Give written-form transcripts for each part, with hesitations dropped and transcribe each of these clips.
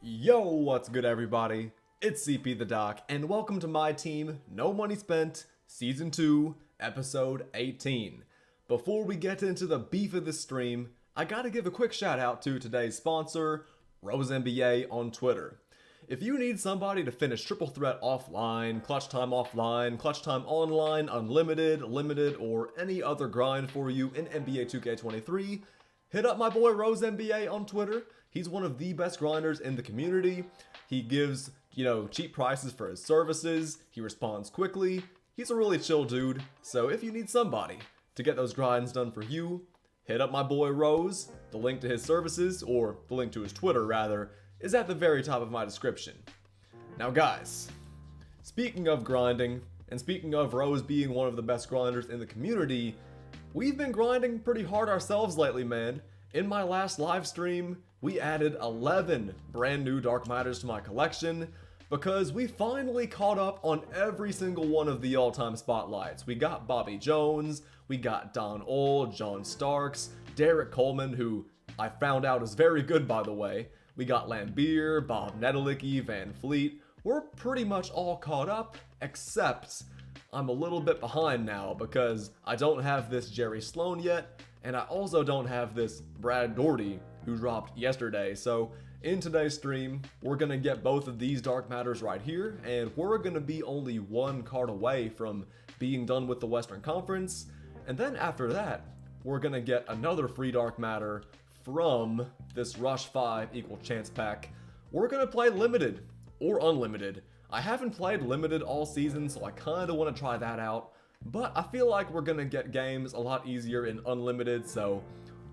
Yo, what's good everybody? It's cpthedoc and welcome to MyTeam No Money Spent Season 2, Episode 18. Before we get into the beef of this stream, I gotta give a quick shout out to today's sponsor, Rose NBA on Twitter. If you need somebody to finish Triple Threat offline, Clutch Time offline, Clutch Time online, Unlimited, Limited, or any other grind for you in NBA 2K23, hit up my boy Rose NBA on Twitter. He's one of the best grinders in the community. He gives, cheap prices for his services. He responds quickly. He's a really chill dude. So if you need somebody to get those grinds done for you, hit up my boy Rose. The link to his services, or the link to his Twitter rather, is at the very top of my description. Now guys, speaking of grinding, and speaking of Rose being one of the best grinders in the community, we've been grinding pretty hard ourselves lately, man. In my last live stream, we added 11 brand new Dark Matters to my collection because we finally caught up on every single one of the all-time spotlights. We got Bobby Jones, we got Don Old, John Starks, Derek Coleman, who I found out is very good by the way. We got Lambeer, Bob Nedelicki, Van Fleet. We're pretty much all caught up, except I'm a little bit behind now because I don't have this Jerry Sloan yet, and I also don't have this Brad Daughtery who dropped yesterday. So in today's stream, we're gonna get both of these Dark Matters right here, and we're gonna be only one card away from being done with the Western Conference. And then after that, we're gonna get another free Dark Matter from this Rush 5 Equal Chance pack. We're gonna play Limited or Unlimited. I haven't played Limited all season, so I kinda wanna try that out. But I feel like we're gonna get games a lot easier in Unlimited, so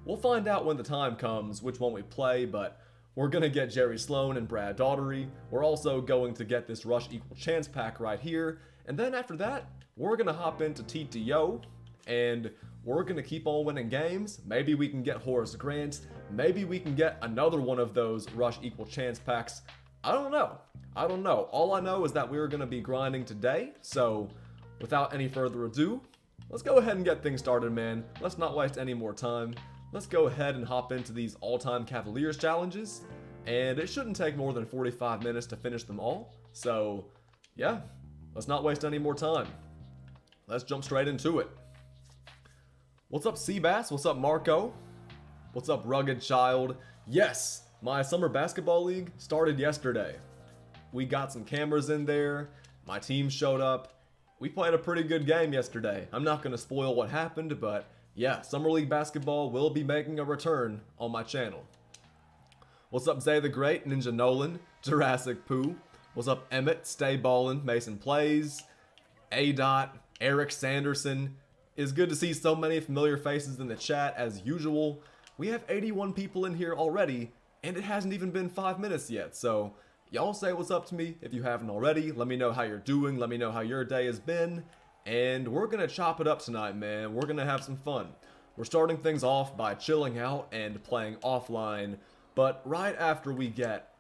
we'll find out when the time comes which one we play, but we're gonna get Jerry Sloan and Brad Daughtery. We're also going to get this Rush Equal Chance pack right here. And then after that, we're gonna hop into TTO, and we're gonna keep on winning games. Maybe we can get Horace Grant. Maybe we can get another one of those Rush Equal Chance packs. I don't know. All I know is that we're gonna be grinding today, so without any further ado, let's go ahead and get things started, man. Let's not waste any more time. Let's go ahead and hop into these all-time Cavaliers challenges, and it shouldn't take more than 45 minutes to finish them all. So, yeah, let's not waste any more time. Let's jump straight into it. What's up, Seabass? What's up, Marco? What's up, Rugged Child? Yes, my summer basketball league started yesterday. We got some cameras in there. My team showed up. We played a pretty good game yesterday. I'm not going to spoil what happened, but yeah, Summer League Basketball will be making a return on my channel. What's up, Zay the Great, Ninja Nolan, Jurassic Poo? What's up, Emmett, Stay Ballin', Mason Plays, A. Eric Sanderson? It's good to see so many familiar faces in the chat as usual. We have 81 people in here already, and it hasn't even been 5 minutes yet, so y'all say what's up to me if you haven't already. Let me know how you're doing, let me know how your day has been. And we're gonna chop it up tonight, man. We're gonna have some fun. We're starting things off by chilling out and playing offline. But right after we get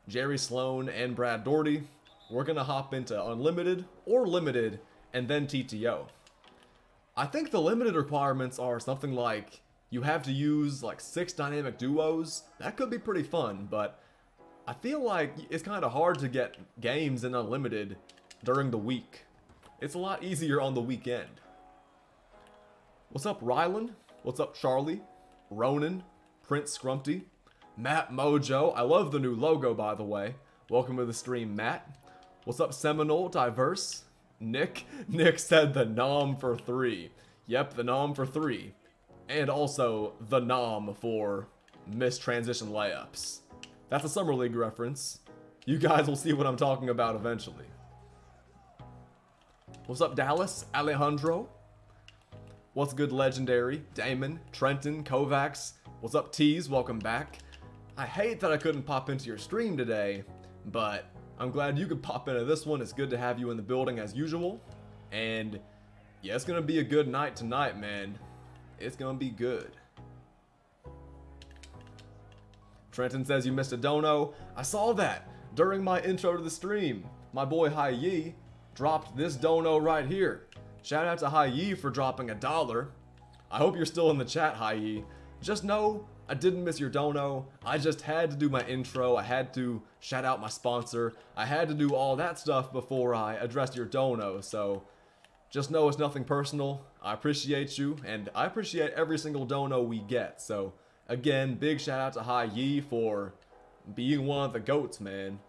Jerry Sloan and Brad Daughtery, we're gonna hop into Unlimited or Limited and then TTO. I think the limited requirements are something like you have to use like 6 dynamic duos. That could be pretty fun, but I feel like it's kind of hard to get games in Unlimited during the week. It's a lot easier on the weekend. What's up, Ryland? What's up, Charlie? Ronan? Prince Scrumpty? Matt Mojo. I love the new logo, by the way. Welcome to the stream, Matt. What's up, Seminole? Diverse? Nick? Nick said the nom for 3. Yep, the nom for 3. And also the nom for missed transition layups. That's a Summer League reference. You guys will see what I'm talking about eventually. What's up, Dallas? Alejandro? What's good, Legendary? Damon? Trenton? Kovacs? What's up, Tees? Welcome back. I hate that I couldn't pop into your stream today, but I'm glad you could pop into this one. It's good to have you in the building as usual. And yeah, it's gonna be a good night tonight, man. It's gonna be good. Trenton says you missed a dono. I saw that during my intro to the stream. My boy Hai Yi dropped this dono right here. Shout out to Hai Yi for dropping $1. I hope you're still in the chat, Hai Yi. just know I didn't miss your dono. I just had to do my intro. I had to shout out my sponsor. I had to do all that stuff before I addressed your dono. So just know it's nothing personal. I appreciate you, and I appreciate every single dono we get. So again, big shout out to Hi Yi for being one of the GOATs, man.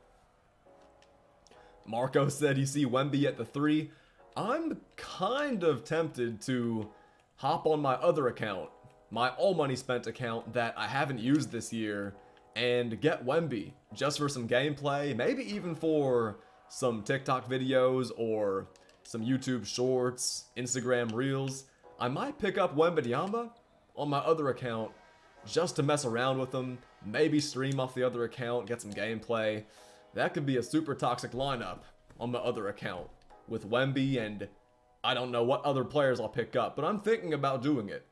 Marco said you see Wemby at the 3. I'm kind of tempted to hop on my other account, my All Money Spent account that I haven't used this year, and get Wemby just for some gameplay, maybe even for some TikTok videos or some YouTube shorts, Instagram reels. I might pick up Wembanyama on my other account just to mess around with him, maybe stream off the other account, get some gameplay. That could be a super toxic lineup on my other account with Wemby, and I don't know what other players I'll pick up, but I'm thinking about doing it.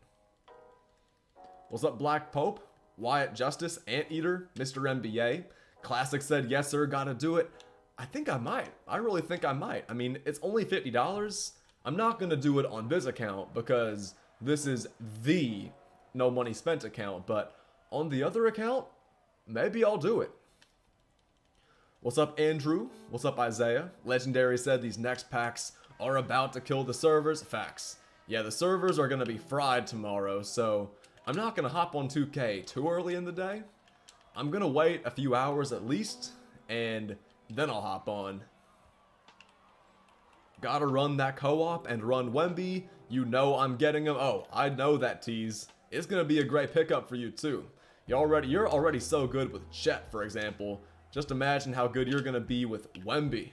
What's up, Black Pope? Wyatt Justice, Anteater, Mr. NBA. Classic said, yes sir, gotta do it. I think I might. I really think I might. I mean, it's only $50. I'm not gonna do it on this account because this is the No Money Spent account, but on the other account, maybe I'll do it. What's up, Andrew? What's up, Isaiah? Legendary said these next packs are about to kill the servers. Facts. Yeah, the servers are gonna be fried tomorrow, so I'm not gonna hop on 2K too early in the day. I'm gonna wait a few hours at least, and then I'll hop on. Gotta run that co-op and run Wemby. You know I'm getting him. Oh, I know that tease. It's gonna be a great pickup for you too. You're already so good with Chet, for example. Just imagine how good you're gonna be with Wemby.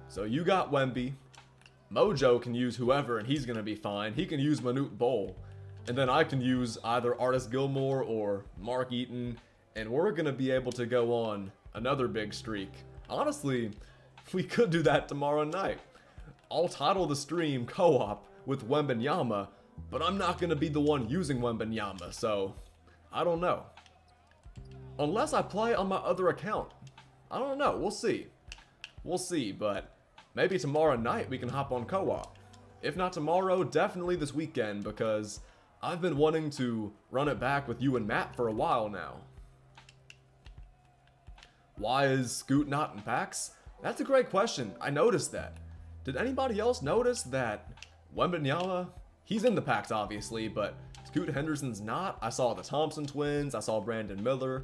So you got Wemby. Mojo can use whoever and he's gonna be fine. He can use Manute Bol. And then I can use either Artis Gilmore or Mark Eaton. And we're gonna be able to go on another big streak. Honestly, we could do that tomorrow night. I'll title the stream Co-op with Wembanyama, but I'm not gonna be the one using Wembanyama, so I don't know. Unless I play on my other account. I don't know, we'll see. We'll see, but maybe tomorrow night we can hop on co-op. If not tomorrow, definitely this weekend, because I've been wanting to run it back with you and Matt for a while now. Why is Scoot not in packs? That's a great question. I noticed that. Did anybody else notice that Wembanyama, he's in the packs obviously, but Scoot Henderson's not? I saw the Thompson twins, I saw Brandon Miller,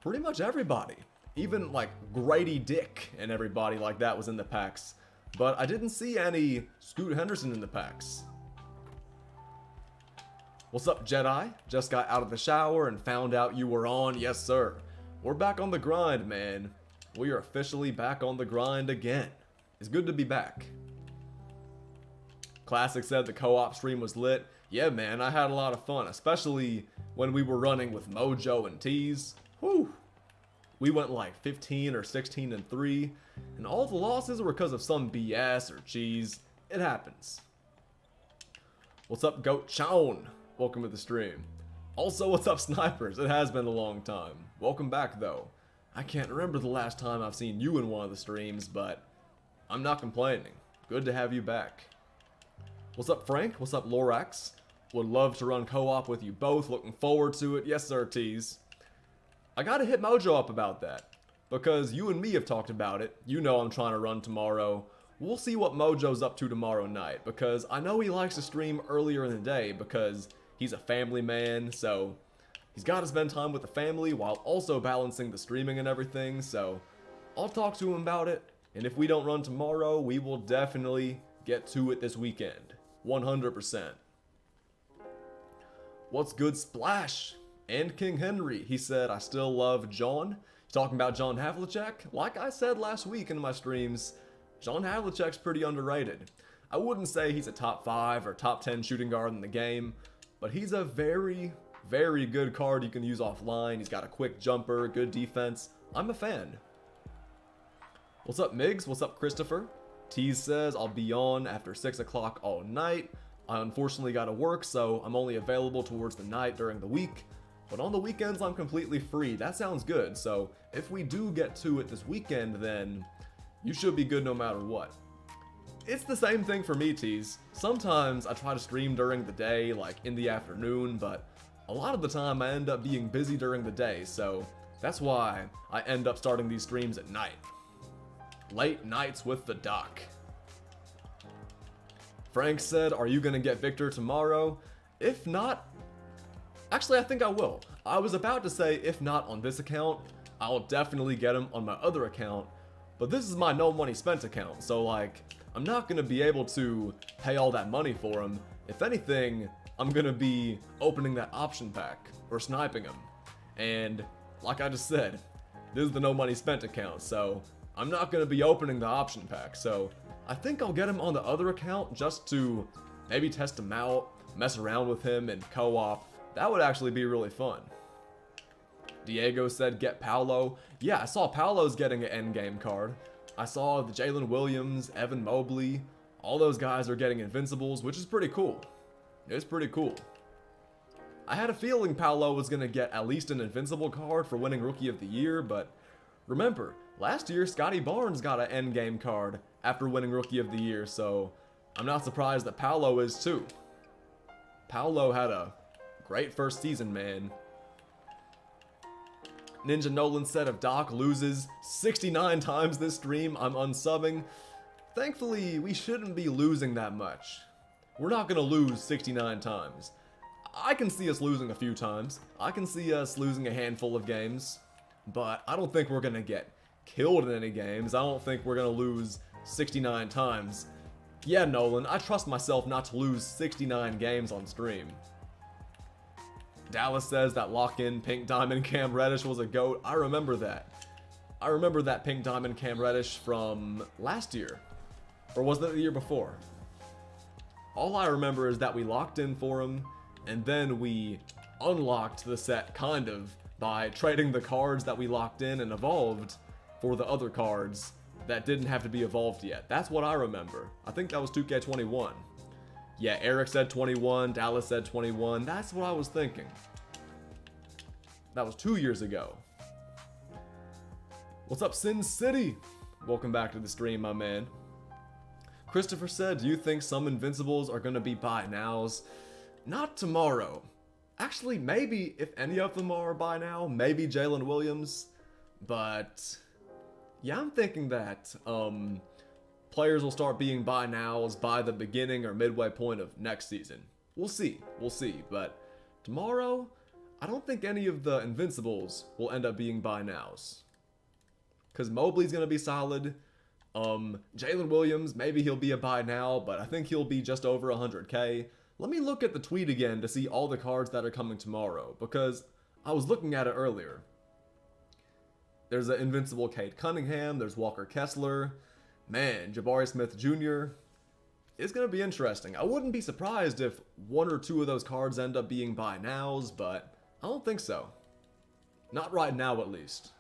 pretty much everybody. Even like Grady Dick and everybody like that was in the packs. But I didn't see any Scoot Henderson in the packs. What's up, Jedi? Just got out of the shower and found out you were on. Yes, sir. We're back on the grind, man. We are officially back on the grind again. It's good to be back. Classic said the co-op stream was lit. Yeah, man, I had a lot of fun, especially when we were running with Mojo and Tease. Whew. We went like 15 or 16-3, and all the losses were because of some BS or cheese. It happens. What's up, Goat Chown? Welcome to the stream. Also, what's up, Snipers? It has been a long time. Welcome back, though. I can't remember the last time I've seen you in one of the streams, but I'm not complaining. Good to have you back. What's up, Frank? What's up, Lorax? Would love to run co-op with you both. Looking forward to it. Yes, sir, Tease. I gotta hit Mojo up about that, because you and me have talked about it. You know I'm trying to run tomorrow. We'll see what Mojo's up to tomorrow night, because I know he likes to stream earlier in the day because he's a family man, so he's got to spend time with the family while also balancing the streaming and everything, so I'll talk to him about it, and if we don't run tomorrow, we will definitely get to it this weekend. 100%. What's good, Splash? And King Henry, he said, I still love John. He's talking about John Havlicek. Like I said last week in my streams, John Havlicek's pretty underrated. I wouldn't say he's a top 5 or top 10 shooting guard in the game, but he's a very, very good card you can use offline. He's got a quick jumper, good defense. I'm a fan. What's up, Migs? What's up, Christopher? Tease says, I'll be on after 6 o'clock all night. I unfortunately gotta work, so I'm only available towards the night during the week. But on the weekends, I'm completely free. That sounds good. So if we do get to it this weekend, then you should be good no matter what. it's the same thing for me, Tees. Sometimes I try to stream during the day, like in the afternoon, but a lot of the time I end up being busy during the day, so that's why I end up starting these streams at night. Late nights with the doc. Frank said, are you gonna get Victor tomorrow? If not, actually I think I will. I was about to say if not on this account, I'll definitely get him on my other account, but this is my no money spent account, so like, I'm not gonna be able to pay all that money for him. If anything, I'm gonna be opening that option pack, or sniping him. And, like I just said, this is the no money spent account, so I'm not gonna be opening the option pack, so I think I'll get him on the other account just to maybe test him out, mess around with him in co-op. That would actually be really fun. Diego said get Paolo. Yeah, I saw Paolo's getting an endgame card. I saw the Jalen Williams, Evan Mobley, all those guys are getting invincibles, which is pretty cool. It's pretty cool. I had a feeling Paolo was going to get at least an invincible card for winning Rookie of the Year, but remember, last year Scotty Barnes got an endgame card after winning Rookie of the Year, so I'm not surprised that Paolo is too. Paolo had a great first season, man. Ninja Nolan said if Doc loses 69 times this stream, I'm unsubbing. Thankfully, we shouldn't be losing that much. We're not gonna lose 69 times. I can see us losing a few times. I can see us losing a handful of games. But I don't think we're gonna get killed in any games. I don't think we're gonna lose 69 times. Yeah, Nolan, I trust myself not to lose 69 games on stream. Dallas says that lock-in Pink Diamond Cam Reddish was a GOAT. I remember that. I remember that Pink Diamond Cam Reddish from last year. Or was that the year before? All I remember is that we locked in for him, and then we unlocked the set, kind of, by trading the cards that we locked in and evolved for the other cards that didn't have to be evolved yet. That's what I remember. I think that was 2K21. Yeah, Eric said 21, Dallas said 21. That's what I was thinking. That was 2 years ago. What's up, Sin City? Welcome back to the stream, my man. Christopher said, do you think some Invincibles are going to be buy nows? Not tomorrow. Actually, maybe if any of them are buy now, maybe Jalen Williams. But yeah, I'm thinking that players will start being buy nows by the beginning or midway point of next season. We'll see, but tomorrow, I don't think any of the Invincibles will end up being buy nows. Because Mobley's going to be solid. Jalen Williams, maybe he'll be a buy now, but I think he'll be just over 100k. Let me look at the tweet again to see all the cards that are coming tomorrow, because I was looking at it earlier. There's an Invincible Cade Cunningham, there's Walker Kessler. Man, Jabari Smith Jr. It's going to be interesting. I wouldn't be surprised if one or two of those cards end up being buy nows, but I don't think so. Not right now, at least.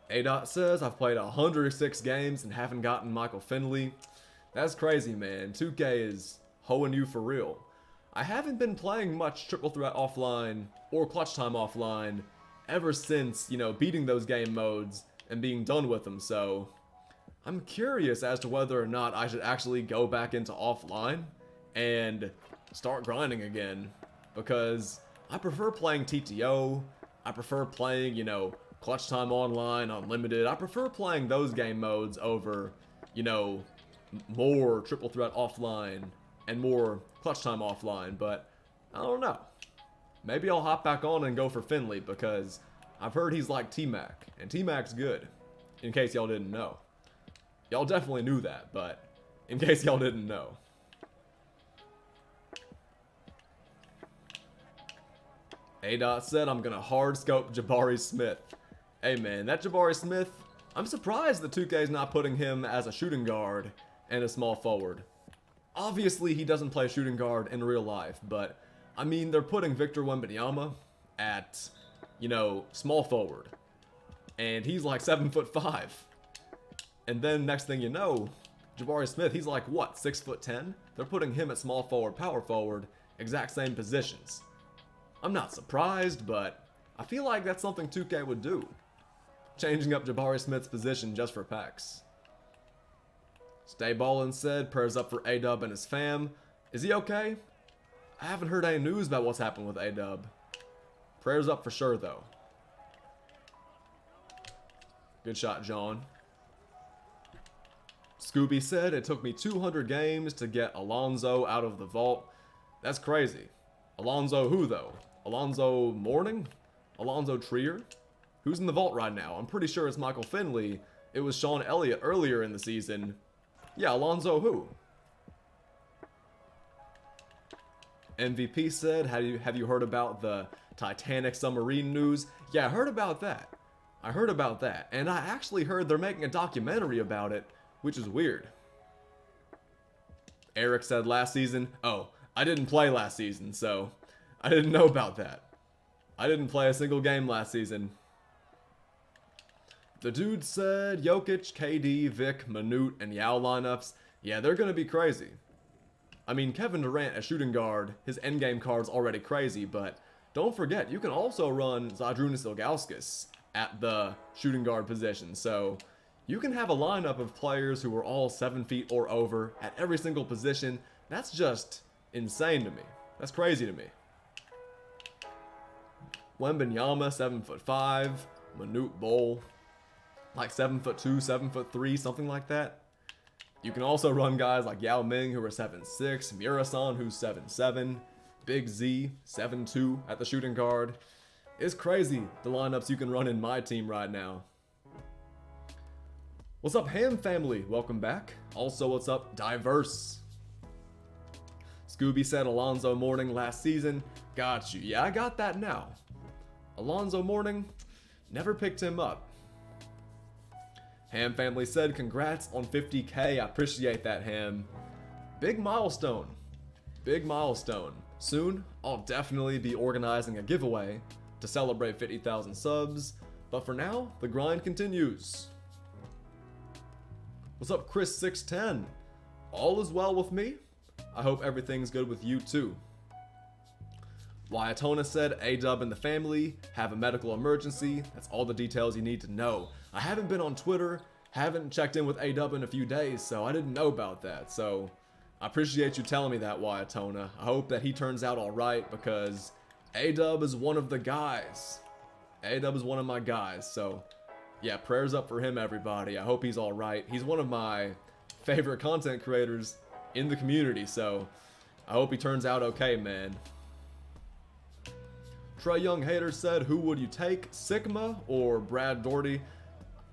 A. says, I've played 106 games and haven't gotten Michael Finley. That's crazy, man. 2K is hoeing you for real. I haven't been playing much Triple Threat offline or Clutch Time offline ever since, beating those game modes and being done with them, so I'm curious as to whether or not I should actually go back into offline and start grinding again, because I prefer playing TTO, I prefer playing, Clutch Time Online, Unlimited. I prefer playing those game modes over, more Triple Threat offline and more Clutch Time offline, but I don't know. Maybe I'll hop back on and go for Finley, because I've heard he's like T-Mac, and T-Mac's good, in case y'all didn't know. Y'all definitely knew that, but in case y'all didn't know. A. said, I'm gonna hard scope Jabari Smith. Hey man, that Jabari Smith, I'm surprised that 2K is not putting him as a shooting guard and a small forward. Obviously, he doesn't play shooting guard in real life, but I mean, they're putting Victor Wembanyama at, small forward. And he's like 7'5". And then next thing you know, Jabari Smith, he's like what, 6'10"? They're putting him at small forward, power forward, exact same positions. I'm not surprised, but I feel like that's something 2K would do. Changing up Jabari Smith's position just for packs. Stay Ballin said, prayers up for A-Dub and his fam. Is he okay? I haven't heard any news about what's happened with A-Dub. Prayers up for sure, though. Good shot, John. Scooby said, it took me 200 games to get Alonzo out of the vault. That's crazy. Alonzo who, though? Alonzo Mourning? Alonzo Trier? Who's in the vault right now? I'm pretty sure it's Michael Finley. It was Sean Elliott earlier in the season. Yeah, Alonzo who? MVP said, have you heard about the Titanic submarine news? Yeah, I heard about that. And I actually heard they're making a documentary about it, which is weird. Eric said last season, oh, I didn't play last season, so I didn't know about that. I didn't play a single game last season. The dude said Jokic, KD, Vic, Manute, and Yao lineups, yeah, they're gonna be crazy. I mean, Kevin Durant as shooting guard, his endgame card's already crazy, but don't forget, you can also run Zydrunas Ilgauskas at the shooting guard position, so you can have a lineup of players who are all 7 feet or over at every single position. That's just insane to me. That's crazy to me. Wembanyama, 7'5", Manute Bol, like 7'2", 7'3", something like that. You can also run guys like Yao Ming, who are 7'6", Murasan, who's 7'7", Big Z, 7'2", at the shooting guard. It's crazy, the lineups you can run in my team right now. What's up, Ham family? Welcome back. Also, what's up, Diverse? Scooby said Alonzo Mourning last season. Got you. Yeah, I got that now. Alonzo Mourning, never picked him up. Ham family said, congrats on 50K. I appreciate that, Ham. Big milestone. Big milestone. Soon, I'll definitely be organizing a giveaway to celebrate 50,000 subs. But for now, the grind continues. What's up, Chris610? All is well with me. I hope everything's good with you too. Wyatona said, A-Dub and the family have a medical emergency. That's all the details you need to know. I haven't been on Twitter, haven't checked in with A-Dub in a few days, so I didn't know about that. So I appreciate you telling me that, Wyatona. I hope that he turns out alright, because A-Dub is one of the guys. A-Dub is one of my guys, so yeah, prayers up for him, everybody. I hope he's alright. He's one of my favorite content creators in the community, so I hope he turns out okay, man. Trey Young Hater said, who would you take, Sigma or Brad Daughtery?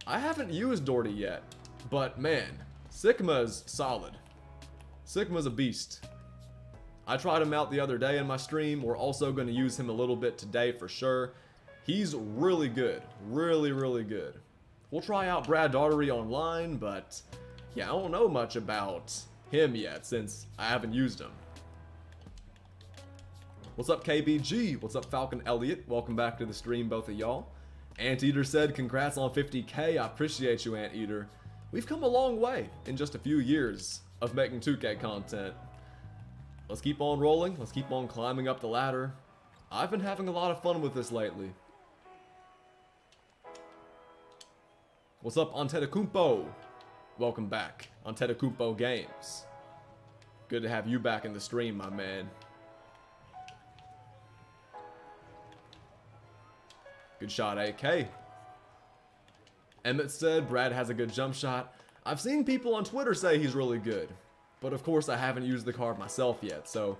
I haven't used Daughtery yet, but man, Sigma's solid. Sigma's a beast. I tried him out the other day in my stream. We're also going to use him a little bit today for sure. He's really good. Really, really good. We'll try out Brad Daughtery online, but yeah, I don't know much about him yet since I haven't used him. What's up, KBG? What's up, Falcon Elliott? Welcome back to the stream, both of y'all. Anteater said, congrats on 50K. I appreciate you, Anteater. We've come a long way in just a few years of making 2K content. Let's keep on rolling. Let's keep on climbing up the ladder. I've been having a lot of fun with this lately. What's up, Antetokounmpo? Welcome back, Antetokounmpo Games. Good to have you back in the stream, my man. Good shot, AK. Emmett said Brad has a good jump shot. I've seen people on Twitter say he's really good, but of course I haven't used the card myself yet, so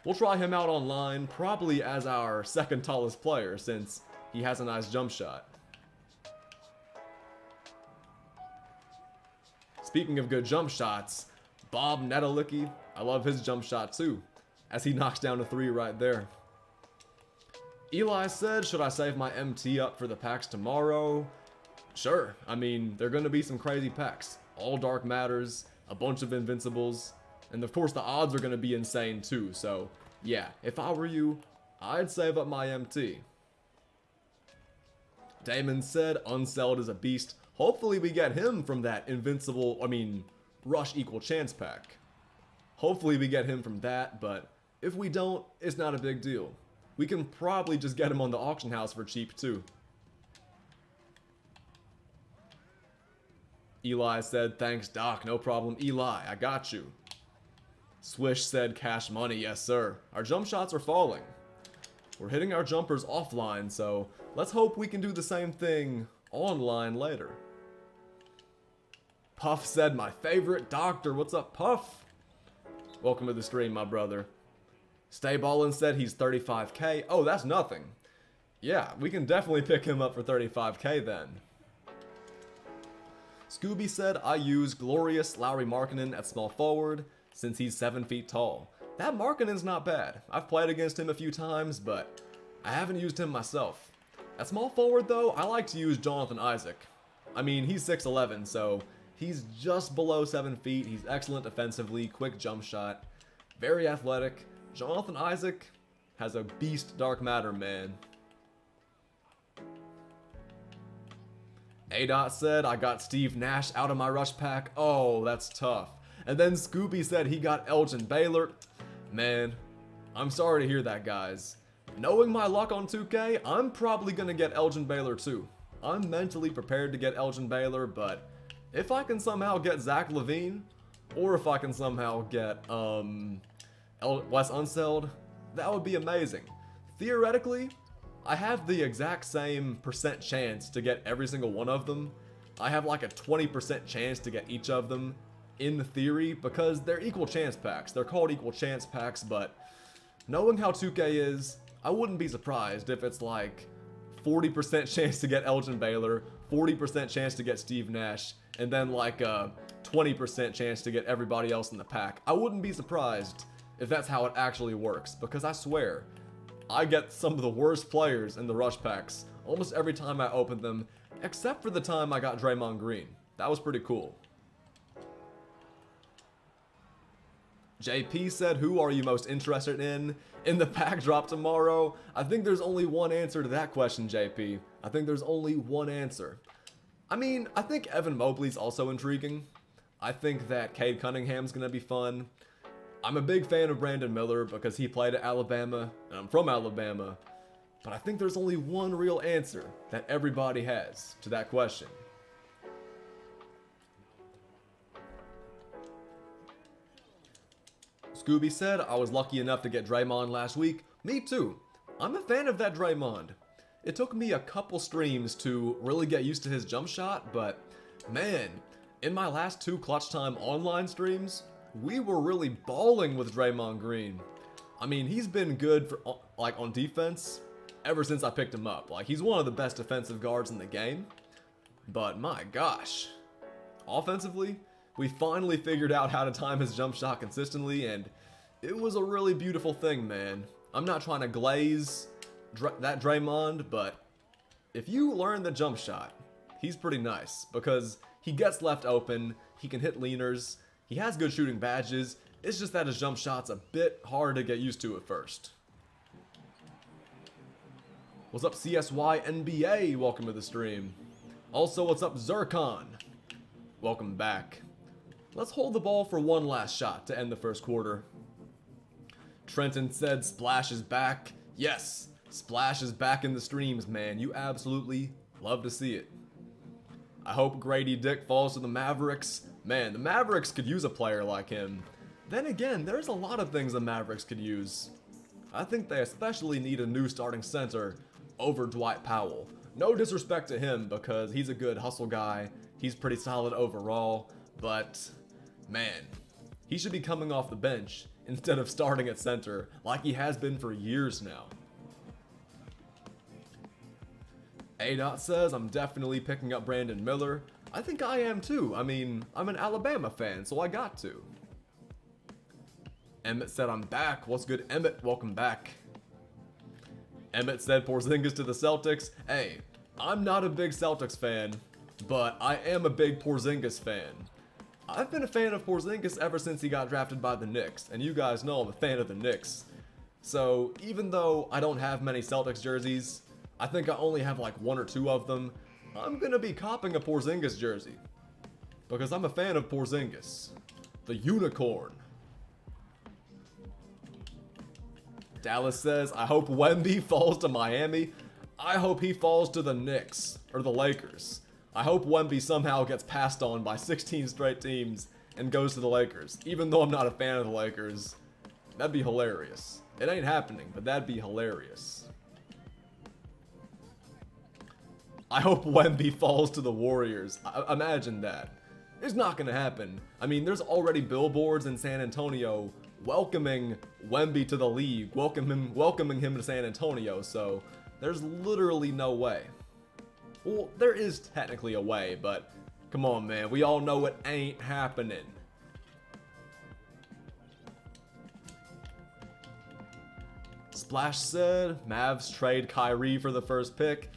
we'll try him out online, probably as our second tallest player since he has a nice jump shot. Speaking of good jump shots, Bob Netalicki, I love his jump shot too, as he knocks down a 3 right there. Eli said, should I save my MT up for the packs tomorrow? Sure, I mean, there are going to be some crazy packs. All Dark Matters, a bunch of Invincibles, and of course the odds are going to be insane too, so yeah, if I were you, I'd save up my MT. Damon said, Unselled is a beast. Hopefully we get him from that Rush Equal Chance pack. Hopefully we get him from that, but if we don't, it's not a big deal. We can probably just get him on the auction house for cheap too. Eli said, thanks, Doc. No problem, Eli. I got you. Swish said, cash money. Yes, sir. Our jump shots are falling. We're hitting our jumpers offline, so let's hope we can do the same thing online later. Puff said, my favorite doctor. What's up, Puff? Welcome to the stream, my brother. Stay Ballin said he's 35k. Oh, that's nothing. Yeah, we can definitely pick him up for 35k then. Scooby said, I use Glorious Lowry Markkinen at small forward since he's 7 feet tall. That Markkinen's not bad. I've played against him a few times, but I haven't used him myself. At small forward though, I like to use Jonathan Isaac. I mean, he's 6'11", so he's just below 7 feet. He's excellent defensively, quick jump shot, very athletic. Jonathan Isaac has a beast dark matter, man. A-Dot said, I got Steve Nash out of my rush pack. Oh, that's tough. And then Scooby said he got Elgin Baylor. Man, I'm sorry to hear that, guys. Knowing my luck on 2K, I'm probably going to get Elgin Baylor too. I'm mentally prepared to get Elgin Baylor, but if I can somehow get Zach Levine, or if I can somehow get Wes Unseld, that would be amazing. Theoretically, I have the exact same percent chance to get every single one of them. I have like a 20% chance to get each of them in theory because they're equal chance packs. They're called equal chance packs, but knowing how 2K is, I wouldn't be surprised if it's like 40% chance to get Elgin Baylor, 40% chance to get Steve Nash, and then like a 20% chance to get everybody else in the pack. I wouldn't be surprised if that's how it actually works, because I swear, I get some of the worst players in the rush packs almost every time I open them, except for the time I got Draymond Green. That was pretty cool. JP said, who are you most interested in the pack drop tomorrow? I think there's only one answer to that question, JP. I think there's only one answer. I mean, I think Evan Mobley's also intriguing. I think that Cade Cunningham's gonna be fun. I'm a big fan of Brandon Miller because he played at Alabama, and I'm from Alabama. But I think there's only one real answer that everybody has to that question. Scooby said, I was lucky enough to get Draymond last week. Me too. I'm a fan of that Draymond. It took me a couple streams to really get used to his jump shot, but man, in my last 2 clutch time online streams, we were really balling with Draymond Green. I mean, he's been good for like on defense ever since I picked him up. Like, he's one of the best defensive guards in the game. But my gosh, offensively, we finally figured out how to time his jump shot consistently, and it was a really beautiful thing, man. I'm not trying to glaze that Draymond, but if you learn the jump shot, he's pretty nice because he gets left open, he can hit leaners, he has good shooting badges. It's just that his jump shot's a bit hard to get used to at first. What's up, CSY NBA? Welcome to the stream. Also, what's up, Zircon? Welcome back. Let's hold the ball for one last shot to end the first quarter. Trenton said Splash is back. Yes, Splash is back in the streams, man. You absolutely love to see it. I hope Grady Dick falls to the Mavericks. Man, the Mavericks could use a player like him. Then again, there's a lot of things the Mavericks could use. I think they especially need a new starting center over Dwight Powell. No disrespect to him because he's a good hustle guy. He's pretty solid overall, but man, he should be coming off the bench instead of starting at center like he has been for years now. A-Dot says, I'm definitely picking up Brandon Miller. I think I am too. I mean, I'm an Alabama fan, so I got to. Emmett said, I'm back. What's good, Emmett? Welcome back. Emmett said Porzingis to the Celtics. Hey, I'm not a big Celtics fan, but I am a big Porzingis fan. I've been a fan of Porzingis ever since he got drafted by the Knicks, and you guys know I'm a fan of the Knicks. So even though I don't have many Celtics jerseys, I think I only have like 1 or 2 of them, I'm gonna be copping a Porzingis jersey. Because I'm a fan of Porzingis. The unicorn. Dallas says, I hope Wemby falls to Miami. I hope he falls to the Knicks, or the Lakers. I hope Wemby somehow gets passed on by 16 straight teams and goes to the Lakers. Even though I'm not a fan of the Lakers, that'd be hilarious. It ain't happening, but that'd be hilarious. I hope Wemby falls to the Warriors. Imagine that. It's not gonna happen. I mean, there's already billboards in San Antonio welcoming Wemby to the league, welcoming him to San Antonio, so there's literally no way. Well, there is technically a way, but come on, man. We all know it ain't happening. Splash said, Mavs trade Kyrie for the first pick.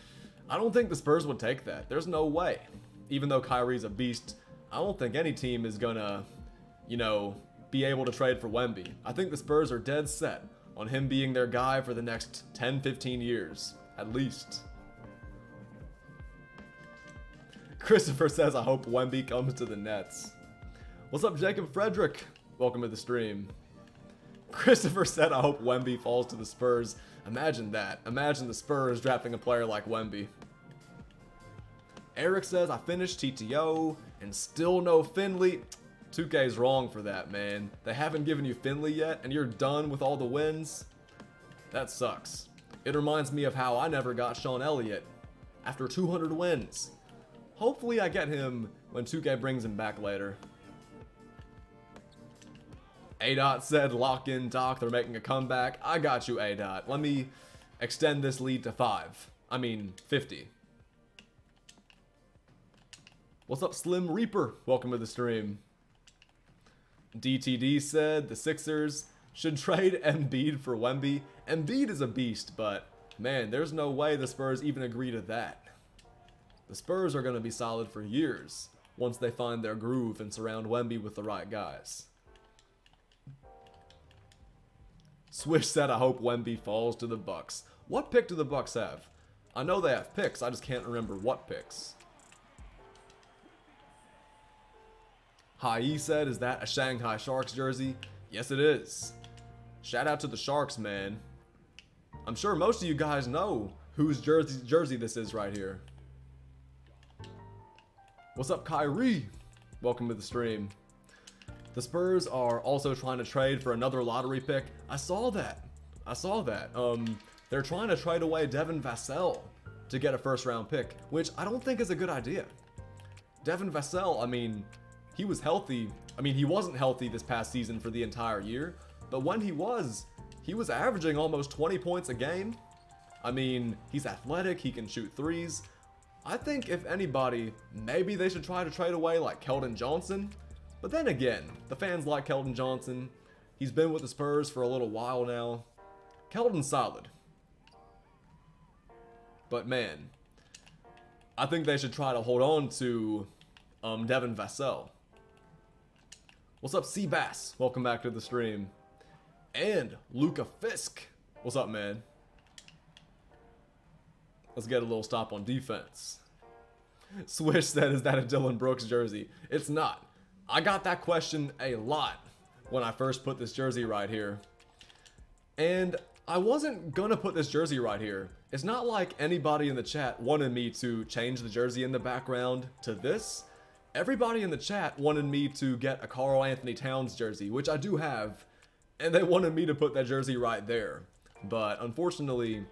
I don't think the Spurs would take that. There's no way. Even though Kyrie's a beast, I don't think any team is gonna, you know, be able to trade for Wemby. I think the Spurs are dead set on him being their guy for the next 10-15 years, at least. Christopher says, I hope Wemby comes to the Nets. What's up, Jacob Frederick? Welcome to the stream. Christopher said, I hope Wemby falls to the Spurs. Imagine that. Imagine the Spurs drafting a player like Wemby. Eric says, I finished TTO and still no Finley. 2K's wrong for that, man. They haven't given you Finley yet and you're done with all the wins? That sucks. It reminds me of how I never got Sean Elliott after 200 wins. Hopefully I get him when 2K brings him back later. A-Dot said, lock in Doc, they're making a comeback. I got you, A-Dot. Let me extend this lead to 50. What's up, Slim Reaper? Welcome to the stream. DTD said, the Sixers should trade Embiid for Wemby. Embiid is a beast, but man, there's no way the Spurs even agree to that. The Spurs are going to be solid for years once they find their groove and surround Wemby with the right guys. Swish said, I hope Wemby falls to the Bucks. What pick do the Bucks have? I know they have picks, I just can't remember what picks. Hai said, is that a Shanghai Sharks jersey? Yes, it is. Shout out to the Sharks, man. I'm sure most of you guys know whose jersey this is right here. What's up, Kyrie? Welcome to the stream. The Spurs are also trying to trade for another lottery pick. I saw that. They're trying to trade away Devin Vassell to get a first-round pick, which I don't think is a good idea. Devin Vassell, I mean, he was healthy. I mean, he wasn't healthy this past season for the entire year, but when he was averaging almost 20 points a game. I mean, he's athletic, he can shoot threes. I think if anybody, maybe they should try to trade away like Keldon Johnson. But then again, the fans like Keldon Johnson. He's been with the Spurs for a little while now. Keldon's solid. But man, I think they should try to hold on to Devin Vassell. What's up, Seabass? Welcome back to the stream. And Luka Fisk. What's up, man? Let's get a little stop on defense. Swish said, is that a Dylan Brooks jersey? It's not. I got that question a lot when I first put this jersey right here. And I wasn't gonna put this jersey right here. It's not like anybody in the chat wanted me to change the jersey in the background to this. Everybody in the chat wanted me to get a Karl Anthony Towns jersey, which I do have, and they wanted me to put that jersey right there. But unfortunately,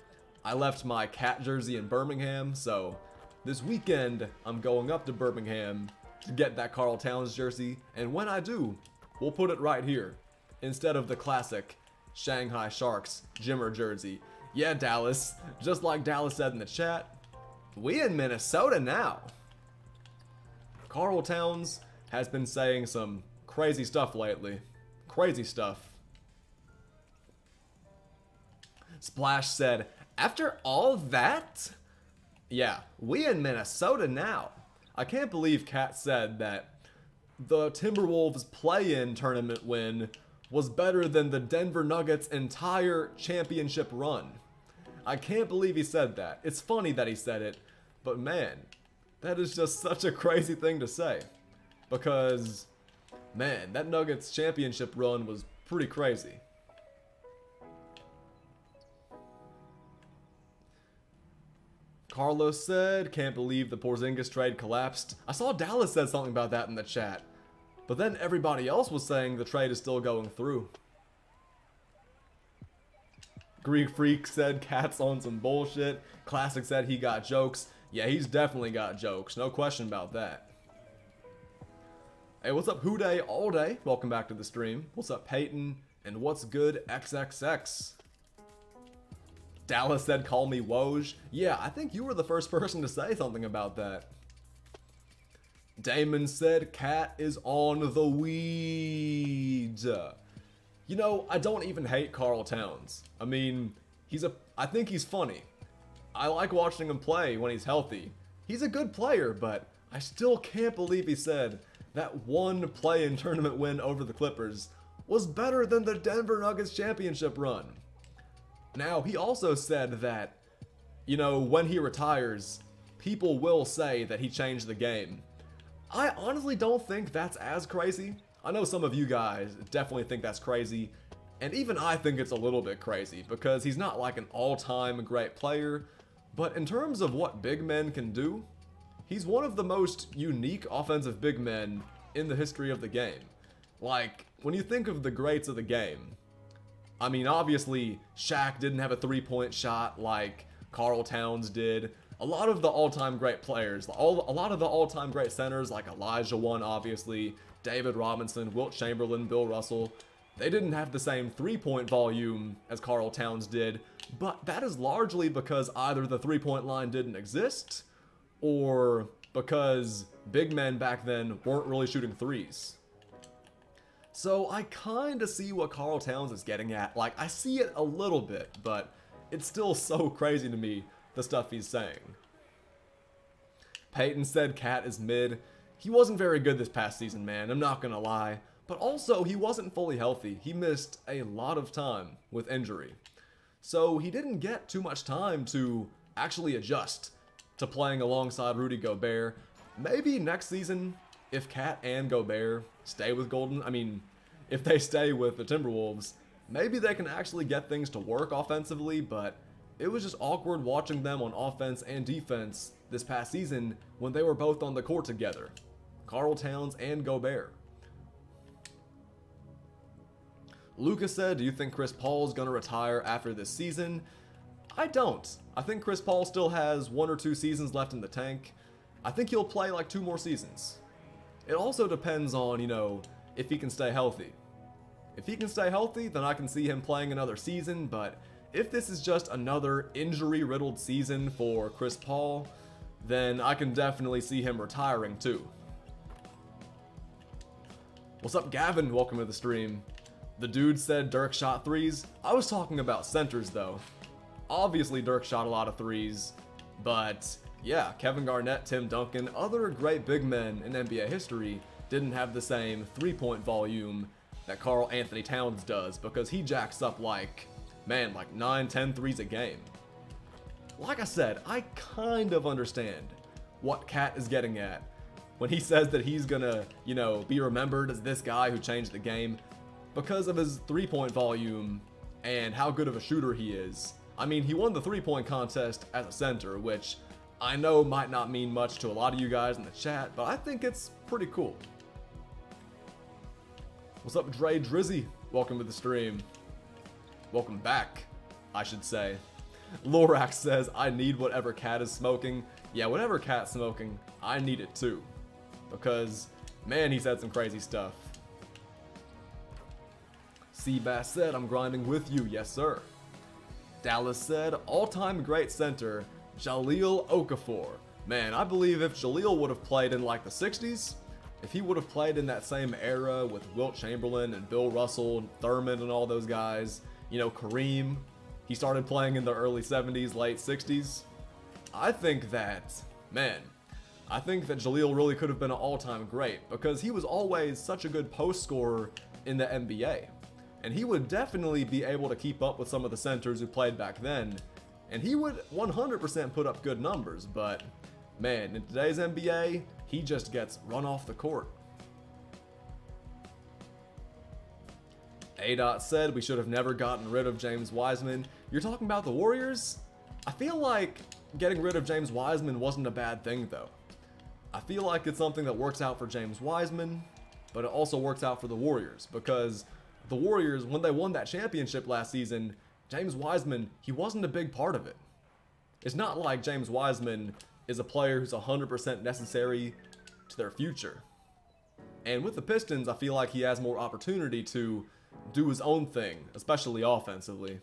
I left my cat jersey in Birmingham, so this weekend I'm going up to Birmingham to get that Karl Towns jersey, and when I do, we'll put it right here instead of the classic Shanghai Sharks Jimmer jersey. Yeah, Dallas, just like Dallas said in the chat, we in Minnesota now. Karl Towns has been saying some crazy stuff lately. Crazy stuff. Splash said, after all that? Yeah, we in Minnesota now. I can't believe Kat said that the Timberwolves play-in tournament win was better than the Denver Nuggets' entire championship run. I can't believe he said that. It's funny that he said it, but man, that is just such a crazy thing to say. Because, man, that Nuggets championship run was pretty crazy. Carlos said, can't believe the Porzingis trade collapsed. I saw Dallas said something about that in the chat. But then everybody else was saying the trade is still going through. Greek Freak said Cat's on some bullshit. Classic said he got jokes. Yeah, he's definitely got jokes. No question about that. Hey, what's up, Houday All Day? Welcome back to the stream. What's up, Peyton? And what's good, XXX? Dallas said, call me Woj. Yeah, I think you were the first person to say something about that. Damon said, Cat is on the weed. You know, I don't even hate Karl Towns. I mean, I think he's funny. I like watching him play when he's healthy. He's a good player, but I still can't believe he said that one play-in tournament win over the Clippers was better than the Denver Nuggets championship run. Now, he also said that, you know, when he retires, people will say that he changed the game. I honestly don't think that's as crazy. I know some of you guys definitely think that's crazy, and even I think it's a little bit crazy because he's not like an all-time great player, but in terms of what big men can do, he's one of the most unique offensive big men in the history of the game. Like, when you think of the greats of the game, I mean, obviously, Shaq didn't have a three-point shot like Karl Towns did. A lot of the all-time great players, a lot of the all-time great centers like Elijah One, obviously, David Robinson, Wilt Chamberlain, Bill Russell, they didn't have the same three-point volume as Karl Towns did, but that is largely because either the three-point line didn't exist, or because big men back then weren't really shooting threes. So I kinda see what Karl Towns is getting at. Like, I see it a little bit, but it's still so crazy to me, the stuff he's saying. Peyton said Cat is mid. He wasn't very good this past season, man, I'm not gonna lie. But also, he wasn't fully healthy. He missed a lot of time with injury. So he didn't get too much time to actually adjust to playing alongside Rudy Gobert. Maybe next season, if Cat and Gobert stay with if they stay with the Timberwolves, maybe they can actually get things to work offensively, but it was just awkward watching them on offense and defense this past season when they were both on the court together. Karl Towns and Gobert. Lucas said, do you think Chris Paul's gonna retire after this season? I don't. I think Chris Paul still has 1 or 2 seasons left in the tank. I think he'll play like 2 more seasons. It also depends on, you know, if he can stay healthy. If he can stay healthy, then I can see him playing another season, but if this is just another injury-riddled season for Chris Paul, then I can definitely see him retiring too. What's up, Gavin? Welcome to the stream. The dude said Dirk shot threes. I was talking about centers though. Obviously Dirk shot a lot of threes, but yeah, Kevin Garnett, Tim Duncan, other great big men in NBA history didn't have the same three-point volume that Karl Anthony Towns does because he jacks up like 9-10 threes a game. Like I said, I kind of understand what Cat is getting at when he says that he's gonna, you know, be remembered as this guy who changed the game because of his three-point volume and how good of a shooter he is. I mean, he won the three-point contest as a center, which I know might not mean much to a lot of you guys in the chat, but I think it's pretty cool. What's up, Dre Drizzy? Welcome to the stream. Welcome back, I should say. Lorax says, I need whatever Cat is smoking. Yeah, whatever Cat's smoking, I need it too. Because, man, he said some crazy stuff. Seabass said, I'm grinding with you, yes sir. Dallas said, all-time great center, Jahlil Okafor. Man, I believe if Jahlil would have played in like the 60s, if he would have played in that same era with Wilt Chamberlain and Bill Russell and Thurman and all those guys, you know, Kareem, he started playing in the early 70s, late 60s. I think that Jahlil really could have been an all-time great because he was always such a good post scorer in the NBA. And he would definitely be able to keep up with some of the centers who played back then. And he would 100% put up good numbers, but man, in today's NBA, he just gets run off the court. A-Dot said we should have never gotten rid of James Wiseman. You're talking about the Warriors? I feel like getting rid of James Wiseman wasn't a bad thing though. I feel like it's something that works out for James Wiseman, but it also works out for the Warriors, because the Warriors, when they won that championship last season, James Wiseman, he wasn't a big part of it. It's not like James Wiseman is a player who's 100% necessary to their future. And with the Pistons, I feel like he has more opportunity to do his own thing, especially offensively.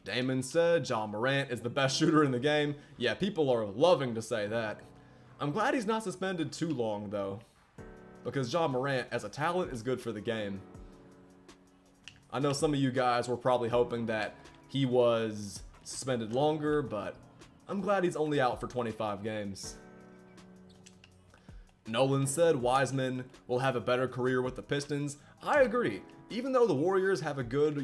Damon said Ja Morant is the best shooter in the game. Yeah, people are loving to say that. I'm glad he's not suspended too long though, because Ja Morant as a talent is good for the game. I know some of you guys were probably hoping that he was suspended longer, but I'm glad he's only out for 25 games. Nolan said Wiseman will have a better career with the Pistons. I agree. Even though the Warriors have a good,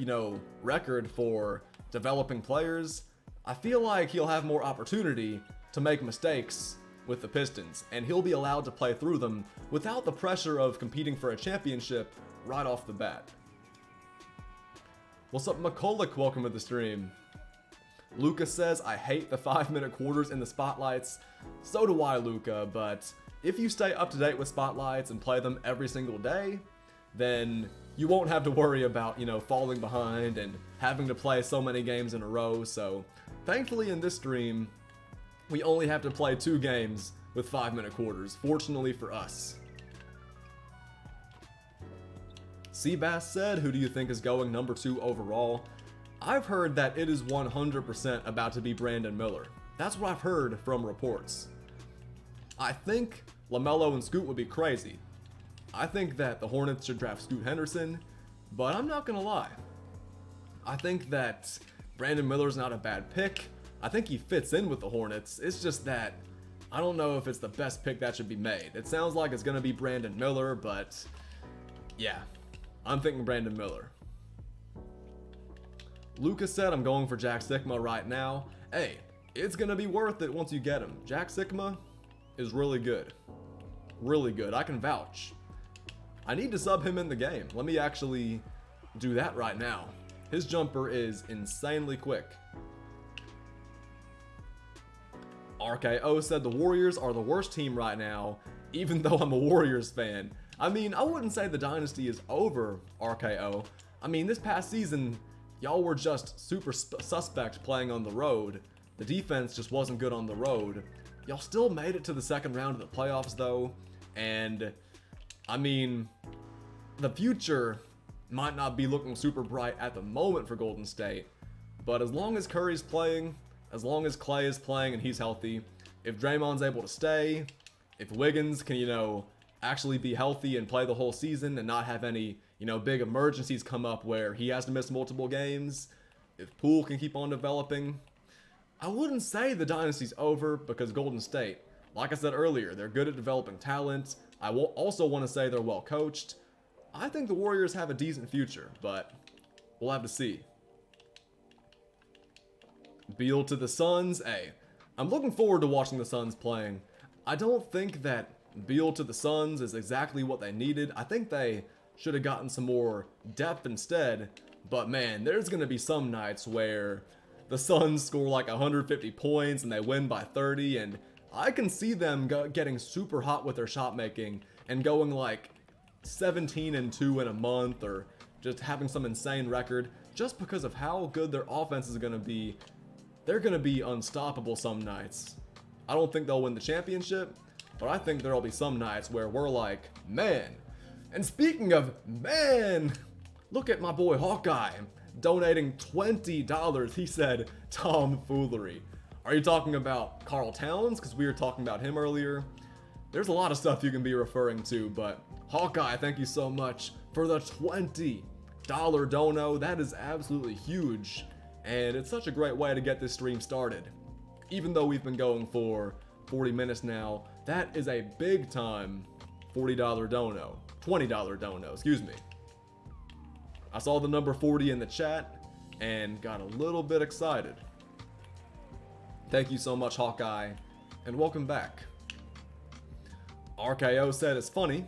record for developing players, I feel like he'll have more opportunity to make mistakes with the Pistons, and he'll be allowed to play through them without the pressure of competing for a championship right off the bat. What's up, McCulloch? Welcome to the stream. Lucas says, I hate the 5-minute quarters in the spotlights. So do I, Luca, but if you stay up to date with spotlights and play them every single day, then you won't have to worry about, falling behind and having to play so many games in a row. So thankfully in this stream, we only have to play 2 games with 5-minute quarters, fortunately for us. Seabass said, who do you think is going number 2 overall? I've heard that it is 100% about to be Brandon Miller. That's what I've heard from reports. I think LaMelo and Scoot would be crazy. I think that the Hornets should draft Scoot Henderson, but I'm not gonna lie. I think that Brandon Miller's not a bad pick. I think he fits in with the Hornets. It's just that I don't know if it's the best pick that should be made. It sounds like it's gonna be Brandon Miller, but yeah, I'm thinking Brandon Miller. Lucas said, I'm going for Jack Sikma right now. Hey, it's gonna be worth it once you get him. Jack Sikma is really good. Really good. I can vouch. I need to sub him in the game. Let me actually do that right now. His jumper is insanely quick. RKO said the Warriors are the worst team right now, even though I'm a Warriors fan. I mean, I wouldn't say the dynasty is over, RKO. I mean, this past season, y'all were just super suspect playing on the road. The defense just wasn't good on the road. Y'all still made it to the second round of the playoffs though, and I mean, the future might not be looking super bright at the moment for Golden State, but as long as Curry's playing, as long as Clay is playing and he's healthy, if Draymond's able to stay, if Wiggins can, actually be healthy and play the whole season and not have any, big emergencies come up where he has to miss multiple games, if Poole can keep on developing, I wouldn't say the dynasty's over, because Golden State, like I said earlier, they're good at developing talent. I will also want to say they're well coached. I think the Warriors have a decent future, but we'll have to see. Beal to the Suns. Hey, I'm looking forward to watching the Suns playing. I don't think that Beal to the Suns is exactly what they needed. I think they should have gotten some more depth instead. But man, there's going to be some nights where the Suns score like 150 points and they win by 30, and I can see them getting super hot with their shot making and going like 17-2 in a month, or just having some insane record just because of how good their offense is going to be. They're going to be unstoppable some nights. I don't think they'll win the championship, but I think there'll be some nights where we're like, man. And speaking of man, look at my boy Hawkeye donating $20. He said tomfoolery. Are you talking about Karl Towns? Because we were talking about him earlier. There's a lot of stuff you can be referring to, but Hawkeye, thank you so much for the $20 dono. That is absolutely huge, and it's such a great way to get this stream started. Even though we've been going for 40 minutes now, that is a big time $40 dono. $20 dono, excuse me. I saw the number 40 in the chat and got a little bit excited. Thank you so much, Hawkeye, and welcome back. RKO said it's funny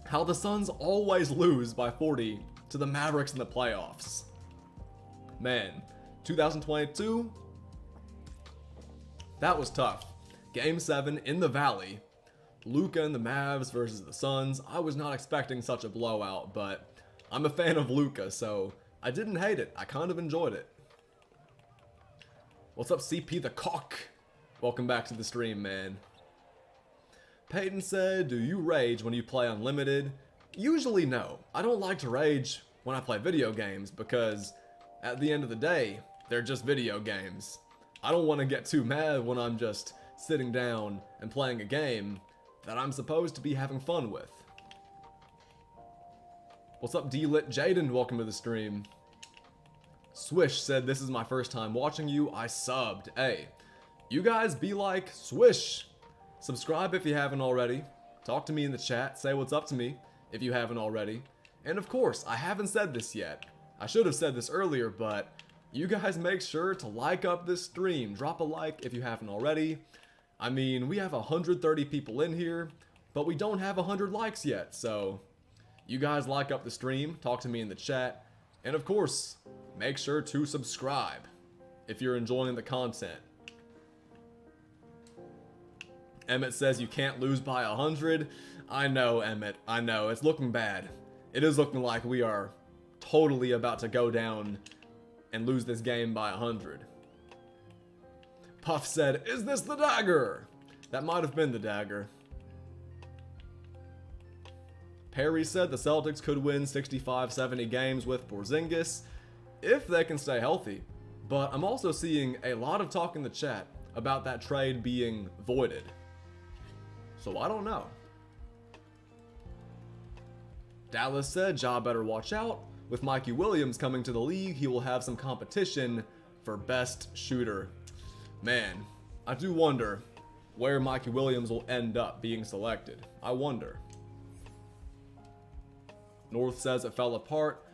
how the Suns always lose by 40 to the Mavericks in the playoffs. Man, 2022, that was tough. Game 7 in the Valley. Luka and the Mavs versus the Suns. I was not expecting such a blowout, but I'm a fan of Luka, so I didn't hate it. I kind of enjoyed it. What's up, cpthedoc? Welcome back to the stream, man. Peyton said, do you rage when you play Unlimited? Usually no. I don't like to rage when I play video games because at the end of the day, they're just video games. I don't want to get too mad when I'm just sitting down and playing a game that I'm supposed to be having fun with. What's up, D-Lit Jaden? Welcome to the stream. Swish said, this is my first time watching you. I subbed. Hey, you guys be like Swish. Subscribe if you haven't already. Talk to me in the chat. Say what's up to me if you haven't already. And of course, I haven't said this yet. I should have said this earlier, but you guys make sure to like up this stream. Drop a like if you haven't already. I mean, we have 130 people in here, but we don't have 100 likes yet, so you guys like up the stream, talk to me in the chat, and of course, make sure to subscribe if you're enjoying the content. Emmett says you can't lose by 100. I know, Emmett, I know, it's looking bad. It is looking like we are totally about to go down and lose this game by 100. Puff said, is this the dagger? That might have been the dagger. Perry said the Celtics could win 65-70 games with Porzingis if they can stay healthy. But I'm also seeing a lot of talk in the chat about that trade being voided. So I don't know. Dallas said, Ja better watch out. With Mikey Williams coming to the league, he will have some competition for best shooter. Man, I do wonder where Mikey Williams will end up being selected. I wonder. North says it fell apart.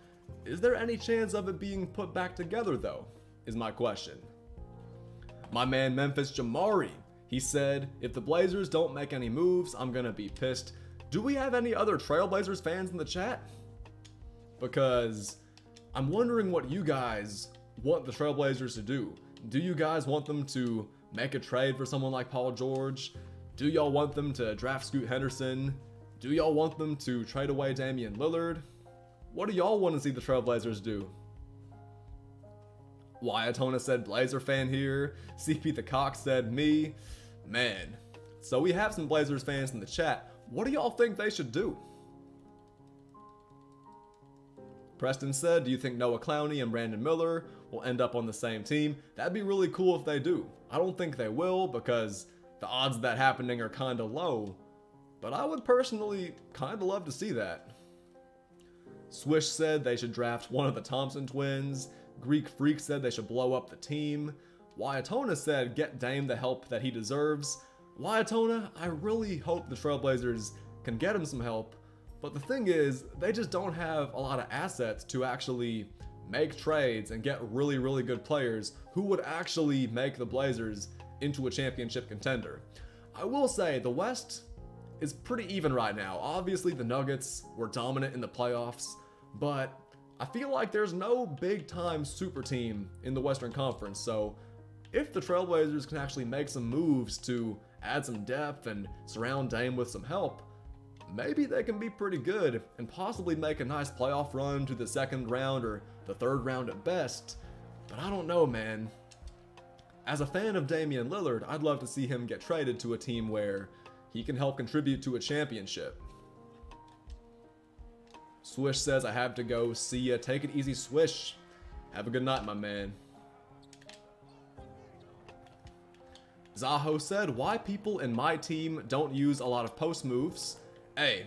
Is there any chance of it being put back together though? Is my question. My man Memphis Jamari, he said, if the Blazers don't make any moves, I'm gonna be pissed. Do we have any other Trailblazers fans in the chat? Because I'm wondering what you guys want the Trailblazers to do. Do you guys want them to make a trade for someone like Paul George? Do y'all want them to draft Scoot Henderson? Do y'all want them to trade away Damian Lillard? What do y'all want to see the Trailblazers do? Wyatona said Blazer fan here. cpthedoc said me. Man, so we have some Blazers fans in the chat. What do y'all think they should do? Preston said, do you think Noah Clowney and Brandon Miller will end up on the same team? That'd be really cool if they do. I don't think they will because the odds of that happening are kind of low, but I would personally kind of love to see that. Swish said they should draft one of the Thompson twins. Greek Freak said they should blow up the team. Wyatona said get Dame the help that he deserves. Wyatona, I really hope the Trailblazers can get him some help. But the thing is, they just don't have a lot of assets to actually make trades and get really, really good players who would actually make the Blazers into a championship contender. I will say, the West is pretty even right now. Obviously, the Nuggets were dominant in the playoffs, but I feel like there's no big-time super team in the Western Conference, so if the Trailblazers can actually make some moves to add some depth and surround Dame with some help, maybe they can be pretty good and possibly make a nice playoff run to the second round or the third round at best. But I don't know, man. As a fan of Damian Lillard, I'd love to see him get traded to a team where he can help contribute to a championship. Swish says I have to go. See ya. Take it easy, Swish. Have a good night, my man. Zaho said, why people in my team don't use a lot of post moves? Hey,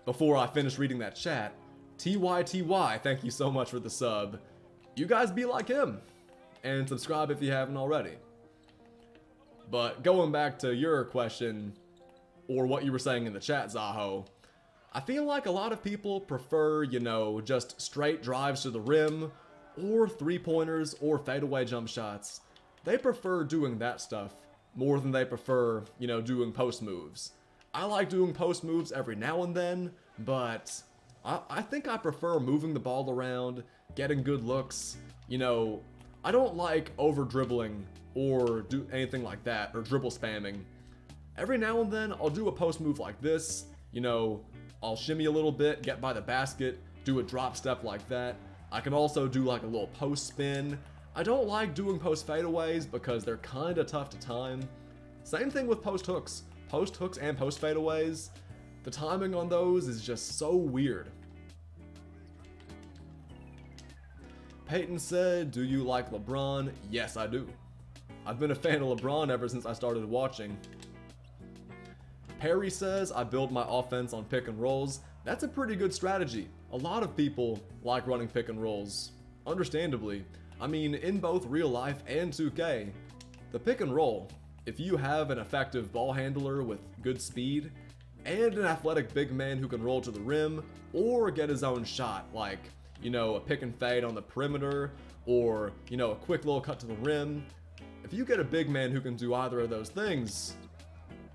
before I finish reading that chat, TYTY, thank you so much for the sub. You guys be like him, and subscribe if you haven't already. But going back to your question, or what you were saying in the chat, Zaho, I feel like a lot of people prefer, you know, just straight drives to the rim, or three-pointers, or fadeaway jump shots. They prefer doing that stuff more than they prefer, you know, doing post moves. I like doing post moves every now and then, but I think I prefer moving the ball around, getting good looks. You know, I don't like over dribbling or do anything like that, or dribble spamming. Every now and then I'll do a post move like this. You know, I'll shimmy a little bit, get by the basket, do a drop step like that. I can also do like a little post spin. I don't like doing post fadeaways because they're kind of tough to time. Same thing with post hooks. Post hooks and post fadeaways, the timing on those is just so weird. Peyton said, do you like LeBron? Yes, I do. I've been a fan of LeBron ever since I started watching. Perry says, I build my offense on pick and rolls. That's a pretty good strategy. A lot of people like running pick and rolls. Understandably. I mean, in both real life and 2K, the pick and roll, if you have an effective ball handler with good speed, and an athletic big man who can roll to the rim, or get his own shot, like, you know, a pick and fade on the perimeter, or, you know, a quick little cut to the rim. If you get a big man who can do either of those things,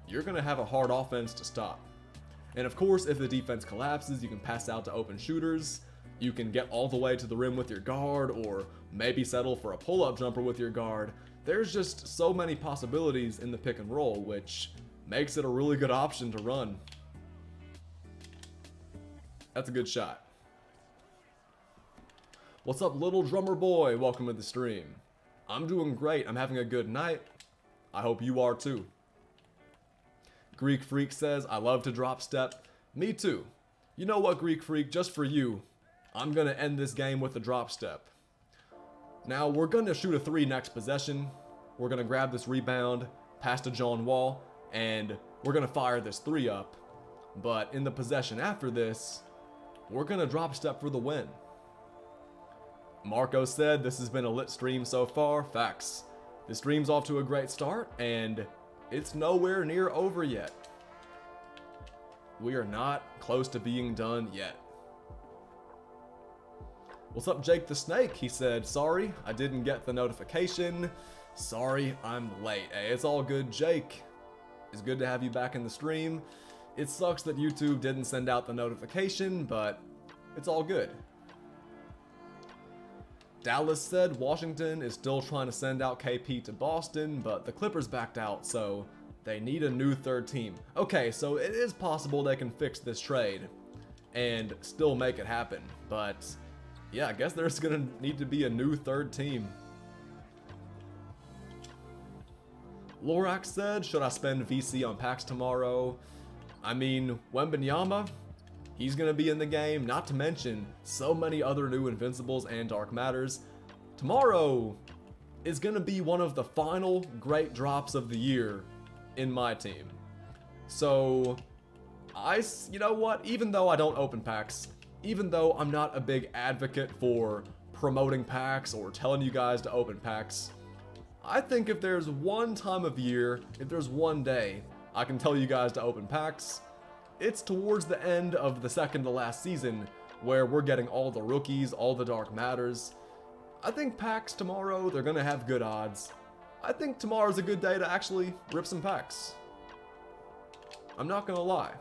you're gonna have a hard offense to stop. And of course, if the defense collapses, you can pass out to open shooters, you can get all the way to the rim with your guard, or maybe settle for a pull-up jumper with your guard. There's just so many possibilities in the pick and roll, which makes it a really good option to run. That's a good shot. What's up, little drummer boy? Welcome to the stream. I'm doing great. I'm having a good night. I hope you are too. Greek Freak says, I love to drop step. Me too. You know what, Greek Freak? Just for you, I'm gonna end this game with a drop step. Now, we're gonna shoot a 3 next possession. We're gonna grab this rebound, pass to John Wall, and we're gonna fire this 3 up. But in the possession after this, we're gonna drop step for the win. Marco said, this has been a lit stream so far. Facts. The stream's off to a great start, and it's nowhere near over yet. We are not close to being done yet. What's up, Jake the Snake? He said, sorry, I didn't get the notification. Sorry, I'm late. Hey, it's all good, Jake. It's good to have you back in the stream. It sucks that YouTube didn't send out the notification, but it's all good. Dallas said Washington is still trying to send out KP to Boston, but the Clippers backed out, so they need a new third team. Okay, so it is possible they can fix this trade and still make it happen, but yeah, I guess there's gonna need to be a new third team. Lorax said, should I spend VC on packs tomorrow? I mean, Wembanyama, he's gonna be in the game, not to mention so many other new Invincibles and Dark Matters. Tomorrow is gonna be one of the final great drops of the year in my team. So, you know what, even though I don't open packs, even though I'm not a big advocate for promoting packs or telling you guys to open packs, I think if there's one time of year, if there's one day I can tell you guys to open packs, it's towards the end of the second to last season where we're getting all the rookies, all the Dark Matters. I think packs tomorrow, they're gonna have good odds. I think tomorrow's a good day to actually rip some packs. I'm not gonna lie.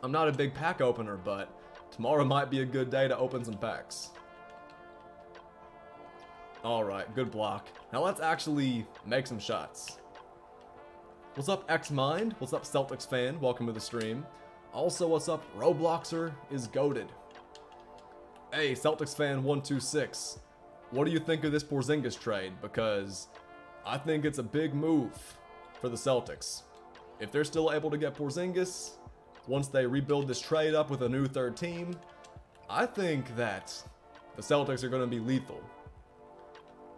I'm not a big pack opener, but tomorrow might be a good day to open some packs. Alright, good block. Now let's actually make some shots. What's up, X-Mind? What's up, Celtics fan? Welcome to the stream. Also, what's up, Robloxer is goated. Hey, Celtics fan 126. What do you think of this Porzingis trade? Because I think it's a big move for the Celtics. If they're still able to get Porzingis, once they rebuild this trade up with a new third team, I think that the Celtics are going to be lethal.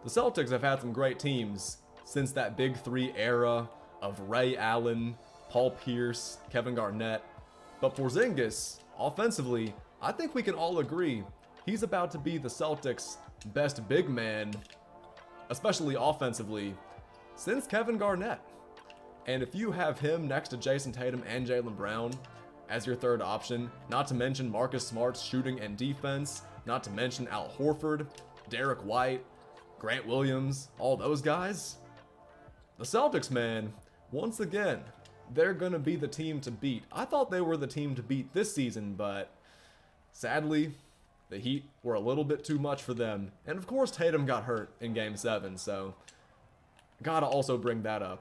The Celtics have had some great teams since that Big Three era of Ray Allen, Paul Pierce, Kevin Garnett. But Porzingis, offensively, I think we can all agree he's about to be the Celtics' best big man, especially offensively, since Kevin Garnett. And if you have him next to Jason Tatum and Jaylen Brown as your third option, not to mention Marcus Smart's shooting and defense, not to mention Al Horford, Derek White, Grant Williams, all those guys, the Celtics, man, once again, they're going to be the team to beat. I thought they were the team to beat this season, but Sadly, the Heat were a little bit too much for them. And of course, Tatum got hurt in Game 7, so gotta also bring that up.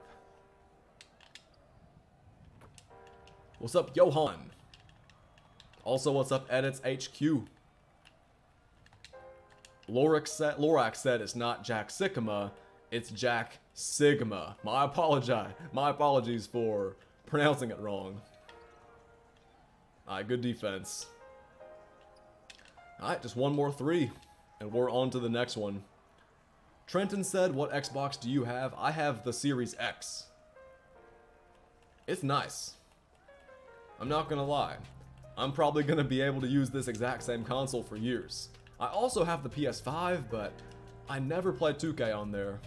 What's up, Johan? Also, what's up, Edits HQ? Lorax said it's not Jack Sigma, it's Jack Sigma. My apologies for pronouncing it wrong. Alright, good defense. Alright, just one more 3, and we're on to the next one. Trenton said, what Xbox do you have? I have the Series X. It's nice. I'm not gonna lie. I'm probably gonna be able to use this exact same console for years. I also have the PS5, but I never played 2K on there.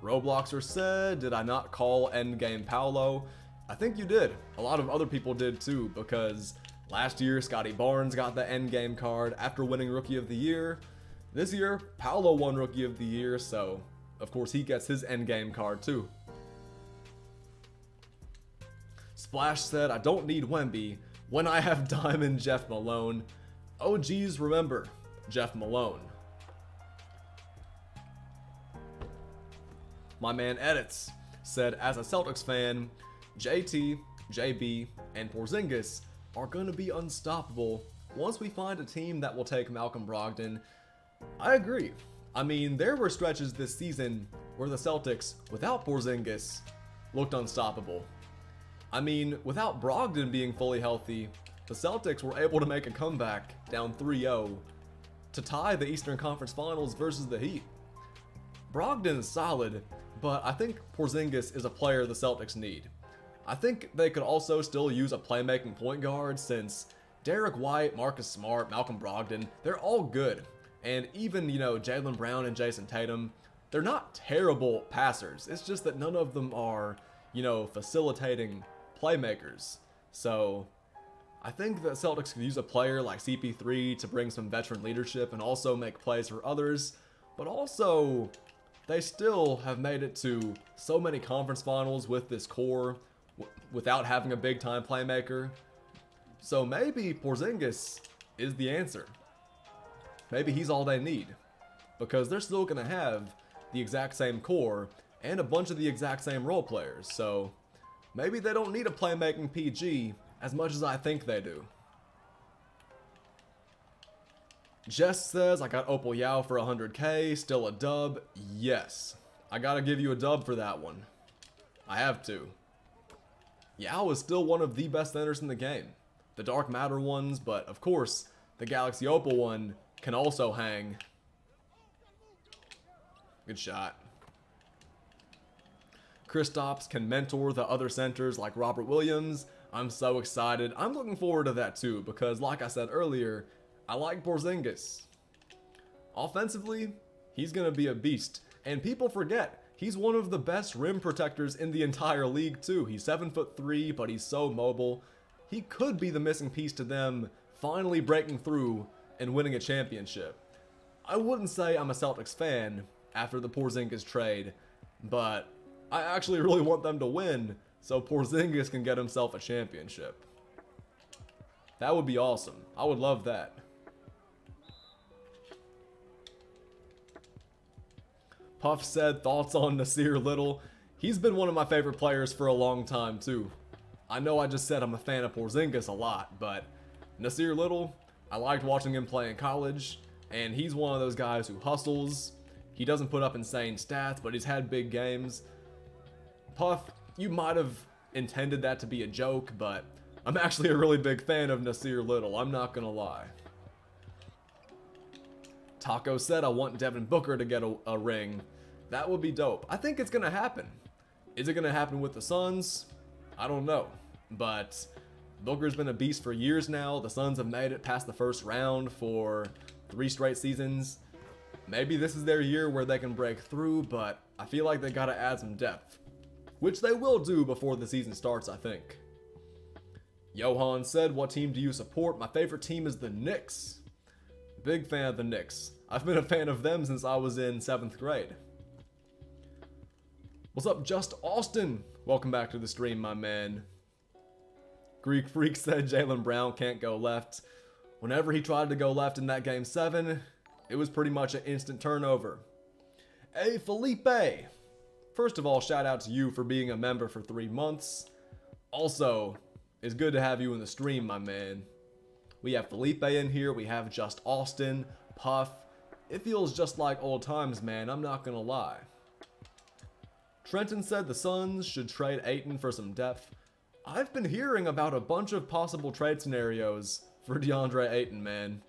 Robloxer said, did I not call Endgame Paolo? I think you did. A lot of other people did too, because last year Scotty Barnes got the Endgame card after winning Rookie of the Year. This year, Paolo won Rookie of the Year, so of course he gets his Endgame card too. Splash said, I don't need Wemby when I have Diamond Jeff Malone. Oh geez, remember, Jeff Malone. My man Edits said, as a Celtics fan, JT, JB, and Porzingis are going to be unstoppable once we find a team that will take Malcolm Brogdon. I agree. I mean, there were stretches this season where the Celtics, without Porzingis, looked unstoppable. I mean, without Brogdon being fully healthy, the Celtics were able to make a comeback down 3-0 to tie the Eastern Conference Finals versus the Heat. Brogdon is solid, but I think Porzingis is a player the Celtics need. I think they could also still use a playmaking point guard since Derek White, Marcus Smart, Malcolm Brogdon, they're all good. And even, Jaylen Brown and Jason Tatum, they're not terrible passers. It's just that none of them are, facilitating playmakers. So I think the Celtics could use a player like CP3 to bring some veteran leadership and also make plays for others. But also, they still have made it to so many conference finals with this core without having a big time playmaker. So maybe Porzingis is the answer. Maybe he's all they need, because they're still going to have the exact same core and a bunch of the exact same role players. So maybe they don't need a playmaking PG as much as I think they do. Jess says, I got Opal Yao for 100k, still a dub. Yes, I gotta give you a dub for that one. I have to. Yao is still one of the best centers in the game. The Dark Matter ones, but of course, the Galaxy Opal one can also hang. Good shot. Kristaps can mentor the other centers like Robert Williams. I'm so excited. I'm looking forward to that too, because like I said earlier, I like Porzingis. Offensively, he's going to be a beast. And people forget, he's one of the best rim protectors in the entire league too. He's 7'3", but he's so mobile. He could be the missing piece to them finally breaking through and winning a championship. I wouldn't say I'm a Celtics fan after the Porzingis trade, but I actually really want them to win so Porzingis can get himself a championship. That would be awesome. I would love that. Puff said, thoughts on Nasir Little? He's been one of my favorite players for a long time too. I know I just said I'm a fan of Porzingis a lot, but Nasir Little, I liked watching him play in college, and he's one of those guys who hustles. He doesn't put up insane stats, but he's had big games. Puff, you might have intended that to be a joke, but I'm actually a really big fan of Nasir Little, I'm not gonna lie. Taco said, I want Devin Booker to get a ring. That would be dope. I think it's gonna happen. Is it gonna happen with the Suns? I don't know. But Booker's been a beast for years now. The Suns have made it past the first round for 3 straight seasons. Maybe this is their year where they can break through, but I feel like they gotta add some depth. Which they will do before the season starts, I think. Johan said, what team do you support? My favorite team is the Knicks. Big fan of the Knicks. I've been a fan of them since I was in 7th grade. What's up, Just Austin? Welcome back to the stream, my man. Greek Freak said Jaylen Brown can't go left. Whenever he tried to go left in that game 7, it was pretty much an instant turnover. Hey, Felipe! First of all, shout out to you for being a member for 3 months. Also, it's good to have you in the stream, my man. We have Felipe in here, we have Just Austin, Puff. It feels just like old times, man, I'm not gonna lie. Trenton said the Suns should trade Ayton for some depth. I've been hearing about a bunch of possible trade scenarios for DeAndre Ayton, man.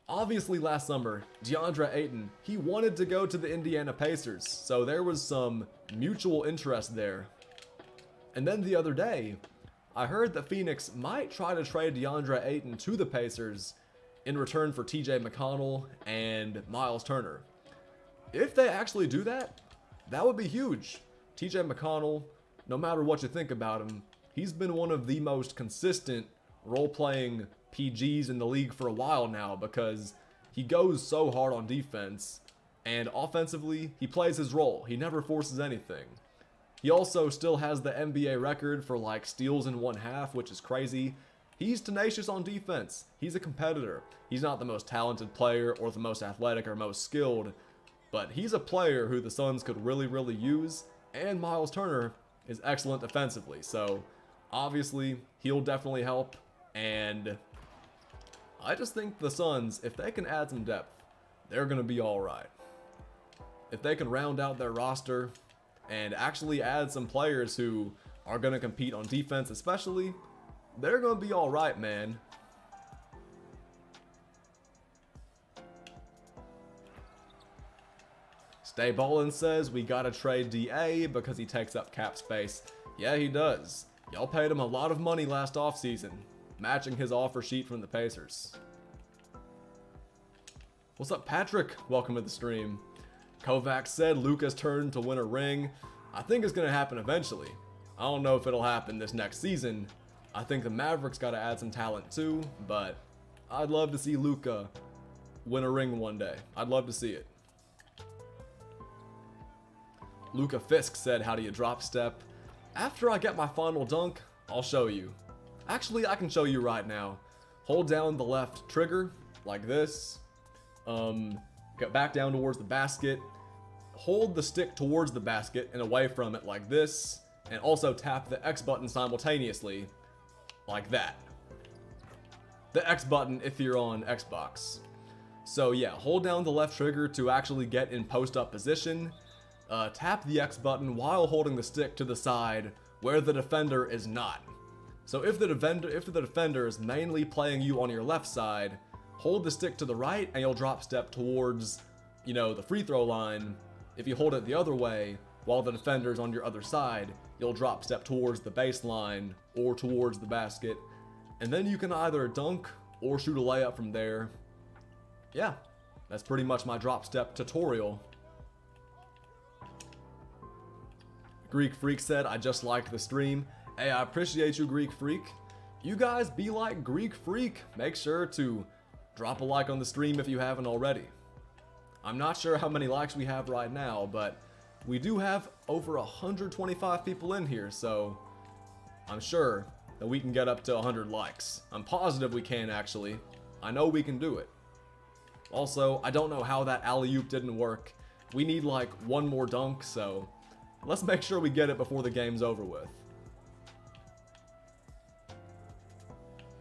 Obviously last summer, DeAndre Ayton, he wanted to go to the Indiana Pacers, so there was some mutual interest there. And then the other day, I heard that Phoenix might try to trade DeAndre Ayton to the Pacers in return for TJ McConnell and Miles Turner. If they actually do that, that would be huge. TJ McConnell, no matter what you think about him, he's been one of the most consistent role-playing PGs in the league for a while now because he goes so hard on defense, and offensively, he plays his role. He never forces anything. He also still has the NBA record for like steals in 1/2, which is crazy. He's tenacious on defense. He's a competitor. He's not the most talented player or the most athletic or most skilled, but he's a player who the Suns could really use, and Miles Turner is excellent defensively, so obviously he'll definitely help, and I just think the Suns, if they can add some depth, they're going to be alright. If they can round out their roster and actually add some players who are going to compete on defense especially, they're going to be alright, man. Stay Ballin says we gotta trade DA because he takes up cap space. Yeah, he does. Y'all paid him a lot of money last offseason, matching his offer sheet from the Pacers. What's up, Patrick? Welcome to the stream. Kovac said Luka's turn to win a ring. I think it's gonna happen eventually. I don't know if it'll happen this next season. I think the Mavericks gotta add some talent too, but I'd love to see Luka win a ring one day. I'd love to see it. Luka Fisk said, how do you drop step? After I get my final dunk, I'll show you. Actually, I can show you right now. Hold down the left trigger, like this. Get back down towards the basket. Hold the stick towards the basket and away from it like this. And also tap the X button simultaneously, like that. The X button if you're on Xbox. So yeah, hold down the left trigger to actually get in post-up position. Tap the X button while holding the stick to the side where the defender is not. So if the defender is mainly playing you on your left side, hold the stick to the right and you'll drop step towards, the free throw line. If you hold it the other way while the defender's on your other side, you'll drop step towards the baseline or towards the basket. And then you can either dunk or shoot a layup from there. Yeah, that's pretty much my drop step tutorial. Greek Freak said, I just liked the stream. Hey, I appreciate you, Greek Freak. You guys be like Greek Freak. Make sure to drop a like on the stream if you haven't already. I'm not sure how many likes we have right now, but we do have over 125 people in here, so I'm sure that we can get up to 100 likes. I'm positive we can, actually. I know we can do it. Also, I don't know how that alley-oop didn't work. We need like one more dunk, so let's make sure we get it before the game's over with.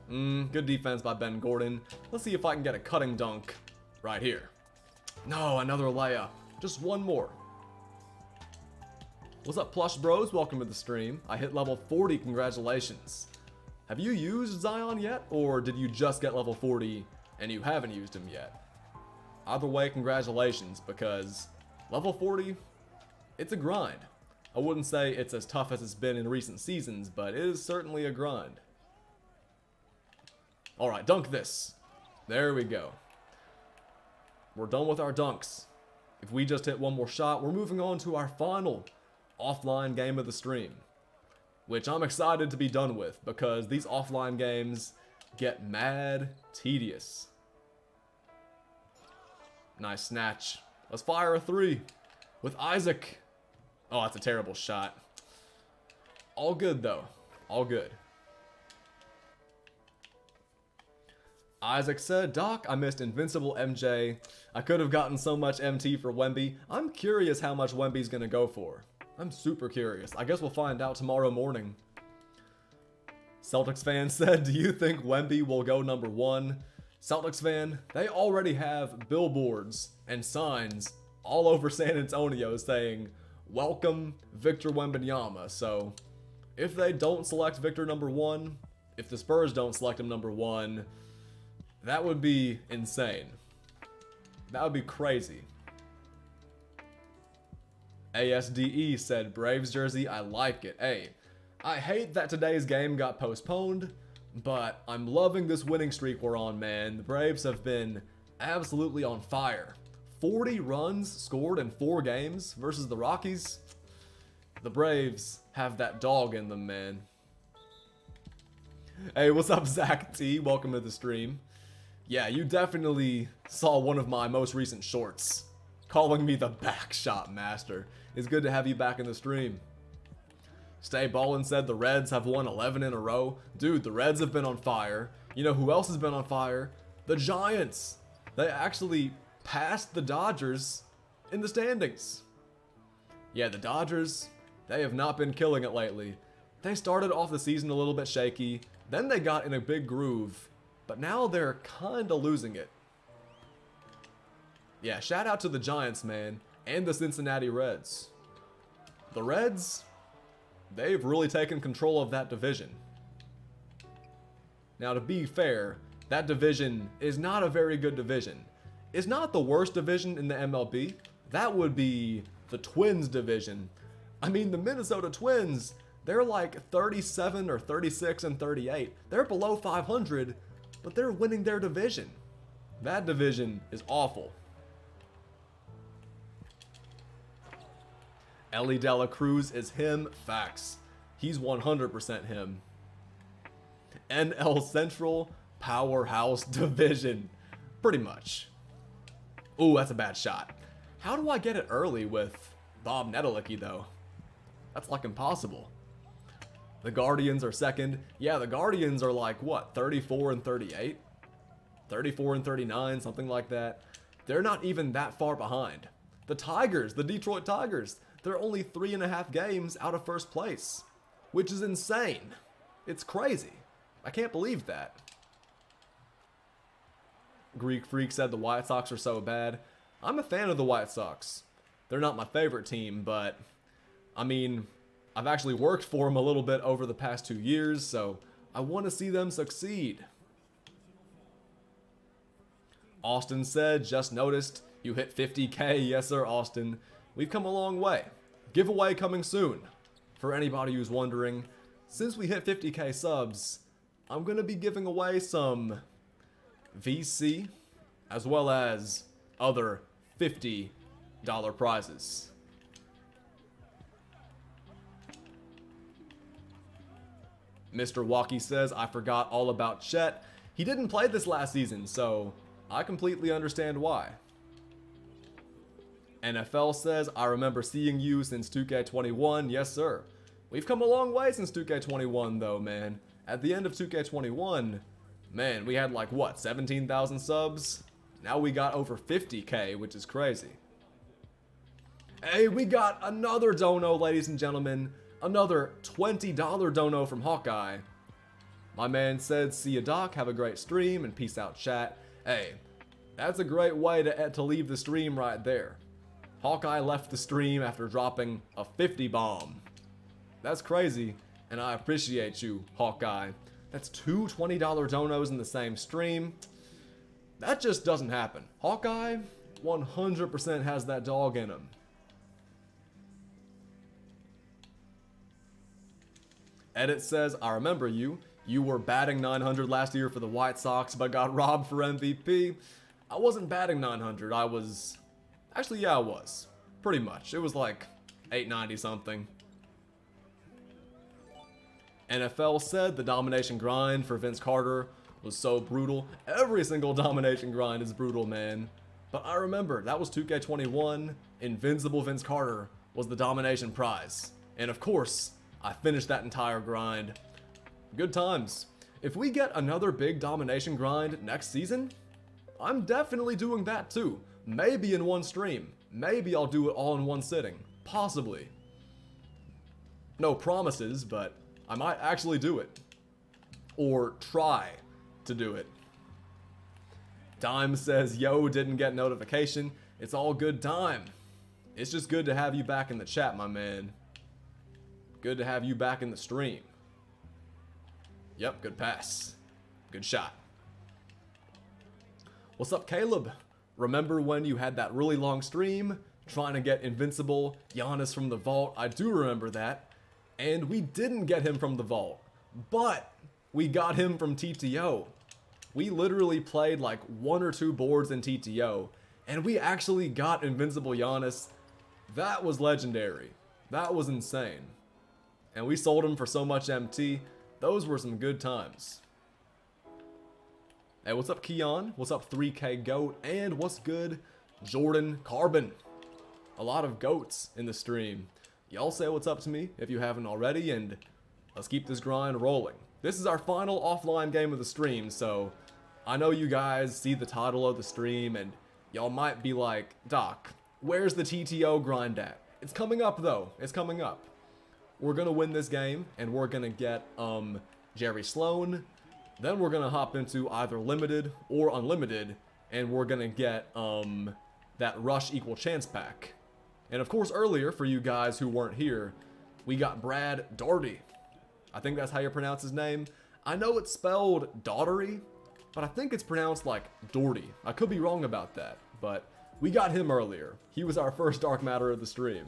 Good defense by Ben Gordon. Let's see if I can get a cutting dunk right here. No, another layup. Just one more. What's up, Plush Bros? Welcome to the stream. I hit level 40, congratulations. Have you used Zion yet, or did you just get level 40 and you haven't used him yet? Either way, congratulations, because level 40, it's a grind. I wouldn't say it's as tough as it's been in recent seasons, but it is certainly a grind. Alright, dunk this. There we go. We're done with our dunks. If we just hit one more shot, we're moving on to our final offline game of the stream, which I'm excited to be done with because these offline games get mad tedious. Nice snatch. Let's fire a 3 with Isaac. Oh, that's a terrible shot. All good though. All good. Isaac said, Doc, I missed Invincible MJ. I could have gotten so much MT for Wemby. I'm curious how much Wemby's gonna go for. I'm super curious. I guess we'll find out tomorrow morning. Celtics fan said, do you think Wemby will go number 1? Celtics fan, they already have billboards and signs all over San Antonio saying, welcome Victor Wembanyama. So if they don't select Victor number 1, if the Spurs don't select him number 1, that would be insane. That would be crazy. ASDE said, Braves jersey, I like it. Hey, I hate that today's game got postponed, but I'm loving this winning streak we're on, man. The Braves have been absolutely on fire. 40 runs scored in 4 games versus the Rockies. The Braves have that dog in them, man. Hey, what's up, Zach T? Welcome to the stream. Yeah, you definitely saw one of my most recent shorts. Calling me the backshot master. It's good to have you back in the stream. Stay Ballin said the Reds have won 11 in a row. Dude, the Reds have been on fire. You know who else has been on fire? The Giants. They actually passed the Dodgers in the standings. Yeah, the Dodgers, they have not been killing it lately. They started off the season a little bit shaky. Then they got in a big groove. But now they're kinda losing it. Yeah, shout out to the Giants, man, and the Cincinnati Reds. The Reds, they've really taken control of that division. Now, to be fair, that division is not a very good division. It's not the worst division in the MLB. That would be the Twins division. I mean, the Minnesota Twins, they're like 37 or 36 and 38. They're below 500. But they're winning their division. That division is awful. Ellie Dela Cruz is him. Facts. He's 100% him. NL Central Powerhouse Division. Pretty much. Ooh, that's a bad shot. How do I get it early with Bob Nedelicki, though? That's like impossible. The Guardians are second. Yeah, the Guardians are like, what, 34 and 38? 34 and 39, something like that. They're not even that far behind. The Tigers, the Detroit Tigers, they're only 3.5 games out of first place, which is insane. It's crazy. I can't believe that. Greek Freak said the White Sox are so bad. I'm a fan of the White Sox. They're not my favorite team, but, I mean, I've actually worked for them a little bit over the past 2 years, so I want to see them succeed. Austin said, just noticed you hit 50K. Yes, sir, Austin. We've come a long way. Giveaway coming soon. For anybody who's wondering, since we hit 50K subs, I'm going to be giving away some VC as well as other $50 prizes. Mr. Walkie says, I forgot all about Chet. He didn't play this last season, so I completely understand why. NFL says, I remember seeing you since 2K21. Yes, sir. We've come a long way since 2K21, though, man. At the end of 2K21, man, we had like, what, 17,000 subs? Now we got over 50K, which is crazy. Hey, we got another dono, ladies and gentlemen. Another $20 dono from Hawkeye. My man said, see ya, Doc. Have a great stream and peace out, chat. Hey, that's a great way to leave the stream right there. Hawkeye left the stream after dropping a 50 bomb. That's crazy, and I appreciate you, Hawkeye. That's 2 $20 donos in the same stream. That just doesn't happen. Hawkeye 100% has that dog in him. Edit says, I remember you. You were batting 900 last year for the White Sox, but got robbed for MVP. I wasn't batting 900. I was... Actually, yeah, I was. Pretty much. It was like 890 something. NFL said the domination grind for Vince Carter was so brutal. Every single domination grind is brutal, man. But I remember, that was 2K21. Invincible Vince Carter was the domination prize. And of course, I finished that entire grind. Good times. if we get another big domination grind next season, I'm definitely doing that too. Maybe in one stream. Maybe I'll do it all in one sitting. Possibly. No promises, but I might actually do it. Or try to do it. Dime says, yo, didn't get notification. It's all good, Dime. It's just good to have you back in the chat, my man. Good to have you back in the stream. Yep, good pass. Good shot. What's up, Caleb? Remember when you had that really long stream trying to get invincible Giannis from the vault? I do remember that. And we didn't get him from the vault, but we got him from TTO. We literally played like 1 or 2 boards in TTO, and we actually got invincible Giannis. That was legendary. That was insane. And we sold him for so much MT. Those were some good times. Hey, what's up, Keon? What's up, 3K Goat? And what's good, Jordan Carbon? A lot of goats in the stream. Y'all say what's up to me if you haven't already, and let's keep this grind rolling. This is our final offline game of the stream, so I know you guys see the title of the stream, and y'all might be like, Doc, where's the TTO grind at? It's coming up, though. It's coming up. We're gonna win this game, and we're gonna get Jerry Sloan. Then we're gonna hop into either limited or unlimited, and we're gonna get that rush equal chance pack. And of course, earlier, for you guys who weren't here, we got Brad Daughtery. I think that's how you pronounce his name. I know it's spelled Daughtery, but I think it's pronounced like Daughtery. I could be wrong about that, but we got him earlier. He was our first Dark Matter of the stream.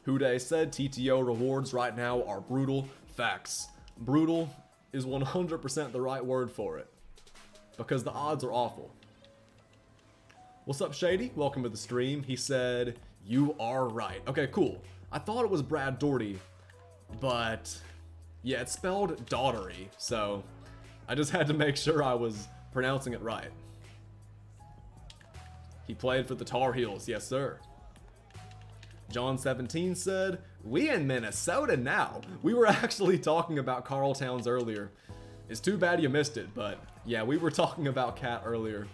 Huday said TTO rewards right now are brutal. Facts. Brutal is 100% the right word for it, because the odds are awful. What's up, Shady? Welcome to the stream. He said, you are right. Okay, cool. I thought it was Brad Daughtery, but yeah, it's spelled Daughtery, so I just had to make sure I was pronouncing it right. He played for the Tar Heels, yes sir. John 17 said, we in Minnesota now. We were actually talking about Carl Towns earlier. It's too bad you missed it, but yeah, we were talking about Cat earlier.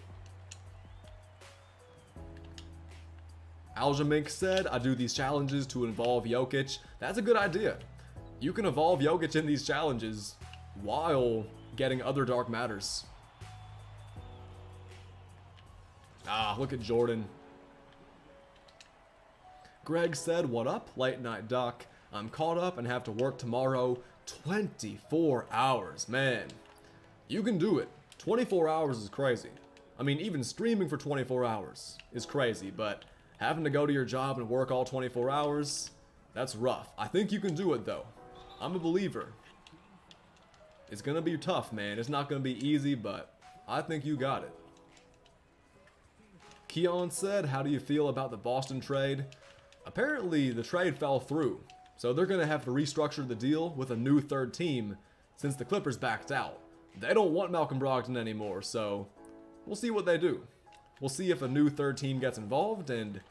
Aljamink said, I do these challenges to involve Jokic. That's a good idea. You can evolve Jokic in these challenges while getting other Dark Matters. Ah, look at Jordan. Greg said, what up, late night doc? I'm caught up and have to work tomorrow. 24 hours, man. You can do it. 24 hours is crazy. I mean, even streaming for 24 hours is crazy, but having to go to your job and work all 24 hours, that's rough. I think you can do it though. I'm a believer. It's gonna be tough, man. It's not gonna be easy, but I think you got it. Keon said, how do you feel about the Boston trade? Apparently, the trade fell through, so they're gonna have to restructure the deal with a new third team since the Clippers backed out. They don't want Malcolm Brogdon anymore, so we'll see what they do. We'll see if a new third team gets involved, and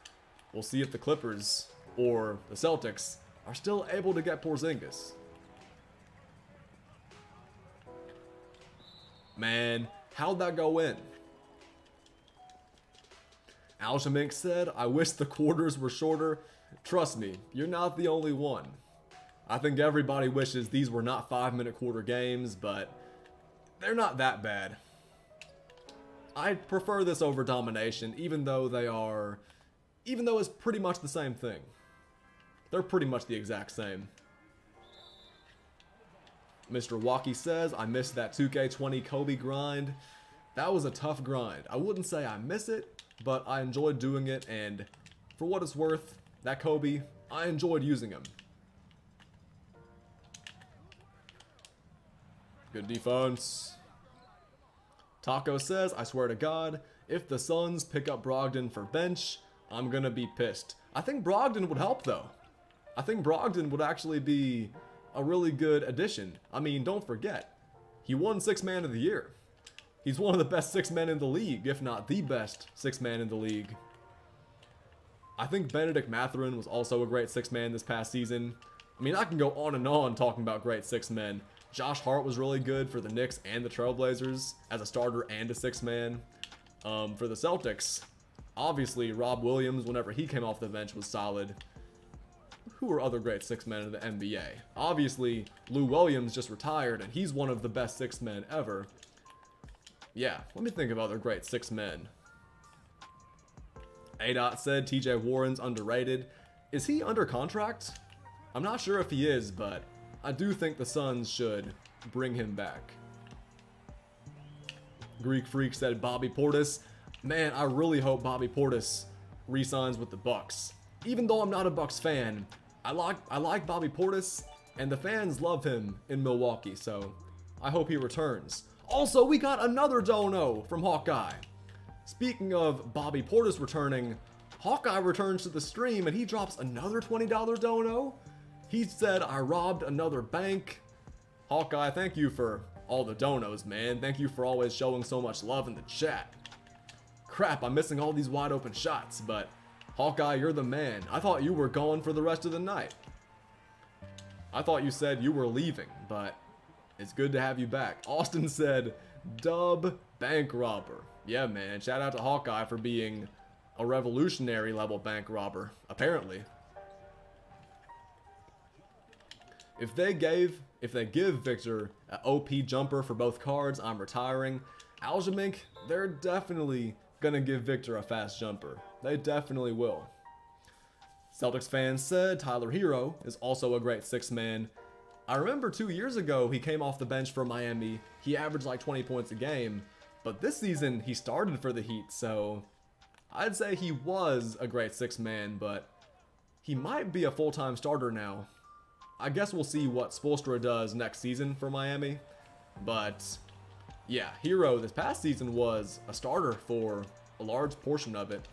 we'll see if the Clippers or the Celtics are still able to get Porzingis. Man, how'd that go in? Alshamink said, I wish the quarters were shorter. Trust me, you're not the only one. I think everybody wishes these were not 5-minute quarter games, but they're not that bad. I prefer this over domination, even though it's pretty much the same thing. They're pretty much the exact same. Mr. Walkie says, I missed that 2K20 Kobe grind. That was a tough grind. I wouldn't say I miss it, but I enjoyed doing it, and for what it's worth, that Kobe, I enjoyed using him. Good defense. Taco says, I swear to God, if the Suns pick up Brogdon for bench, I'm gonna be pissed. I think Brogdon would help, though. I think Brogdon would actually be a really good addition. I mean, don't forget, he won 6th Man of the Year. He's one of the best 6 men in the league, if not the best 6 man in the league. I think Benedict Mathurin was also a great 6 man this past season. I mean, I can go on and on talking about great 6 men. Josh Hart was really good for the Knicks and the Trailblazers as a starter and a six-man. For the Celtics, obviously Rob Williams, whenever he came off the bench, was solid. Who are other great six-men in the NBA? Obviously, Lou Williams just retired, and he's one of the best six-men ever. Yeah, let me think of other great six-men. A-Dot said TJ Warren's underrated. Is he under contract? I'm not sure if he is, but I do think the Suns should bring him back. Greek Freak said Bobby Portis. Man, I really hope Bobby Portis re-signs with the Bucks. Even though I'm not a Bucks fan, I like Bobby Portis, and the fans love him in Milwaukee, so I hope he returns. Also, we got another dono from Hawkeye. Speaking of Bobby Portis returning, Hawkeye returns to the stream and he drops another $20 dono. He said, I robbed another bank. Hawkeye, thank you for all the donos, man. Thank you for always showing so much love in the chat. Crap, I'm missing all these wide open shots, but Hawkeye, you're the man. I thought you were gone for the rest of the night. I thought you said you were leaving, but it's good to have you back. Austin said, dub bank robber. Yeah, man, shout out to Hawkeye for being a revolutionary level bank robber, apparently. If they give Victor an OP jumper for both cards, I'm retiring. Aljamain, they're definitely gonna give Victor a fast jumper. They definitely will. Celtics fans said Tyler Hero is also a great six-man. I remember 2 years ago he came off the bench for Miami. He averaged like 20 points a game, but this season he started for the Heat, so I'd say he was a great six-man, but he might be a full-time starter now. I guess we'll see what Spoelstra does next season for Miami, but yeah, Hero this past season was a starter for a large portion of it.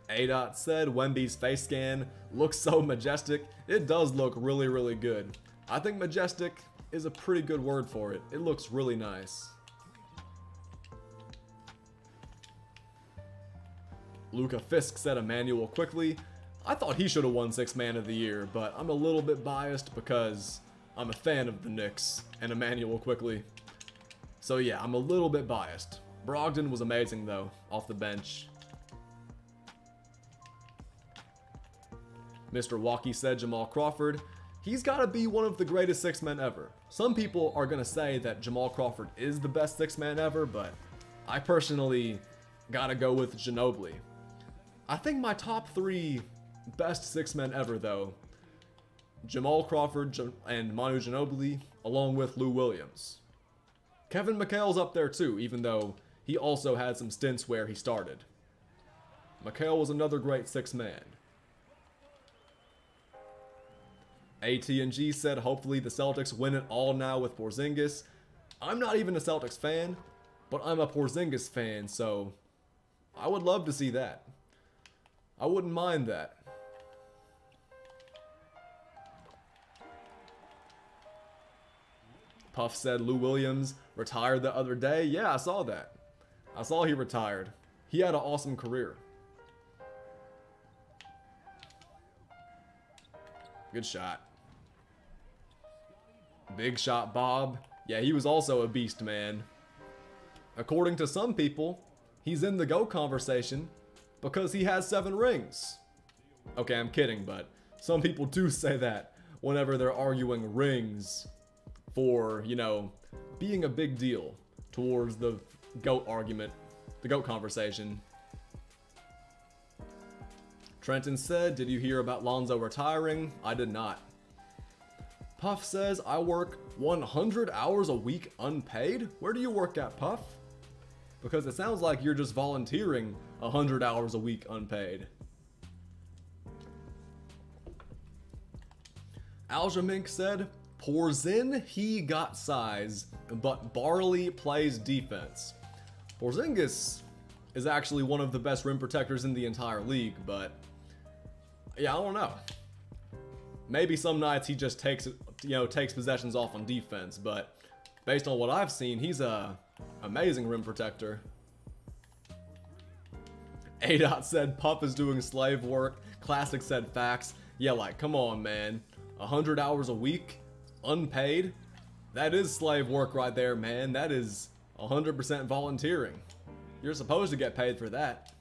A-Dot said Wemby's face scan looks so majestic. It does look really, really good. I think majestic is a pretty good word for it. It looks really nice. Luka Fisk said Emmanuel Quickly. I thought he should have won Sixth Man of the Year, but I'm a little bit biased because I'm a fan of the Knicks and Emmanuel Quickly. So yeah, I'm a little bit biased. Brogdon was amazing though, off the bench. Mr. Walkie said Jamal Crawford. He's got to be one of the greatest six men ever. Some people are going to say that Jamal Crawford is the best six man ever, but I personally got to go with Ginobili. I think my top three best six men ever though, Jamal Crawford and Manu Ginobili, along with Lou Williams. Kevin McHale's up there too, even though he also had some stints where he started. McHale was another great six man. AT&G said hopefully the Celtics win it all now with Porzingis. I'm not even a Celtics fan, but I'm a Porzingis fan, so I would love to see that. I wouldn't mind that. Puff said Lou Williams retired the other day. Yeah, I saw that. I saw he retired. He had an awesome career. Good shot. Big shot Bob. Yeah, he was also a beast, man. According to some people, he's in the GOAT conversation because he has 7 rings. Okay, I'm kidding, but some people do say that whenever they're arguing rings for, you know, being a big deal towards the GOAT argument, the GOAT conversation. Trenton said, did you hear about Lonzo retiring? I did not. Puff says, I work 100 hours a week unpaid? Where do you work at, Puff? Because it sounds like you're just volunteering 100 hours a week unpaid. Aljamain said, Porzin, he got size, but Barley plays defense. Porzingis is actually one of the best rim protectors in the entire league, but yeah, I don't know. Maybe some nights he just takes possessions off on defense, but based on what I've seen, he's a amazing rim protector. A-Dot said Puff is doing slave work. Classic said facts. Yeah, like, come on, man. 100 hours a week, unpaid? That is slave work right there, man. That is 100% volunteering. You're supposed to get paid for that.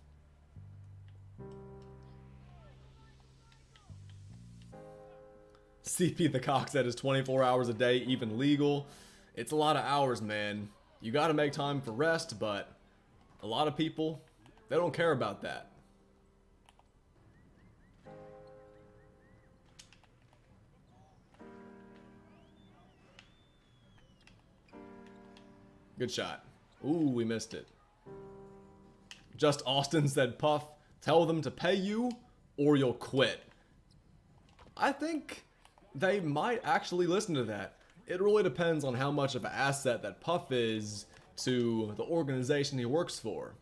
CP the Cock said is 24 hours a day even legal? It's a lot of hours, man. You gotta make time for rest, but a lot of people, they don't care about that. Good shot. Ooh, we missed it. Just Austin said, Puff, tell them to pay you or you'll quit. I think they might actually listen to that. It really depends on how much of an asset that Puff is to the organization he works for.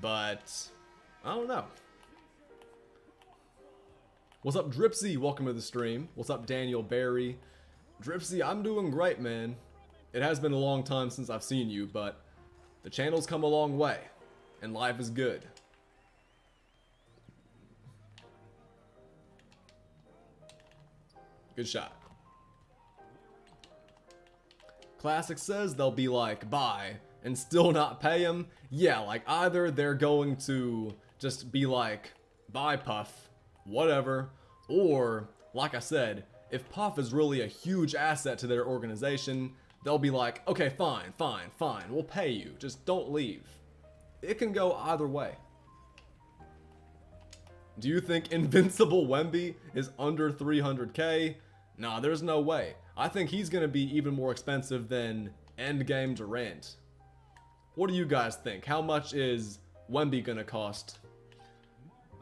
But I don't know. What's up, Dripsy? Welcome to the stream. What's up, Daniel Barry? Dripsy, I'm doing great, man. It has been a long time since I've seen you, but the channel's come a long way, and life is good. Good shot. Classic says they'll be like, bye, and still not pay him. Yeah, like either they're going to just be like, bye, Puff, whatever, or, like I said, if Puff is really a huge asset to their organization, they'll be like, okay, fine, we'll pay you, just don't leave. It can go either way. Do you think Invincible Wemby is under 300k? Nah, there's no way. I think he's gonna be even more expensive than Endgame Durant. What do you guys think? How much is Wemby gonna cost?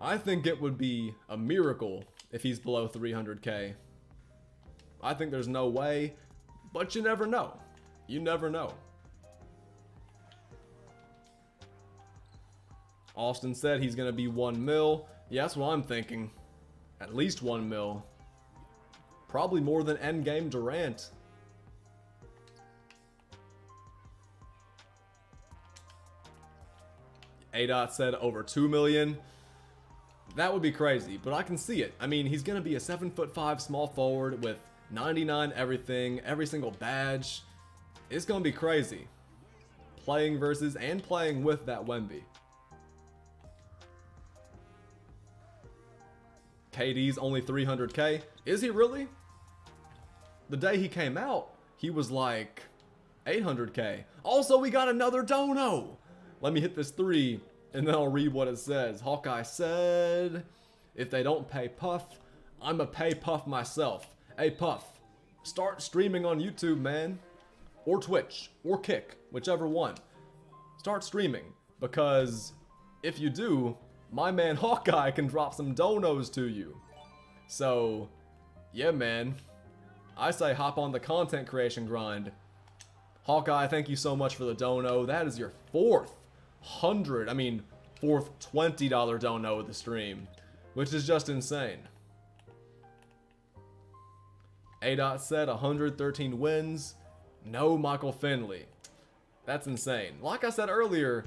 I think it would be a miracle if he's below 300k. I think there's no way. But you never know. You never know. Austin said he's going to be 1 mil. Yeah, that's what I'm thinking. At least 1 mil. Probably more than Endgame Durant. A-Dot said over 2 million. That would be crazy, but I can see it. I mean, he's going to be a 7'5" small forward with 99 everything, every single badge. It's gonna be crazy. Playing versus and playing with that Wemby. KD's only 300k. Is he really? The day he came out, he was like 800k. Also, we got another dono. Let me hit this 3 and then I'll read what it says. Hawkeye said, if they don't pay Puff, I'ma pay Puff myself. Hey Puff, start streaming on YouTube, man. Or Twitch, or Kick, whichever one. Start streaming, because if you do, my man Hawkeye can drop some donos to you. So, yeah man, I say hop on the content creation grind. Hawkeye, thank you so much for the dono. That is your fourth $20 dono of the stream, which is just insane. A-Dot said 113 wins, no Michael Finley. That's insane. Like I said earlier,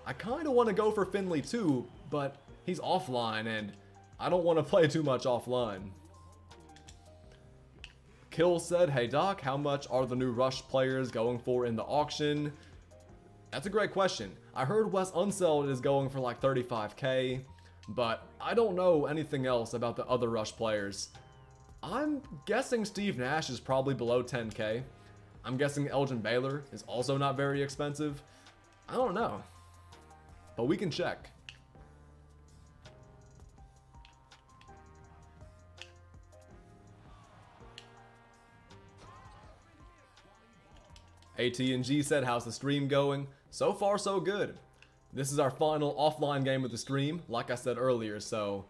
I kind of want to go for Finley too, but he's offline and I don't want to play too much offline. Kill said, hey Doc, how much are the new Rush players going for in the auction? That's a great question. I heard Wes Unseld is going for like 35k, but I don't know anything else about the other Rush players. I'm guessing Steve Nash is probably below 10k. I'm guessing Elgin Baylor is also not very expensive. I don't know, but we can check. AT&G said, how's the stream going? So far, so good. This is our final offline game of the stream, like I said earlier, so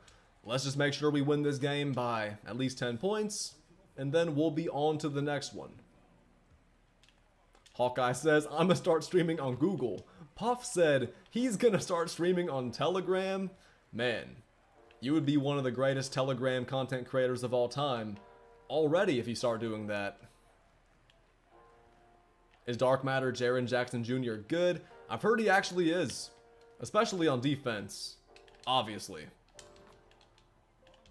let's just make sure we win this game by at least 10 points, and then we'll be on to the next one. Hawkeye says, I'm gonna start streaming on Google. Puff said he's gonna start streaming on Telegram. Man, you would be one of the greatest Telegram content creators of all time already if you start doing that. Is Dark Matter Jaren Jackson Jr. good? I've heard he actually is, especially on defense, obviously.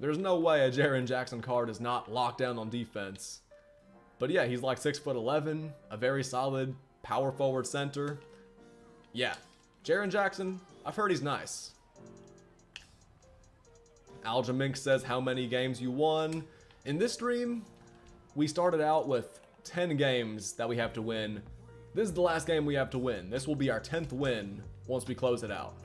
There's no way a Jaren Jackson card is not locked down on defense. But yeah, he's like 6'11", a very solid power forward center. Yeah, Jaren Jackson, I've heard he's nice. Aljamink says how many games you won. In this stream, we started out with 10 games that we have to win. This is the last game we have to win. This will be our 10th win once we close it out.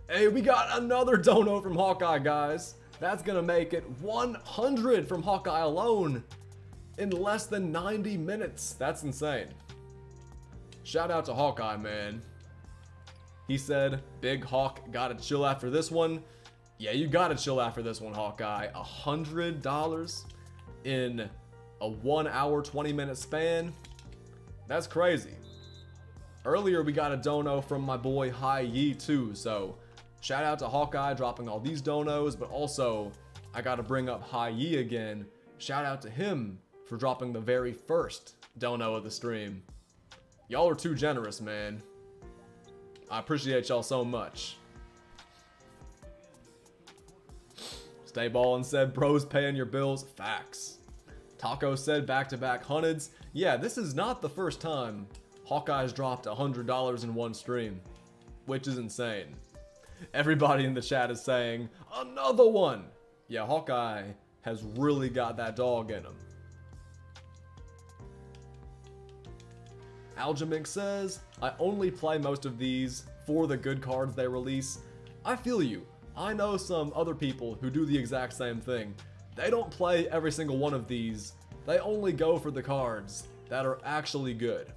Hey, we got another dono from Hawkeye, guys. That's gonna make it 100 from Hawkeye alone in less than 90 minutes. That's insane. Shout out to Hawkeye, man. He said, Big Hawk, gotta chill after this one. Yeah, you gotta chill after this one, Hawkeye. $100 in a 1 hour, 20-minute span. That's crazy. Earlier, we got a dono from my boy Hai Yi too, so shout out to Hawkeye dropping all these donos, but also I gotta bring up Hai Yi again. Shout out to him for dropping the very first dono of the stream. Y'all are too generous, man. I appreciate y'all so much. Stay Ballin' said, bros paying your bills. Facts. Taco said back-to-back hundreds. Yeah, this is not the first time Hawkeye's dropped $100 in one stream, which is insane. Everybody in the chat is saying, another one! Yeah, Hawkeye has really got that dog in him. Aljamink says, I only play most of these for the good cards they release. I feel you. I know some other people who do the exact same thing. They don't play every single one of these. They only go for the cards that are actually good.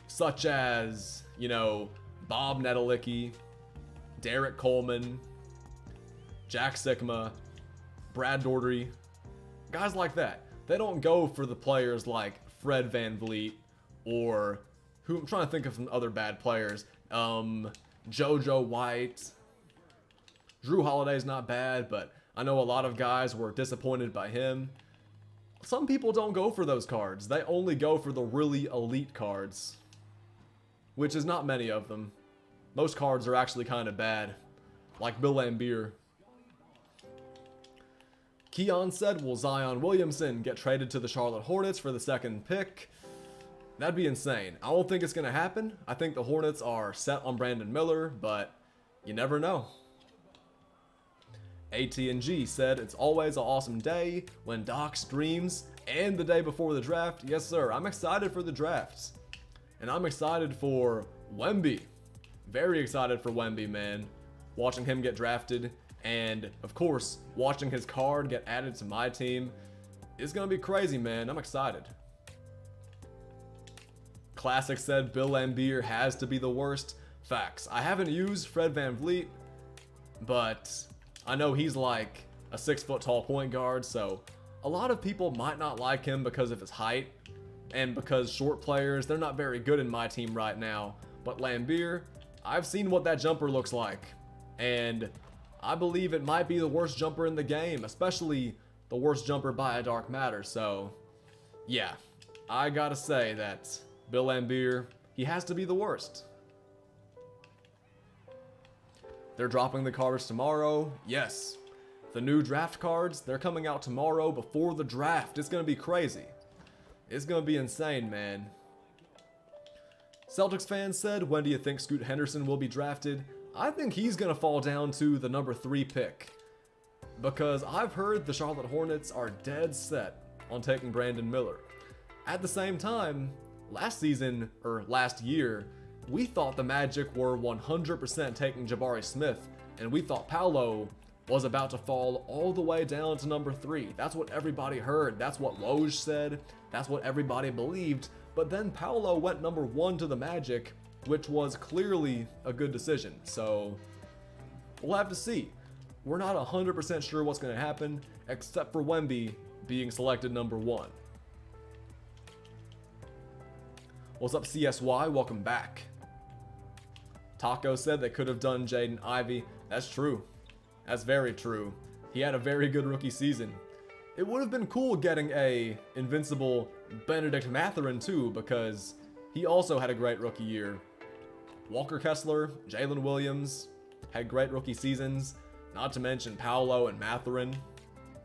Such as, you know, Bob Nedelicki, Derek Coleman, Jack Sikma, Brad Daughtery, guys like that. They don't go for the players like Fred VanVleet or who I'm trying to think of some other bad players. JoJo White. Drew Holiday's not bad, but I know a lot of guys were disappointed by him. Some people don't go for those cards. They only go for the really elite cards, which is not many of them. Most cards are actually kind of bad, like Bill Laimbeer. Keon said, will Zion Williamson get traded to the Charlotte Hornets for the second pick? That'd be insane. I don't think it's going to happen. I think the Hornets are set on Brandon Miller, but you never know. AT&G said, it's always an awesome day when Doc streams and the day before the draft. Yes, sir. I'm excited for the draft. And I'm excited for Wemby. Very excited for Wemby, man. Watching him get drafted and, of course, watching his card get added to my team. It's going to be crazy, man. I'm excited. Classic said, Bill Laimbeer has to be the worst. Facts. I haven't used Fred VanVleet, but I know he's like a 6-foot-tall point guard, so a lot of people might not like him because of his height, and because short players, they're not very good in my team right now. But Laimbeer, I've seen what that jumper looks like, and I believe it might be the worst jumper in the game, especially the worst jumper by a Dark Matter, so yeah, I gotta say that Bill Laimbeer, he has to be the worst. They're dropping the cards tomorrow. Yes. The new draft cards, they're coming out tomorrow before the draft. It's going to be crazy. It's going to be insane, man. Celtics fans said, when do you think Scoot Henderson will be drafted? I think he's going to fall down to the number 3 pick. Because I've heard the Charlotte Hornets are dead set on taking Brandon Miller. At the same time, last year, we thought the Magic were 100% taking Jabari Smith, and we thought Paolo was about to fall all the way down to number 3. That's what everybody heard. That's what Woj said. That's what everybody believed. But then Paolo went number 1 to the Magic, which was clearly a good decision. So we'll have to see. We're not 100% sure what's going to happen, except for Wemby being selected number 1. What's up, CSY? Welcome back. Taco said they could have done Jaden Ivey. That's true. That's very true. He had a very good rookie season. It would have been cool getting a invincible Benedict Mathurin too, because he also had a great rookie year. Walker Kessler, Jalen Williams had great rookie seasons. not to mention Paolo and Matherin.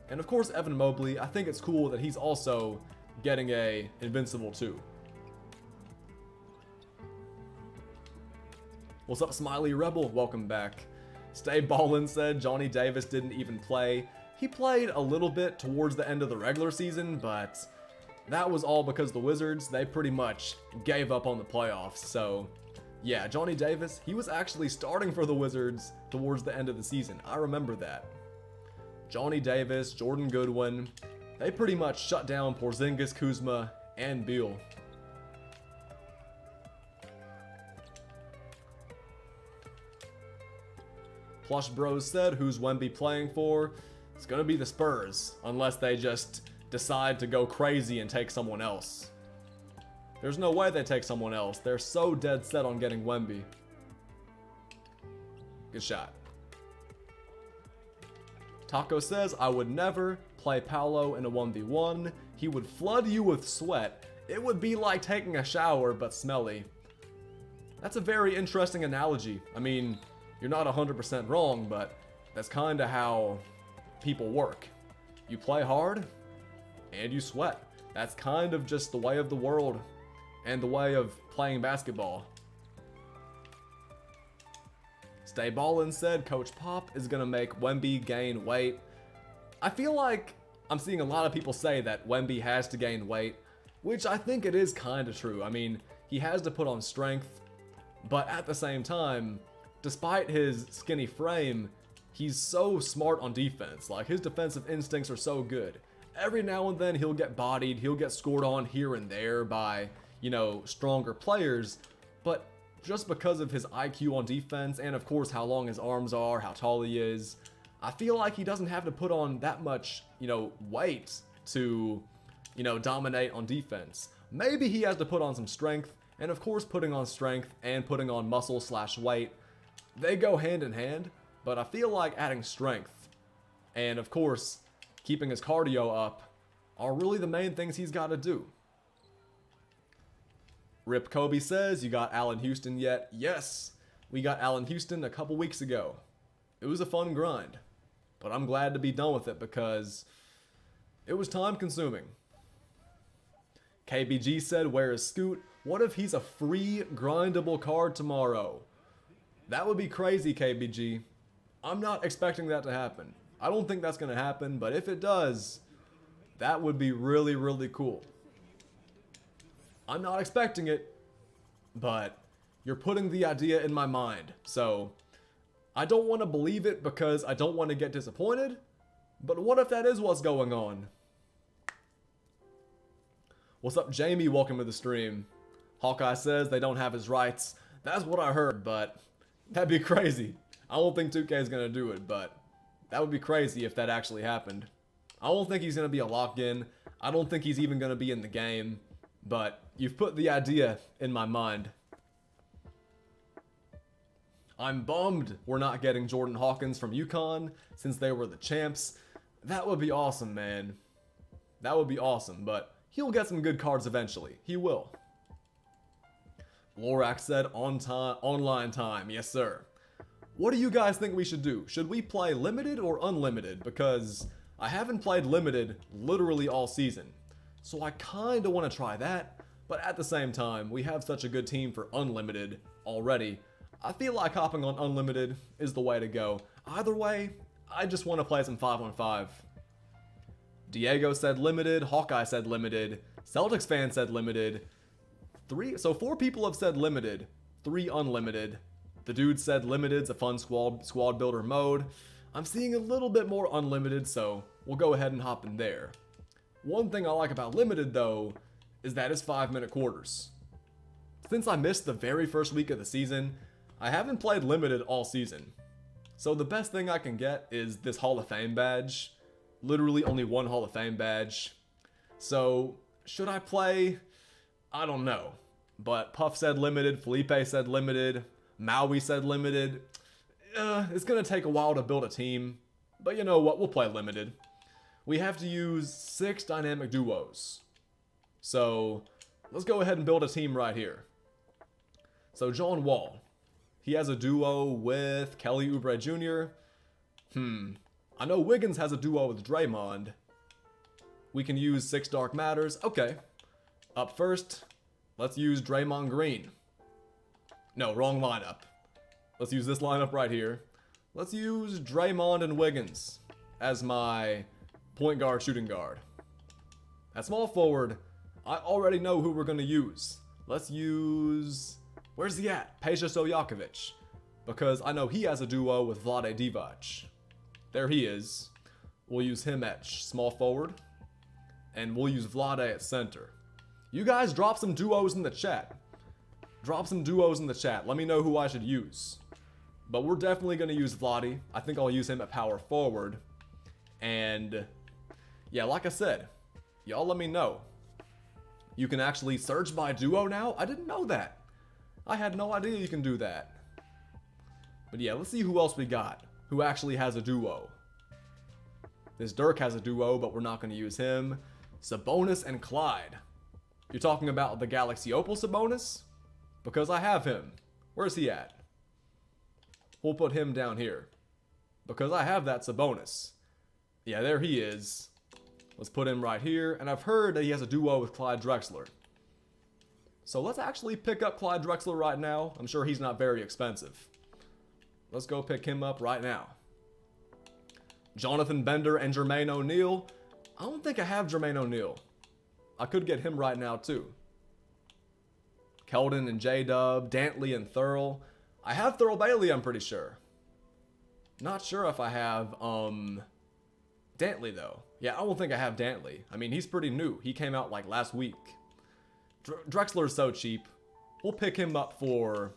And of course Evan Mobley, I think it's cool that he's also getting a Invincible too. What's up, Smiley Rebel? Welcome back. Stay Ballin said Johnny Davis didn't even play. He played a little bit towards the end of the regular season, but that was all because the Wizards, they pretty much gave up on the playoffs. So yeah, Johnny Davis, he was actually starting for the Wizards towards the end of the season. I remember that. Johnny Davis, Jordan Goodwin, they pretty much shut down Porzingis, Kuzma, and Beal. Plush Bros said, who's Wemby playing for? It's gonna be the Spurs, unless they just decide to go crazy and take someone else. There's no way they take someone else. They're so dead set on getting Wemby. Good shot. Taco says, I would never play Paolo in a 1v1. He would flood you with sweat. It would be like taking a shower, but smelly. That's a very interesting analogy. I mean, you're not 100% wrong, but that's kind of how people work. You play hard, and you sweat. That's kind of just the way of the world, and the way of playing basketball. Stay Ballin said Coach Pop is gonna make Wemby gain weight. I feel like I'm seeing a lot of people say that Wemby has to gain weight, which I think it is kind of true. I mean, he has to put on strength, but at the same time, despite his skinny frame, he's so smart on defense. Like, his defensive instincts are so good. Every now and then he'll get bodied, he'll get scored on here and there by, you know, stronger players, but just because of his IQ on defense, and of course how long his arms are, how tall he is, I feel like he doesn't have to put on that much, you know, weight to, you know, dominate on defense. Maybe he has to put on some strength, and of course putting on strength and putting on muscle / weight, they go hand in hand, but I feel like adding strength and of course keeping his cardio up are really the main things he's got to do. Rip Kobe says, you got Allen Houston yet? Yes, we got Allen Houston a couple weeks ago. It was a fun grind, but I'm glad to be done with it because it was time consuming. KBG said, where is Scoot? What if he's a free grindable card tomorrow? That would be crazy, KBG. I'm not expecting that to happen. I don't think that's going to happen, but if it does, that would be really, really cool. I'm not expecting it, but you're putting the idea in my mind. So I don't want to believe it because I don't want to get disappointed, but what if that is what's going on? What's up, Jamie? Welcome to the stream. Hawkeye says they don't have his rights. That's what I heard, but that'd be crazy. I don't think 2K is going to do it, but that would be crazy if that actually happened. I don't think he's going to be a lock-in. I don't think he's even going to be in the game, but you've put the idea in my mind. I'm bummed we're not getting Jordan Hawkins from UConn since they were the champs. That would be awesome, man. That would be awesome, but he'll get some good cards eventually. He will. Lorax said online time. Yes, sir. What do you guys think we should do? Should we play limited or unlimited? Because I haven't played limited literally all season. So I kind of want to try that. But at the same time, we have such a good team for unlimited already. I feel like hopping on unlimited is the way to go. Either way, I just want to play some 5-on-5. Diego said limited. Hawkeye said limited. Celtics fan said limited. 4 people have said limited. 3 unlimited. The dude said limited's a fun squad builder mode. I'm seeing a little bit more unlimited, so we'll go ahead and hop in there. One thing I like about limited though is that it's 5-minute quarters. Since I missed the very first week of the season, I haven't played limited all season. So the best thing I can get is this Hall of Fame badge. Literally only one Hall of Fame badge. So should I play? I don't know. But Puff said limited, Felipe said limited, Maui said limited. It's gonna take a while to build a team, but you know what, we'll play limited. We have to use 6 dynamic duos. So let's go ahead and build a team right here. So John Wall, he has a duo with Kelly Oubre Jr. I know Wiggins has a duo with Draymond. We can use 6 Dark Matters. Okay. Up first, let's use Draymond Green. No, wrong lineup. Let's use this lineup right here. Let's use Draymond and Wiggins as my point guard, shooting guard. At small forward, I already know who we're going to use. Let's use... Where's he at? Peja Stojakovic. Because I know he has a duo with Vlade Divac. There he is. We'll use him at small forward. And we'll use Vlade at center. You guys drop some duos in the chat. Drop some duos in the chat. Let me know who I should use. But we're definitely going to use Vlade. I think I'll use him at power forward. And yeah, like I said, y'all let me know. You can actually search by duo now? I didn't know that. I had no idea you can do that. But yeah, let's see who else we got who actually has a duo. This Dirk has a duo, but we're not going to use him. Sabonis and Clyde. You're talking about the Galaxy Opal Sabonis? Because I have him. Where's he at? We'll put him down here. Because I have that Sabonis. Yeah, there he is. Let's put him right here. And I've heard that he has a duo with Clyde Drexler. So let's actually pick up Clyde Drexler right now. I'm sure he's not very expensive. Let's go pick him up right now. Jonathan Bender and Jermaine O'Neal. I don't think I have Jermaine O'Neal. I could get him right now too. Keldon and J-Dub, Dantley and Thurl. I have Thurl Bailey, I'm pretty sure. Not sure if I have, Dantley though. Yeah, I don't think I have Dantley. I mean, he's pretty new. He came out like last week. Drexler's so cheap. We'll pick him up for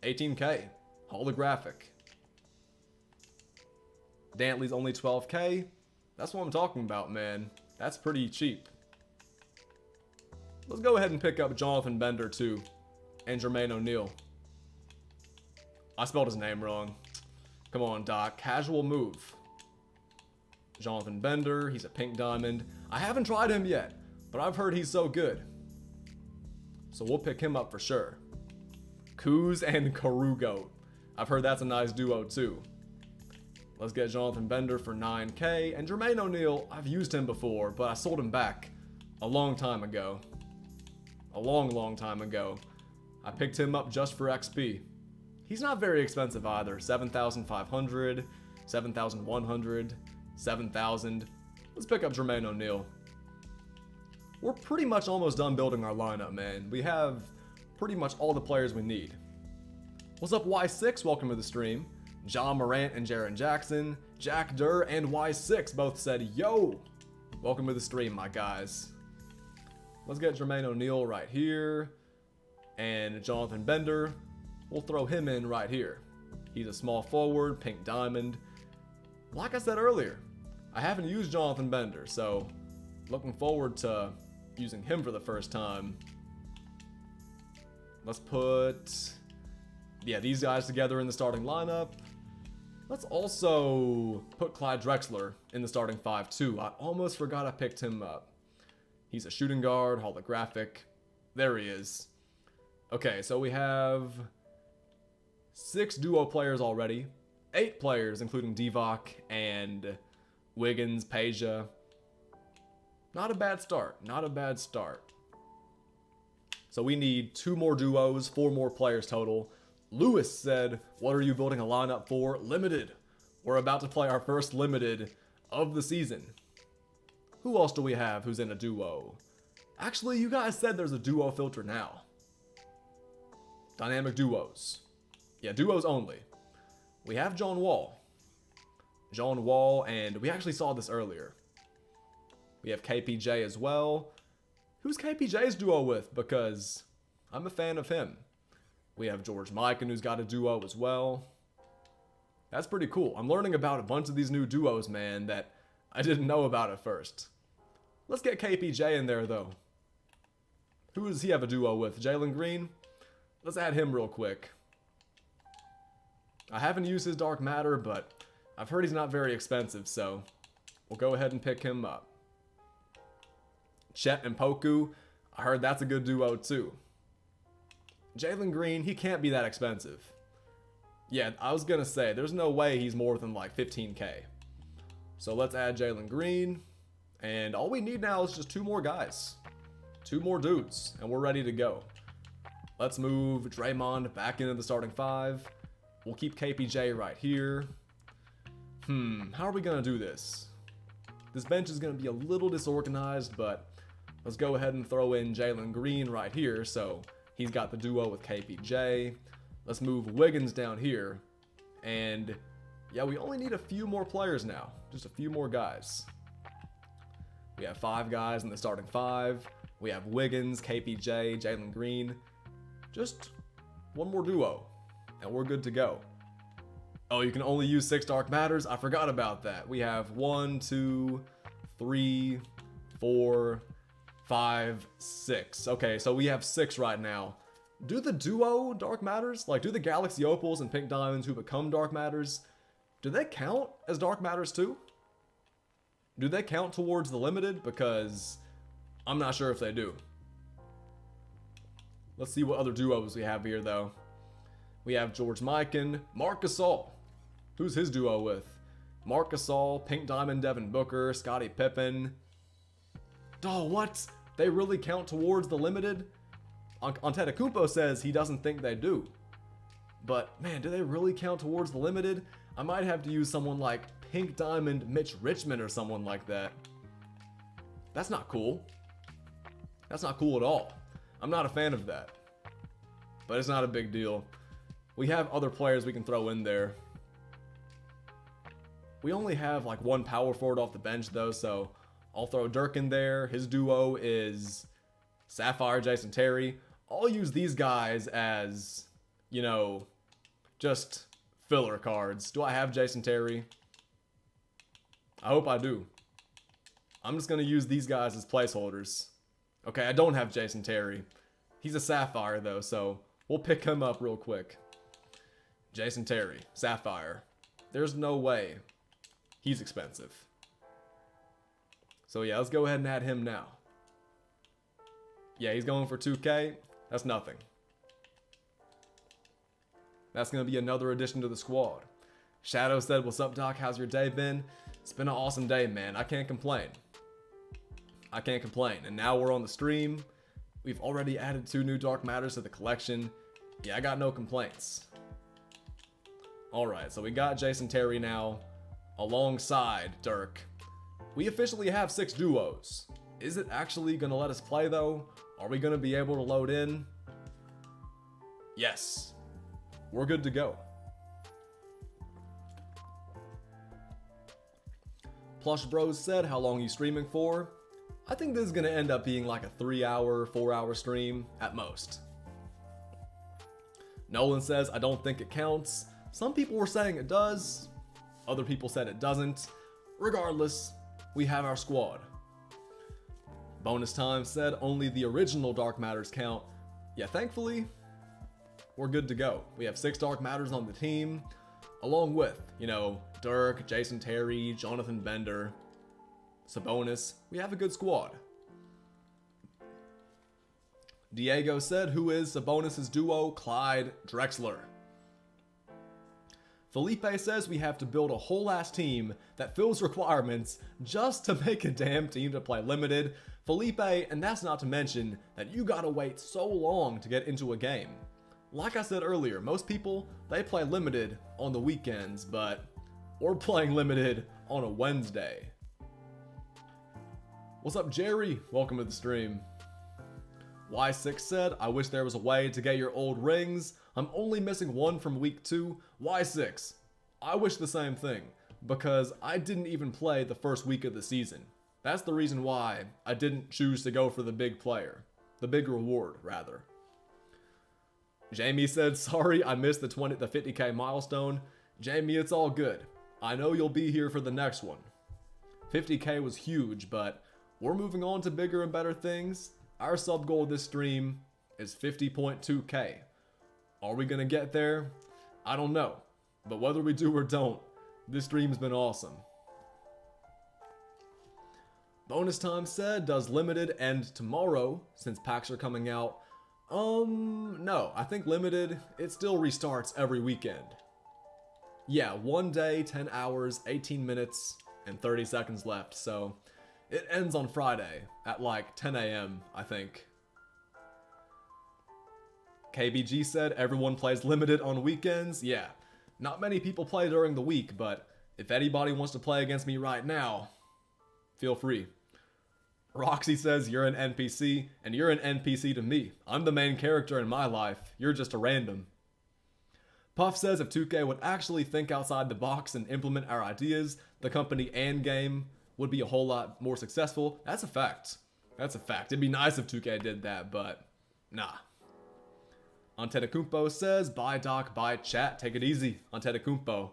18k. Holographic. Dantley's only 12k. That's what I'm talking about, man. That's pretty cheap. Let's go ahead and pick up Jonathan Bender too. And Jermaine O'Neal. I spelled his name wrong. Come on, Doc. Casual move. Jonathan Bender. He's a pink diamond. I haven't tried him yet, but I've heard he's so good. So we'll pick him up for sure. Kuz and Karugo. I've heard that's a nice duo too. Let's get Jonathan Bender for 9k. And Jermaine O'Neal, I've used him before, but I sold him back a long time ago. A long time ago. I picked him up just for XP. He's not very expensive either. 7,500, 7,100, 7,000. Let's pick up Jermaine O'Neal. We're pretty much almost done building our lineup, man. We have pretty much all the players we need. What's up, Y6? Welcome to the stream. John Morant and Jaren Jackson, Jack Durr and Y6 both said, yo! Welcome to the stream, my guys. Let's get Jermaine O'Neal right here. And Jonathan Bender, we'll throw him in right here. He's a small forward, pink diamond. Like I said earlier, I haven't used Jonathan Bender, so looking forward to using him for the first time. Let's put, yeah, these guys together in the starting lineup. Let's also put Clyde Drexler in the starting 5 too. I almost forgot I picked him up. He's a shooting guard, holographic. There he is. Okay, so we have 6 duo players already. 8 players, including Divac and Wiggins, Peja. Not a bad start. Not a bad start. So we need 2 more duos, 4 more players total. Lewis said, what are you building a lineup for? Limited. We're about to play our first limited of the season. Who else do we have who's in a duo? Actually, you guys said there's a duo filter now. Dynamic duos. Yeah, duos only. We have John Wall. John Wall, and we actually saw this earlier. We have KPJ as well. Who's KPJ's duo with? Because I'm a fan of him. We have George Mikan, who's got a duo as well. That's pretty cool. I'm learning about a bunch of these new duos, man, that I didn't know about at first. Let's get KPJ in there, though. Who does he have a duo with? Jalen Green? Let's add him real quick. I haven't used his Dark Matter, but I've heard he's not very expensive, so we'll go ahead and pick him up. Chet and Poku, I heard that's a good duo too. Jalen Green, he can't be that expensive. Yeah, I was gonna say, there's no way he's more than like 15K. So let's add Jalen Green. And all we need now is just 2 more guys. 2 more dudes, and we're ready to go. Let's move Draymond back into the starting 5. We'll keep KPJ right here. How are we gonna do this? This bench is gonna be a little disorganized, but let's go ahead and throw in Jalen Green right here, so he's got the duo with KPJ. Let's move Wiggins down here. And yeah, we only need a few more players now. Just a few more guys. We have 5 guys in the starting 5. We have Wiggins, KPJ, Jalen Green. Just 1 more duo, and we're good to go. Oh, you can only use 6 Dark Matters? I forgot about that. We have 1, 2, 3, 4, 5, 6. Okay, so we have 6 right now. Do the duo Dark Matters? Like, do the Galaxy Opals and Pink Diamonds who become Dark Matters, do they count as Dark Matters too? Do they count towards the limited? Because I'm not sure if they do. Let's see what other duos we have here, though. We have George Mikan, Marc Gasol. Who's his duo with? Marc Gasol, Pink Diamond Devin Booker, Scottie Pippen. Oh, what? They really count towards the limited? Antetokounmpo says he doesn't think they do. But, man, do they really count towards the limited? I might have to use someone like Pink Diamond Mitch Richmond or someone like that. That's not cool. That's not cool at all. I'm not a fan of that. But it's not a big deal. We have other players we can throw in there. We only have like 1 power forward off the bench though, so I'll throw Dirk in there. His duo is Sapphire, Jason Terry. I'll use these guys as, you know, just filler cards. Do I have Jason Terry? I hope I do. I'm just going to use these guys as placeholders. Okay, I don't have Jason Terry. He's a Sapphire though, so we'll pick him up real quick. Jason Terry, Sapphire. There's no way he's expensive. So yeah, let's go ahead and add him now. Yeah, he's going for 2K. That's nothing. That's going to be another addition to the squad. Shadow said, what's up, Doc? How's your day been? It's been an awesome day, man. I can't complain. I can't complain. And now we're on the stream. We've already added 2 new Dark Matters to the collection. Yeah, I got no complaints. Alright, so we got Jason Terry now alongside Dirk. We officially have 6 duos. Is it actually going to let us play though? Are we going to be able to load in? Yes. We're good to go. Plush Bros said, how long are you streaming for? I think this is going to end up being like a 3-hour, 4-hour stream at most. Nolan says, I don't think it counts. Some people were saying it does. Other people said it doesn't. Regardless, we have our squad. Bonus Time said only the original Dark Matters count. Yeah, thankfully, we're good to go. We have 6 Dark Matters on the team, along with, you know, Dirk, Jason Terry, Jonathan Bender, Sabonis. We have a good squad. Diego said, who is Sabonis' duo? Clyde Drexler. Felipe says we have to build a whole ass team that fills requirements just to make a damn team to play limited. Felipe, and that's not to mention that you gotta wait so long to get into a game. Like I said earlier, most people, they play limited on the weekends, but we're playing limited on a Wednesday. What's up, Jerry? Welcome to the stream. Y6 said, I wish there was a way to get your old rings. I'm only missing 1 from week 2. Y6, I wish the same thing, because I didn't even play the first week of the season. That's the reason why I didn't choose to go for the big player. The big reward, rather. Jamie said, sorry, I missed the 50K milestone. Jamie, it's all good. I know you'll be here for the next one. 50K was huge, but we're moving on to bigger and better things. Our sub goal this stream is 50.2K. Are we gonna get there? I don't know. But whether we do or don't, this stream's been awesome. Bonus Time said, does limited end tomorrow since packs are coming out? No, I think limited, it still restarts every weekend. Yeah, 1 day, 10 hours, 18 minutes, and 30 seconds left. So it ends on Friday at like 10 a.m., I think. KBG said everyone plays limited on weekends. Yeah, not many people play during the week, but if anybody wants to play against me right now, feel free. Roxy says you're an NPC, and you're an NPC to me. I'm the main character in my life. You're just a random. Puff says if 2K would actually think outside the box and implement our ideas, the company and game would be a whole lot more successful. That's a fact. That's a fact. It'd be nice if 2K did that, but nah. Antetokounmpo says, bye doc, bye chat, take it easy, Antetokounmpo.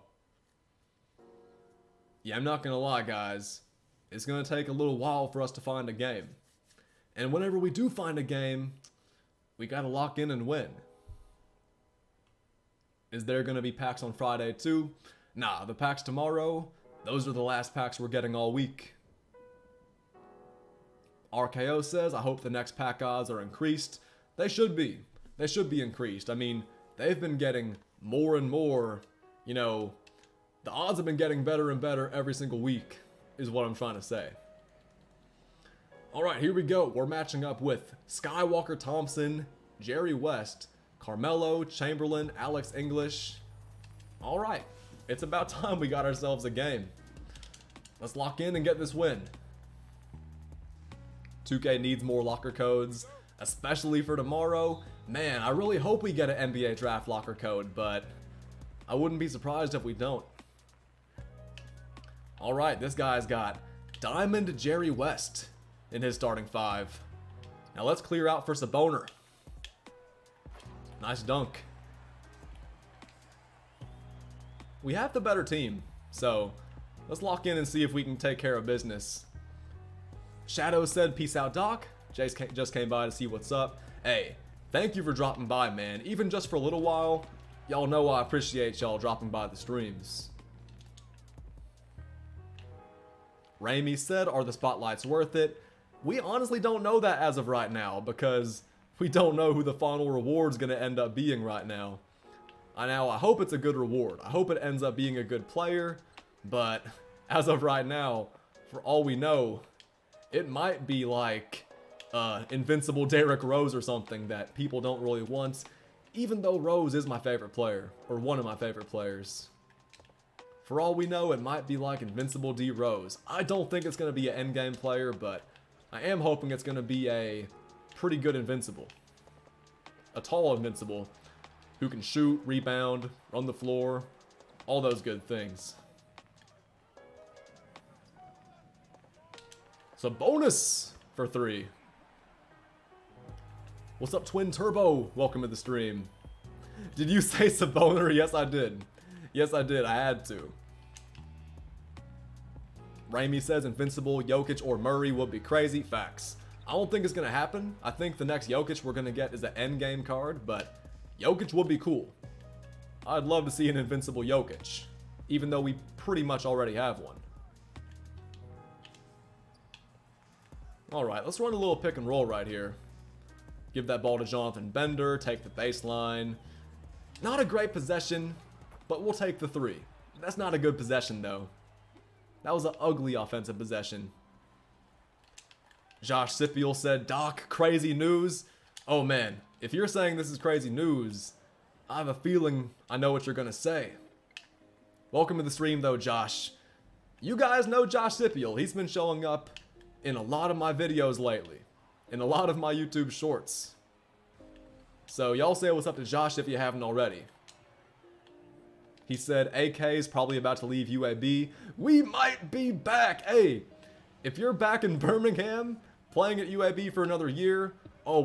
Yeah, I'm not gonna lie, guys. It's gonna take a little while for us to find a game. And whenever we do find a game, we gotta lock in and win. Is there gonna be packs on Friday too? Nah, the packs tomorrow, those are the last packs we're getting all week. RKO says, I hope the next pack odds are increased. They should be. They should be increased. I mean, they've been getting more and more, you know, the odds have been getting better and better every single week, is what I'm trying to say. Alright, here we go. We're matching up with Skywalker Thompson, Jerry West, Carmelo, Chamberlain, Alex English. Alright, it's about time we got ourselves a game. Let's lock in and get this win. 2K needs more locker codes, especially for tomorrow. Man, I really hope we get an NBA draft locker code, but I wouldn't be surprised if we don't. Alright, this guy's got Diamond Jerry West in his starting five. Now let's clear out for Saboner. Nice dunk. We have the better team, so let's lock in and see if we can take care of business. Shadow said, peace out, Doc. Jace just came by to see what's up. Hey, thank you for dropping by, man. Even just for a little while, y'all know I appreciate y'all dropping by the streams. Raimi said, are the spotlights worth it? We honestly don't know that as of right now, because we don't know who the final reward's gonna end up being right now. I hope it's a good reward. I hope it ends up being a good player, but as of right now, for all we know, it might be like Invincible Derrick Rose or something that people don't really want, even though Rose is my favorite player, or one of my favorite players. For all we know, it might be like Invincible D Rose. I don't think it's going to be an endgame player, but I am hoping it's going to be a pretty good Invincible. A tall Invincible who can shoot, rebound, run the floor, all those good things. So bonus for 3. What's up, Twin Turbo? Welcome to the stream. Did you say Saboner? Yes, I did. Yes, I did. I had to. Raimi says Invincible, Jokic, or Murray would be crazy. Facts. I don't think it's going to happen. I think the next Jokic we're going to get is an endgame card, but Jokic would be cool. I'd love to see an Invincible Jokic, even though we pretty much already have one. Alright, let's run a little pick and roll right here. Give that ball to Jonathan Bender, take the baseline. Not a great possession, but we'll take the 3. That's not a good possession, though. That was an ugly offensive possession. Josh Sipiel said, Doc, crazy news. Oh man, if you're saying this is crazy news, I have a feeling I know what you're gonna say. Welcome to the stream, though, Josh. You guys know Josh Sipiel. He's been showing up in a lot of my videos lately. In a lot of my YouTube shorts. So y'all say what's up to Josh if you haven't already. He said AK is probably about to leave UAB. We might be back. Hey, if you're back in Birmingham playing at UAB for another year, oh,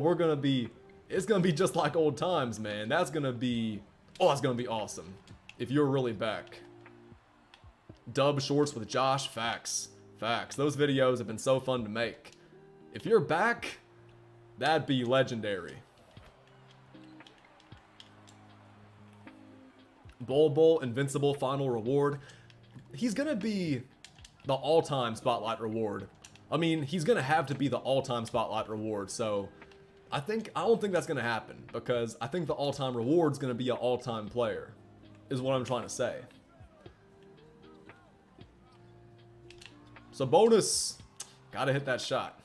it's gonna be just like old times, man. That's gonna be awesome if you're really back. Dub shorts with Josh, facts. Facts. Those videos have been so fun to make. If you're back, that'd be legendary. Bol Invincible final reward. He's gonna be the all-time spotlight reward. I mean, he's gonna have to be the all-time spotlight reward, so I don't think that's gonna happen, because I think the all-time reward's gonna be an all-time player, is what I'm trying to say. Sabonis. Gotta hit that shot.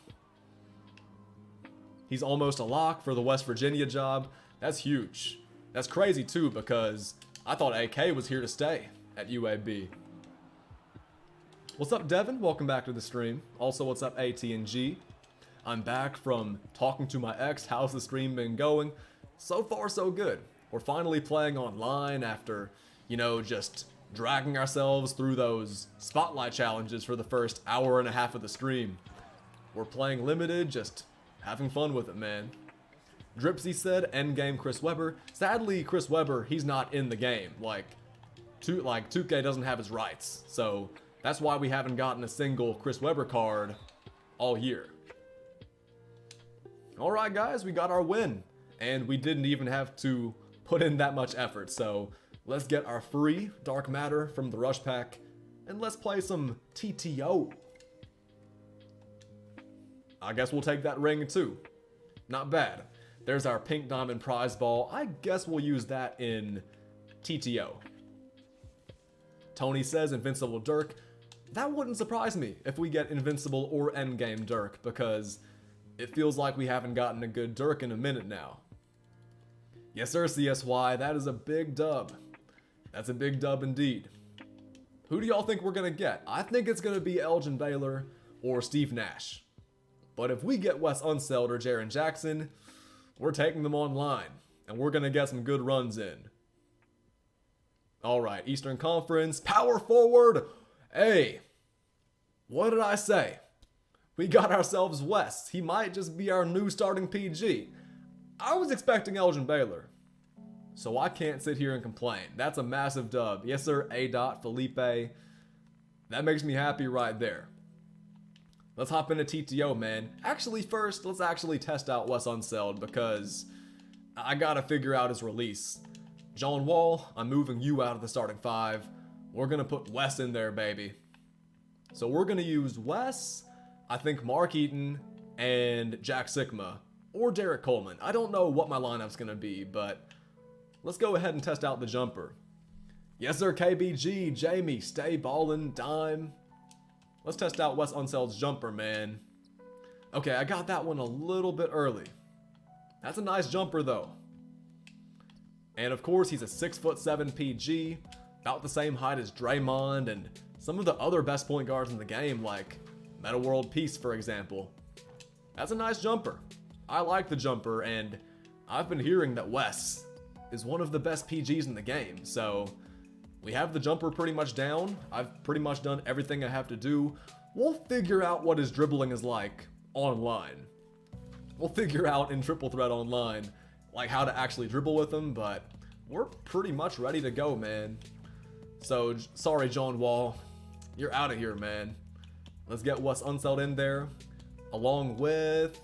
He's almost a lock for the West Virginia job. That's huge. That's crazy too, because I thought AK was here to stay at UAB. What's up, Devin? Welcome back to the stream. Also, what's up, AT&G? I'm back from talking to my ex. How's the stream been going? So far, so good. We're finally playing online after, you know, just dragging ourselves through those spotlight challenges for the first hour and a half of the stream. We're playing limited, just having fun with it, man. Dripsy said, endgame Chris Webber. Sadly, Chris Webber, he's not in the game. Like 2K doesn't have his rights. So that's why we haven't gotten a single Chris Webber card all year. Alright guys, we got our win. And we didn't even have to put in that much effort. So let's get our free Dark Matter from the Rush Pack. And let's play some TTO. I guess we'll take that ring too. Not bad. There's our pink diamond prize ball. I guess we'll use that in TTO. Tony says Invincible Dirk. That wouldn't surprise me if we get Invincible or Endgame Dirk, because it feels like we haven't gotten a good Dirk in a minute now. Yes sir, CSY, that is a big dub. That's a big dub indeed. Who do y'all think we're gonna get? I think it's gonna be Elgin Baylor or Steve Nash. But if we get Wes Unseld or Jaren Jackson, we're taking them online, and we're gonna get some good runs in. Alright, Eastern Conference, power forward! Hey, what did I say? We got ourselves Wes. He might just be our new starting PG. I was expecting Elgin Baylor, so I can't sit here and complain. That's a massive dub. Yes sir, A. Felipe. That makes me happy right there. Let's hop into TTO, man. Actually, first, let's actually test out Wes Unseld, because I gotta figure out his release. John Wall, I'm moving you out of the starting 5. We're gonna put Wes in there, baby. So we're gonna use Wes, I think Mark Eaton, and Jack Sikma, or Derek Coleman. I don't know what my lineup's gonna be, but let's go ahead and test out the jumper. Yes sir, KBG, Jamie, stay ballin', dime. Let's test out Wes Unseld's jumper, man. Okay, I got that one a little bit early. That's a nice jumper, though. And of course, he's a 6'7" PG, about the same height as Draymond and some of the other best point guards in the game, like Meta World Peace, for example. That's a nice jumper. I like the jumper, and I've been hearing that Wes is one of the best PGs in the game, so we have the jumper pretty much down. I've pretty much done everything I have to do. We'll figure out what his dribbling is like online. We'll figure out in Triple Threat Online, like how to actually dribble with him, but we're pretty much ready to go, man. So, sorry, John Wall. You're out of here, man. Let's get Wes Unseld in there, along with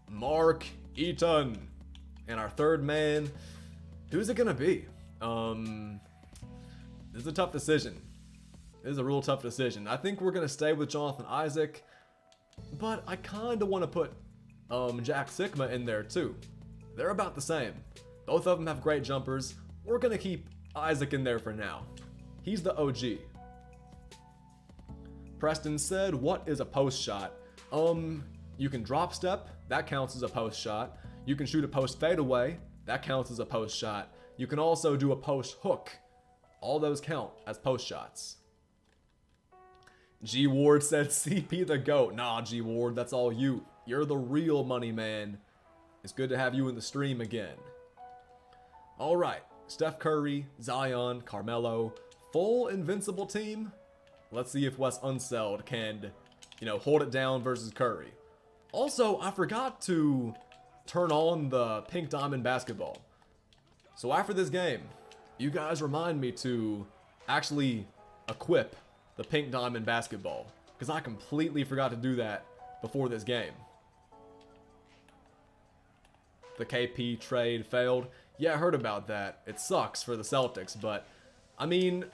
Mark Eaton. And our third man, who's it gonna be? This is a tough decision. This is a real tough decision. I think we're gonna stay with Jonathan Isaac, but I kinda wanna put Jack Sikma in there too. They're about the same. Both of them have great jumpers. We're gonna keep Isaac in there for now. He's the OG. Preston said, what is a post shot? You can drop step, that counts as a post shot. You can shoot a post fadeaway, that counts as a post shot. You can also do a post hook. All those count as post shots. G Ward said CP the GOAT. Nah, G Ward, that's all you. You're the real money man. It's good to have you in the stream again. Alright, Steph Curry, Zion, Carmelo, full invincible team. Let's see if Wes Unseld can, hold it down versus Curry. Also, I forgot to turn on the pink diamond basketball. So after this game, you guys remind me to actually equip the pink diamond basketball, because I completely forgot to do that before this game. The KP trade failed. Yeah, I heard about that. It sucks for the Celtics, but I mean,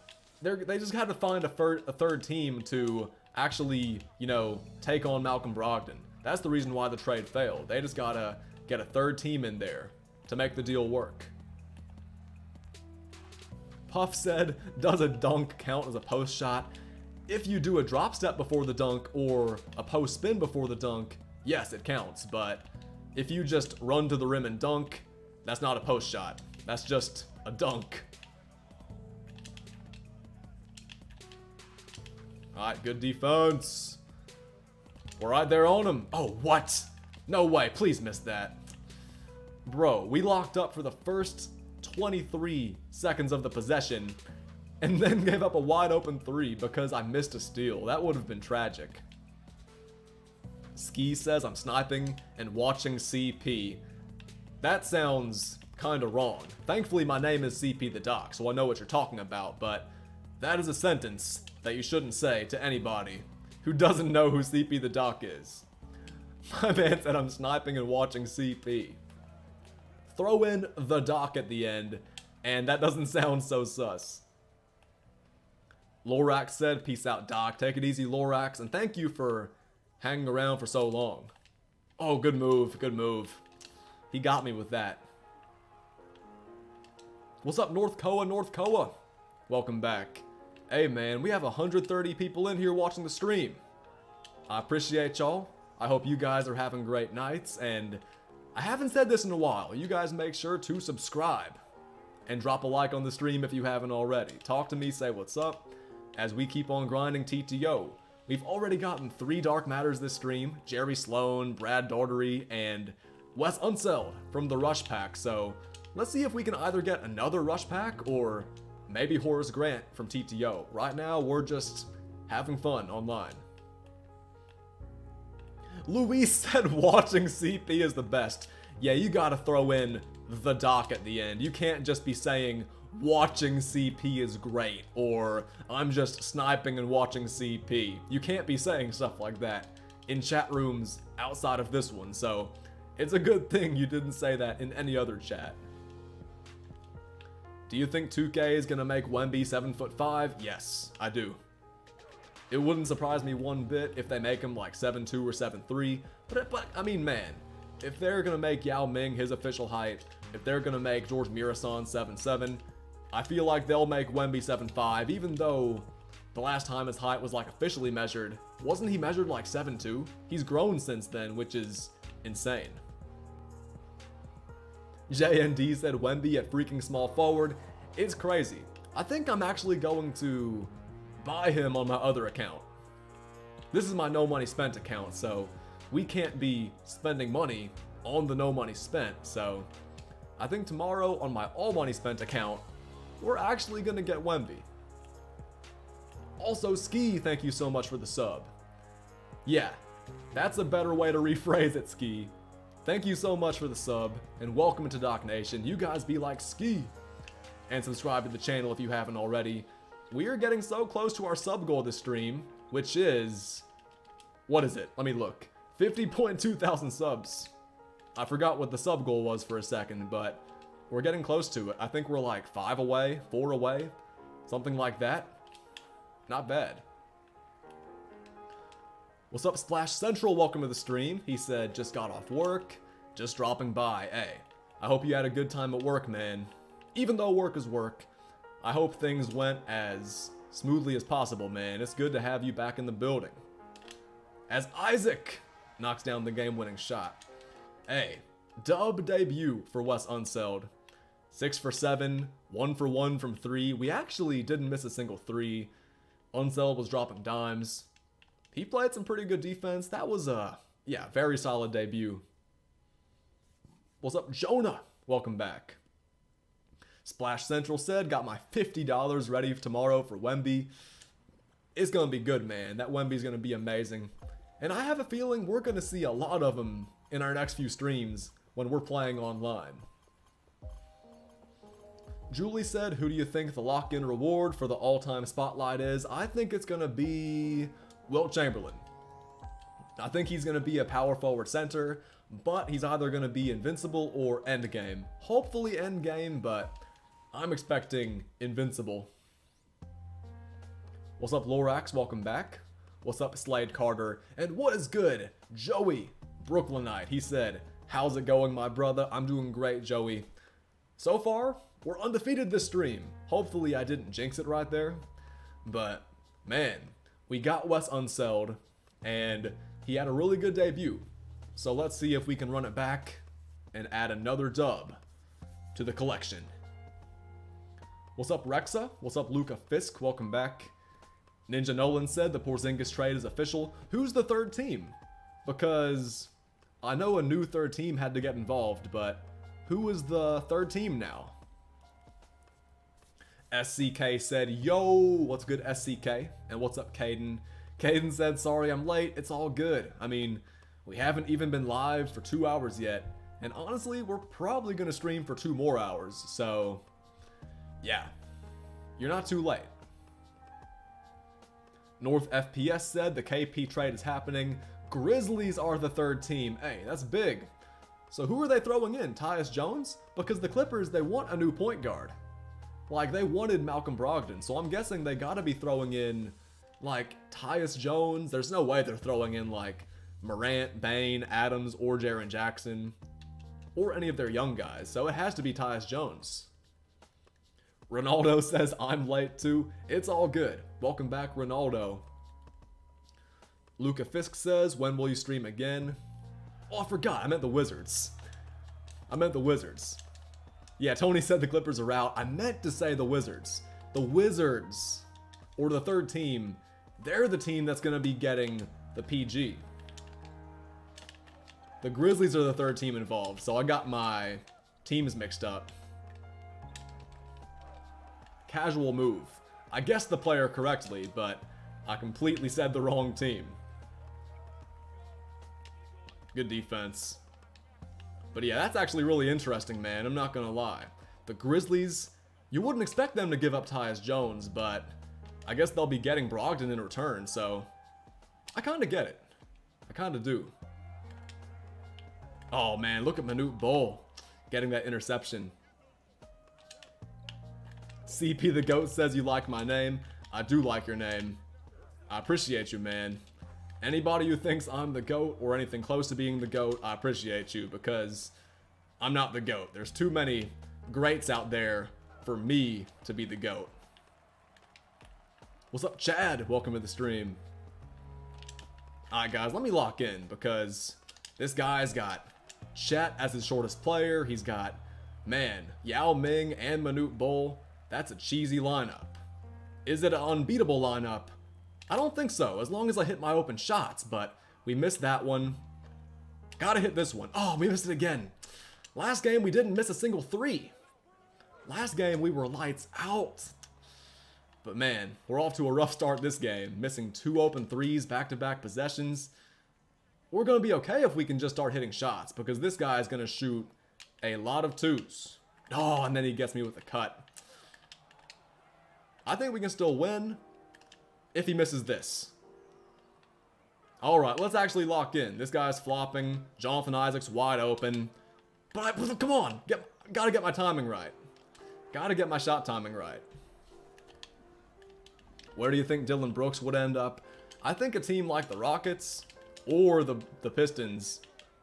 they just had to find a third team to actually, take on Malcolm Brogdon. That's the reason why the trade failed. They just gotta get a third team in there to make the deal work. Puff said, does a dunk count as a post shot? if you do a drop step before the dunk or a post spin before the dunk, yes, it counts. But if you just run to the rim and dunk, that's not a post shot. That's just a dunk. Alright, good defense. We're right there on him. Oh, what? No way. Please miss that. Bro, we locked up for the first 23 seconds of the possession and then gave up a wide open 3 because I missed a steal. That would have been tragic. Ski says I'm sniping and watching CP. That sounds kind of wrong. Thankfully, my name is cpthedoc, so I know what you're talking about, but that is a sentence that you shouldn't say to anybody who doesn't know who cpthedoc is. My man said I'm sniping and watching CP. Throw in the doc at the end, and that doesn't sound so sus. Lorax said, peace out, Doc. Take it easy, Lorax, and thank you for hanging around for so long. Oh, good move, good move. He got me with that. What's up, North Koa, North Koa? Welcome back. Hey, man, we have 130 people in here watching the stream. I appreciate y'all. I hope you guys are having great nights, and I haven't said this in a while. You guys make sure to subscribe and drop a like on the stream if you haven't already. Talk to me, say what's up, as we keep on grinding TTO. We've already gotten 3 Dark Matters this stream. Jerry Sloan, Brad Daughtery, and Wes Unseld from the Rush Pack. So let's see if we can either get another Rush Pack or maybe Horace Grant from TTO. Right now, we're just having fun online. Luis said watching CP is the best. Yeah, you gotta throw in the doc at the end. You can't just be saying watching CP is great, or I'm just sniping and watching CP. You can't be saying stuff like that in chat rooms outside of this one, so it's a good thing you didn't say that in any other chat. Do you think 2K is gonna make Wemby 7'5"? Yes, I do. It wouldn't surprise me one bit if they make him like 7'2" or 7'3", but I mean, man, if they're gonna make Yao Ming his official height, if they're gonna make George Mirasan 7'7", I feel like they'll make Wemby 7'5", even though the last time his height was like officially measured, wasn't he measured like 7'2"? He's grown since then, which is insane. JND said Wemby at freaking small forward. It's crazy. I think I'm actually going to buy him on my other account. This is my No Money Spent account, so we can't be spending money on the No Money Spent. So I think tomorrow on my All Money Spent account, we're actually gonna get Wemby. Also, Ski, thank you so much for the sub. Yeah, that's a better way to rephrase it, Ski. Thank you so much for the sub, and welcome to Doc Nation. You guys be like Ski. And subscribe to the channel if you haven't already. We are getting so close to our sub goal this stream, which is... what is it? Let me look. 50.2 thousand subs. I forgot what the sub goal was for a second, but we're getting close to it. I think we're like 5 away, 4 away, something like that. Not bad. What's up, Splash Central? Welcome to the stream. He said, just got off work, just dropping by. Hey, I hope you had a good time at work, man. Even though work is work, I hope things went as smoothly as possible, man. It's good to have you back in the building. As Isaac knocks down the game-winning shot. Hey, dub debut for Wes Unseld. 6 for 7, 1 for 1 from 3. We actually didn't miss a single 3. Unseld was dropping dimes. He played some pretty good defense. That was a, yeah, very solid debut. What's up, Jonah? Welcome back. Splash Central said, got my $50 ready tomorrow for Wemby. It's going to be good, man. That Wemby's going to be amazing. And I have a feeling we're going to see a lot of them in our next few streams when we're playing online. Julie said, who do you think the lock-in reward for the all-time spotlight is? I think it's going to be Wilt Chamberlain. I think he's going to be a power forward center, but he's either going to be invincible or endgame. Hopefully endgame, but I'm expecting invincible. What's up, Lorax? Welcome back. What's up, Slade Carter? And what is good? Joey Brooklynite. He said, how's it going, my brother? I'm doing great, Joey. So far, we're undefeated this stream. Hopefully I didn't jinx it right there. But, man, we got Wes Unseld, and he had a really good debut. So let's see if we can run it back and add another dub to the collection. What's up, Rexa? What's up, Luca Fisk? Welcome back. Ninja Nolan said the Porzingis trade is official. Who's the third team? Because I know a new third team had to get involved, but who is the third team now? SCK said, yo, what's good, SCK? And what's up, Caden? Caden said, sorry I'm late, it's all good. I mean, we haven't even been live for 2 hours yet, and honestly, we're probably gonna stream for 2 more hours, so yeah, you're not too late. North FPS said the KP trade is happening. Grizzlies are the third team. Hey, that's big. So who are they throwing in? Tyus Jones? Because the Clippers, they want a new point guard. Like, they wanted Malcolm Brogdon, so I'm guessing they gotta be throwing in, like, Tyus Jones. There's no way they're throwing in, like, Morant, Bane, Adams, or Jaren Jackson, or any of their young guys, so it has to be Tyus Jones. Ronaldo says, I'm late too. It's all good. Welcome back, Ronaldo. Luca Fisk says, when will you stream again? Oh, I forgot. I meant the Wizards. Yeah, Tony said the Clippers are out. I meant to say the Wizards. The Wizards, or the third team, they're the team that's going to be getting the PG. The Grizzlies are the third team involved, so I got my teams mixed up. Casual move. I guessed the player correctly, but I completely said the wrong team. Good defense. But yeah, that's actually really interesting, man. I'm not gonna lie. The Grizzlies, you wouldn't expect them to give up Tyus Jones, but I guess they'll be getting Brogdon in return, so I kind of get it. I kind of do. Oh man, look at Manute Bol getting that interception. CP the GOAT says you like my name. I do like your name. I appreciate you, man. Anybody who thinks I'm the GOAT or anything close to being the GOAT, I appreciate you, because I'm not the GOAT. There's too many greats out there for me to be the GOAT. What's up, Chad? Welcome to the stream. Alright guys, let me lock in, because this guy's got Chet as his shortest player. He's got, man, Yao Ming and Manute Bol. That's a cheesy lineup. Is it an unbeatable lineup? I don't think so, as long as I hit my open shots, but we missed that one. Gotta hit this one. Oh, we missed it again. Last game, we didn't miss a single three. Last game, we were lights out. But man, we're off to a rough start this game, missing 2 open threes, back-to-back possessions. We're gonna be okay if we can just start hitting shots, because this guy is gonna shoot a lot of 2s. Oh, and then he gets me with a cut. I think we can still win if he misses this. Alright, let's actually lock in. This guy's flopping. Jonathan Isaac's wide open. But come on! Gotta get my timing right. Gotta get my shot timing right. Where do you think Dylan Brooks would end up? I think a team like the Rockets or the Pistons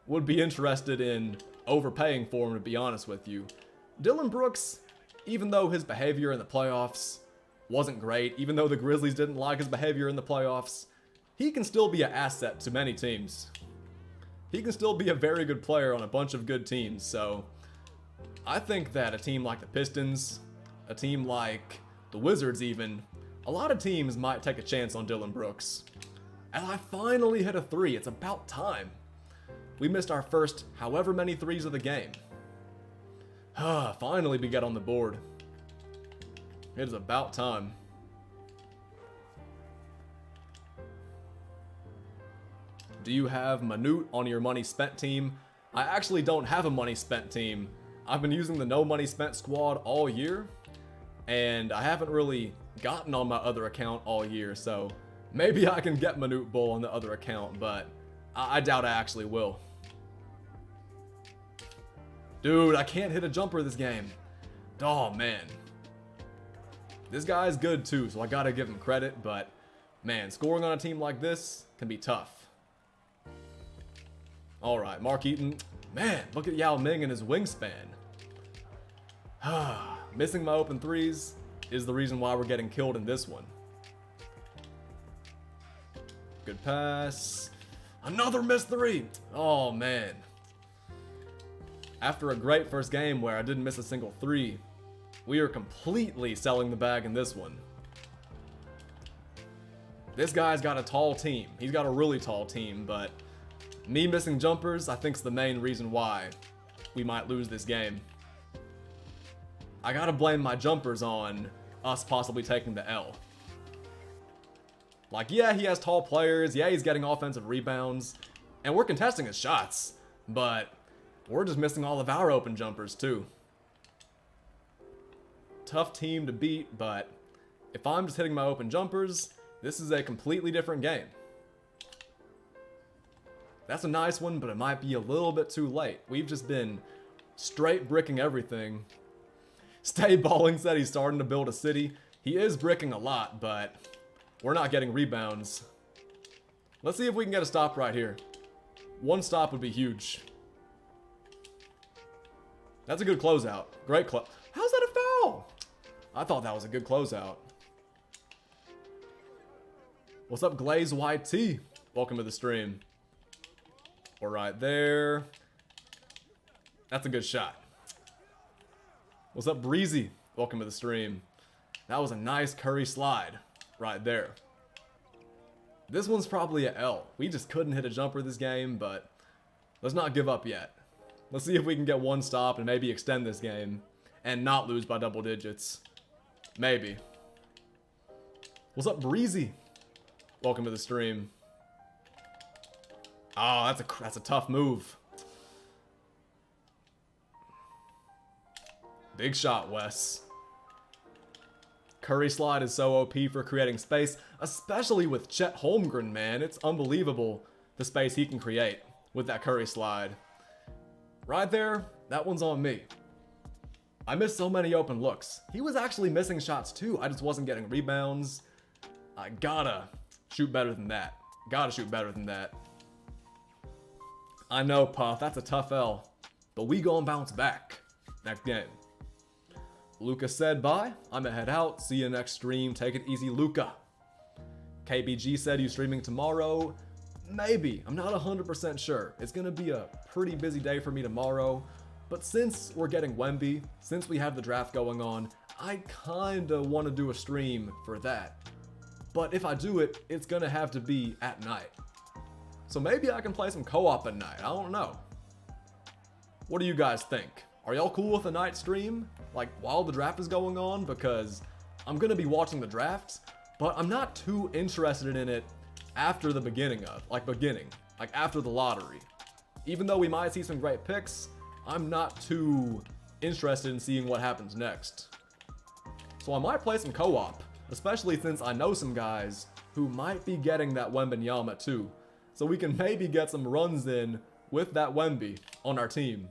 would be interested in overpaying for him, to be honest with you. Dylan Brooks, even though his behavior in the playoffs wasn't great, even though the Grizzlies didn't like his behavior in the playoffs, he can still be an asset to many teams. He can still be a very good player on a bunch of good teams, so I think that a team like the Pistons, a team like the Wizards even, a lot of teams might take a chance on Dylan Brooks. And I finally hit a 3. It's about time. We missed our first however many 3s of the game. Finally we get on the board. It is about time. Do you have Manute on your money spent team? I actually don't have a money spent team. I've been using the no money spent squad all year, and I haven't really gotten on my other account all year, so maybe I can get Manute Bol on the other account, but I doubt I actually will. Dude, I can't hit a jumper this game. Oh man. This guy's good too, so I gotta give him credit, but man, scoring on a team like this can be tough. Alright, Mark Eaton. Man, look at Yao Ming and his wingspan. Missing my open 3s is the reason why we're getting killed in this one. Good pass. Another missed three. Oh, man. After a great first game where I didn't miss a single three, we are completely selling the bag in this one. This guy's got a tall team. He's got a really tall team, but me missing jumpers, I think, is the main reason why we might lose this game. I gotta blame my jumpers on us possibly taking the L. Like, yeah, he has tall players. Yeah, he's getting offensive rebounds. And we're contesting his shots. But we're just missing all of our open jumpers, too. Tough team to beat, but if I'm just hitting my open jumpers, this is a completely different game. That's a nice one, but it might be a little bit too late. We've just been straight bricking everything. Stay Balling said he's starting to build a city. He is bricking a lot, but we're not getting rebounds. Let's see if we can get a stop right here. One stop would be huge. That's a good closeout. Great close. How's that a foul? I thought that was a good closeout. What's up, Glaze YT? Welcome to the stream. We're right there. That's a good shot. What's up, Breezy? Welcome to the stream. That was a nice Curry slide right there. This one's probably a L. We just couldn't hit a jumper this game, but let's not give up yet. Let's see if we can get one stop and maybe extend this game and not lose by double digits. Maybe. What's up, Breezy? Welcome to the stream. Oh, that's a tough move. Big shot, Wes. Curry slide is so OP for creating space, especially with Chet Holmgren, man. It's unbelievable the space he can create with that Curry slide. Right there, that one's on me. I missed so many open looks. He was actually missing shots too. I just wasn't getting rebounds. I gotta shoot better than that. Gotta shoot better than that. I know, Puff, that's a tough L, but we gonna bounce back next game. Luca said bye. I'ma head out. See you next stream. Take it easy, Luca. KBG said you streaming tomorrow. Maybe. I'm not 100% sure. It's gonna be a pretty busy day for me tomorrow. But since we're getting Wemby, since we have the draft going on, I kinda wanna do a stream for that. But if I do it, it's gonna have to be at night. So maybe I can play some co-op at night. I don't know. What do you guys think? Are y'all cool with a night stream? Like, while the draft is going on? Because I'm gonna be watching the draft, but I'm not too interested in it after the beginning, after the lottery. Even though we might see some great picks, I'm not too interested in seeing what happens next. So I might play some co-op, especially since I know some guys who might be getting that Wembanyama too. So we can maybe get some runs in with that Wemby on our team.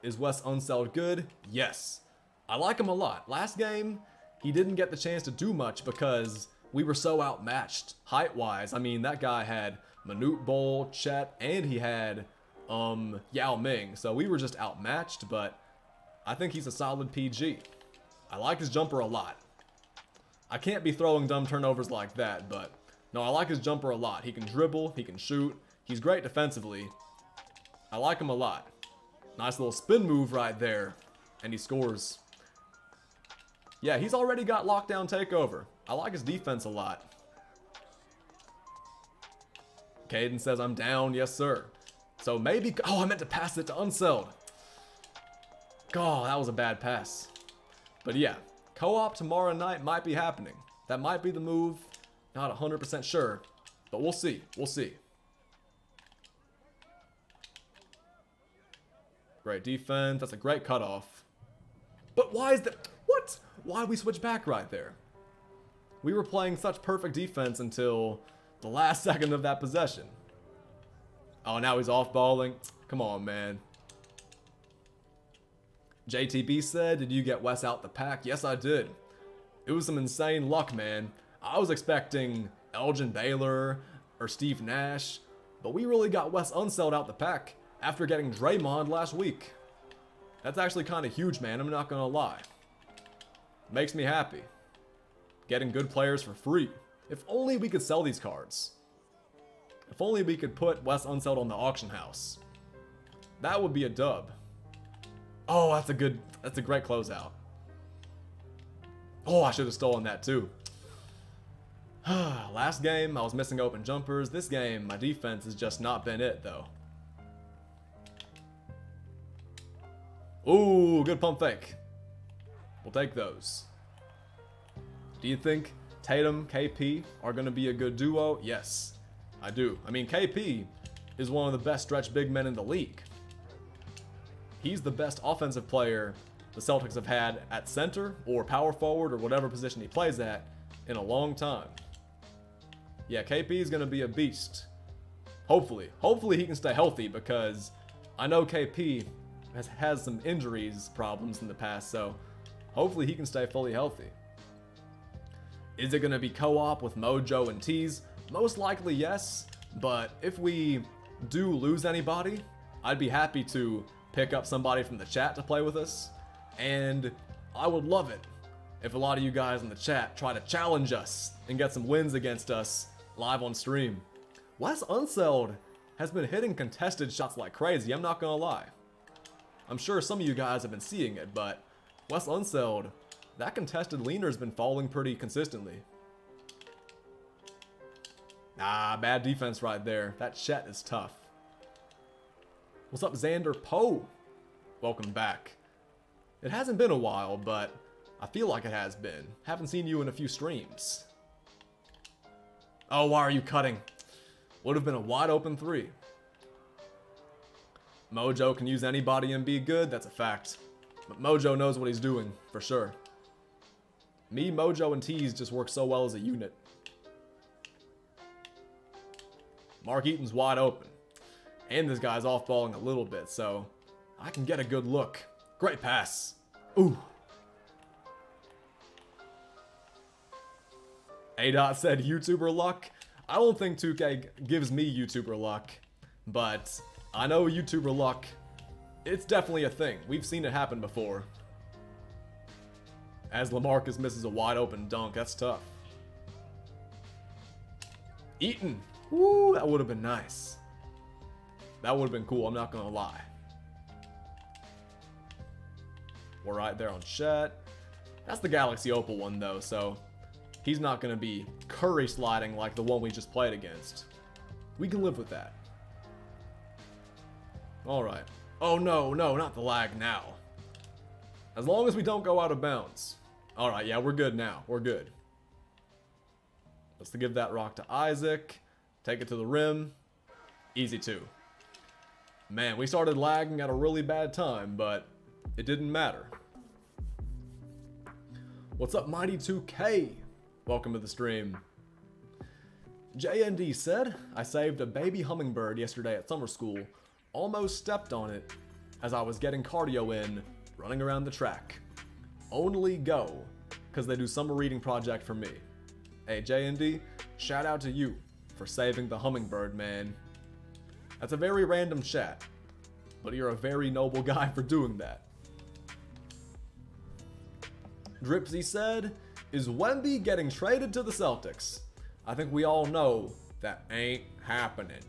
Is Wes Unseld good? Yes. I like him a lot. Last game, he didn't get the chance to do much because we were so outmatched height-wise. I mean, that guy had Manute Bol, Chet, and he had Yao Ming. So we were just outmatched, but I think he's a solid PG. I like his jumper a lot. I can't be throwing dumb turnovers like that, but no, I like his jumper a lot. He can dribble, he can shoot. He's great defensively. I like him a lot. Nice little spin move right there. And he scores. Yeah, he's already got lockdown takeover. I like his defense a lot. Caden says I'm down. Yes, sir. So maybe... Oh, I meant to pass it to Unseld. God, that was a bad pass. But yeah, co-op tomorrow night might be happening. That might be the move. Not 100% sure. But we'll see. We'll see. Great defense. That's a great cutoff. But why is that? What? Why we switch back right there? We were playing such perfect defense until the last second of that possession. Oh, now he's off balling. Come on, man. JTB said, did you get Wes out the pack? Yes, I did. It was some insane luck, man. I was expecting Elgin Baylor or Steve Nash, but we really got Wes Unseld out the pack after getting Draymond last week. That's actually kind of huge, man. I'm not gonna lie. Makes me happy. Getting good players for free. If only we could sell these cards. If only we could put Wes Unseld on the auction house. That would be a dub. Oh, that's a great closeout. Oh, I should have stolen that too. Last game, I was missing open jumpers. This game, my defense has just not been it though. Ooh, good pump fake. We'll take those. Do you think Tatum, KP are going to be a good duo? Yes, I do. I mean, KP is one of the best stretch big men in the league. He's the best offensive player the Celtics have had at center or power forward or whatever position he plays at in a long time. Yeah, KP is going to be a beast. Hopefully he can stay healthy, because I know KP has some injuries problems in the past, so hopefully he can stay fully healthy. Is it going to be co-op with Mojo and Tease? Most likely yes, but if we do lose anybody, I'd be happy to pick up somebody from the chat to play with us, and I would love it if a lot of you guys in the chat try to challenge us and get some wins against us live on stream. Wes Unseld has been hitting contested shots like crazy, I'm not gonna lie. I'm sure some of you guys have been seeing it, but Wes Unseld, that contested leaner's been falling pretty consistently. Ah, bad defense right there. That Chet is tough. What's up, Xander Poe? Welcome back. It hasn't been a while, but I feel like it has been. Haven't seen you in a few streams. Oh, why are you cutting? Would have been a wide open 3. Mojo can use anybody and be good, that's a fact. But Mojo knows what he's doing, for sure. Me, Mojo, and Tease just work so well as a unit. Mark Eaton's wide open. And this guy's off-balling a little bit, so I can get a good look. Great pass. Ooh. A-Dot said YouTuber luck. I don't think 2K gives me YouTuber luck, but I know YouTuber luck, it's definitely a thing. We've seen it happen before. As LaMarcus misses a wide open dunk, that's tough. Eaton. Woo, that would have been nice. That would have been cool, I'm not gonna lie. We're right there on Chet. That's the Galaxy Opal one though, so he's not gonna be Curry sliding like the one we just played against. We can live with that. Alright. Oh no, not the lag now. As long as we don't go out of bounds. Alright, yeah, we're good now. We're good. Let's give that rock to Isaac. Take it to the rim. Easy 2. Man, we started lagging at a really bad time, but it didn't matter. What's up, Mighty 2K? Welcome to the stream. JND said, I saved a baby hummingbird yesterday at summer school. Almost stepped on it as I was getting cardio in, running around the track. Only go, because they do summer reading project for me. Hey, JND, shout out to you for saving the hummingbird, man. That's a very random chat, but you're a very noble guy for doing that. Dripsy said, is Wemby getting traded to the Celtics? I think we all know that ain't happening.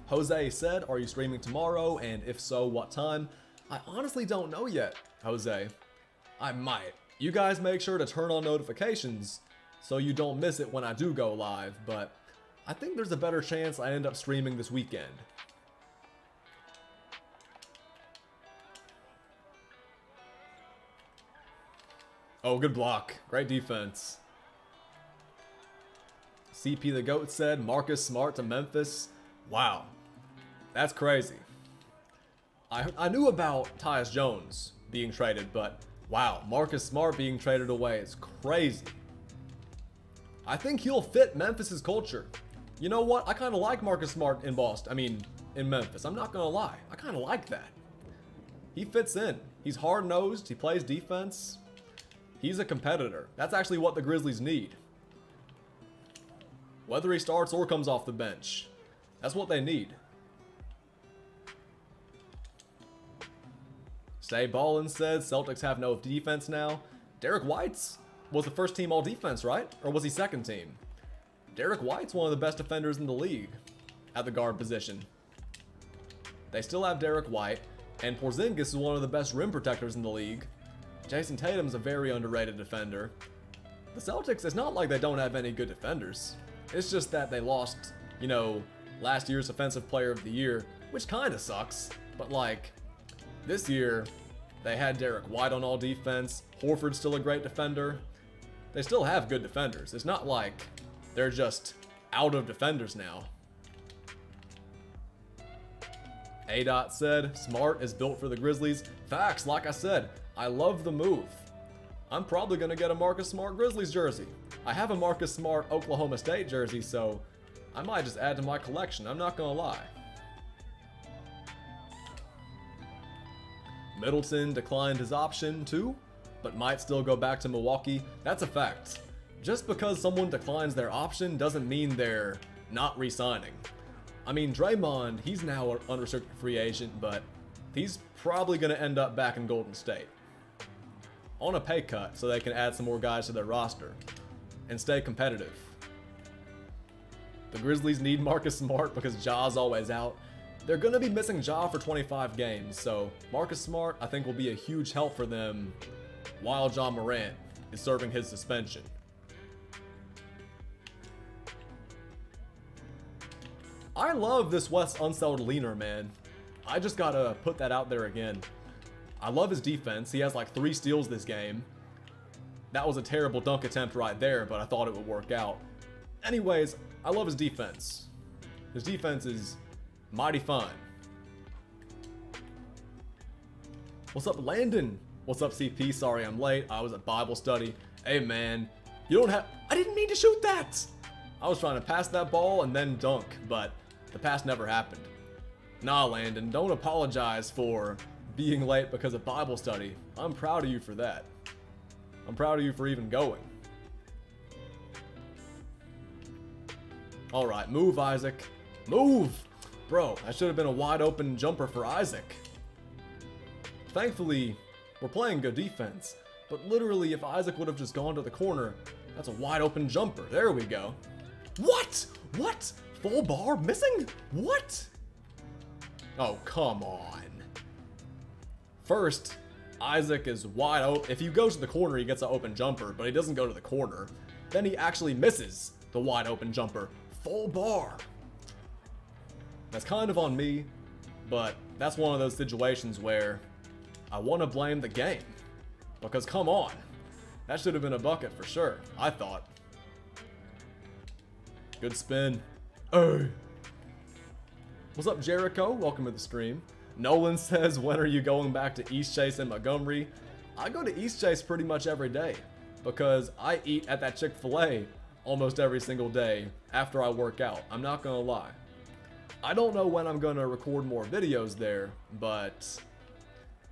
Jose said, are you streaming tomorrow? And if so, what time? I honestly don't know yet, Jose. I might. You guys make sure to turn on notifications so you don't miss it when I do go live, but I think there's a better chance I end up streaming this weekend. Oh, good block. Great defense. CP the GOAT said, Marcus Smart to Memphis. Wow. That's crazy. I knew about Tyus Jones being traded, but wow, Marcus Smart being traded away is crazy. I think he'll fit Memphis's culture. You know what? I kind of like Marcus Smart in Boston. I mean, in Memphis. I'm not going to lie. I kind of like that. He fits in. He's hard-nosed. He plays defense. He's a competitor. That's actually what the Grizzlies need. Whether he starts or comes off the bench. That's what they need. Stay Ballin said Celtics have no defense now. Derek White's was the first team all defense, right? Or was he second team? Derek White's one of the best defenders in the league at the guard position. They still have Derek White, and Porzingis is one of the best rim protectors in the league. Jason Tatum's a very underrated defender. The Celtics, it's not like they don't have any good defenders. It's just that they lost, you know, last year's Offensive Player of the Year, which kind of sucks. But like, this year, they had Derek White on all defense. Horford's still a great defender. They still have good defenders. It's not like they're just out of defenders now. A. said, Smart is built for the Grizzlies. Facts, like I said, I love the move. I'm probably going to get a Marcus Smart Grizzlies jersey. I have a Marcus Smart Oklahoma State jersey, so I might just add to my collection, I'm not going to lie. Middleton declined his option too, but might still go back to Milwaukee. That's a fact. Just because someone declines their option doesn't mean they're not re-signing. I mean, Draymond, he's now an unrestricted free agent, but he's probably going to end up back in Golden State on a pay cut so they can add some more guys to their roster and stay competitive. The Grizzlies need Marcus Smart because Ja's always out. They're going to be missing Ja for 25 games, so Marcus Smart, I think, will be a huge help for them while Ja Morant is serving his suspension. I love this Wes Unseld leaner, man. I just gotta put that out there again. I love his defense. He has like 3 steals this game. That was a terrible dunk attempt right there, but I thought it would work out. Anyways, I love his defense. His defense is mighty fine. What's up, Landon? What's up, CP? Sorry I'm late. I was at Bible study. Hey, man. You don't have... I didn't mean to shoot that! I was trying to pass that ball and then dunk, but the pass never happened. Nah, Landon, don't apologize for being late because of Bible study. I'm proud of you for that. I'm proud of you for even going. Alright, move, Isaac. Move! Bro, that should have been a wide open jumper for Isaac. Thankfully, we're playing good defense, but literally if Isaac would have just gone to the corner, that's a wide open jumper. There we go. What? What? Full bar missing? What? Oh, come on. First, Isaac is wide open. If he goes to the corner, he gets an open jumper, but he doesn't go to the corner. Then he actually misses the wide open jumper. Full bar. That's kind of on me, but that's one of those situations where I want to blame the game. Because come on, that should have been a bucket for sure, I thought. Good spin. Oh. What's up, Jericho? Welcome to the stream. Nolan says, when are you going back to East Chase and Montgomery? I go to East Chase pretty much every day because I eat at that Chick-fil-A almost every single day after I work out. I'm not gonna lie. I don't know when I'm gonna record more videos there, but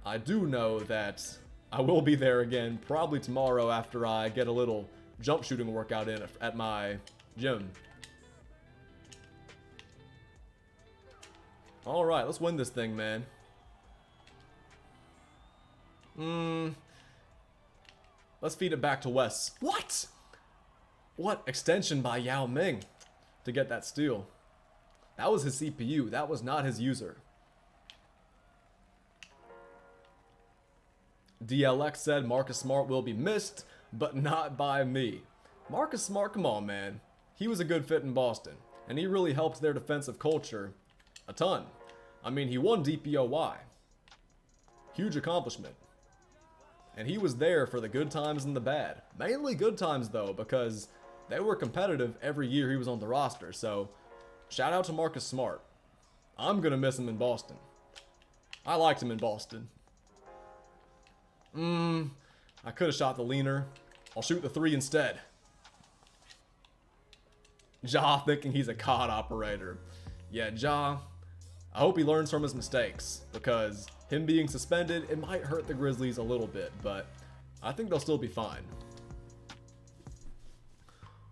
I do know that I will be there again probably tomorrow after I get a little jump shooting workout in at my gym. Alright, let's win this thing, man. Let's feed it back to Wes. What? What? Extension by Yao Ming to get that steal. That was his CPU. That was not his user. DLX said Marcus Smart will be missed, but not by me. Marcus Smart, come on, man. He was a good fit in Boston, and he really helped their defensive culture a ton. I mean, he won DPOY. Huge accomplishment. And he was there for the good times and the bad. Mainly good times, though, because they were competitive every year he was on the roster. So, shout out to Marcus Smart. I'm going to miss him in Boston. I liked him in Boston. I could have shot the leaner. I'll shoot the 3 instead. Ja thinking he's a COD operator. Yeah, Ja, I hope he learns from his mistakes, because him being suspended, it might hurt the Grizzlies a little bit, but I think they'll still be fine.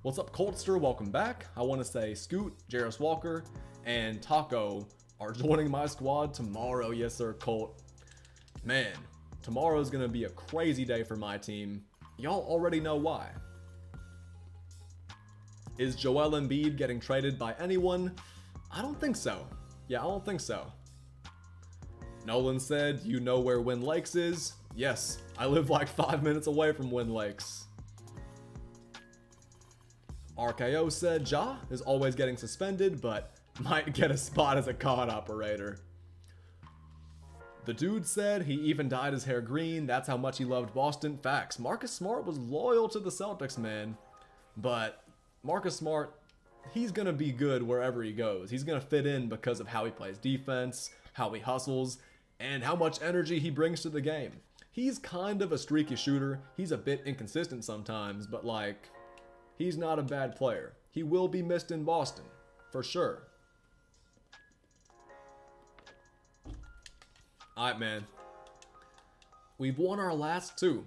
What's up, Coltster? Welcome back. I want to say Scoot, Jarris Walker, and Taco are joining my squad tomorrow. Yes, sir, Colt. Man, tomorrow is going to be a crazy day for my team. Y'all already know why. Is Joel Embiid getting traded by anyone? I don't think so. Yeah, I don't think so. Nolan said, you know where Wynn Lakes is? Yes, I live like 5 minutes away from Wynn Lakes. RKO said, Ja is always getting suspended, but might get a spot as a COD operator. The dude said he even dyed his hair green. That's how much he loved Boston. Facts. Marcus Smart was loyal to the Celtics, man. But Marcus Smart, he's going to be good wherever he goes. He's going to fit in because of how he plays defense, how he hustles, and how much energy he brings to the game. He's kind of a streaky shooter. He's a bit inconsistent sometimes, but like, he's not a bad player. He will be missed in Boston, for sure. Alright, man. We've won our last 2.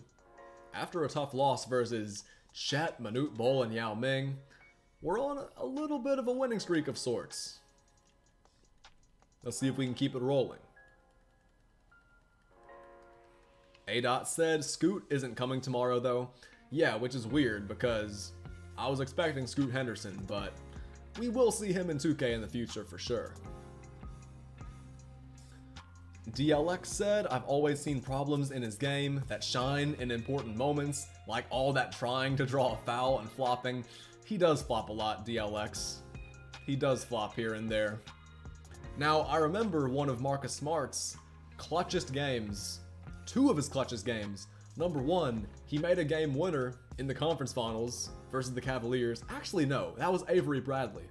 After a tough loss versus Chet, Manute Bol, and Yao Ming, we're on a little bit of a winning streak of sorts. Let's see if we can keep it rolling. A. said, Scoot isn't coming tomorrow though. Yeah, which is weird because I was expecting Scoot Henderson, but we will see him in 2K in the future for sure. DLX said, I've always seen problems in his game that shine in important moments, like all that trying to draw a foul and flopping. He does flop a lot, DLX. He does flop here and there. Now, I remember one of Marcus Smart's clutchest games, 2 of his clutchest games. Number 1, he made a game winner in the conference finals versus the Cavaliers. Actually, no, that was Avery Bradley.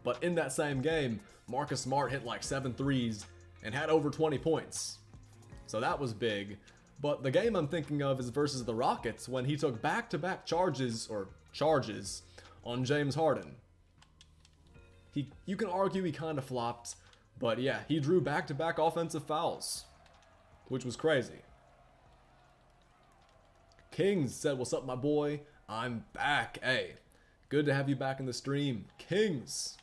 But in that same game, Marcus Smart hit like 7 threes and had over 20 points. So that was big. But the game I'm thinking of is versus the Rockets when he took back-to-back charges on James Harden. You can argue he kind of flopped, but yeah, he drew back-to-back offensive fouls, which was crazy. Kings said, what's up, my boy? I'm back. Hey, good to have you back in the stream. Kings.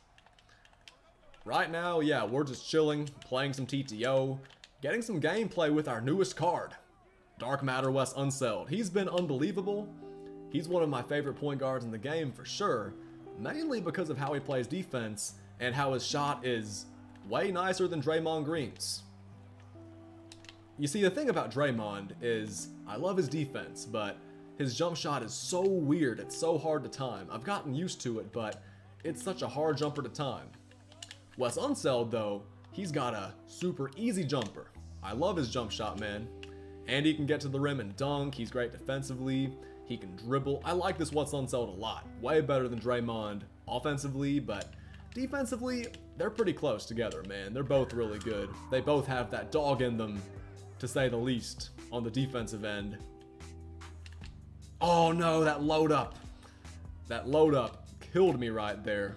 Right now, yeah, we're just chilling, playing some TTO, getting some gameplay with our newest card, Dark Matter Wes Unseld. He's been unbelievable. He's one of my favorite point guards in the game for sure, mainly because of how he plays defense and how his shot is way nicer than Draymond Green's. You see, the thing about Draymond is I love his defense, but his jump shot is so weird, it's so hard to time. I've gotten used to it, but it's such a hard jumper to time. Wes Unseld, though, he's got a super easy jumper. I love his jump shot, man. And he can get to the rim and dunk. He's great defensively. He can dribble. I like this Wes Unseld a lot. Way better than Draymond offensively, but defensively, they're pretty close together, man. They're both really good. They both have that dog in them, to say the least, on the defensive end. Oh no, that load up. That load up killed me right there.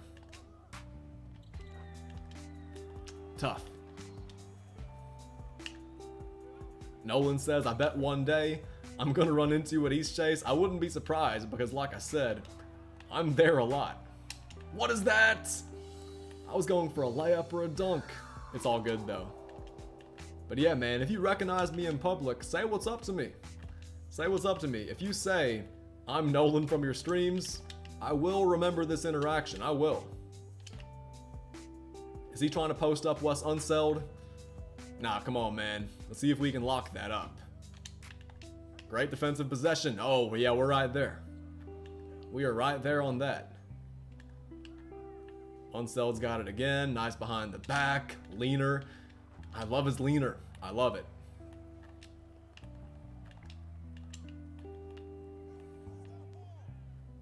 Tough. Nolan says, I bet one day I'm gonna run into you at East Chase. I wouldn't be surprised because, like I said, I'm there a lot. What is that? I was going for a layup or a dunk. It's all good though. But yeah, man, if you recognize me in public, say what's up to me. Say what's up to me. If you say, I'm Nolan from your streams, I will remember this interaction. I will. Is he trying to post up Wes Unseld? Nah, come on, man. Let's see if we can lock that up. Great defensive possession. Oh, yeah, we're right there. We are right there on that. Unseld's got it again. Nice behind the back. Leaner. I love his leaner. I love it.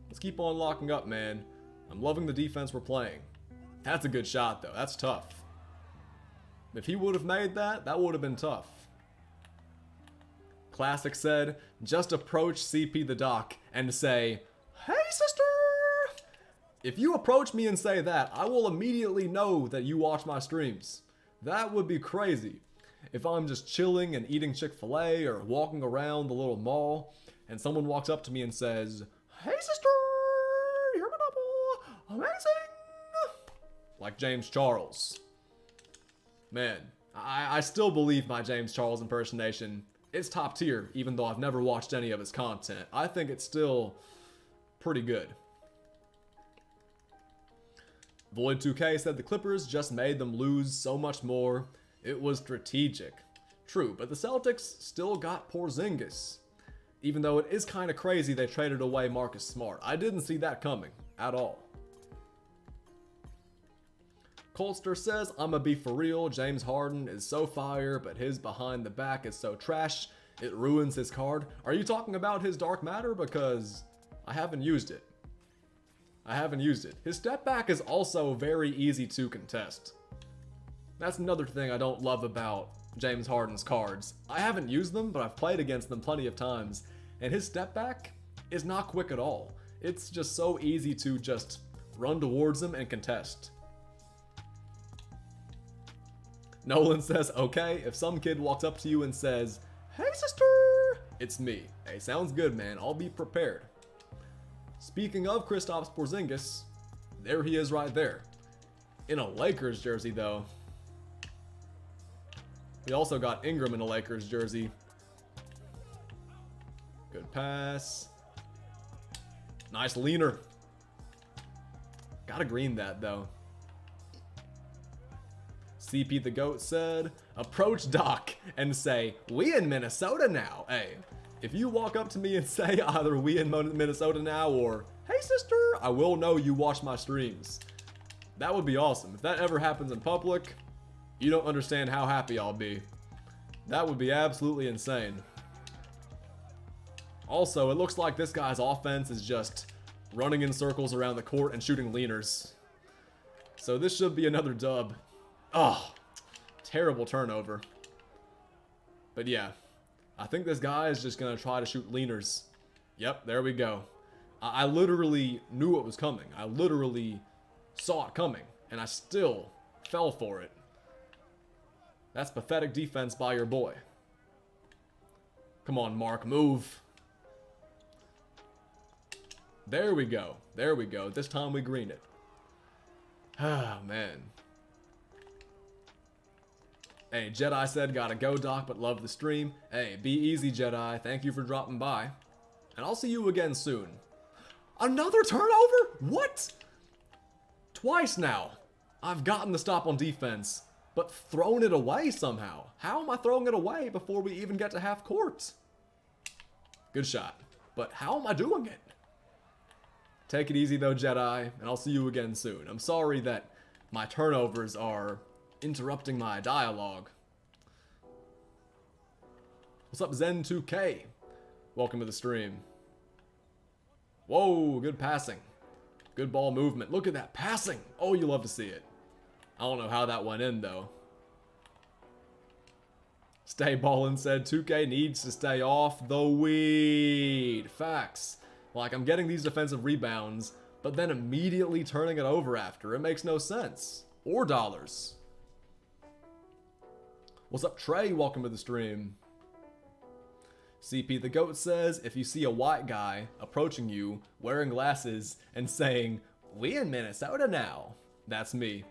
Let's keep on locking up, man. I'm loving the defense we're playing. That's a good shot, though. That's tough. If he would have made that, that would have been tough. Classic said, just approach cpthedoc and say, hey, sister! If you approach me and say that, I will immediately know that you watch my streams. That would be crazy. If I'm just chilling and eating Chick-fil-A or walking around the little mall, and someone walks up to me and says, hey, sister! You're my double! Amazing! Like James Charles. Man, I still believe my James Charles impersonation it's top tier, even though I've never watched any of his content. I think it's still pretty good. Void2K said the Clippers just made them lose so much more. It was strategic. True, but the Celtics still got Porzingis. Even though it is kind of crazy they traded away Marcus Smart. I didn't see that coming at all. Colster says, I'ma be for real, James Harden is so fire, but his behind the back is so trash, it ruins his card. Are you talking about his Dark Matter? Because I haven't used it. His step back is also very easy to contest. That's another thing I don't love about James Harden's cards. I haven't used them, but I've played against them plenty of times, and his step back is not quick at all. It's just so easy to just run towards him and contest. Nolan says, okay, if some kid walks up to you and says, hey sister, it's me. Hey, sounds good, man. I'll be prepared. Speaking of Kristaps Porzingis, there he is right there. In a Lakers jersey, though. We also got Ingram in a Lakers jersey. Good pass. Nice leaner. Gotta green that, though. CP the GOAT said, approach Doc and say, we in Minnesota now. Hey, if you walk up to me and say either we in Minnesota now or, hey sister, I will know you watch my streams. That would be awesome. If that ever happens in public, you don't understand how happy I'll be. That would be absolutely insane. Also, it looks like this guy's offense is just running in circles around the court and shooting leaners. So this should be another dub. Oh, terrible turnover. But yeah, I think this guy is just going to try to shoot leaners. Yep, there we go. I literally knew it was coming. I literally saw it coming, and I still fell for it. That's pathetic defense by your boy. Come on, Mark, move. There we go. There we go. This time we green it. Ah, man. Hey, Jedi said, gotta go, Doc, but love the stream. Hey, be easy, Jedi. Thank you for dropping by. And I'll see you again soon. Another turnover? What? Twice now. I've gotten the stop on defense, but thrown it away somehow. How am I throwing it away before we even get to half court? Good shot. But how am I doing it? Take it easy, though, Jedi, and I'll see you again soon. I'm sorry that my turnovers are interrupting my dialogue. What's up, Zen2K? Welcome to the stream. Whoa, good passing. Good ball movement. Look at that passing. Oh, you love to see it. I don't know how that went in, though. Stay Ballin said 2K needs to stay off the weed. Facts. Like, I'm getting these defensive rebounds, but then immediately turning it over after. It makes no sense. Or dollars. What's up, Trey? Welcome to the stream. CP the GOAT says, if you see a white guy approaching you, wearing glasses, and saying, we in Minnesota now, that's me.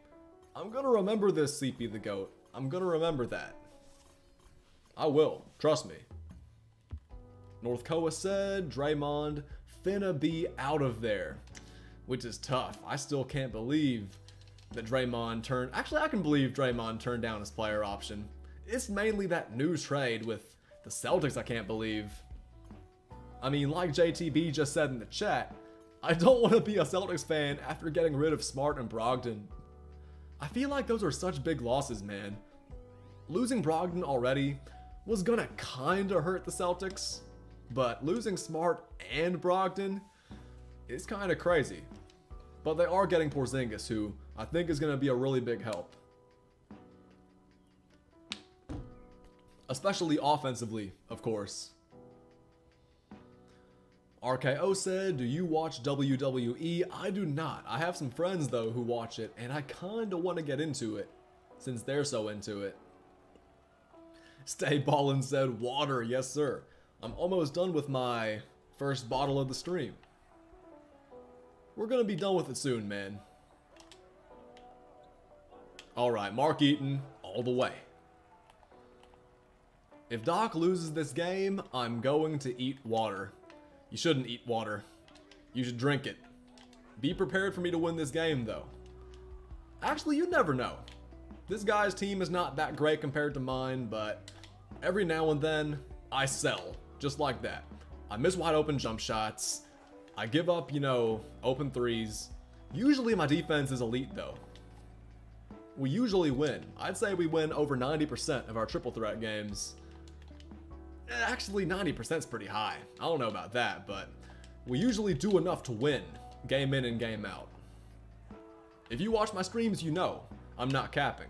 I'm gonna remember this, CP the GOAT. I'm gonna remember that. I will. Trust me. North Koa said, Draymond finna be out of there. Which is tough. I still can't believe that Draymond turned... Actually, I can believe Draymond turned down his player option. It's mainly that new trade with the Celtics I can't believe. I mean, like JTB just said in the chat, I don't want to be a Celtics fan after getting rid of Smart and Brogdon. I feel like those are such big losses, man. Losing Brogdon already was gonna kinda hurt the Celtics, but losing Smart and Brogdon is kinda crazy. But they are getting Porzingis, who I think is gonna be a really big help. Especially offensively, of course. RKO said, do you watch WWE? I do not. I have some friends, though, who watch it, and I kinda want to get into it, since they're so into it. Stay Ballin said, water, yes sir. I'm almost done with my first bottle of the stream. We're gonna be done with it soon, man. Alright, Mark Eaton, all the way. If Doc loses this game, I'm going to eat water. You shouldn't eat water. You should drink it. Be prepared for me to win this game, though. Actually, you never know. This guy's team is not that great compared to mine, but every now and then, I sell. Just like that. I miss wide open jump shots. I give up, open threes. Usually my defense is elite, though. We usually win. I'd say we win over 90% of our triple threat games. Actually, 90% is pretty high. I don't know about that, but we usually do enough to win, game in and game out. If you watch my streams, you know I'm not capping.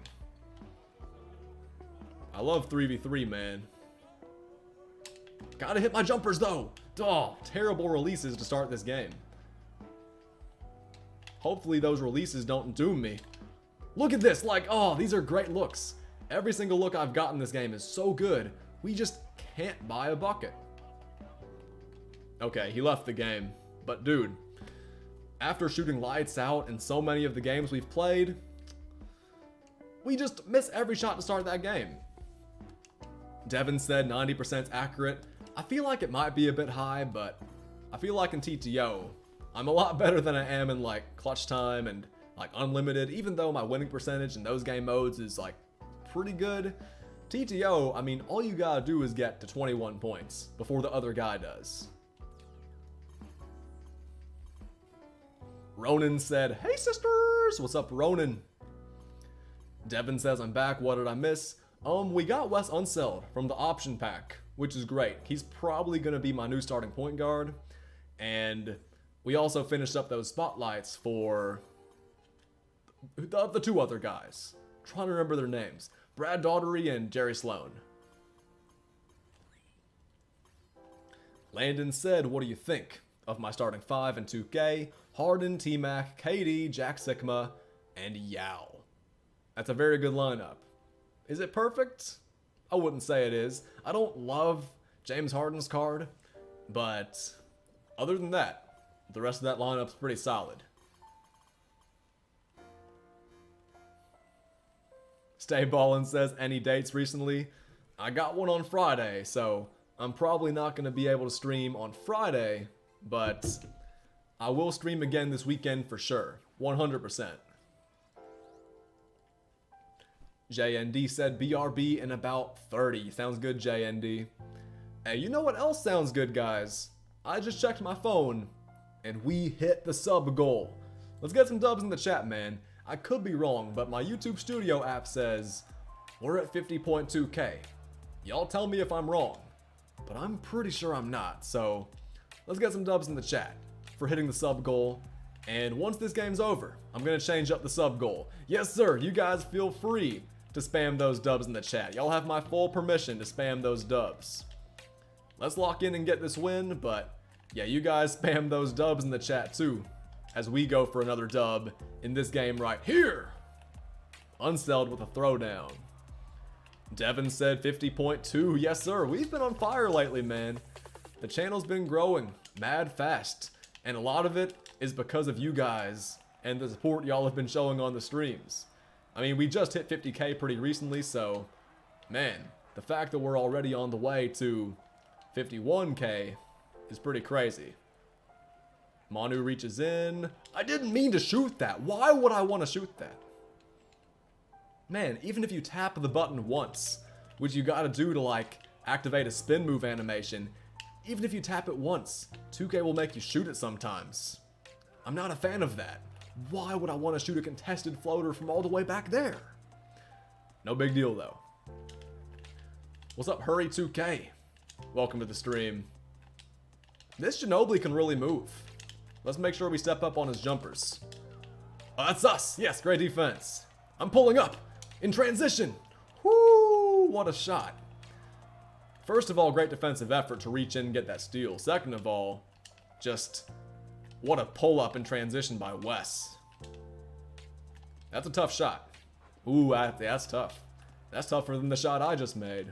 I love 3v3, man. Gotta hit my jumpers, though. Oh, terrible releases to start this game. Hopefully those releases don't doom me. Look at this, these are great looks. Every single look I've gotten in this game is so good, we just can't buy a bucket. Okay, he left the game. But dude, after shooting lights out in so many of the games we've played, we just miss every shot to start that game. Devin said 90% accurate. I feel like it might be a bit high, but I feel like in TTO, I'm a lot better than I am in clutch time and unlimited, even though my winning percentage in those game modes is pretty good. TTO, I mean, all you gotta do is get to 21 points before the other guy does. Ronan said, "Hey sisters!" What's up, Ronan? Devin says, "I'm back, what did I miss?" We got Wes Unseld from the option pack, which is great. He's probably gonna be my new starting point guard. And we also finished up those spotlights for the two other guys. I'm trying to remember their names. Brad Daughtery and Jerry Sloan. Landon said, "What do you think of my starting five in 2K? Harden, T-Mac, KD, Jack Sikma, and Yao." That's a very good lineup. Is it perfect? I wouldn't say it is. I don't love James Harden's card, but other than that, the rest of that lineup's pretty solid. Stay Ballin says, "Any dates recently?" I got one on Friday, so I'm probably not going to be able to stream on Friday, but I will stream again this weekend for sure. 100%. JND said, "BRB in about 30. Sounds good, JND. Hey, you know what else sounds good, guys? I just checked my phone, and we hit the sub goal. Let's get some dubs in the chat, man. I could be wrong, but my YouTube Studio app says we're at 50.2K. Y'all tell me if I'm wrong, but I'm pretty sure I'm not. So let's get some dubs in the chat for hitting the sub goal. And once this game's over, I'm going to change up the sub goal. Yes, sir. You guys feel free to spam those dubs in the chat. Y'all have my full permission to spam those dubs. Let's lock in and get this win, but yeah, you guys spam those dubs in the chat too, as we go for another dub in this game right here. Unseld with a throwdown. Devin said 50.2. Yes, sir. We've been on fire lately, man. The channel's been growing mad fast, and a lot of it is because of you guys and the support y'all have been showing on the streams. I mean, we just hit 50K pretty recently, so man, the fact that we're already on the way to 51K is pretty crazy. Manu reaches in. I didn't mean to shoot that. Why would I want to shoot that? Man, even if you tap the button once, which you gotta do to activate a spin move animation, even if you tap it once, 2K will make you shoot it sometimes. I'm not a fan of that. Why would I want to shoot a contested floater from all the way back there? No big deal though. What's up, Hurry 2K? Welcome to the stream. This Ginobili can really move. Let's make sure we step up on his jumpers. Oh, that's us. Yes, great defense. I'm pulling up in transition. Whoo, what a shot. First of all, great defensive effort to reach in and get that steal. Second of all, just what a pull up in transition by Wes. That's a tough shot. Ooh, that's tough. That's tougher than the shot I just made.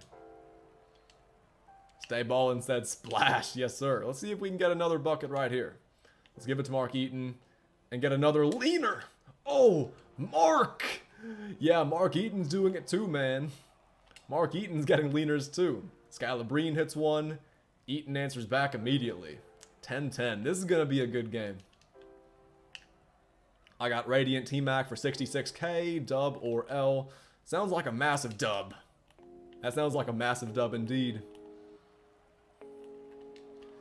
Stay Ballin said splash. Yes, sir. Let's see if we can get another bucket right here. Let's give it to Mark Eaton and get another leaner. Oh, Mark. Yeah, Mark Eaton's doing it too, man. Mark Eaton's getting leaners too. Scalabrine hits one. Eaton answers back immediately. 10-10. This is going to be a good game. I got Radiant T-Mac for 66k. Dub or L. Sounds like a massive dub. That sounds like a massive dub indeed.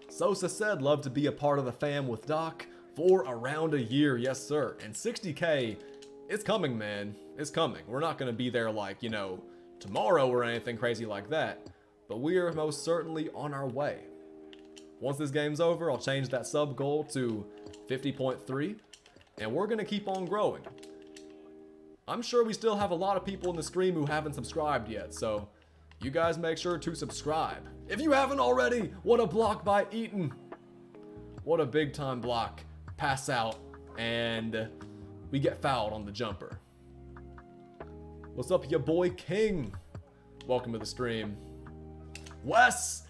Sosa said, love to be a part of the fam with Doc for around a year. Yes, sir. And 60k, it's coming, man. It's coming. We're not going to be there like, you know, tomorrow or anything crazy like that. But we are most certainly on our way. Once this game's over, I'll change that sub goal to 50.3. And we're going to keep on growing. I'm sure we still have a lot of people in the stream who haven't subscribed yet. So you guys make sure to subscribe. If you haven't already, what a block by Eaton. What a big time block. Pass out. And we get fouled on the jumper. What's up, your boy King? Welcome to the stream. Wes!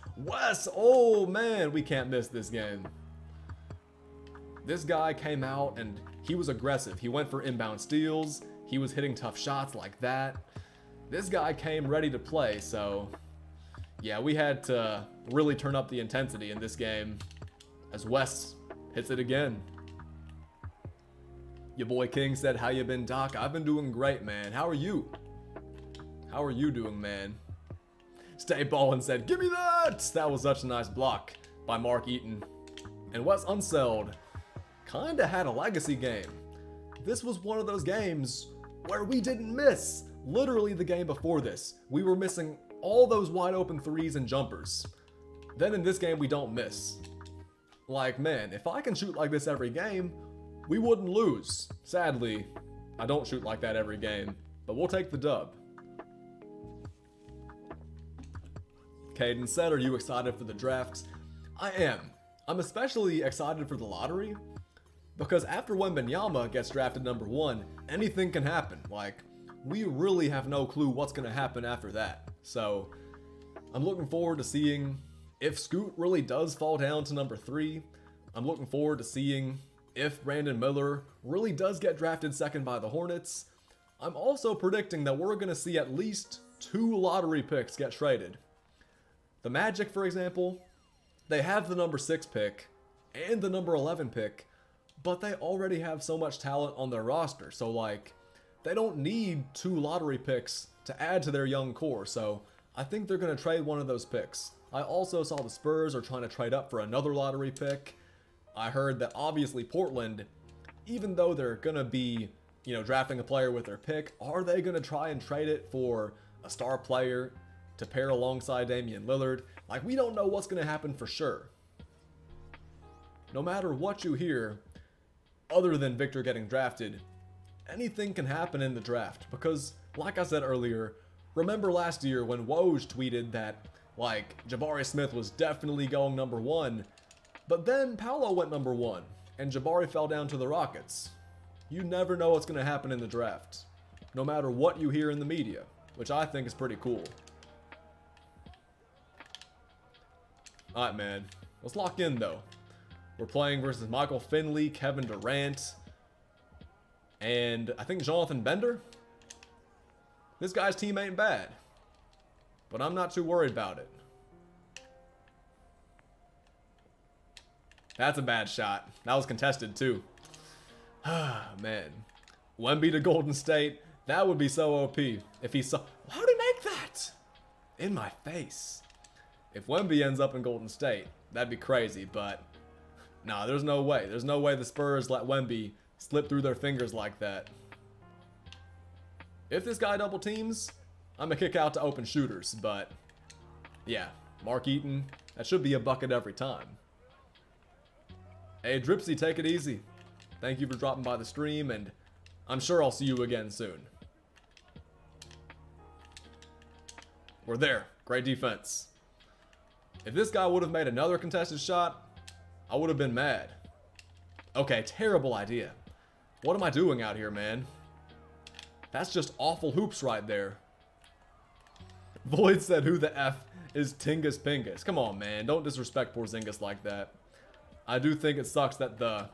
Oh man, we can't miss this game. This guy came out and he was aggressive. He went for inbound steals. He was hitting tough shots like that. This guy came ready to play, so yeah, we had to really turn up the intensity in this game as Wes hits it again. Your boy King said, how you been, Doc? I've been doing great, man. How are you? How are you doing, man? Stay Ballin said, give me that! That was such a nice block by Mark Eaton. And Wes Unseld kinda had a legacy game. This was one of those games where we didn't miss. Literally the game before this, we were missing all those wide open threes and jumpers. Then in this game, we don't miss. Like, man, if I can shoot like this every game, we wouldn't lose. Sadly, I don't shoot like that every game, but we'll take the dub. Caden said, are you excited for the drafts? I am. I'm especially excited for the lottery because after Wembanyama gets drafted #1, anything can happen. Like, we really have no clue what's going to happen after that. So I'm looking forward to seeing if Scoot really does fall down to #3. I'm looking forward to seeing if Brandon Miller really does get drafted second by the Hornets. I'm also predicting that we're going to see at least 2 lottery picks get traded. The Magic, for example, they have the #6 pick and the #11 pick, but they already have so much talent on their roster. So, like, they don't need 2 lottery picks to add to their young core. So I think they're going to trade one of those picks. I also saw the Spurs are trying to trade up for another lottery pick. I heard that obviously Portland, even though they're going to be, you know, drafting a player with their pick, are they going to try and trade it for a star player to pair alongside Damian Lillard? Like, we don't know what's going to happen for sure. No matter what you hear, other than Victor getting drafted, anything can happen in the draft. Because, like I said earlier, remember last year when Woj tweeted that, like, Jabari Smith was definitely going #1, but then Paolo went #1, and Jabari fell down to the Rockets. You never know what's going to happen in the draft, no matter what you hear in the media, which I think is pretty cool. Alright, man. Let's lock in, though. We're playing versus Michael Finley, Kevin Durant, and I think Jonathan Bender. This guy's team ain't bad, but I'm not too worried about it. That's a bad shot. That was contested, too. Man. Wemby to Golden State. That would be so OP. If he saw... How'd he make that? In my face. If Wemby ends up in Golden State, that'd be crazy, but... Nah, there's no way. There's no way the Spurs let Wemby slip through their fingers like that. If this guy double teams, I'm gonna kick out to open shooters, but... Yeah, Mark Eaton, that should be a bucket every time. Hey, Dripsy, take it easy. Thank you for dropping by the stream, and I'm sure I'll see you again soon. We're there. Great defense. If this guy would have made another contested shot, I would have been mad. Okay, terrible idea. What am I doing out here, man? That's just awful hoops right there. Void said, who the F is Tingus Pingus? Come on, man. Don't disrespect Porzingis like that. I do think it sucks that the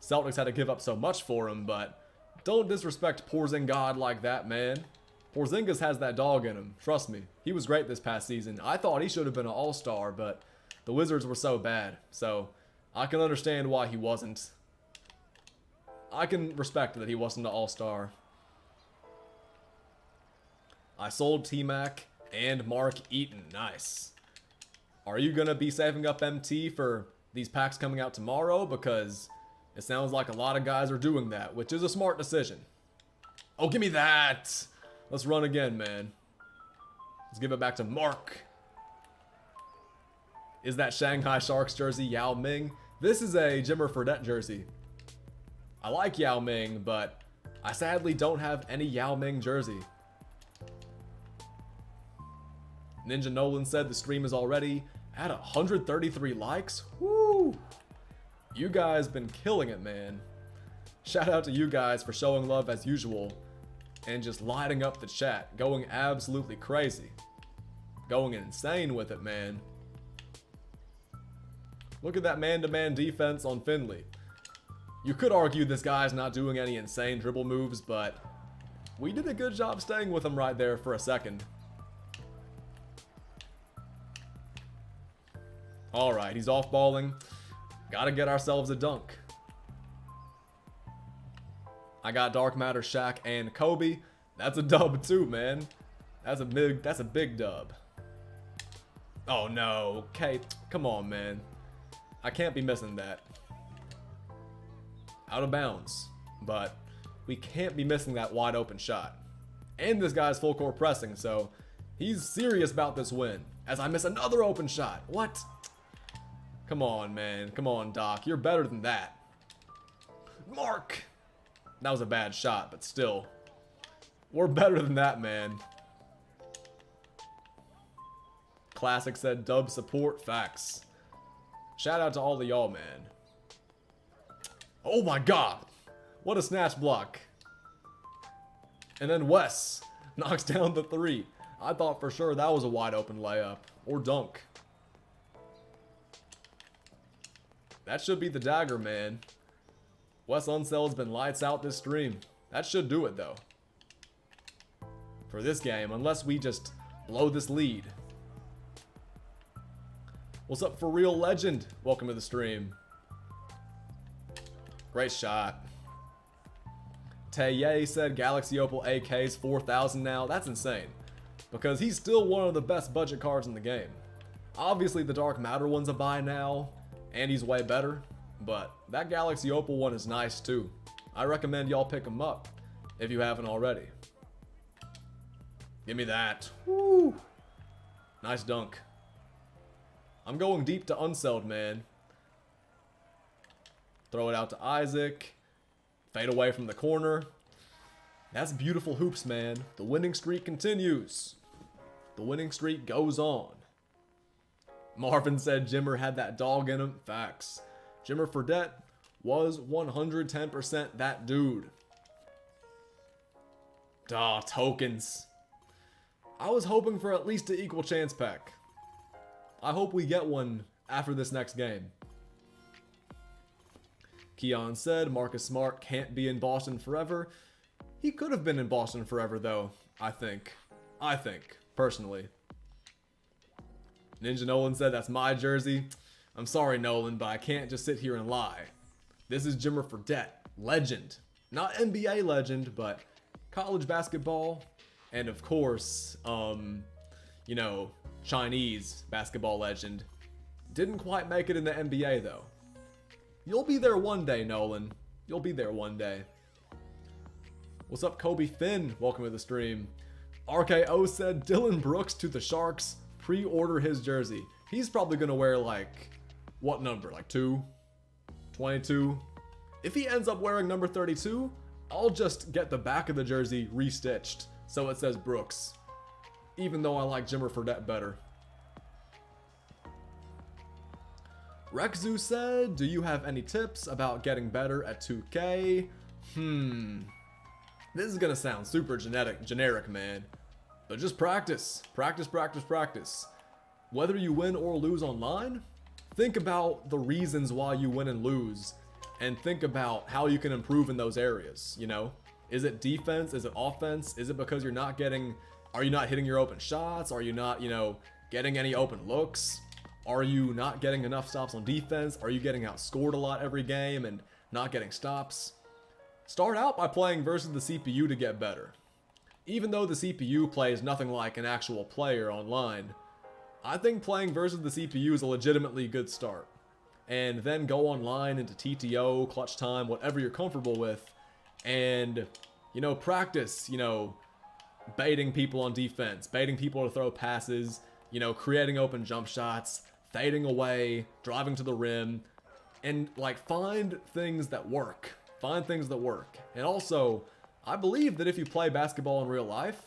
Celtics had to give up so much for him, but don't disrespect Porzingod like that, man. Porzingis has that dog in him. Trust me. He was great this past season. I thought he should have been an all-star, but the Wizards were so bad. So I can understand why he wasn't. I can respect that he wasn't an all-star. I sold T-Mac and Mark Eaton. Nice. Are you going to be saving up MT for these packs coming out tomorrow? Because it sounds like a lot of guys are doing that, which is a smart decision. Oh, give me that. Let's run again, man. Let's give it back to Mark. Is that Shanghai Sharks jersey Yao Ming? This is a Jimmer Fredette jersey. I like Yao Ming, but I sadly don't have any Yao Ming jersey. Ninja Nolan said the stream is already at 133 likes. Woo! You guys been killing it, man. Shout out to you guys for showing love as usual and just lighting up the chat, going absolutely crazy. Going insane with it, man. Look at that man-to-man defense on Finley. You could argue this guy's not doing any insane dribble moves, but we did a good job staying with him right there for a second. Alright, he's off-balling. Gotta get ourselves a dunk. I got Dark Matter, Shaq, and Kobe. That's a dub too, man. That's a big dub. Oh no, Kate, come on, man. I can't be missing that. Out of bounds, but we can't be missing that wide open shot. And this guy's full court pressing, so he's serious about this win. As I miss another open shot. What? Come on, man. Come on, Doc. You're better than that. Mark! That was a bad shot, but still. We're better than that, man. Classic said dub support. Facts. Shout out to all of y'all, man. Oh my god. What a snatch block. And then Wes knocks down the three. I thought for sure that was a wide open layup. Or dunk. That should be the dagger, man. Wes Unsell's been lights out this stream. That should do it, though. For this game, unless we just blow this lead. What's up, For Real Legend? Welcome to the stream. Great shot. Taye said Galaxy Opal AK's 4,000 now. That's insane. Because he's still one of the best budget cards in the game. Obviously, the Dark Matter one's a buy now. And he's way better, but that Galaxy Opal one is nice too. I recommend y'all pick him up if you haven't already. Give me that. Woo! Nice dunk. I'm going deep to Unseld, man. Throw it out to Isaac. Fade away from the corner. That's beautiful hoops, man. The winning streak continues. The winning streak goes on. Marvin said Jimmer had that dog in him. Facts. Jimmer Fredette was 110% that dude. Duh, tokens. I was hoping for at least an equal chance pack. I hope we get one after this next game. Keon said Marcus Smart can't be in Boston forever. He could have been in Boston forever though, I think. Personally. Ninja Nolan said that's my jersey. I'm sorry, Nolan, but I can't just sit here and lie. This is Jimmer Fredette, legend. Not NBA legend, but college basketball. And of course, you know, Chinese basketball legend. Didn't quite make it in the NBA though. You'll be there one day, Nolan. You'll be there one day. What's up, Kobe Finn? Welcome to the stream. RKO said Dylan Brooks to the Sharks. Pre-order his jersey. He's probably gonna wear like, what number? Like 2? 22? If he ends up wearing number 32, I'll just get the back of the jersey restitched so it says Brooks. Even though I like Jimmer Fredette better. Rexu said, do you have any tips about getting better at 2K? This is gonna sound super generic, man. But just practice. Practice. Whether you win or lose online, think about the reasons why you win and lose. And think about how you can improve in those areas, you know? Is it defense? Is it offense? Is it because you're not getting, are you not hitting your open shots? Are you not, you know, getting any open looks? Are you not getting enough stops on defense? Are you getting outscored a lot every game and not getting stops? Start out by playing versus the CPU to get better. Even though the CPU plays nothing like an actual player online, I think playing versus the CPU is a legitimately good start. And then go online into TTO, clutch time, whatever you're comfortable with, and, you know, practice, you know, baiting people on defense, baiting people to throw passes, you know, creating open jump shots, fading away, driving to the rim, and, like, find things that work. Find things that work. And also, I believe that if you play basketball in real life,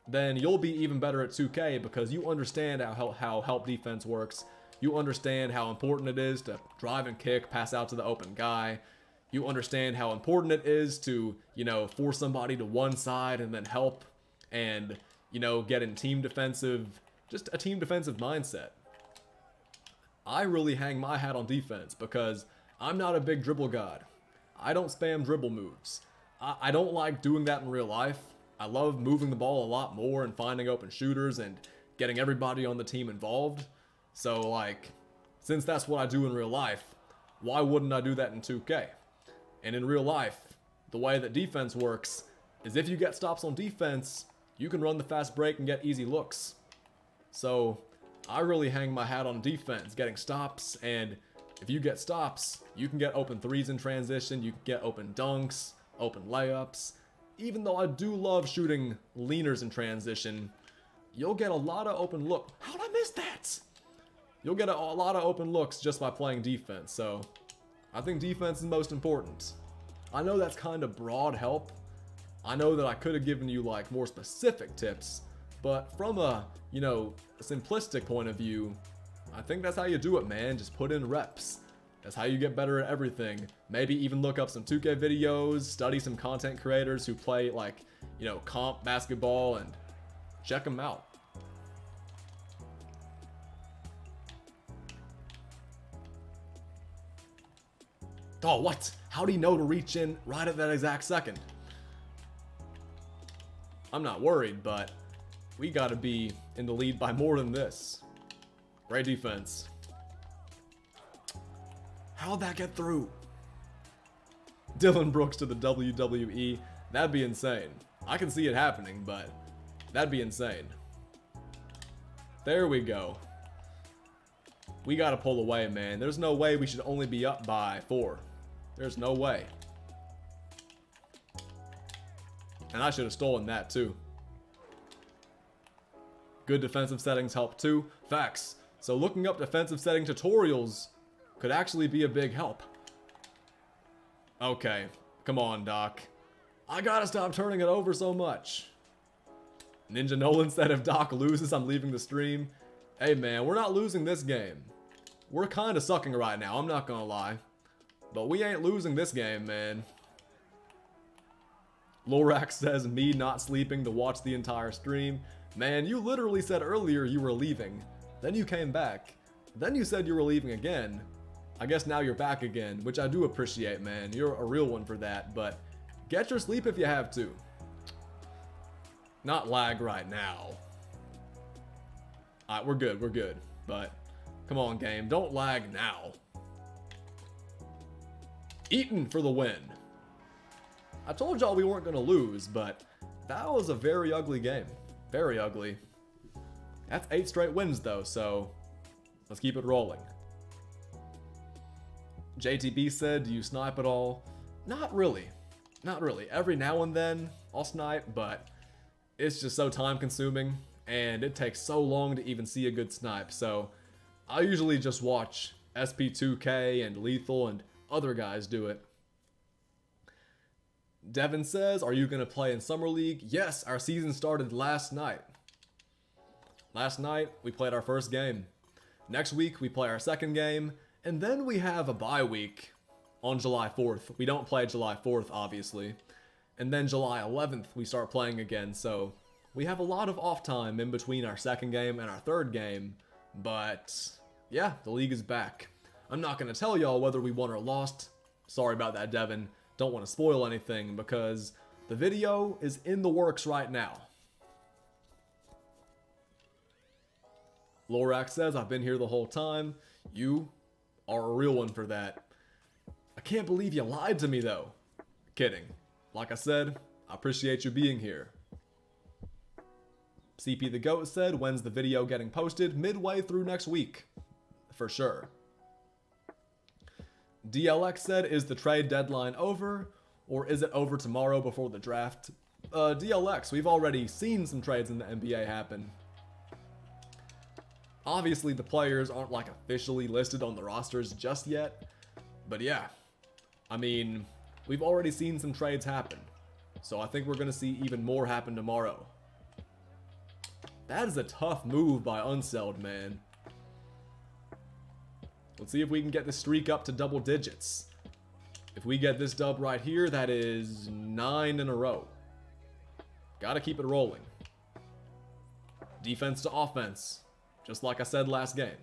then you'll be even better at 2K because you understand how help defense works. You understand how important it is to drive and kick, pass out to the open guy. You understand how important it is to, you know, force somebody to one side and then help and, you know, get in team defensive, just a team defensive mindset. I really hang my hat on defense because I'm not a big dribble god. I don't spam dribble moves. I don't like doing that in real life. I love moving the ball a lot more and finding open shooters and getting everybody on the team involved. So, like, since that's what I do in real life, why wouldn't I do that in 2K? And in real life, the way that defense works is if you get stops on defense, you can run the fast break and get easy looks. So, I really hang my hat on defense, getting stops, and if you get stops, you can get open threes in transition, you can get open dunks, open layups. Even though I do love shooting leaners in transition, you'll get a lot of open look. How'd I miss that? You'll get a lot of open looks just by playing defense, so I think defense is most important. I know that's kind of broad help. I know that I could have given you like more specific tips, but from a, you know, simplistic point of view, I think that's how you do it, man. Just put in reps. That's how you get better at everything. Maybe even look up some 2K videos, study some content creators who play like, you know, comp basketball and check them out. Oh, what? How do you know to reach in right at that exact second? I'm not worried, but we gotta be in the lead by more than this. Great defense. How'd that get through? Dylan Brooks to the WWE. That'd be insane. I can see it happening, but that'd be insane. There we go. We gotta pull away, man. There's no way we should only be up by 4. There's no way. And I should have stolen that too. Good defensive settings help too. Facts. So looking up defensive setting tutorials could actually be a big help. Okay, come on, Doc. I gotta stop turning it over so much. Ninja Nolan said if Doc loses, I'm leaving the stream. Hey man, we're not losing this game. We're kinda sucking right now, I'm not gonna lie. But we ain't losing this game, man. Lorax says me not sleeping to watch the entire stream. Man, you literally said earlier you were leaving. Then you came back. Then you said you were leaving again. I guess now you're back again, which I do appreciate, man. You're a real one for that, but get your sleep if you have to. Not lag right now. Alright, we're good. But, come on, game. Don't lag now. Eaton for the win. I told y'all we weren't going to lose, but that was a very ugly game. Very ugly. That's 8 straight wins, though, so let's keep it rolling. JTB said, do you snipe at all? Not really. Not really. Every now and then, I'll snipe, but it's just so time consuming, and it takes so long to even see a good snipe, so I usually just watch SP2K and Lethal and other guys do it. Devin says, are you going to play in Summer League? Yes, our season started last night. Last night, we played our first game. Next week, we play our second game. And then we have a bye week on July 4th. We don't play July 4th, obviously. And then July 11th, we start playing again. So we have a lot of off time in between our second game and our third game. But yeah, the league is back. I'm not going to tell y'all whether we won or lost. Sorry about that, Devin. Don't want to spoil anything because The video is in the works right now. Lorax says, I've been here the whole time. You are a real one for that. I can't believe you lied to me though. Kidding. Like I said, I appreciate you being here. CP the Goat said, when's the video getting posted? Midway through next week. For sure. DLX said, is the trade deadline over? Or is it over tomorrow before the draft? DLX, we've already seen some trades in the NBA happen. Obviously, the players aren't like officially listed on the rosters just yet. But yeah, I mean, we've already seen some trades happen. So I think we're going to see even more happen tomorrow. That is a tough move by Unseld, man. Let's see if we can get this streak up to double digits. If we get this dub right here, that is 9 in a row. Gotta keep it rolling. Defense to offense. Just like I said last game.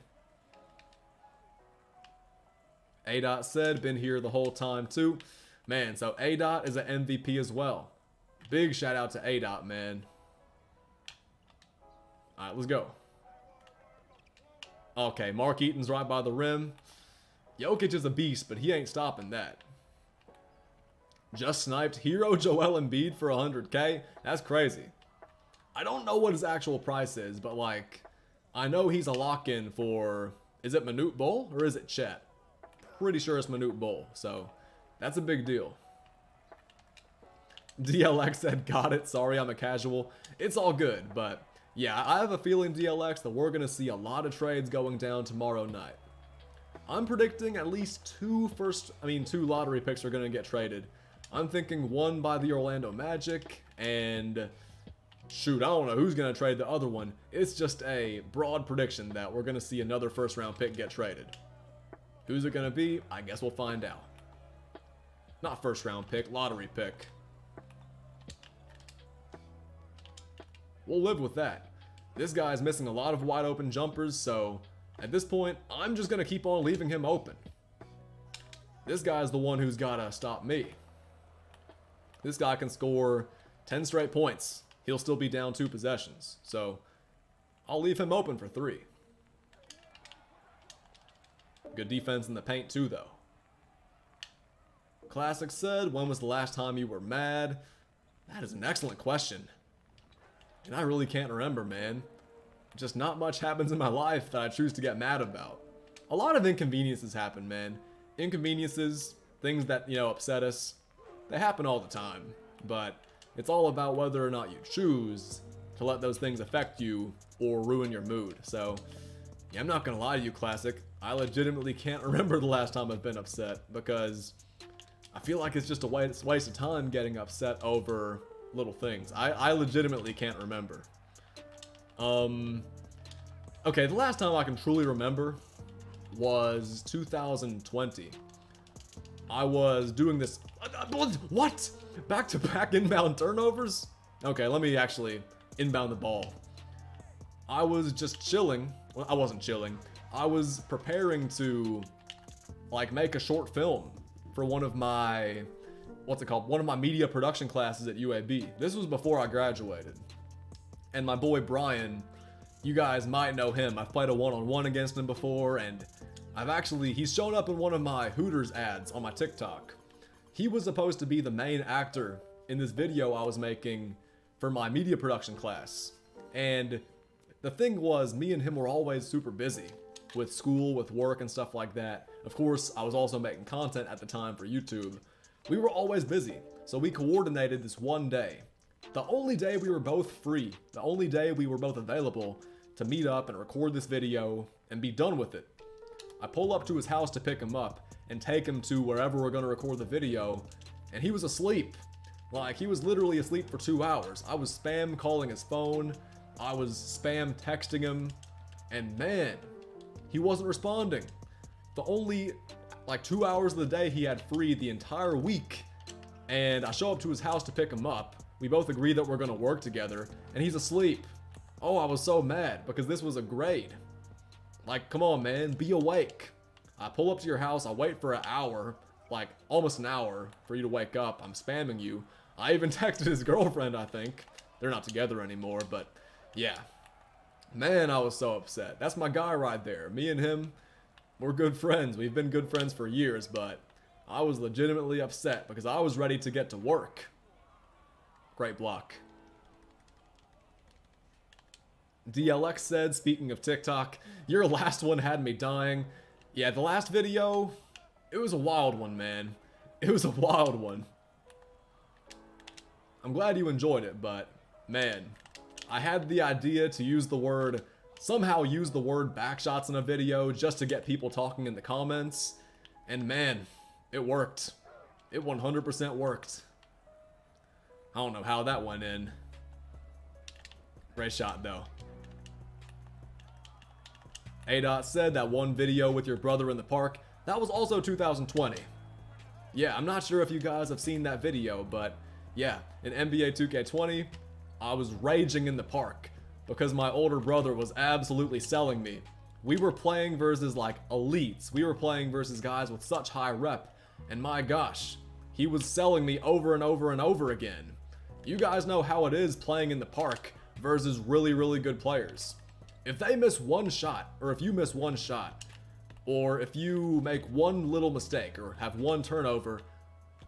A-Dot said, been here the whole time too. Man, so A-Dot is an MVP as well. Big shout out to A-Dot, man. Alright, let's go. Okay, Mark Eaton's right by the rim. Jokic is a beast, but he ain't stopping that. Just sniped Hero Joel Embiid for 100k? That's crazy. I don't know what his actual price is, but like, I know he's a lock-in for, is it Manute Bol or is it Chet? Pretty sure it's Manute Bol, so that's a big deal. DLX said, got it, sorry I'm a casual. It's all good, but yeah, I have a feeling, DLX, that we're going to see a lot of trades going down tomorrow night. I'm predicting at least two lottery picks are going to get traded. I'm thinking one by the Orlando Magic, and shoot, I don't know who's going to trade the other one. It's just a broad prediction that we're going to see another first round pick get traded. Who's it going to be? I guess we'll find out. Not first round pick, lottery pick. We'll live with that. This guy's missing a lot of wide open jumpers, so at this point, I'm just going to keep on leaving him open. This guy's the one who's got to stop me. This guy can score 10 straight points. He'll still be down 2 possessions. So I'll leave him open for 3. Good defense in the paint too, though. Classic said, when was the last time you were mad? That is an excellent question. And I really can't remember, man. Just not much happens in my life that I choose to get mad about. A lot of inconveniences happen, man. Inconveniences, things that, you know, upset us, they happen all the time. But it's all about whether or not you choose to let those things affect you or ruin your mood. So, yeah, I'm not gonna lie to you, Classic. I legitimately can't remember the last time I've been upset because I feel like it's just a waste of time getting upset over little things. I legitimately can't remember. Okay, the last time I can truly remember was 2020. I was doing this... What? Back-to-back inbound turnovers? Okay, let me actually inbound the ball. I was just chilling. Well, I wasn't chilling. I was preparing to, like, make a short film for one of my... What's it called? One of my media production classes at UAB. This was before I graduated. And my boy Brian, you guys might know him. I've played a one-on-one against him before, and he's shown up in one of my Hooters ads on my TikTok. He was supposed to be the main actor in this video I was making for my media production class. And the thing was, me and him were always super busy with school, with work, and stuff like that. Of course, I was also making content at the time for YouTube. We were always busy, so we coordinated this one day. The only day we were both free, the only day we were both available to meet up and record this video and be done with it. I pull up to his house to pick him up and take him to wherever we're gonna record the video, and he was asleep. Like, he was literally asleep for 2 hours. I was spam calling his phone, I was spam texting him, and man, he wasn't responding. The only, like, 2 hours of the day he had free the entire week, and I show up to his house to pick him up. We both agree that we're gonna work together, and he's asleep. Oh, I was so mad, because this was a grade. Like, come on, man, be awake. I pull up to your house, I wait for an hour, like, almost an hour, for you to wake up. I'm spamming you. I even texted his girlfriend, I think. They're not together anymore, but yeah. Man, I was so upset. That's my guy right there. Me and him, we're good friends. We've been good friends for years, but I was legitimately upset because I was ready to get to work. Great block. DLX said, speaking of TikTok, your last one had me dying. Yeah, the last video, it was a wild one, man. It was a wild one. I'm glad you enjoyed it, but man, I had the idea to somehow use the word backshots in a video just to get people talking in the comments. And man, it worked. It 100% worked. I don't know how that went in. Great shot though. A. said that one video with your brother in the park, that was also 2020. Yeah, I'm not sure if you guys have seen that video, but yeah, in NBA 2K20, I was raging in the park because my older brother was absolutely selling me. We were playing versus like elites. We were playing versus guys with such high rep, and my gosh, he was selling me over and over and over again. You guys know how it is playing in the park versus really, really good players. If they miss one shot, or if you miss one shot, or if you make one little mistake or have one turnover,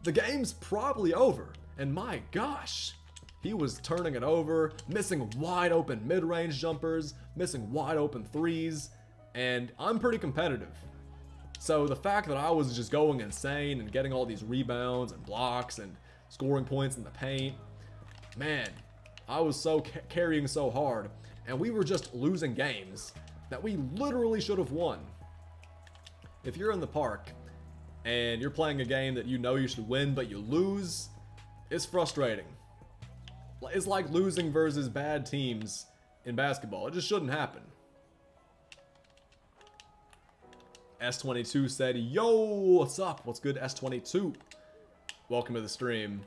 the game's probably over. And my gosh, he was turning it over, missing wide open mid-range jumpers, missing wide open threes, and I'm pretty competitive. So the fact that I was just going insane and getting all these rebounds and blocks and scoring points in the paint, man, I was so carrying so hard, and we were just losing games that we literally should have won. If you're in the park and you're playing a game that you know you should win but you lose, it's frustrating. It's like losing versus bad teams in basketball. It just shouldn't happen. S22 said, yo, what's up? What's good, S22? Welcome to the stream.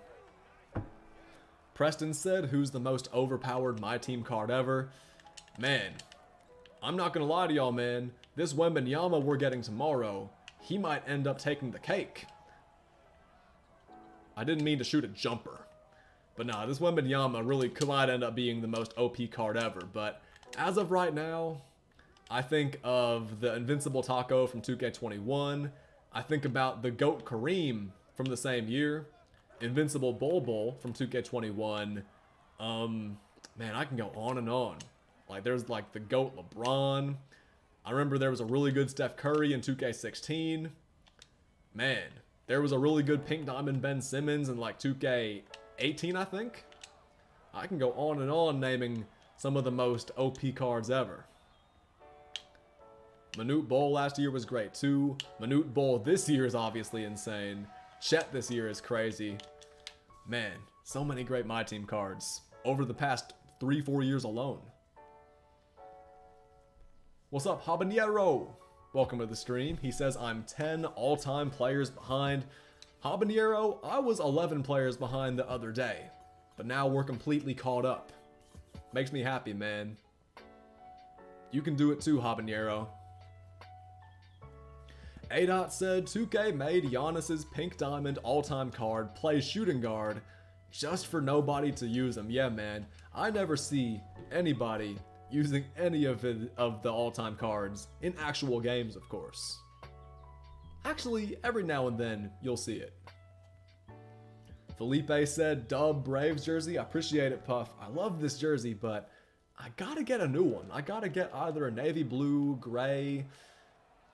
Preston said, who's the most overpowered MyTeam card ever? Man, I'm not gonna lie to y'all, man. This Wembanyama we're getting tomorrow, he might end up taking the cake. I didn't mean to shoot a jumper. But nah, this Wembanyama really might end up being the most OP card ever. But as of right now, I think of the Invincible Taco from 2K21. I think about the GOAT Kareem from the same year. Invincible Bol from 2K21. Man, I can go on and on. Like, there's like the GOAT LeBron. I remember there was a really good Steph Curry in 2K16. Man, there was a really good Pink Diamond Ben Simmons in like 2K18, I think. I can go on and on naming some of the most OP cards ever. Manute Bol last year was great too. Manute Bol this year is obviously insane. Chet this year is crazy. Man, so many great MyTeam cards over the past 3-4 years alone. What's up, Habanero? Welcome to the stream. He says, I'm 10 all-time players behind. Habanero, I was 11 players behind the other day, but now we're completely caught up. Makes me happy, man. You can do it too, Habanero. A. said, 2K made Giannis's Pink Diamond all-time card play shooting guard just for nobody to use him. Yeah, man. I never see anybody using any of the all-time cards in actual games, of course. Actually, every now and then, you'll see it. Felipe said, dub Braves jersey. I appreciate it, Puff. I love this jersey, but I gotta get a new one. I gotta get either a navy blue, gray,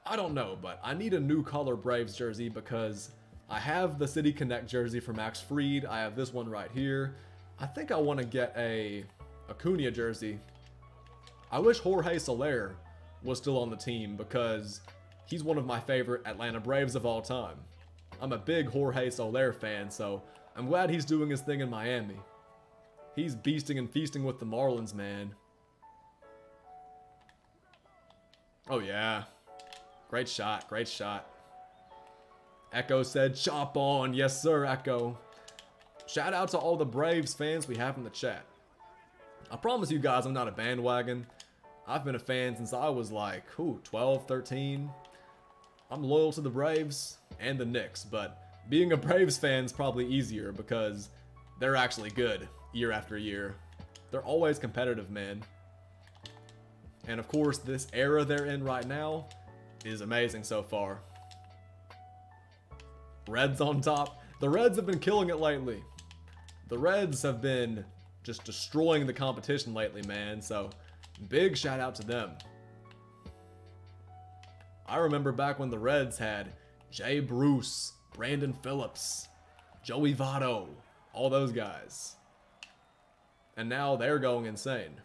I don't know, but I need a new color Braves jersey because I have the City Connect jersey for Max Fried. I have this one right here. I think I want to get a Acuna jersey. I wish Jorge Soler was still on the team because he's one of my favorite Atlanta Braves of all time. I'm a big Jorge Soler fan, so I'm glad he's doing his thing in Miami. He's beasting and feasting with the Marlins, man. Oh yeah. Great shot, great shot. Echo said, chop on. Yes, sir, Echo. Shout out to all the Braves fans we have in the chat. I promise you guys I'm not a bandwagon. I've been a fan since I was like, 12, 13. I'm loyal to the Braves and the Knicks, but being a Braves fan is probably easier because they're actually good year after year. They're always competitive, man. And of course, this era they're in right now is amazing so far. Reds on top. The Reds have been killing it lately. The Reds have been just destroying the competition lately, man. So big shout out to them. I remember back when the Reds had Jay Bruce, Brandon Phillips, Joey Votto, all those guys. And now they're going insane.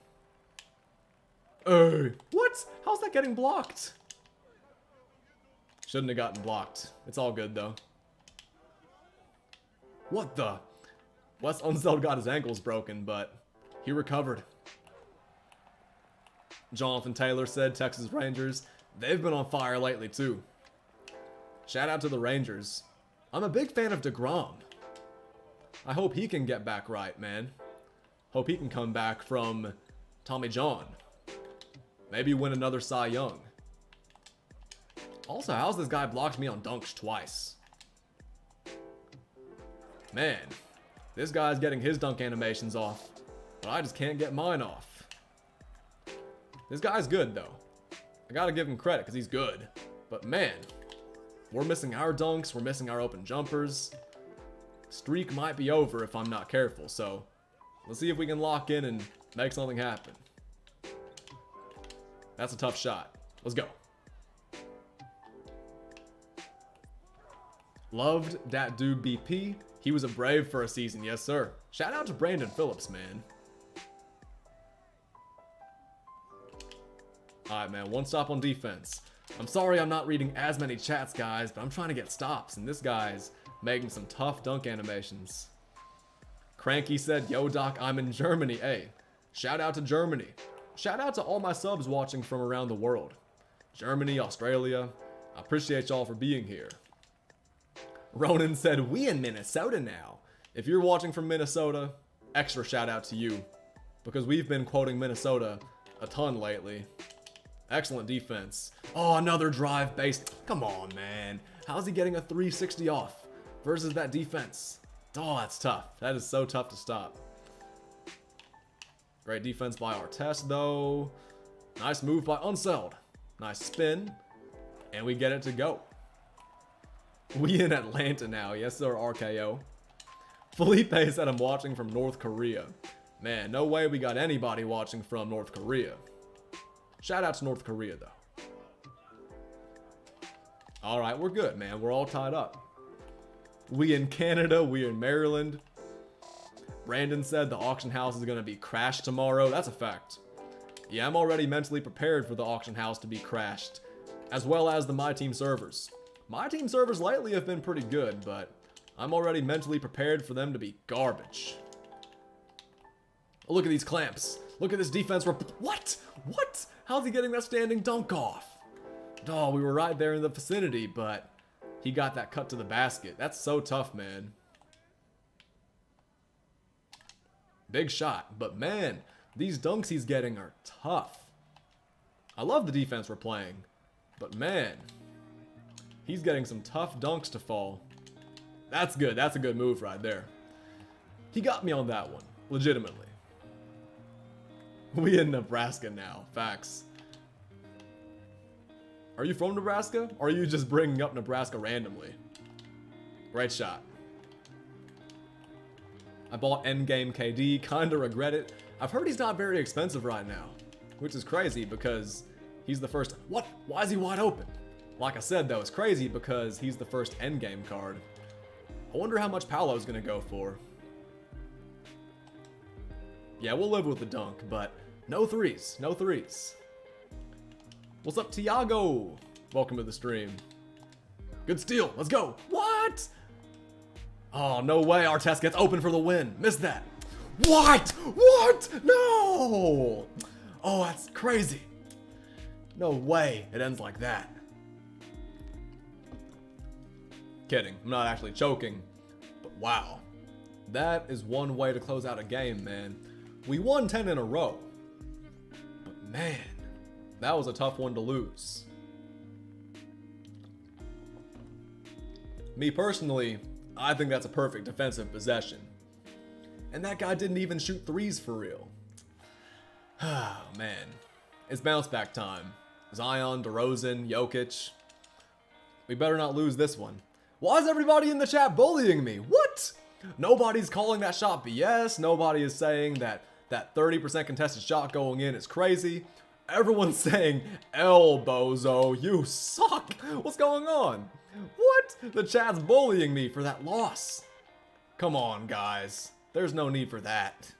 Hey, what? How's that getting blocked? Shouldn't have gotten blocked. It's all good though. What the? Wes Unseld got his ankles broken, but he recovered. Jonathan Taylor said Texas Rangers, they've been on fire lately too. Shout out to the Rangers. I'm a big fan of DeGrom. I hope he can get back right, man. Hope he can come back from Tommy John. Maybe win another Cy Young. Also, how's this guy blocked me on dunks twice? Man, this guy's getting his dunk animations off, but I just can't get mine off. This guy's good, though. I gotta give him credit, because he's good. But man, we're missing our dunks, we're missing our open jumpers. Streak might be over if I'm not careful, so let's see if we can lock in and make something happen. That's a tough shot. Let's go. Loved that dude BP. He was a Brave for a season, yes sir. Shout out to Brandon Phillips, man. Alright, man, one stop on defense. I'm sorry I'm not reading as many chats, guys, but I'm trying to get stops, and this guy's making some tough dunk animations. Cranky said, yo Doc, I'm in Germany. Hey, shout out to Germany. Shout out to all my subs watching from around the world. Germany, Australia. I appreciate y'all for being here. Ronan said, we in Minnesota now. If you're watching from Minnesota, extra shout out to you. Because we've been quoting Minnesota a ton lately. Excellent defense. Oh, another drive based. Come on, man. How's he getting a 360 off versus that defense? Oh, that's tough. That is so tough to stop. Great defense by Artest, though. Nice move by Unseld. Nice spin. And we get it to go. We in Atlanta now. Yes, sir, RKO. Felipe said I'm watching from North Korea. Man, no way we got anybody watching from North Korea. Shout out to North Korea, though. Alright, we're good, man. We're all tied up. We in Canada. We in Maryland. Brandon said the auction house is going to be crashed tomorrow. That's a fact. Yeah, I'm already mentally prepared for the auction house to be crashed, as well as the MyTeam servers. MyTeam servers lately have been pretty good, but I'm already mentally prepared for them to be garbage. Oh, look at these clamps. Look at this defense. What? What? How's he getting that standing dunk off? Oh, we were right there in the vicinity, but he got that cut to the basket. That's so tough, man. Big shot, but man, these dunks he's getting are tough. I love the defense we're playing, but man, he's getting some tough dunks to fall. That's good. That's a good move right there. He got me on that one, legitimately. We in Nebraska now, facts. Are you from Nebraska? Or are you just bringing up Nebraska randomly? Great shot. I bought Endgame KD, kinda regret it. I've heard he's not very expensive right now, which is crazy because he's the first. What? Why is he wide open? Like I said though, it's crazy because he's the first Endgame card. I wonder how much Paolo's gonna go for. Yeah, we'll live with the dunk, but no threes, no threes. What's up, Tiago? Welcome to the stream. Good steal, let's go. What? Oh, no way, Artest gets open for the win. Missed that. What? What? No! Oh, that's crazy. No way it ends like that. Kidding, I'm not actually choking, but wow. That is one way to close out a game, man. We won 10 in a row, but man, that was a tough one to lose. Me personally, I think that's a perfect defensive possession. And that guy didn't even shoot threes for real. Oh, man. It's bounce back time. Zion, DeRozan, Jokic. We better not lose this one. Why is everybody in the chat bullying me? What? Nobody's calling that shot BS. Nobody is saying that 30% contested shot going in is crazy. Everyone's saying, L, bozo, you suck. What's going on? What? The chat's bullying me for that loss. Come on, guys. There's no need for that.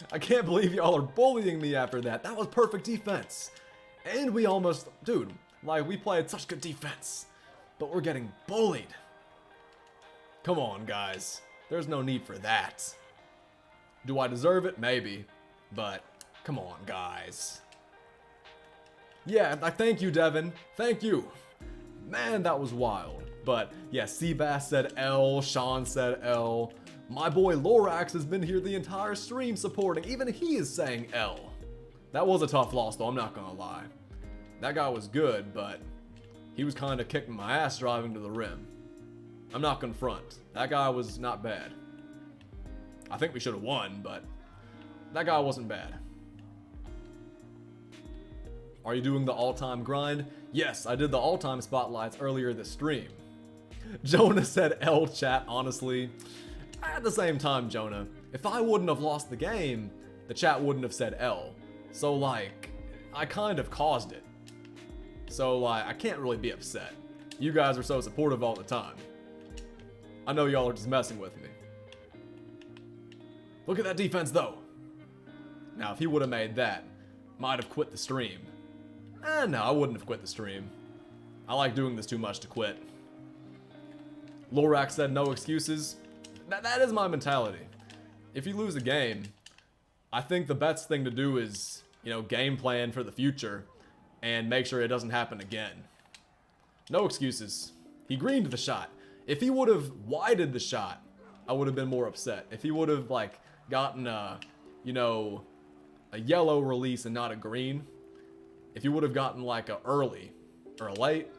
I can't believe y'all are bullying me after that. That was perfect defense. And we almost, dude, like we played such good defense. But we're getting bullied. Come on, guys. There's no need for that. Do I deserve it? Maybe. But, come on, guys. Yeah, thank you, Devin. Thank you. Man, that was wild. But, yeah, Seabass said L. Sean said L. My boy Lorax has been here the entire stream supporting. Even he is saying L. That was a tough loss, though. I'm not gonna lie. That guy was good, but he was kind of kicking my ass driving to the rim. I'm not gonna front. That guy was not bad. I think we should have won, but that guy wasn't bad. Are you doing the all-time grind? Yes, I did the all-time spotlights earlier this stream. Jonah said L chat, honestly. At the same time, Jonah, if I wouldn't have lost the game, the chat wouldn't have said L. So, like, I kind of caused it. So, like, I can't really be upset. You guys are so supportive all the time. I know y'all are just messing with me. Look at that defense, though. Now, if he would have made that, might have quit the stream. No, I wouldn't have quit the stream. I like doing this too much to quit. Lorax said no excuses. That is my mentality. If you lose a game, I think the best thing to do is, game plan for the future and make sure it doesn't happen again. No excuses. He greened the shot. If he would have wided the shot, I would have been more upset. If he would have, like, gotten a yellow release and not a green, if he would have gotten, like, a early or a late,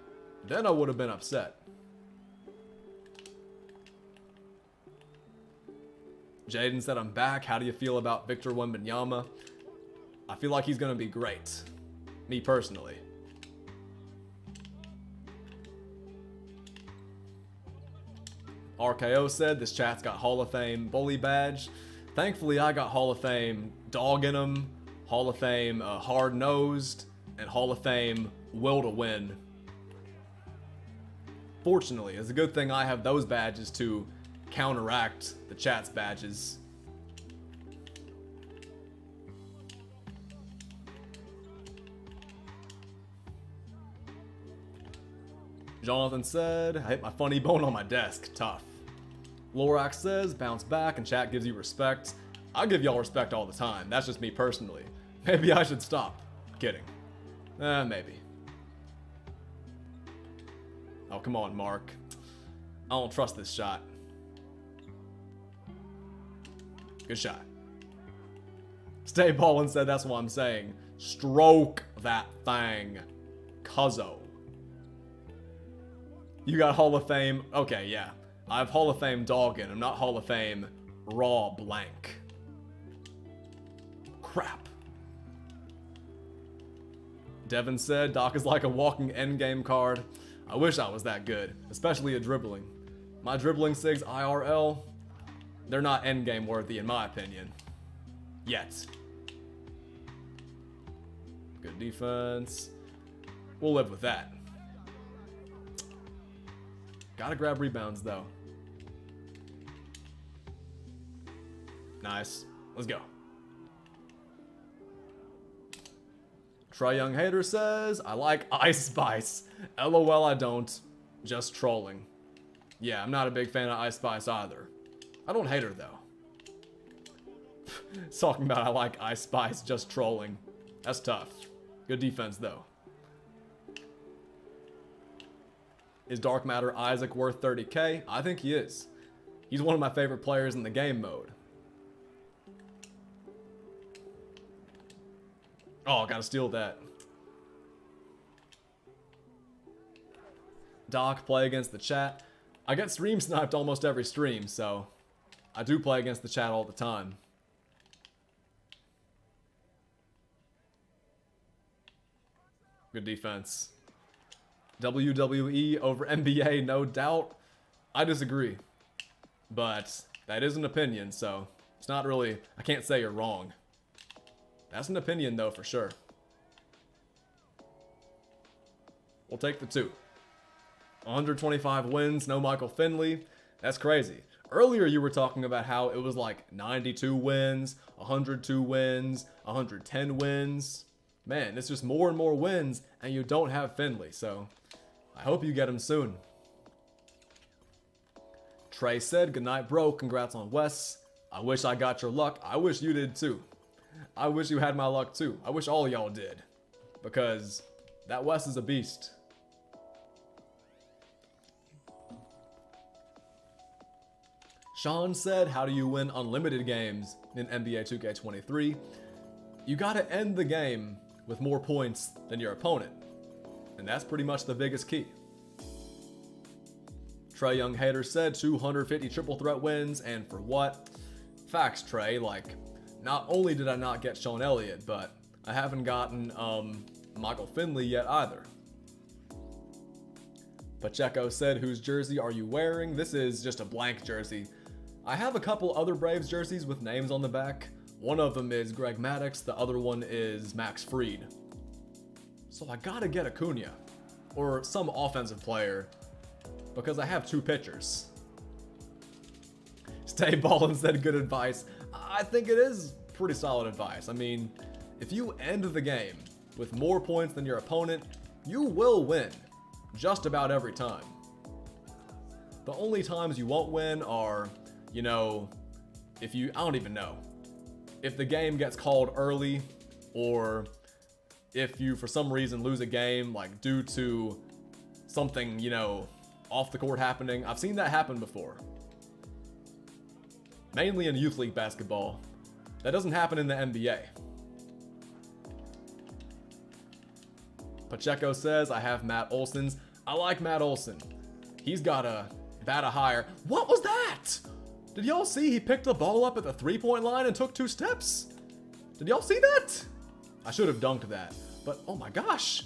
then I would have been upset. Jaden said, I'm back. How do you feel about Victor Wembanyama? I feel like he's going to be great. Me personally. RKO said, this chat's got Hall of Fame bully badge. Thankfully, I got Hall of Fame dog in him, Hall of Fame hard-nosed, and Hall of Fame will to win. Fortunately, it's a good thing I have those badges to counteract the chat's badges. Jonathan said, I hit my funny bone on my desk. Tough. Lorax says, bounce back and chat gives you respect. I give y'all respect all the time. That's just me personally. Maybe I should stop. Kidding. Maybe. Oh, come on, Mark. I don't trust this shot. Good shot. Stay ballin' said, that's what I'm saying. Stroke that thing. Cuzzo. You got Hall of Fame. Okay, yeah. I have Hall of Fame dogging. I'm not Hall of Fame raw blank. Crap. Devin said, Doc is like a walking endgame card. I wish I was that good, especially at dribbling. My dribbling sigs IRL, they're not endgame worthy in my opinion. Yet. Good defense. We'll live with that. Gotta grab rebounds though. Nice. Let's go. Try Young Hater says, I like Ice Spice. LOL, I don't. Just trolling. Yeah, I'm not a big fan of Ice Spice either. I don't hate her though. Talking about I like Ice Spice, just trolling. That's tough. Good defense though. Is Dark Matter Isaac worth 30k? I think he is. He's one of my favorite players in the game mode. Oh, gotta steal that. Doc, play against the chat. I get stream sniped almost every stream, so I do play against the chat all the time. Good defense. WWE over NBA, no doubt. I disagree. But that is an opinion, so it's not really... I can't say you're wrong. That's an opinion, though, for sure. We'll take the 2. 125 wins, no Michael Finley. That's crazy. Earlier, you were talking about how it was like 92 wins, 102 wins, 110 wins. Man, it's just more and more wins, and you don't have Finley, so I hope you get him soon. Trey said, "Good night, bro. Congrats on Wes. I wish I got your luck. I wish you did, too. I wish you had my luck, too. I wish all y'all did. Because that Wes is a beast." Sean said, "How do you win unlimited games in NBA 2K23? You gotta end the game with more points than your opponent. And that's pretty much the biggest key." Trey Young Hater said, 250 triple threat wins, and for what? Facts, Trey. Like, not only did I not get Sean Elliott, but I haven't gotten Michael Finley yet either. Pacheco said, "Whose jersey are you wearing?" This is just a blank jersey. I have a couple other Braves jerseys with names on the back. One of them is Greg Maddux, the other one is Max Fried. So I gotta get Acuna, or some offensive player, because I have 2 pitchers. Stay Ballin said, "Good advice." I think it is pretty solid advice. I mean, if you end the game with more points than your opponent, you will win just about every time. The only times you won't win are, you know, I don't even know. If the game gets called early, or if you for some reason lose a game, like due to something, you know, off the court happening. I've seen that happen before. Mainly in youth league basketball. That doesn't happen in the NBA. Pacheco says, "I have Matt Olson's." I like Matt Olson. He's got a bat higher. What was that? Did y'all see he picked the ball up at the 3-point line and took 2 steps? Did y'all see that? I should have dunked that. But oh my gosh.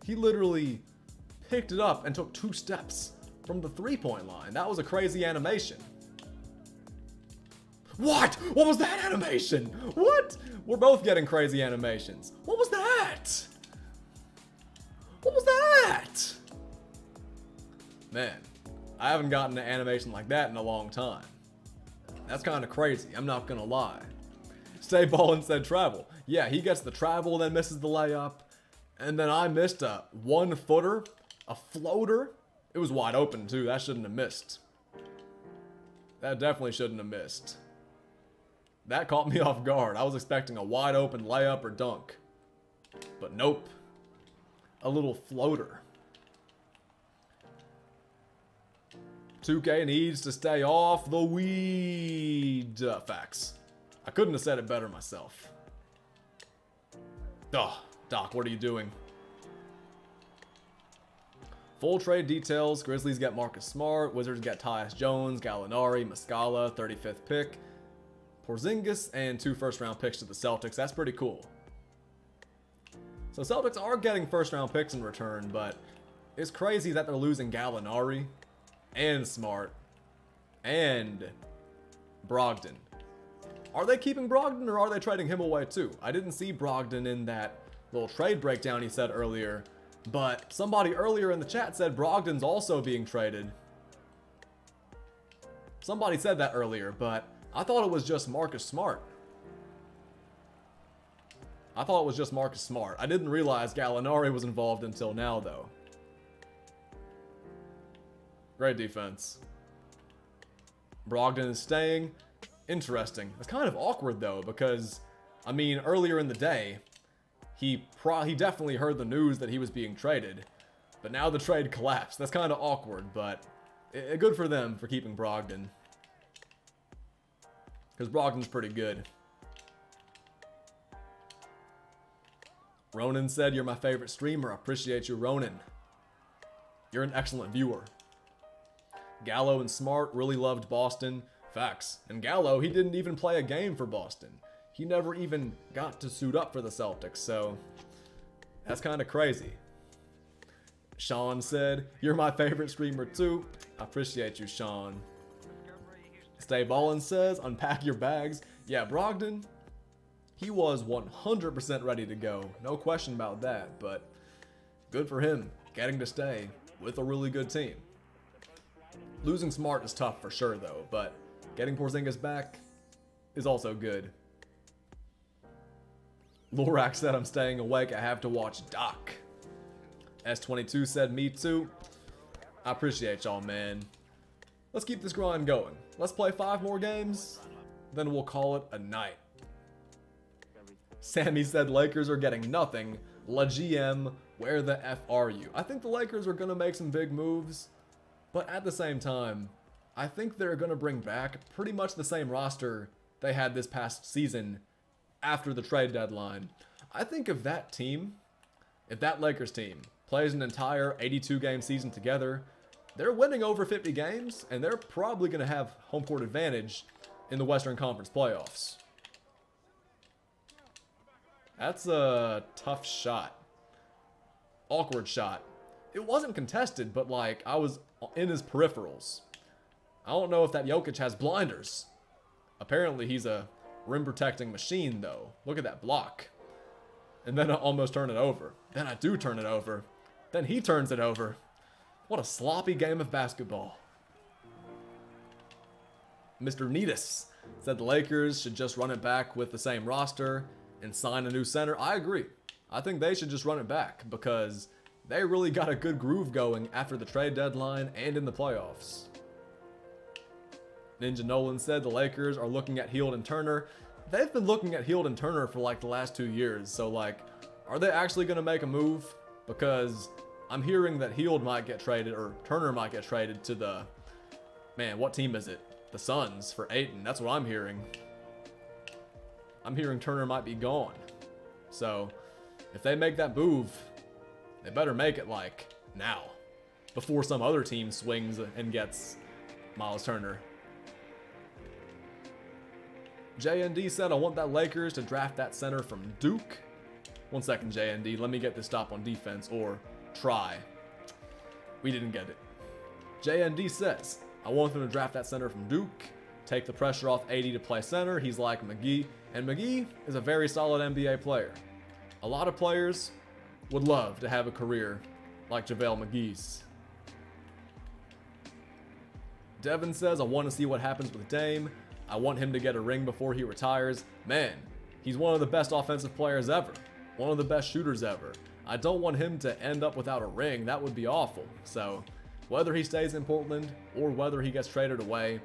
He literally picked it up and took 2 steps from the 3-point line. That was a crazy animation. What? What was that animation? What? We're both getting crazy animations. What was that? What was that? Man, I haven't gotten an animation like that in a long time. That's kind of crazy, I'm not gonna lie. Stay Ballin said travel. Yeah, he gets the travel, then misses the layup. And then I missed a 1-footer, a floater. It was wide open too, that shouldn't have missed. That definitely shouldn't have missed. That caught me off guard. I was expecting a wide open layup or dunk. But nope. A little floater. 2K needs to stay off the weed. Facts. I couldn't have said it better myself. Ugh, Doc, what are you doing? Full trade details. Grizzlies get Marcus Smart. Wizards get Tyus Jones, Gallinari, Muscala, 35th pick. Porzingis, and 2 first-round picks to the Celtics. That's pretty cool. So Celtics are getting first-round picks in return, but it's crazy that they're losing Gallinari and Smart and Brogdon. Are they keeping Brogdon, or are they trading him away too? I didn't see Brogdon in that little trade breakdown he said earlier, but somebody earlier in the chat said Brogdon's also being traded. Somebody said that earlier, but I thought it was just Marcus Smart. I thought it was just Marcus Smart. I didn't realize Gallinari was involved until now, though. Great defense. Brogdon is staying. Interesting. It's kind of awkward, though, because, I mean, earlier in the day, he definitely heard the news that he was being traded, but now the trade collapsed. That's kind of awkward, but good for them for keeping Brogdon. Because Brogdon's pretty good. Ronan said, "You're my favorite streamer. I appreciate you, Ronan. You're an excellent viewer." Gallo and Smart really loved Boston. Facts. And Gallo, he didn't even play a game for Boston. He never even got to suit up for the Celtics, so that's kind of crazy. Sean said, "You're my favorite streamer too." I appreciate you, Sean. Stay Ballin says, "Unpack your bags." Yeah, Brogdon, he was 100% ready to go. No question about that, but good for him getting to stay with a really good team. Losing Smart is tough for sure though, but getting Porzingis back is also good. Lorak said, "I'm staying awake. I have to watch Doc." S22 said, "Me too." I appreciate y'all, man. Let's keep this grind going. Let's play 5 more games, then we'll call it a night. Sammy said, "Lakers are getting nothing. La GM, where the F are you?" I think the Lakers are going to make some big moves, but at the same time, I think they're going to bring back pretty much the same roster they had this past season after the trade deadline. I think if that Lakers team plays an entire 82-game season together, they're winning over 50 games, and they're probably going to have home court advantage in the Western Conference playoffs. That's a tough shot. Awkward shot. It wasn't contested, but like, I was in his peripherals. I don't know if that Jokic has blinders. Apparently he's a rim protecting machine though. Look at that block. And then I almost turn it over. Then I do turn it over. Then he turns it over. What a sloppy game of basketball. Mr. Neatus said the Lakers should just run it back with the same roster and sign a new center. I agree. I think they should just run it back because they really got a good groove going after the trade deadline and in the playoffs. Ninja Nolan said the Lakers are looking at Hield and Turner. They've been looking at Hield and Turner for like the last 2 years. So like, are they actually going to make a move? Because I'm hearing that Hield might get traded or Turner might get traded to the, man, what team is it? The Suns for Ayton. That's what I'm hearing. I'm hearing Turner might be gone. So if they make that move, they better make it like now, before some other team swings and gets Miles Turner. JND said, "I want that Lakers to draft that center from Duke." 1 second, JND. Let me get this stop on defense, or try. We didn't get it. JND says, "I want them to draft that center from Duke, take the pressure off 80 to play center. He's like McGee." And McGee is a very solid NBA player. A lot of players would love to have a career like JaVale McGee's. Devin says, "I want to see what happens with Dame. I want him to get a ring before he retires." Man, he's one of the best offensive players ever. One of the best shooters ever. I don't want him to end up without a ring. That would be awful. So, whether he stays in Portland or whether he gets traded away,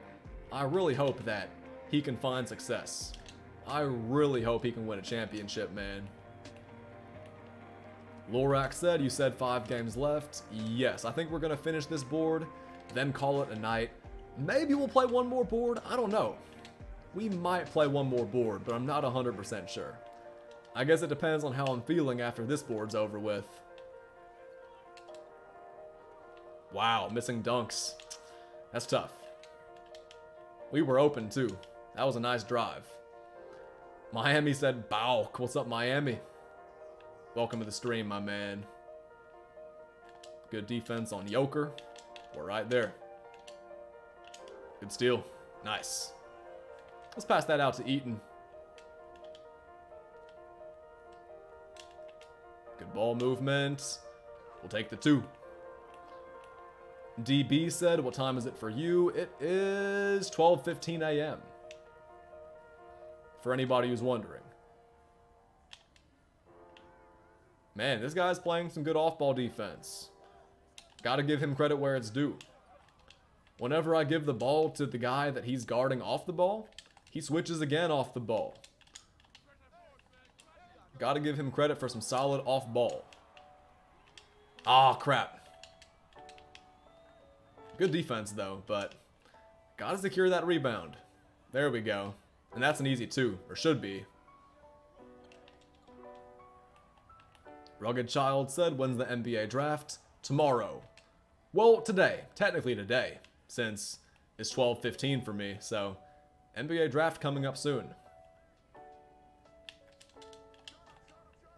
I really hope that he can find success. I really hope he can win a championship, man. Lorak said, "You said 5 games left." Yes, I think we're going to finish this board, then call it a night. Maybe we'll play one more board. I don't know. We might play one more board, but I'm not 100% sure. I guess it depends on how I'm feeling after this board's over with. Wow, missing dunks. That's tough. We were open too. That was a nice drive. Miami said, "Bauk." What's up, Miami? Welcome to the stream, my man. Good defense on Joker. We're right there. Good steal. Nice. Let's pass that out to Eaton. Good ball movement. We'll take the 2. DB said, "What time is it for you?" It is 12:15 a.m. For anybody who's wondering. Man, this guy's playing some good off-ball defense. Gotta give him credit where it's due. Whenever I give the ball to the guy that he's guarding off the ball, he switches again off the ball. Gotta give him credit for some solid off-ball. Ah, crap. Good defense, though, but gotta secure that rebound. There we go. And that's an easy 2, or should be. Rugged Child said, "When's the NBA draft?" Tomorrow. Well, today. Technically today, since is 12-15 for me. So NBA draft coming up soon.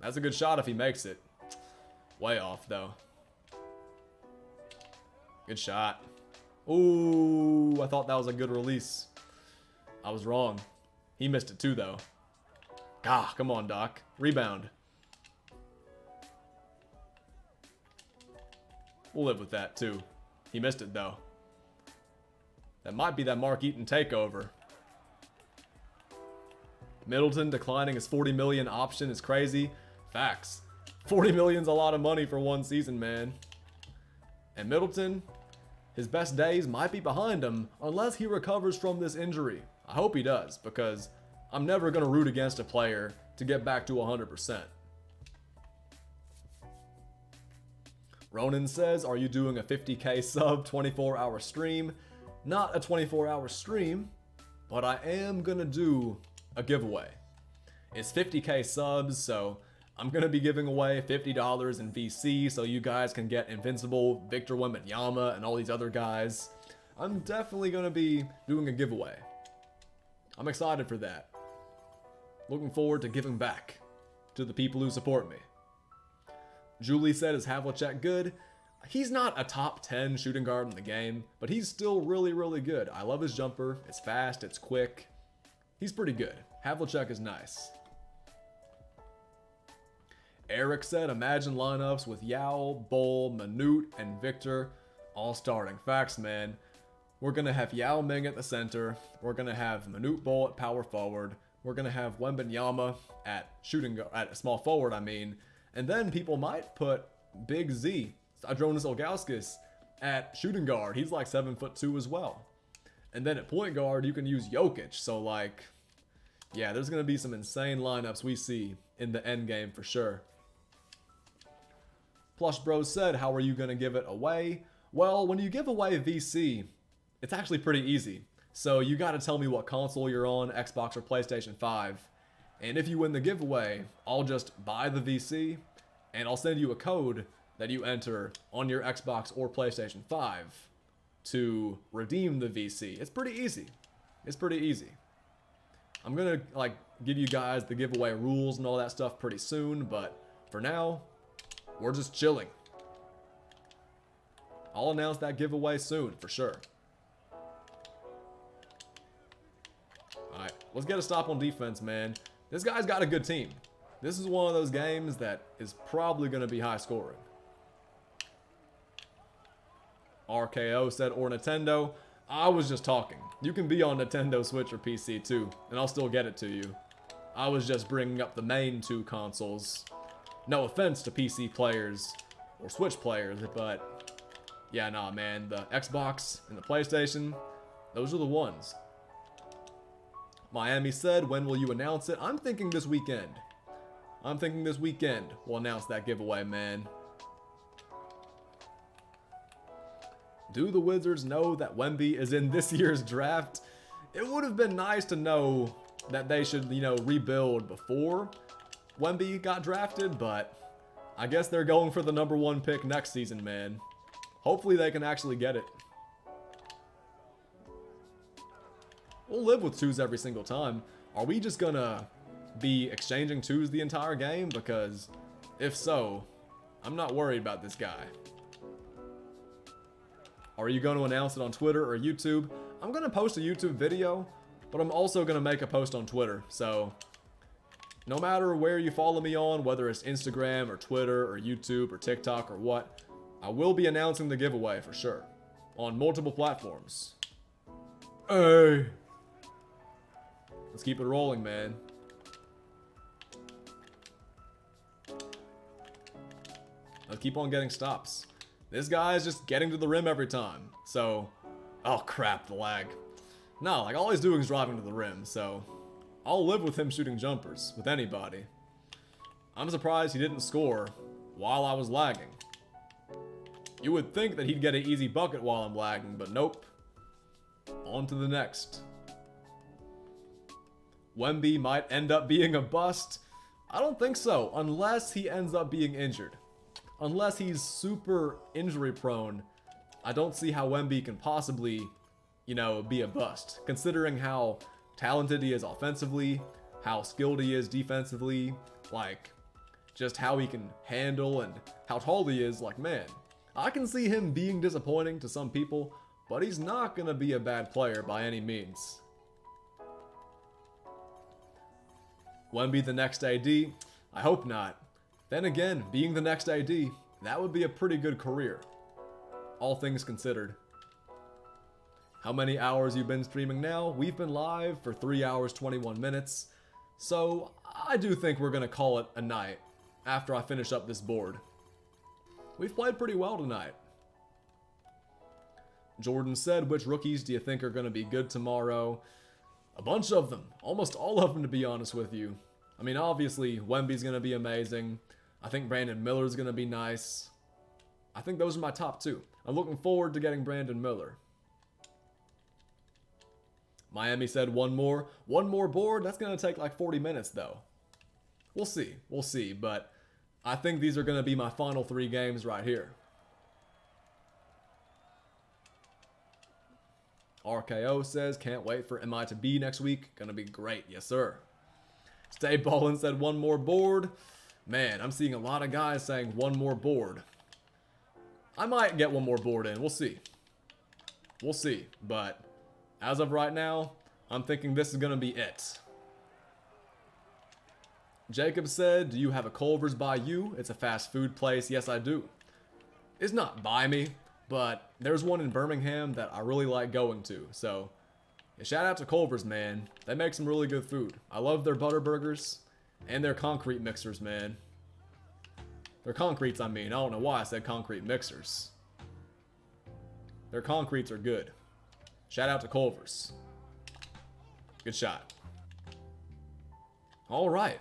That's a good shot if he makes it. Way off, though. Good shot. Ooh, I thought that was a good release. I was wrong. He missed it too, though. Ah, come on, Doc. Rebound. We'll live with that, too. He missed it, though. That might be that Mark Eaton takeover. Middleton declining his 40 million option is crazy. Facts. 40 million's a lot of money for one season, man. And Middleton, his best days might be behind him unless he recovers from this injury. I hope he does, because I'm never going to root against a player to get back to 100%. Ronan says, are you doing a 50k sub 24-hour stream? Not a 24-hour stream, but I am going to do a giveaway. It's 50k subs, so I'm going to be giving away $50 in VC so you guys can get Invincible, Victor Wembanyama, and all these other guys. I'm definitely going to be doing a giveaway. I'm excited for that. Looking forward to giving back to the people who support me. Julie said, is Havlicek good? He's not a top 10 shooting guard in the game, but he's still really, really good. I love his jumper. It's fast. It's quick. He's pretty good. Havlicek is nice. Eric said, imagine lineups with Yao, Bull, Manute, and Victor all starting. Facts, man. We're going to have Yao Ming at the center. We're going to have Manute Bull at power forward. We're going to have Wembanyama at at small forward, I mean. And then people might put Big Z, Adronis Ilgauskas, at shooting guard. He's like 7'2" as well. And then at point guard, you can use Jokic. So, like, yeah, there's going to be some insane lineups we see in the end game for sure. Plush Bros said, how are you going to give it away? Well, when you give away VC, it's actually pretty easy. So you got to tell me what console you're on, Xbox or PlayStation 5. And if you win the giveaway, I'll just buy the VC and I'll send you a code that you enter on your Xbox or PlayStation 5 to redeem the VC. It's pretty easy. It's pretty easy. I'm going to give you guys the giveaway rules and all that stuff pretty soon, but for now, we're just chilling. I'll announce that giveaway soon for sure. Alright, let's get a stop on defense, man. This guy's got a good team. This is one of those games that is probably going to be high scoring. RKO said, or Nintendo. I was just talking. You can be on Nintendo Switch or PC too, and I'll still get it to you. I was just bringing up the main two consoles. No offense to PC players or Switch players, but yeah, nah, man. The Xbox and the PlayStation, those are the ones. Miami said, when will you announce it? I'm thinking this weekend. We'll announce that giveaway, man. Do the Wizards know that Wemby is in this year's draft? It would have been nice to know that they should, rebuild before Wemby got drafted, but I guess they're going for the #1 pick next season, man. Hopefully they can actually get it. We'll live with twos every single time. Are we just gonna be exchanging twos the entire game? Because if so, I'm not worried about this guy. Are you going to announce it on Twitter or YouTube? I'm going to post a YouTube video, but I'm also going to make a post on Twitter. So no matter where you follow me on, whether it's Instagram or Twitter or YouTube or TikTok or what, I will be announcing the giveaway for sure on multiple platforms. Hey. Let's keep it rolling, man. Let's keep on getting stops. This guy is just getting to the rim every time. So, oh crap, the lag. No, all he's doing is driving to the rim. So, I'll live with him shooting jumpers with anybody. I'm surprised he didn't score while I was lagging. You would think that he'd get an easy bucket while I'm lagging, but nope. On to the next. Wemby might end up being a bust. I don't think so, unless he ends up being injured. Unless he's super injury prone, I don't see how Wemby can possibly, you know, be a bust. Considering how talented he is offensively, how skilled he is defensively, like, just how he can handle and how tall he is, like, man, I can see him being disappointing to some people, but he's not gonna be a bad player by any means. Wemby the next AD? I hope not. Then again, being the next AD, that would be a pretty good career. All things considered. How many hours you've been streaming now? We've been live for 3 hours 21 minutes. So I do think we're gonna call it a night after I finish up this board. We've played pretty well tonight. Jordan said, which rookies do you think are gonna be good tomorrow? A bunch of them. Almost all of them, to be honest with you. I mean, obviously, Wemby's gonna be amazing. I think Brandon Miller's gonna be nice. I think those are my top two. I'm looking forward to getting Brandon Miller. Miami said one more board. That's gonna take like 40 minutes though. We'll see, but I think these are gonna be my final 3 games right here. RKO says, can't wait for MI to be next week. Gonna be great, yes sir. Stay Ballin said one more board. Man, I'm seeing a lot of guys saying one more board. I might get one more board in, we'll see. We'll see, but as of right now, I'm thinking this is gonna be it. Jacob said, do you have a Culver's by you? It's a fast food place. Yes, I do. It's not by me, but there's one in Birmingham that I really like going to. So, yeah, shout out to Culver's, man. They make some really good food. I love their butter burgers and their concrete mixers, man. Their concretes, I mean. I don't know why I said concrete mixers. Their concretes are good. Shout out to Culver's. Good shot. All right.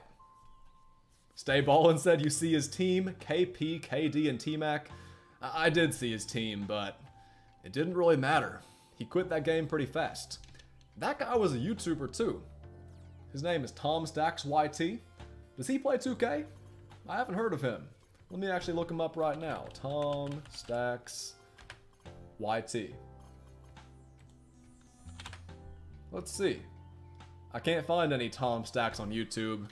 Stay Ballin said you see his team, KP, KD, and T-Mac. I did see his team, but it didn't really matter. He quit that game pretty fast. That guy was a YouTuber too. His name is Tom Stacks YT. Does he play 2K? I haven't heard of him. Let me actually look him up right now. Tom Stacks YT. Let's see. I can't find any Tom Stacks on YouTube.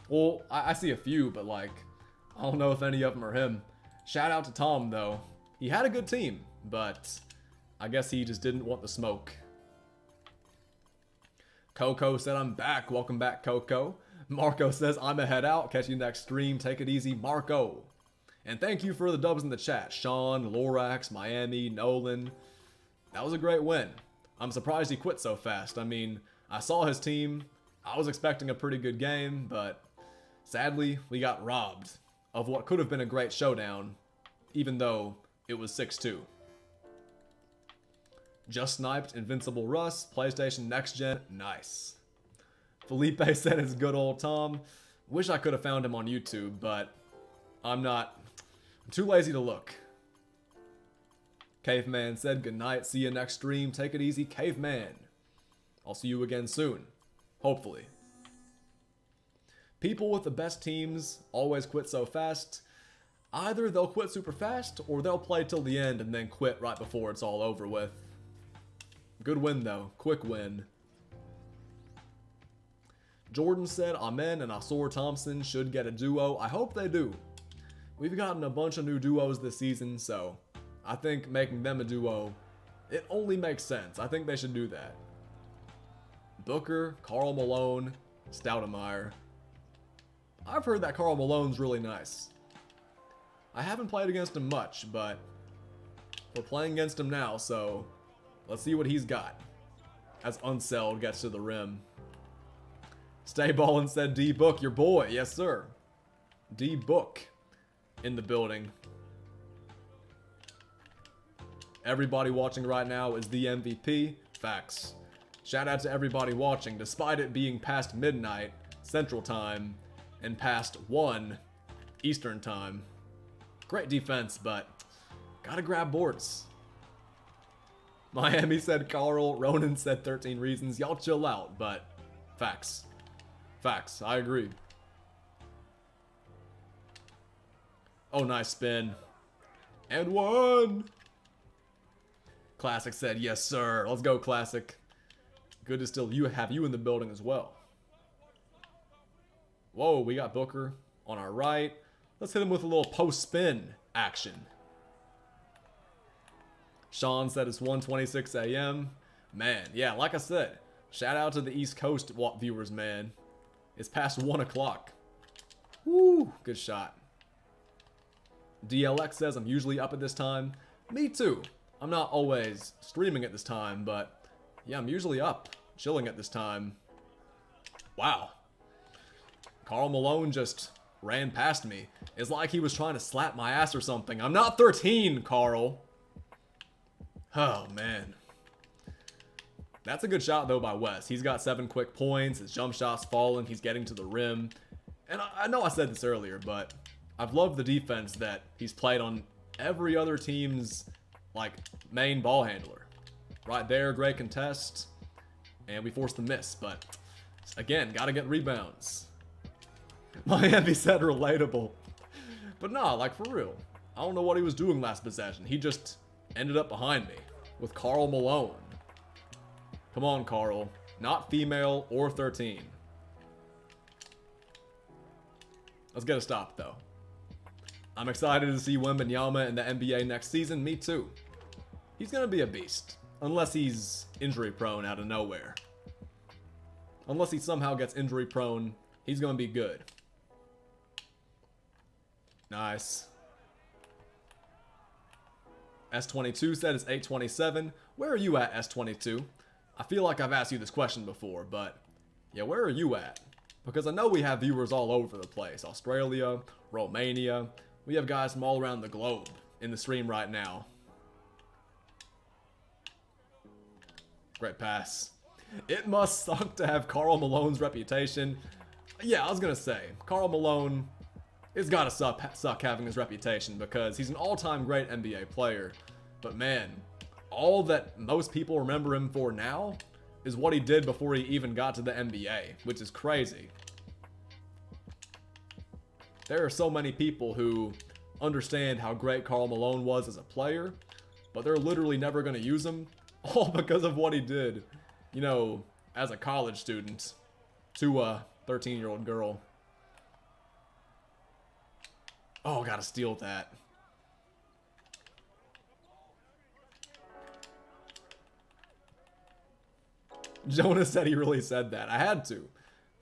Well, I see a few, but like, I don't know if any of them are him. Shout out to Tom, though. He had a good team, but I guess he just didn't want the smoke. Coco said, I'm back. Welcome back, Coco. Marco says, I'm a head out. Catch you next stream. Take it easy, Marco. And thank you for the dubs in the chat. Sean, Lorax, Miami, Nolan. That was a great win. I'm surprised he quit so fast. I mean, I saw his team. I was expecting a pretty good game, but sadly, we got robbed of what could have been a great showdown, even though it was 6-2. Just sniped Invincible Russ, PlayStation Next Gen, nice. Felipe said it's good old Tom. Wish I could have found him on YouTube, but I'm too lazy to look. Caveman said good night, see you next stream, take it easy, Caveman. I'll see you again soon, hopefully. People with the best teams always quit so fast. Either they'll quit super fast, or they'll play till the end and then quit right before it's all over with. Good win though, quick win. Jordan said, Amen and Asor Thompson should get a duo. I hope they do. We've gotten a bunch of new duos this season, so I think making them a duo, it only makes sense. I think they should do that. Booker, Karl Malone, Stoudemire. I've heard that Karl Malone's really nice. I haven't played against him much, but we're playing against him now, so let's see what he's got as Unseld gets to the rim. Stay Ballin said, D-Book, your boy. Yes, sir. D-Book in the building. Everybody watching right now is the MVP. Facts. Shout out to everybody watching, despite it being past midnight Central Time and past 1 Eastern Time. Great defense, but gotta grab boards. Miami said Carl, Ronan said 13 reasons. Y'all chill out, but facts. Facts, I agree. Oh, nice spin. And 1! Classic said, yes, sir. Let's go, Classic. Good to still have you in the building as well. Whoa, we got Booker on our right. Let's hit him with a little post-spin action. Sean said it's 1:26 a.m. Man, yeah, like I said, shout out to the East Coast viewers, man. It's past 1 o'clock. Woo, good shot. DLX says I'm usually up at this time. Me too. I'm not always streaming at this time, but yeah, I'm usually up, chilling at this time. Wow. Karl Malone just ran past me. It's like he was trying to slap my ass or something. I'm not 13, Karl. Oh, man. That's a good shot, though, by Wes. He's got 7 quick points. His jump shot's falling. He's getting to the rim. And I know I said this earlier, but I've loved the defense that he's played on every other team's, like, main ball handler. Right there, great contest. And we forced the miss, but, again, gotta get rebounds. Miami said relatable. But nah, like, for real. I don't know what he was doing last possession. He just ended up behind me with Karl Malone. Come on, Karl. Not female or 13. Let's get a stop, though. I'm excited to see Wembanyama in the NBA next season. Me too. He's going to be a beast. Unless he's injury prone out of nowhere. Unless he somehow gets injury prone, he's going to be good. Nice. S22 said it's 8:27. Where are you at, S22? I feel like I've asked you this question before, but yeah, where are you at? Because I know we have viewers all over the place. Australia, Romania. We have guys from all around the globe in the stream right now. Great pass. It must suck to have Karl Malone's reputation. Yeah, I was going to say, Karl Malone, it's got to suck having his reputation because he's an all-time great NBA player. But man, all that most people remember him for now is what he did before he even got to the NBA, which is crazy. There are so many people who understand how great Karl Malone was as a player, but they're literally never going to use him, all because of what he did, you know, as a college student to a 13-year-old girl. Oh, gotta steal that. Jonas said he really said that. I had to.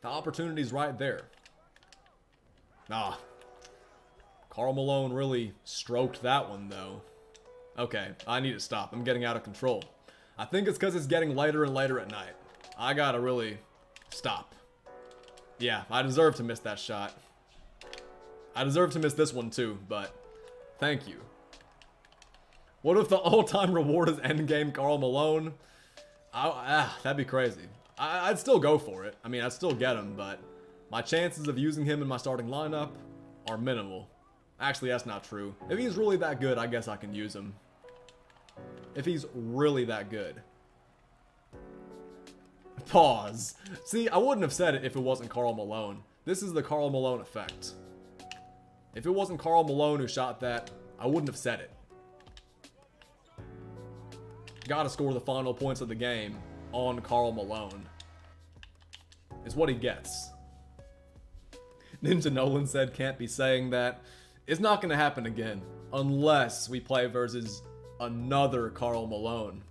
The opportunity's right there. Ah. Karl Malone really stroked that one, though. Okay, I need to stop. I'm getting out of control. I think it's because it's getting later and later at night. I gotta really stop. Yeah, I deserve to miss that shot. I deserve to miss this one too, but thank you. What if the all-time reward is endgame Karl Malone? That'd be crazy. I'd still go for it. I mean, I'd still get him, but my chances of using him in my starting lineup are minimal. Actually, that's not true. If he's really that good, I guess I can use him. If he's really that good. Pause. See, I wouldn't have said it if it wasn't Karl Malone. This is the Karl Malone effect. If it wasn't Karl Malone who shot that, I wouldn't have said it. Gotta score the final points of the game on Karl Malone. Is what he gets. Ninja Nolan said can't be saying that. It's not gonna happen again. Unless we play versus another Karl Malone.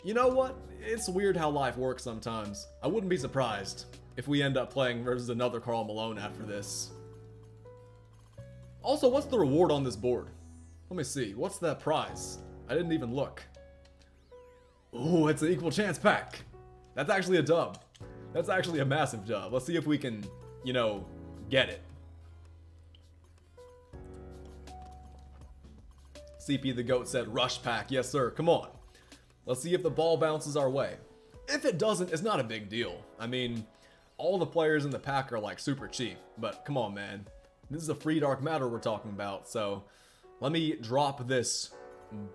You know what? It's weird how life works sometimes. I wouldn't be surprised if we end up playing versus another Karl Malone after this. Also, what's the reward on this board? Let me see. What's that prize? I didn't even look. Ooh, it's an equal chance pack. That's actually a dub. That's actually a massive dub. Let's see if we can, you know, get it. CP the Goat said rush pack. Yes, sir. Come on. Let's see if the ball bounces our way. If it doesn't, it's not a big deal. I mean, all the players in the pack are like super cheap. But come on, man. This is a free Dark Matter we're talking about. So let me drop this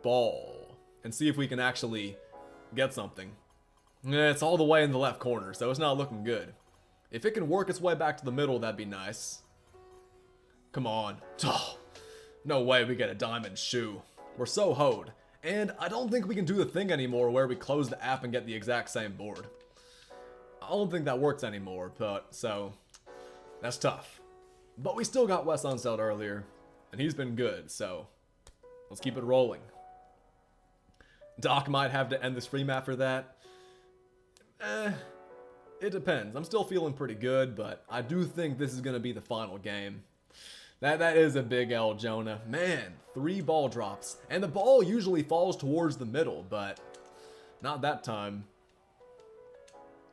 ball and see if we can actually get something. It's all the way in the left corner, so it's not looking good. If it can work its way back to the middle, that'd be nice. Come on. Oh, no way we get a diamond shoe. We're so hoed. And I don't think we can do the thing anymore where we close the app and get the exact same board. I don't think that works anymore, but so that's tough. But we still got Wes Unseld earlier, and he's been good, so let's keep it rolling. Doc might have to end the stream after that. It depends. I'm still feeling pretty good, but I do think this is going to be the final game. That is a big L, Jonah. Man, 3 ball drops. And the ball usually falls towards the middle, but not that time.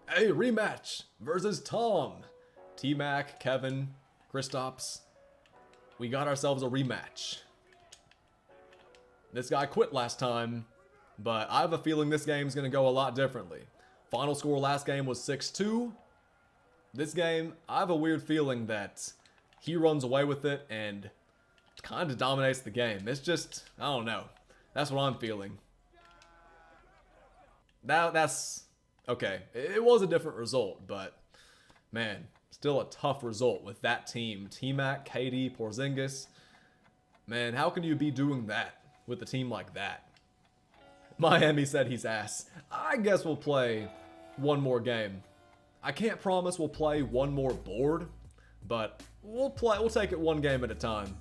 Hey, rematch versus Tom. T-Mac, Kevin, Kristaps. We got ourselves a rematch. This guy quit last time, but I have a feeling this game's going to go a lot differently. Final score last game was 6-2. This game, I have a weird feeling that he runs away with it and kind of dominates the game. It's just, I don't know. That's what I'm feeling. That's okay. It was a different result, but man, still a tough result with that team. T-Mac, KD, Porzingis. Man, how can you be doing that with a team like that? Miami said he's ass. I guess we'll play one more game. I can't promise we'll play one more board, but we'll take it one game at a time.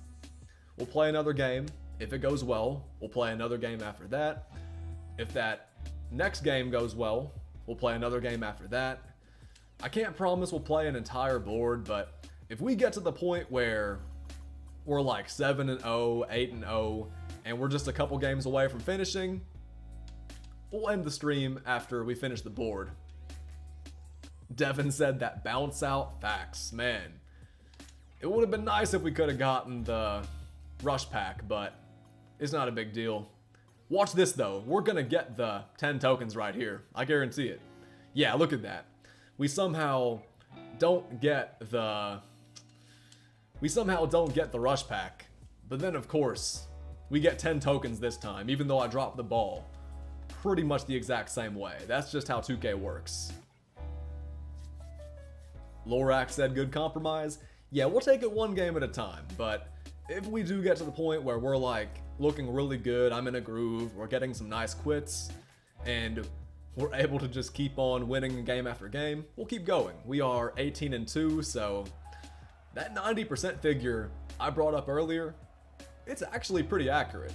We'll play another game. If it goes well, we'll play another game after that. If that next game goes well, we'll play another game after that. I can't promise we'll play an entire board, but if we get to the point where we're like 7-0, 8-0, and we're just a couple games away from finishing, we'll end the stream after we finish the board. Devin said that bounce out. Facts, man. It would have been nice if we could have gotten the rush pack, but it's not a big deal. Watch this though. We're gonna get the 10 tokens right here. I guarantee it. Yeah, look at that. We somehow don't get the rush pack. But then of course, we get 10 tokens this time, even though I dropped the ball. Pretty much the exact same way. That's just how 2K works. Lorak said good compromise. Yeah, we'll take it one game at a time, but if we do get to the point where we're like looking really good, I'm in a groove, we're getting some nice quits, and we're able to just keep on winning game after game, we'll keep going. We are 18-2, so that 90% figure I brought up earlier, it's actually pretty accurate.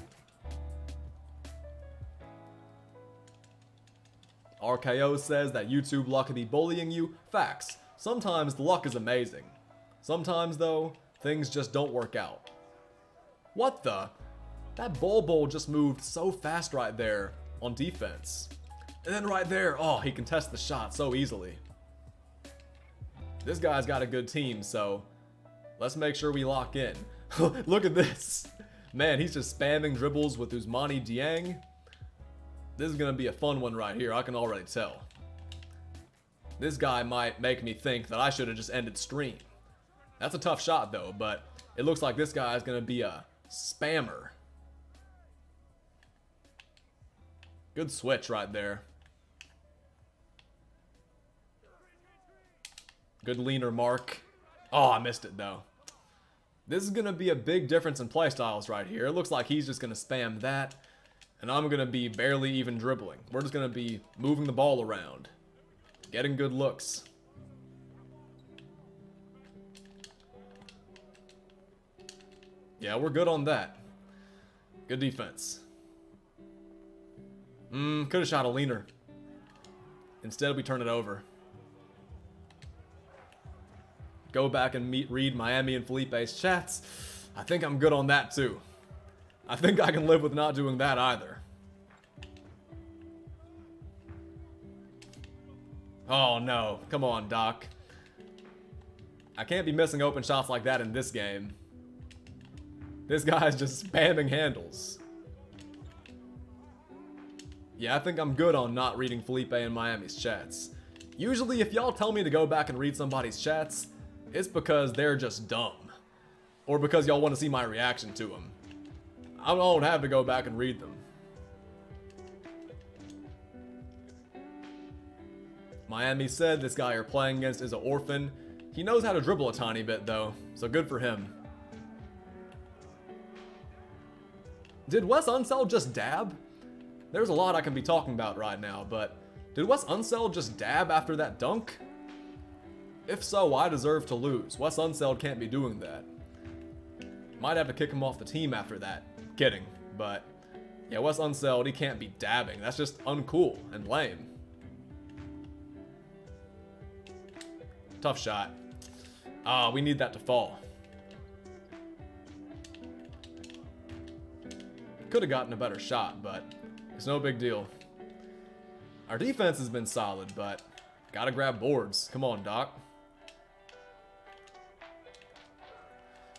RKO says that YouTube luck could be bullying you. Facts. Sometimes the luck is amazing. Sometimes, though, things just don't work out. What the? That Bol just moved so fast right there on defense. And then right there, oh, he contests the shot so easily. This guy's got a good team, so let's make sure we lock in. Look at this. Man, he's just spamming dribbles with Ousmane Dieng. This is going to be a fun one right here, I can already tell. This guy might make me think that I should have just ended stream. That's a tough shot though, but it looks like this guy is going to be a spammer. Good switch right there. Good leaner mark. Oh, I missed it though. This is going to be a big difference in playstyles right here. It looks like he's just going to spam that, and I'm going to be barely even dribbling. We're just going to be moving the ball around. Getting good looks. Yeah, we're good on that. Good defense. Could have shot a leaner. Instead, we turn it over. Go back and read Miami and Felipe's chats. I think I'm good on that too. I think I can live with not doing that either. Oh no, come on, Doc. I can't be missing open shots like that in this game. This guy's just spamming handles. Yeah, I think I'm good on not reading Felipe and Miami's chats. Usually if y'all tell me to go back and read somebody's chats, it's because they're just dumb. Or because y'all want to see my reaction to them. I don't have to go back and read them. Miami said this guy you're playing against is an orphan. He knows how to dribble a tiny bit though, so good for him. Did Wes Unseld just dab? There's a lot I can be talking about right now, but did Wes Unseld just dab after that dunk? If so, I deserve to lose. Wes Unseld can't be doing that. Might have to kick him off the team after that. Kidding, but yeah, Wes Unseld, he can't be dabbing. That's just uncool and lame. Tough shot. Ah, we need that to fall. Could have gotten a better shot, but it's no big deal. Our defense has been solid, but gotta grab boards. Come on, Doc.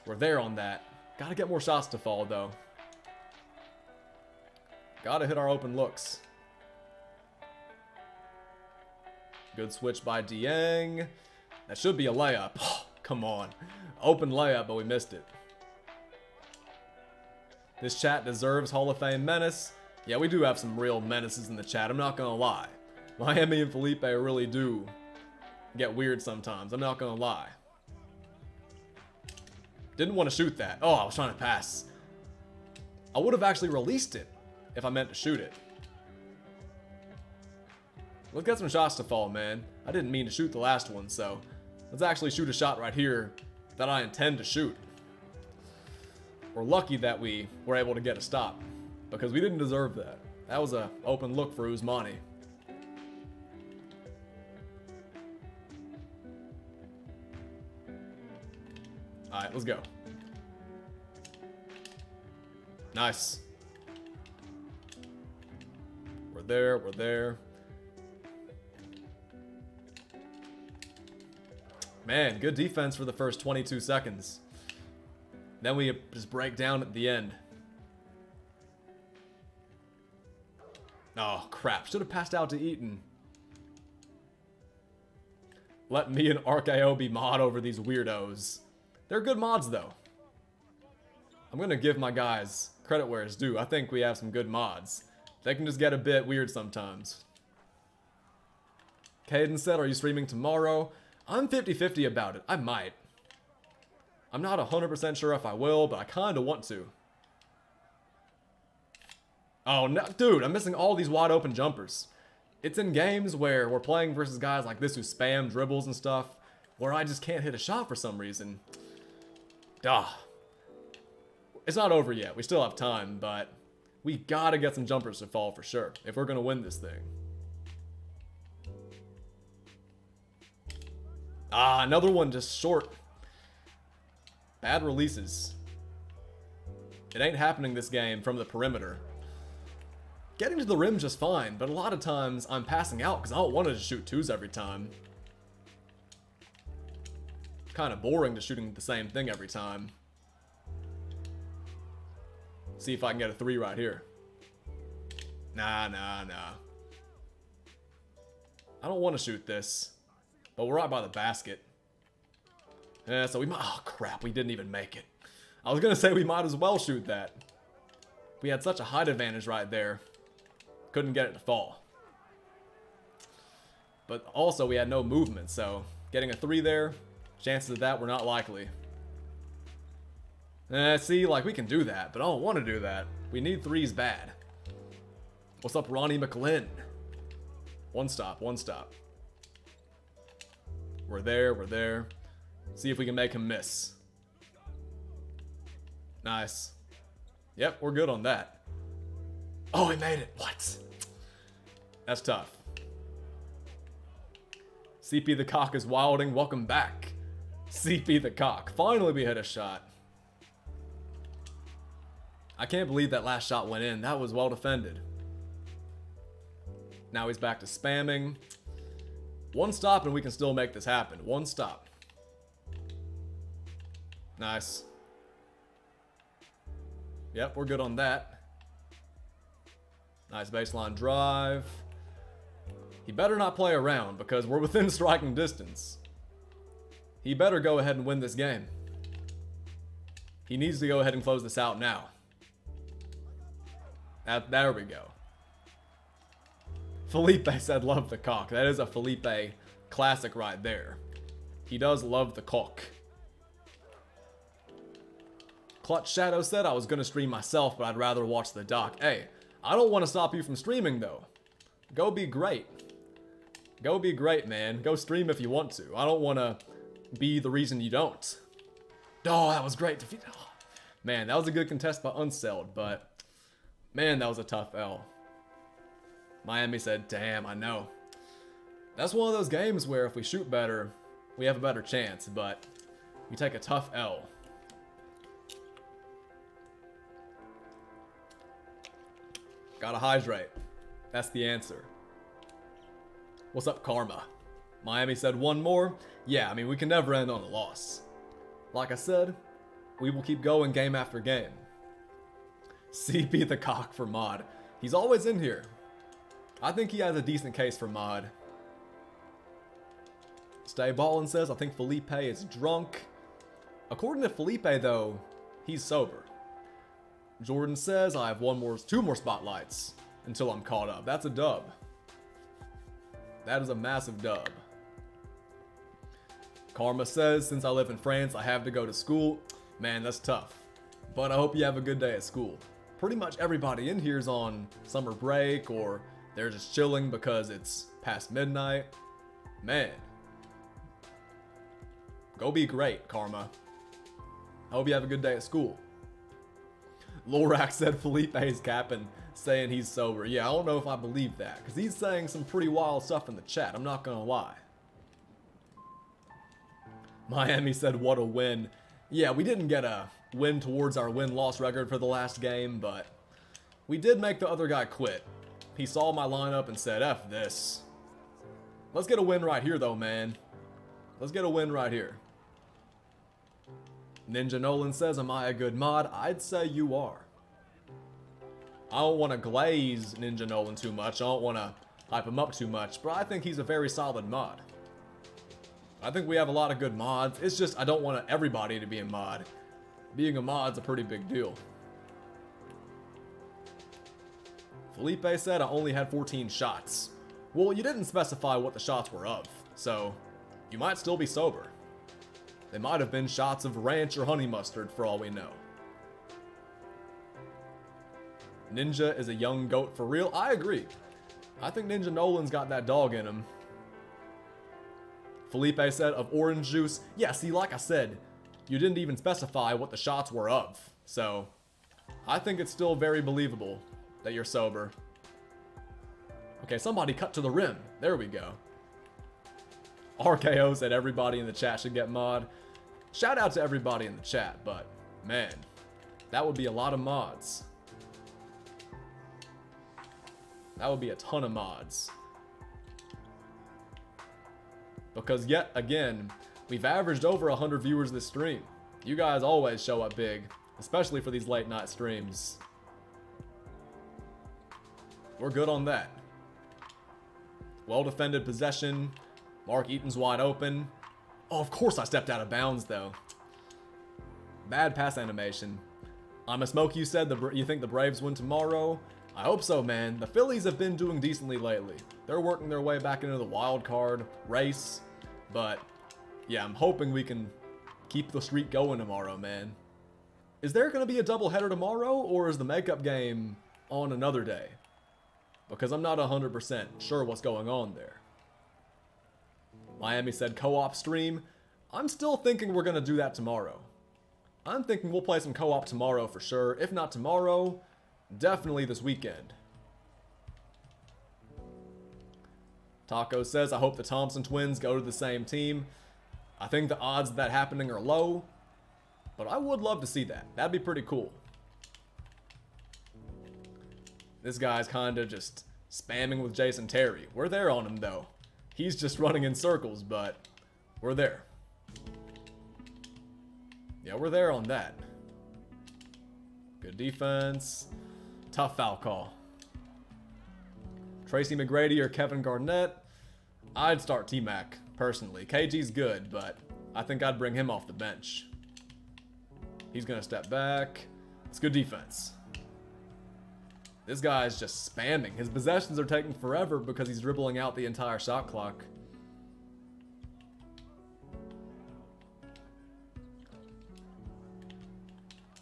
We're there on that. Gotta get more shots to fall, though. Gotta hit our open looks. Good switch by Dieng. That should be a layup. Oh, come on. Open layup, but we missed it. This chat deserves Hall of Fame menace. Yeah, we do have some real menaces in the chat, I'm not gonna lie. Miami and Felipe really do get weird sometimes, I'm not gonna lie. Didn't want to shoot that. Oh, I was trying to pass. I would have actually released it if I meant to shoot it. Let's get some shots to fall, man. I didn't mean to shoot the last one, so let's actually shoot a shot right here that I intend to shoot. We're lucky that we were able to get a stop because we didn't deserve that. That was an open look for Usmani. All right, let's go. Nice. We're there, we're there. Man, good defense for the first 22 seconds. Then we just break down at the end. Oh, crap. Should have passed out to Eaton. Let me and RKO be mod over these weirdos. They're good mods, though. I'm going to give my guys credit where it's due. I think we have some good mods. They can just get a bit weird sometimes. Caden said, are you streaming tomorrow? I'm 50-50 about it. I might. I'm not 100% sure if I will, but I kind of want to. Oh, no, dude, I'm missing all these wide open jumpers. It's in games where we're playing versus guys like this who spam dribbles and stuff, where I just can't hit a shot for some reason. Duh. It's not over yet. We still have time, but we gotta get some jumpers to fall for sure if we're gonna win this thing. Ah, another one just short. Bad releases. It ain't happening this game from the perimeter. Getting to the rim just fine, but a lot of times I'm passing out because I don't want to just shoot twos every time. It's kind of boring to shooting the same thing every time. See if I can get a three right here. Nah. I don't want to shoot this, but we're right by the basket. Yeah, so we might, oh crap, we didn't even make it. I was gonna say we might as well shoot that. We had such a height advantage right there. Couldn't get it to fall. But also we had no movement, so getting a three there, chances of that were not likely. See, like we can do that, but I don't want to do that. We need threes bad. What's up, Ronnie McLean? One stop. We're there. See if we can make him miss. Nice. Yep, we're good on that. Oh, he made it. What? That's tough. CP the Cock is wilding. Welcome back. CP the Cock. Finally we hit a shot. I can't believe that last shot went in. That was well defended. Now he's back to spamming. One stop and we can still make this happen. One stop. Nice. Yep, we're good on that. Nice baseline drive. He better not play around because we're within striking distance. He better go ahead and win this game. He needs to go ahead and close this out now. There we go. Felipe said love the cock. That is a Felipe classic right there. He does love the cock. Clutch Shadow said I was going to stream myself, but I'd rather watch the doc. Hey, I don't want to stop you from streaming, though. Go be great. Go be great, man. Go stream if you want to. I don't want to be the reason you don't. Oh, that was great. Oh, man, that was a good contest by Unseld, but man, that was a tough L. Miami said, damn, I know. That's one of those games where if we shoot better, we have a better chance, but we take a tough L. Gotta hydrate. That's the answer. What's up, Karma? Miami said one more. Yeah, I mean, we can never end on a loss. Like I said, we will keep going game after game. CP the cock for mod. He's always in here. I think he has a decent case for mod. Stay Ballin says, I think Felipe is drunk. According to Felipe, though, he's sober. Jordan says, I have two more spotlights until I'm caught up. That's a dub. That is a massive dub. Karma says, since I live in France, I have to go to school. Man, that's tough. But I hope you have a good day at school. Pretty much everybody in here is on summer break, or they're just chilling because it's past midnight. Man. Go be great, Karma. I hope you have a good day at school. Lorak said Felipe is capping, saying he's sober. Yeah, I don't know if I believe that, because he's saying some pretty wild stuff in the chat. I'm not gonna lie. Miami said, what a win. Yeah, we didn't get a win towards our win-loss record for the last game, but we did make the other guy quit. He saw my lineup and said, F this. Let's get a win right here, though, man. Let's get a win right here. Ninja Nolan says, am I a good mod? I'd say you are. I don't want to glaze Ninja Nolan too much. I don't want to hype him up too much, but I think he's a very solid mod. I think we have a lot of good mods. It's just I don't want everybody to be a mod. Being a mod's a pretty big deal. Felipe said I only had 14 shots. Well, you didn't specify what the shots were of, so you might still be sober. They might have been shots of ranch or honey mustard for all we know. Ninja is a young goat for real. I agree. I think Ninja Nolan's got that dog in him. Felipe said of orange juice. Yeah, see, like I said, you didn't even specify what the shots were of. So, I think it's still very believable that you're sober. Okay, somebody cut to the rim. There we go. RKO said everybody in the chat should get mod. Shout out to everybody in the chat, but man, that would be a lot of mods. That would be a ton of mods. Because yet again, we've averaged over 100 viewers this stream. You guys always show up big, especially for these late night streams. We're good on that. Well defended possession. Mark Eaton's wide open. Oh, of course I stepped out of bounds, though. Bad pass animation. I'm a smoke. You said you think the Braves win tomorrow? I hope so, man. The Phillies have been doing decently lately. They're working their way back into the wild card race. But, yeah, I'm hoping we can keep the streak going tomorrow, man. Is there going to be a doubleheader tomorrow, or is the makeup game on another day? Because I'm not 100% sure what's going on there. Miami said co-op stream. I'm still thinking we're going to do that tomorrow. I'm thinking we'll play some co-op tomorrow for sure. If not tomorrow, definitely this weekend. Taco says, I hope the Thompson twins go to the same team. I think the odds of that happening are low, but I would love to see that. That'd be pretty cool. This guy's kind of just spamming with Jason Terry. We're there on him, though. He's just running in circles, but we're there. Yeah, we're there on that. Good defense. Tough foul call. Tracy McGrady or Kevin Garnett? I'd start T-Mac, personally. KG's good, but I think I'd bring him off the bench. He's going to step back. It's good defense. This guy's just spamming. His possessions are taking forever because he's dribbling out the entire shot clock.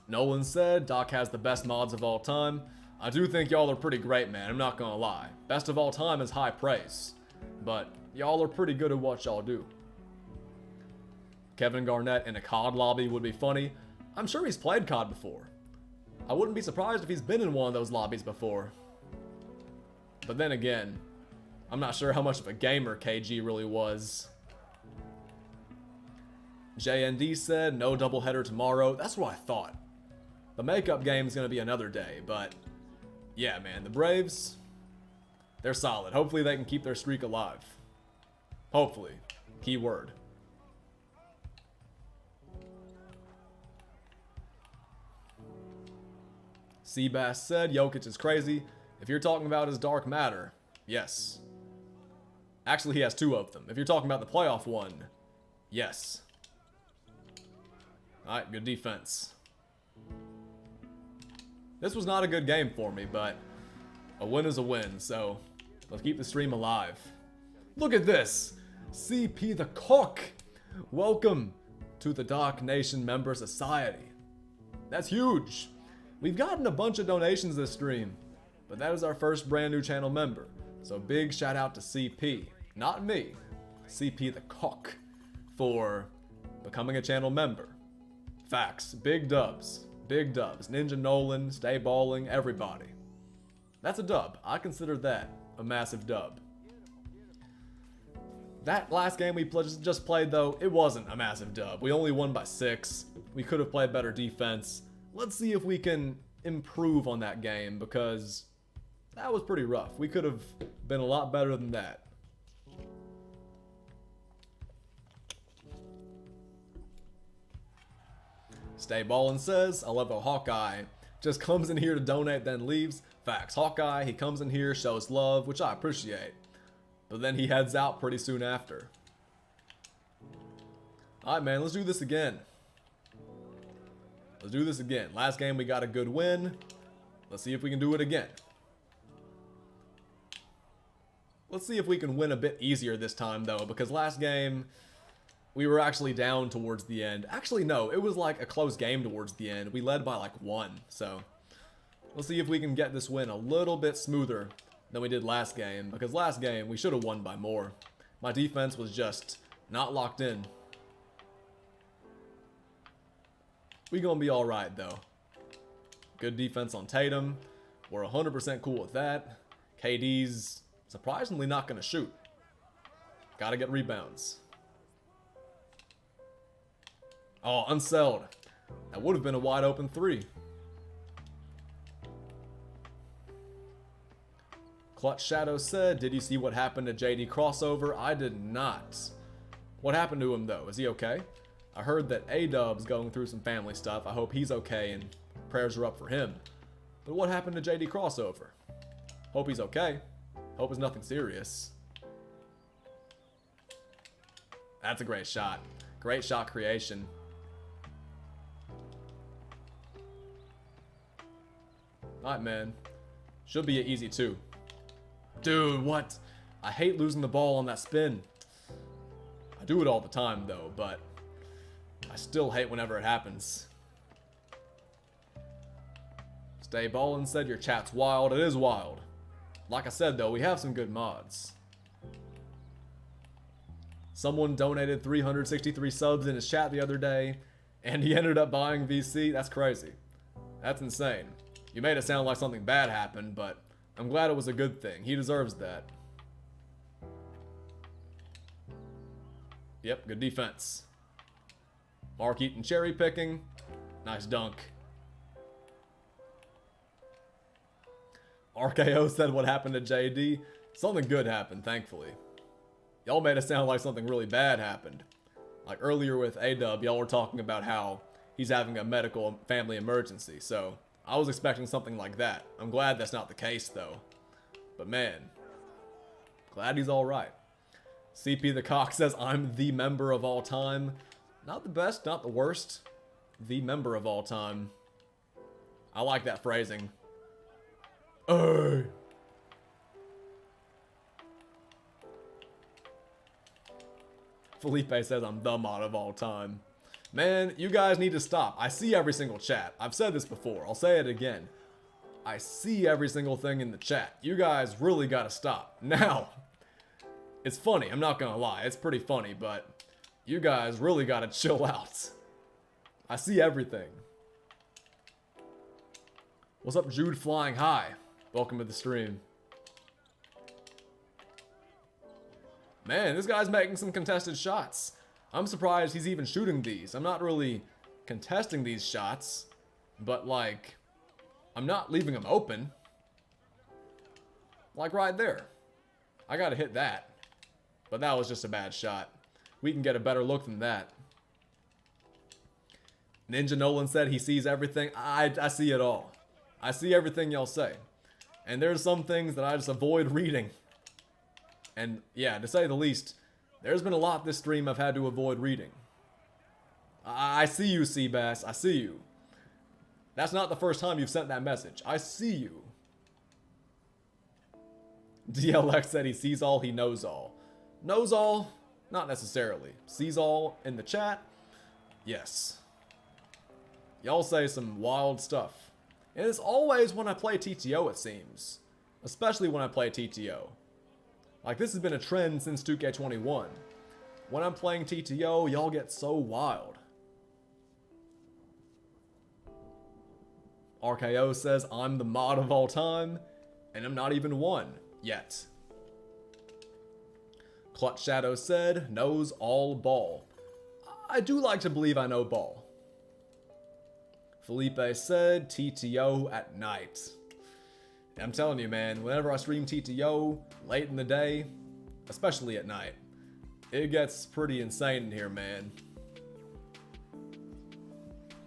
Nolan said, Doc has the best mods of all time. I do think y'all are pretty great, man. I'm not gonna lie. Best of all time is high praise. But y'all are pretty good at what y'all do. Kevin Garnett in a COD lobby would be funny. I'm sure he's played COD before. I wouldn't be surprised if he's been in one of those lobbies before. But then again, I'm not sure how much of a gamer KG really was. JND said, no doubleheader tomorrow. That's what I thought. The makeup game is going to be another day, but yeah, man, the Braves, they're solid. Hopefully they can keep their streak alive. Hopefully. Key word. Seabass said, Jokic is crazy. If you're talking about his dark matter, yes. Actually, he has 2 of them. If you're talking about the playoff one, yes. Alright, good defense. This was not a good game for me, but a win is a win, so let's keep the stream alive. Look at this! CP the Cock! Welcome to the Dark Nation Member Society. That's huge! We've gotten a bunch of donations this stream, but that is our first brand new channel member. So big shout out to CP, not me, CP the Cock, for becoming a channel member. Facts, big dubs, Ninja Nolan, Stay Balling, everybody. That's a dub. I consider that a massive dub. That last game we just played though, it wasn't a massive dub. We only won by 6. We could have played better defense. Let's see if we can improve on that game because that was pretty rough. We could have been a lot better than that. Stay Ballin' says, I love how Hawkeye just comes in here to donate then leaves. Facts. Hawkeye, he comes in here, shows love, which I appreciate. But then he heads out pretty soon after. Alright man, let's do this again. Let's do this again. Last game we got a good win. Let's see if we can do it again. Let's see if we can win a bit easier this time though, because last game we were actually down towards the end. Actually no, it was like a close game towards the end. We led by like 1, so let's see if we can get this win a little bit smoother than we did last game, because last game we should have won by more. My defense was just not locked in. We gonna be alright though. Good defense on Tatum. We're 100% cool with that. KD's surprisingly not gonna shoot. Gotta get rebounds. Oh, unselled. That would have been a wide open 3. Clutch Shadow said, did you see what happened to JD crossover? I did not. What happened to him though? Is he okay? I heard that A-Dub's going through some family stuff. I hope he's okay and prayers are up for him. But what happened to JD crossover? Hope he's okay. Hope it's nothing serious. That's a great shot. Great shot creation. Alright, man. Should be an easy 2. Dude, what? I hate losing the ball on that spin. I do it all the time, though, but I still hate whenever it happens. Stay Ballin' said your chat's wild. It is wild. Like I said, though, we have some good mods. Someone donated 363 subs in his chat the other day, and he ended up buying VC. That's crazy. That's insane. You made it sound like something bad happened, but I'm glad it was a good thing. He deserves that. Yep, good defense. Mark Eaton cherry picking. Nice dunk. RKO said what happened to JD. Something good happened, thankfully. Y'all made it sound like something really bad happened. Like earlier with A-Dub, y'all were talking about how he's having a medical family emergency, so I was expecting something like that. I'm glad that's not the case, though. But man, glad he's alright. CP the Cock says, I'm the member of all time. Not the best, not the worst. The member of all time. I like that phrasing. Hey! Felipe says I'm the mod of all time. Man, you guys need to stop. I see every single chat. I've said this before. I'll say it again. I see every single thing in the chat. You guys really gotta stop. Now, it's funny, I'm not gonna lie. It's pretty funny, but you guys really gotta chill out. I see everything. What's up, Jude Flying High? Welcome to the stream. Man, this guy's making some contested shots. I'm surprised he's even shooting these. I'm not really contesting these shots, but like, I'm not leaving them open. Like right there. I gotta hit that. But that was just a bad shot. We can get a better look than that. Ninja Nolan said he sees everything. I see it all. I see everything y'all say. And there's some things that I just avoid reading. And yeah, to say the least, there's been a lot this stream I've had to avoid reading. I see you, Seabass. I see you. That's not the first time you've sent that message. I see you. DLX said he sees all, he knows all. Knows all? Not necessarily. Sees all in the chat? Yes. Y'all say some wild stuff. And it's always when I play TTO, it seems. Especially when I play TTO. Like, this has been a trend since 2K21. When I'm playing TTO, y'all get so wild. RKO says, I'm the mod of all time, and I'm not even one, yet. Clutch Shadow said, knows all ball. I do like to believe I know ball. Felipe said, TTO at night. I'm telling you, man, whenever I stream TTO late in the day, especially at night, it gets pretty insane in here, man.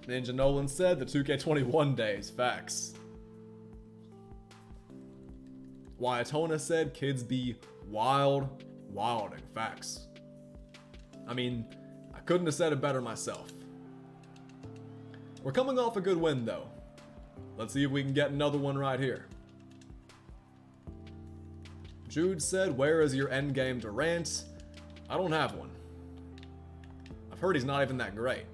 Ninja Nolan said the 2K21 days. Facts. Wyatona said kids be wilding. Facts. I mean, I couldn't have said it better myself. We're coming off a good win, though. Let's see if we can get another one right here. Jude said, where is your endgame Durant? I don't have one. I've heard he's not even that great.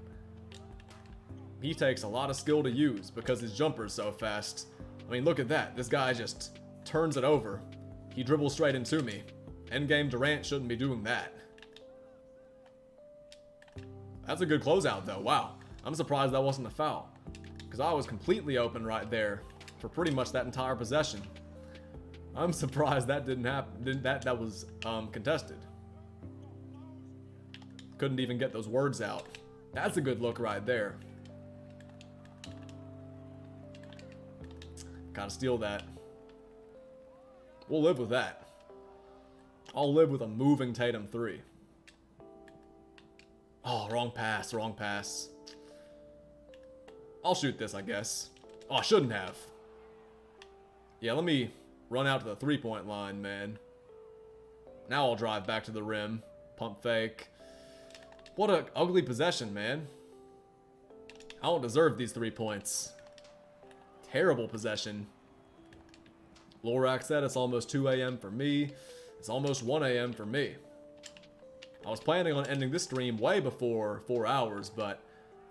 He takes a lot of skill to use because his jumper's so fast. I mean, look at that. This guy just turns it over. He dribbles straight into me. Endgame Durant shouldn't be doing that. That's a good closeout, though. Wow. I'm surprised that wasn't a foul. Because I was completely open right there for pretty much that entire possession. I'm surprised that didn't happen. That was contested. Couldn't even get those words out. That's a good look right there. Gotta steal that. We'll live with that. I'll live with a moving Tatum 3. Oh, wrong pass, wrong pass. I'll shoot this, I guess. Oh, I shouldn't have. Yeah, let me run out to the three-point line, man. Now I'll drive back to the rim. Pump fake. What an ugly possession, man. I don't deserve these 3 points. Terrible possession. Lorax said it's almost 2 a.m. for me. It's almost 1 a.m. for me. I was planning on ending this stream way before 4 hours, but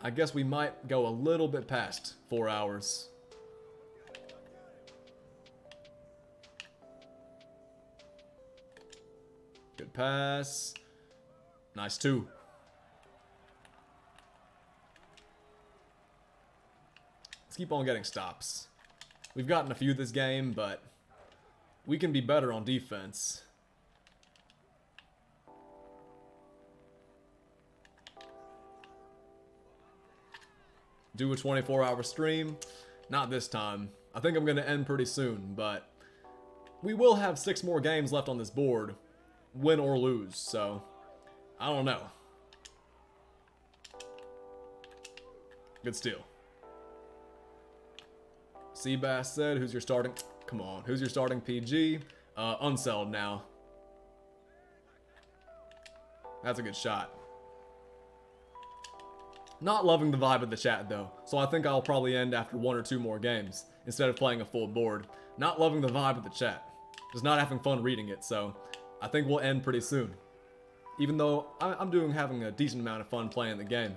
I guess we might go a little bit past 4 hours. Good pass. Nice 2. Let's keep on getting stops. We've gotten a few this game, but we can be better on defense. Do a 24-hour stream? Not this time. I think I'm going to end pretty soon, but we will have 6 more games left on this board, win or lose, so I don't know. Good steal. Seabass said, who's your starting... Come on, who's your starting PG? Unselled now. That's a good shot. Not loving the vibe of the chat, though, so I think I'll probably end after 1 or 2 more games, instead of playing a full board. Not loving the vibe of the chat. Just not having fun reading it, so I think we'll end pretty soon. Even though I'm having a decent amount of fun playing the game.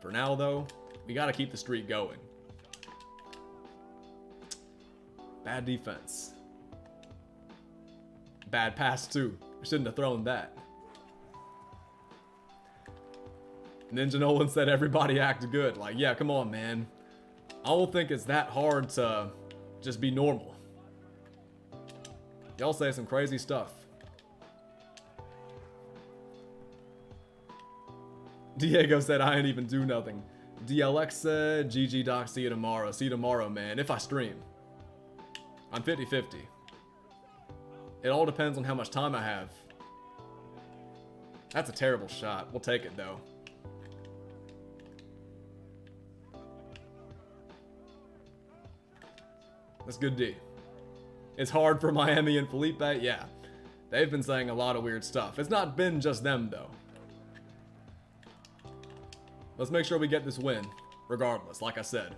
For now, though, we got to keep the streak going. Bad defense. Bad pass, too. I shouldn't have thrown that. Ninja Nolan said everybody acted good. Like, yeah, come on, man. I don't think it's that hard to just be normal. Y'all say some crazy stuff. Diego said I ain't even do nothing. DLX said, GG Doc, see you tomorrow. See you tomorrow, man, if I stream. I'm 50-50. It all depends on how much time I have. That's a terrible shot. We'll take it, though. That's good D. It's hard for Miami and Felipe. Yeah. They've been saying a lot of weird stuff. It's not been just them, though. Let's make sure we get this win, regardless, like I said.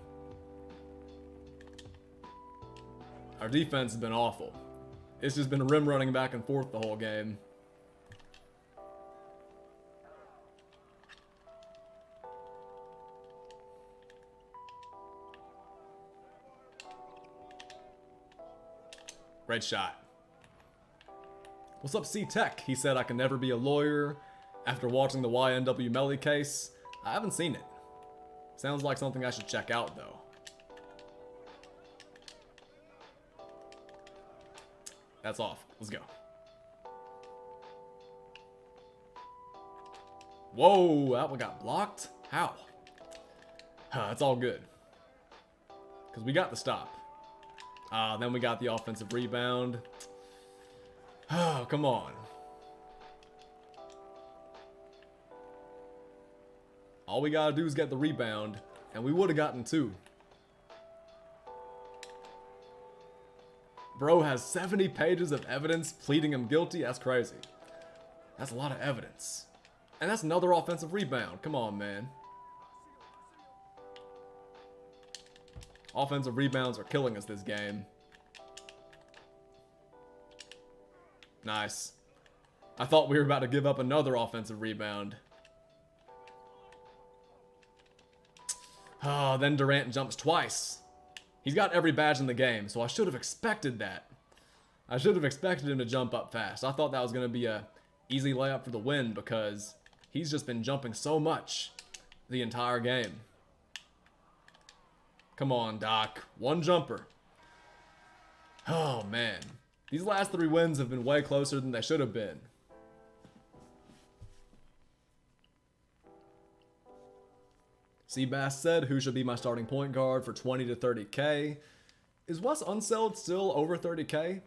Our defense has been awful. It's just been rim running back and forth the whole game. Great shot. What's up, C-Tech? He said I can never be a lawyer after watching the YNW Melly case. I haven't seen it. Sounds like something I should check out, though. That's off. Let's go. Whoa, that one got blocked? How? It's all good. Because we got the stop. Then we got the offensive rebound. Oh, come on. All we gotta do is get the rebound, and we would have gotten 2. Bro has 70 pages of evidence pleading him guilty. That's crazy. That's a lot of evidence. And that's another offensive rebound. Come on, man. Offensive rebounds are killing us this game. Nice. I thought we were about to give up another offensive rebound. Oh, then Durant jumps twice. He's got every badge in the game, so I should have expected that. I should have expected him to jump up fast. I thought that was going to be a easy layup for the win because he's just been jumping so much the entire game. Come on, Doc. One jumper. Oh, man. These last 3 wins have been way closer than they should have been. Seabass said, who should be my starting point guard for 20 to 30k? Is Wes Unseld still over 30k?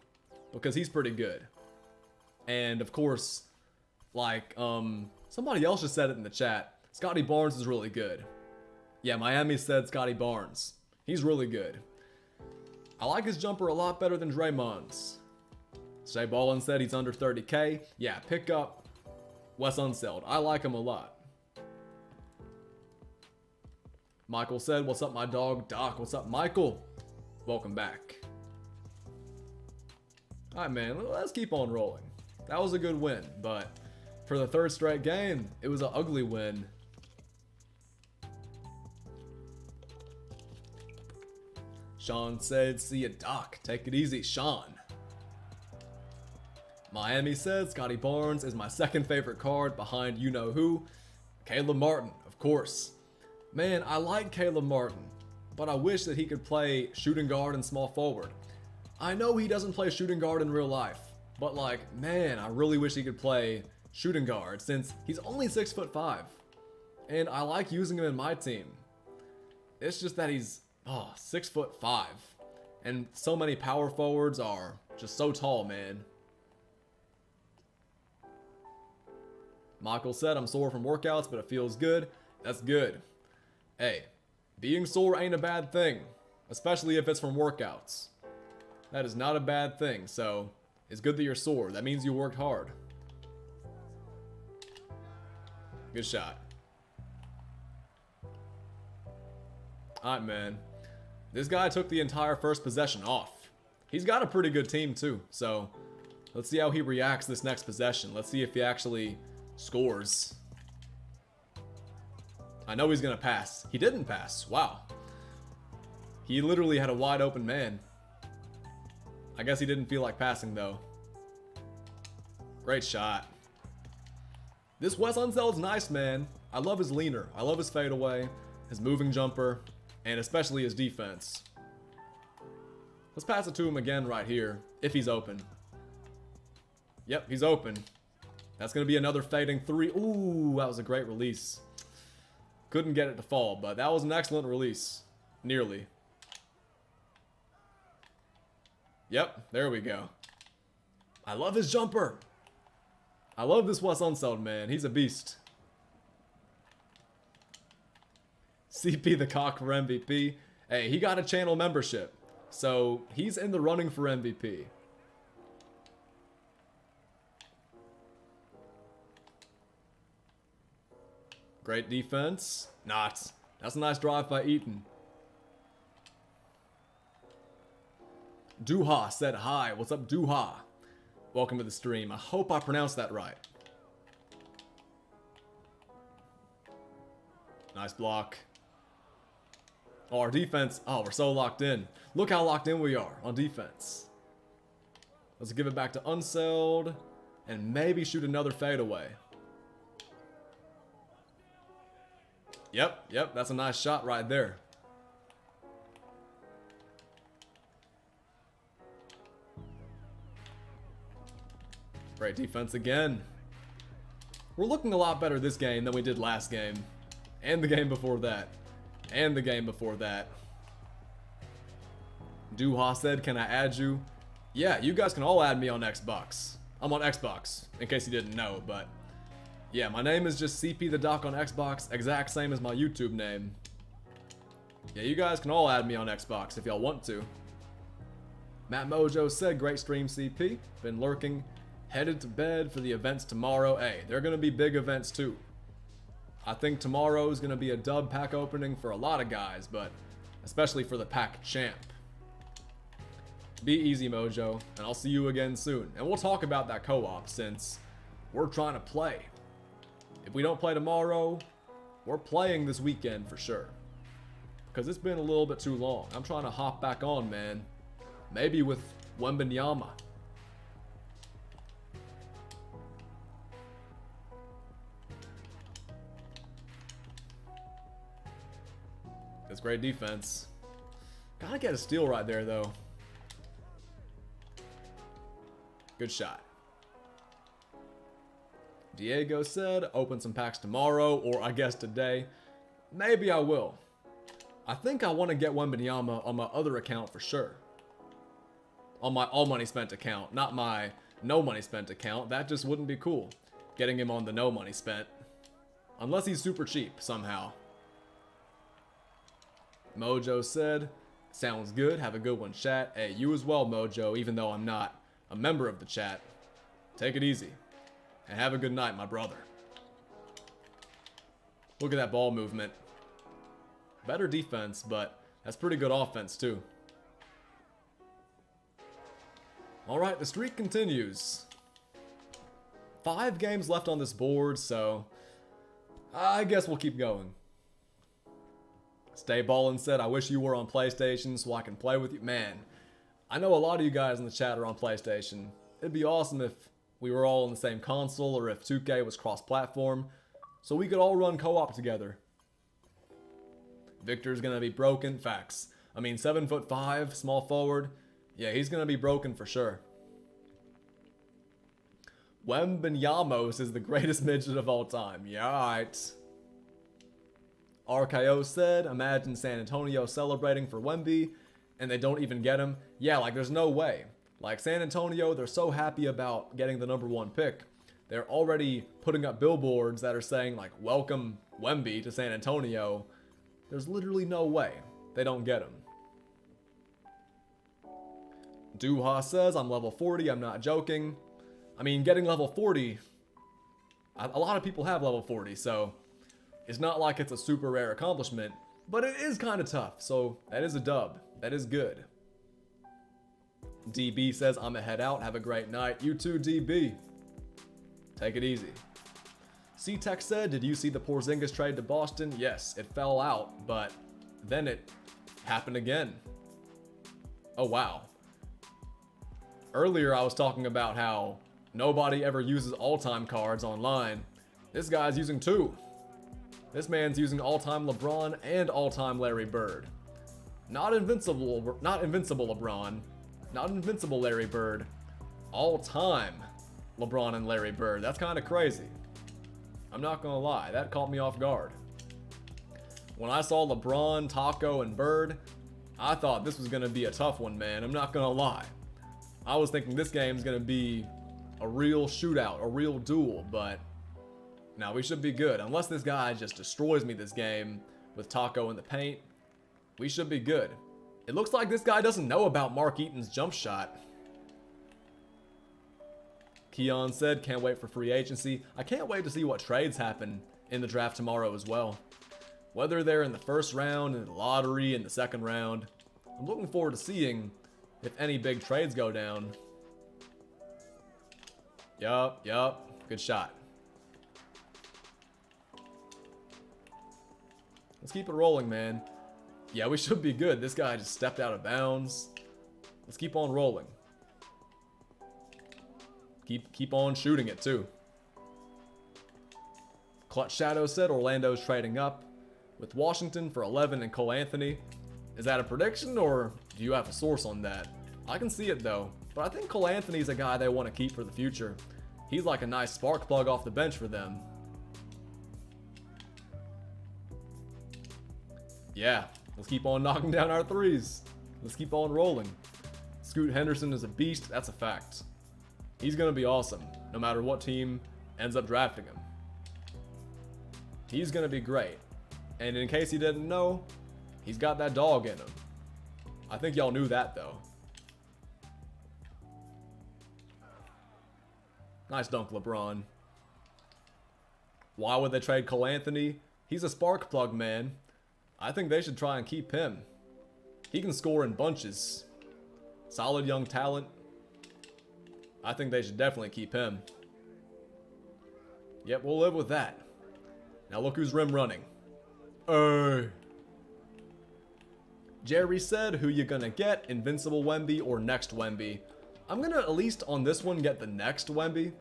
Because he's pretty good. And of course, like, somebody else just said it in the chat. Scotty Barnes is really good. Yeah, Miami said Scotty Barnes. He's really good. I like his jumper a lot better than Draymond's. Shay Ballin said he's under 30k. Yeah, pick up Wes Unseld. I like him a lot. Michael said, what's up, my dog? Doc, what's up, Michael? Welcome back. Alright, man, let's keep on rolling. That was a good win, but for the 3rd straight game, it was an ugly win. Sean said, see ya, Doc. Take it easy, Sean. Miami said, Scotty Barnes is my 2nd favorite card behind you-know-who. Caleb Martin, of course. Man, I like Caleb Martin, but I wish that he could play shooting guard and small forward. I know he doesn't play shooting guard in real life, but like, man, I really wish he could play shooting guard since he's only 6'5". And I like using him in my team. It's just that he's 6'5". And so many power forwards are just so tall, man. Michael said, I'm sore from workouts, but it feels good. That's good. Hey, being sore ain't a bad thing, especially if it's from workouts. That is not a bad thing, so it's good that you're sore. That means you worked hard. Good shot. Alright, man. This guy took the entire first possession off. He's got a pretty good team, too, so let's see how he reacts this next possession. Let's see if he actually scores. I know he's gonna pass. He didn't pass. Wow. He literally had a wide open man. I guess he didn't feel like passing though. Great shot. This Wes Unseld's nice, man. I love his leaner. I love his fadeaway, his moving jumper, and especially his defense. Let's pass it to him again right here, if he's open. Yep, he's open. That's going to be another fading three. Ooh, that was a great release. Couldn't get it to fall, but that was an excellent release. Nearly. Yep, there we go. I love his jumper. I love this Wes Unseld, man. He's a beast. CP the cock for MVP. Hey, he got a channel membership, so he's in the running for MVP. Great defense. Not. That's a nice drive by Eaton. Duha said hi. What's up, Duha? Welcome to the stream. I hope I pronounced that right. Nice block. Oh, our defense. Oh, we're so locked in. Look how locked in we are on defense. Let's give it back to Unseld and maybe shoot another fadeaway. Yep, that's a nice shot right there. Great defense again. We're looking a lot better this game than we did last game. And the game before that. And the game before that. Duha said, can I add you? Yeah, you guys can all add me on Xbox. I'm on Xbox, in case you didn't know, but yeah, my name is just cpthedoc on Xbox, exact same as my YouTube name. Yeah, you guys can all add me on Xbox if y'all want to. Matt Mojo said, great stream, CP. Been lurking. Headed to bed for the events tomorrow. Hey, they're going to be big events too. I think tomorrow is going to be a dub pack opening for a lot of guys, but especially for the pack champ. Be easy, Mojo, and I'll see you again soon. And we'll talk about that co-op since we're trying to play. If we don't play tomorrow, we're playing this weekend for sure. Because it's been a little bit too long. I'm trying to hop back on, man. Maybe with Wembanyama. That's great defense. Gotta get a steal right there, though. Good shot. Diego said, open some packs tomorrow, or I guess today. Maybe I will. I think I want to get Wembanyama on my other account for sure. On my all money spent account, not my no money spent account. That just wouldn't be cool. Getting him on the no money spent. Unless he's super cheap somehow. Mojo said, sounds good. Have a good one, chat. Hey, you as well, Mojo, even though I'm not a member of the chat. Take it easy. And have a good night, my brother. Look at that ball movement. Better defense, but that's pretty good offense, too. Alright, the streak continues. 5 games left on this board, so I guess we'll keep going. Stay Ballin' said, I wish you were on PlayStation so I can play with you. Man, I know a lot of you guys in the chat are on PlayStation. It'd be awesome if we were all on the same console or if 2K was cross-platform so we could all run co-op together. Victor's gonna be broken. Facts. I mean, 7'5", small forward. Yeah, he's gonna be broken for sure. Wembanyamos is the greatest midget of all time. Yeah, alright. RKO said, imagine San Antonio celebrating for Wemby and they don't even get him. Yeah, like there's no way. Like San Antonio, they're so happy about getting the #1 pick. They're already putting up billboards that are saying like, welcome Wemby to San Antonio. There's literally no way they don't get him. Duha says, I'm level 40, I'm not joking. I mean, getting level 40, a lot of people have level 40, so it's not like it's a super rare accomplishment, but it is kind of tough, so that is a dub. That is good. DB says, I'm gonna head out. Have a great night. You too, DB. Take it easy. C-Tech said, did you see the Porzingis trade to Boston? Yes, it fell out, but then it happened again. Oh, wow. Earlier I was talking about how nobody ever uses all-time cards online. This guy's using 2. This man's using all-time LeBron and all-time Larry Bird. Not invincible LeBron. Not invincible Larry Bird. All-time LeBron and Larry Bird. That's kind of crazy. I'm not gonna lie, that caught me off guard. When I saw LeBron, Taco, and Bird, I thought this was gonna be a tough one, man. I'm not gonna lie. I was thinking this game's gonna be a real shootout, a real duel, but now we should be good. Unless this guy just destroys me this game with Taco in the paint, we should be good. It looks like this guy doesn't know about Mark Eaton's jump shot. Keon said, can't wait for free agency. I can't wait to see what trades happen in the draft tomorrow as well. Whether they're in the first round, in the lottery, in the second round. I'm looking forward to seeing if any big trades go down. Yup. Good shot. Let's keep it rolling, man. Yeah, we should be good. This guy just stepped out of bounds. Let's keep on rolling. Keep on shooting it, too. Clutch Shadow said Orlando's trading up with Washington for 11 and Cole Anthony. Is that a prediction, or do you have a source on that? I can see it, though. But I think Cole Anthony's a guy they want to keep for the future. He's like a nice spark plug off the bench for them. Yeah, let's keep on knocking down our threes. Let's keep on rolling. Scoot Henderson is a beast, that's a fact. He's going to be awesome, no matter what team ends up drafting him. He's going to be great. And in case you didn't know, he's got that dog in him. I think y'all knew that, though. Nice dunk, LeBron. Why would they trade Cole Anthony? He's a spark plug, man. I think they should try and keep him. He can score in bunches. Solid young talent. I think they should definitely keep him. Yep, we'll live with that. Now look who's rim running. Jerry said, who you gonna get? Invincible Wemby or next Wemby? I'm gonna, at least on this one, get the next Wemby.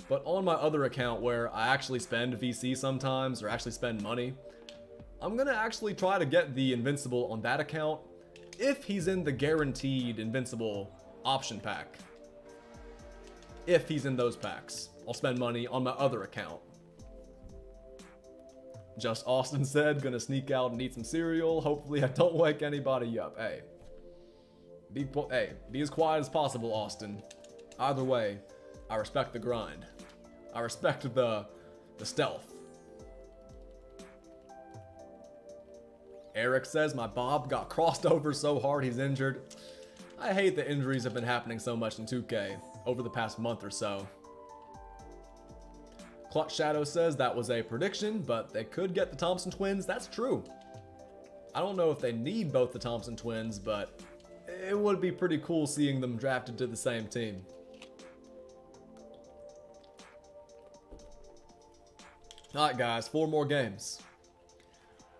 But on my other account where I actually spend VC sometimes, or actually spend money, I'm gonna actually try to get the Invincible on that account if he's in the guaranteed Invincible option pack. If he's in those packs, I'll spend money on my other account. Just Austin said, gonna sneak out and eat some cereal. Hopefully I don't wake anybody up. Hey, be as quiet as possible, Austin. Either way, I respect the grind. I respect the stealth. Eric says, my Bob got crossed over so hard he's injured. I hate that injuries have been happening so much in 2K over the past month or so. Clutch Shadow says that was a prediction, but they could get the Thompson twins. That's true. I don't know if they need both the Thompson twins, but it would be pretty cool seeing them drafted to the same team. Alright guys, 4 more games.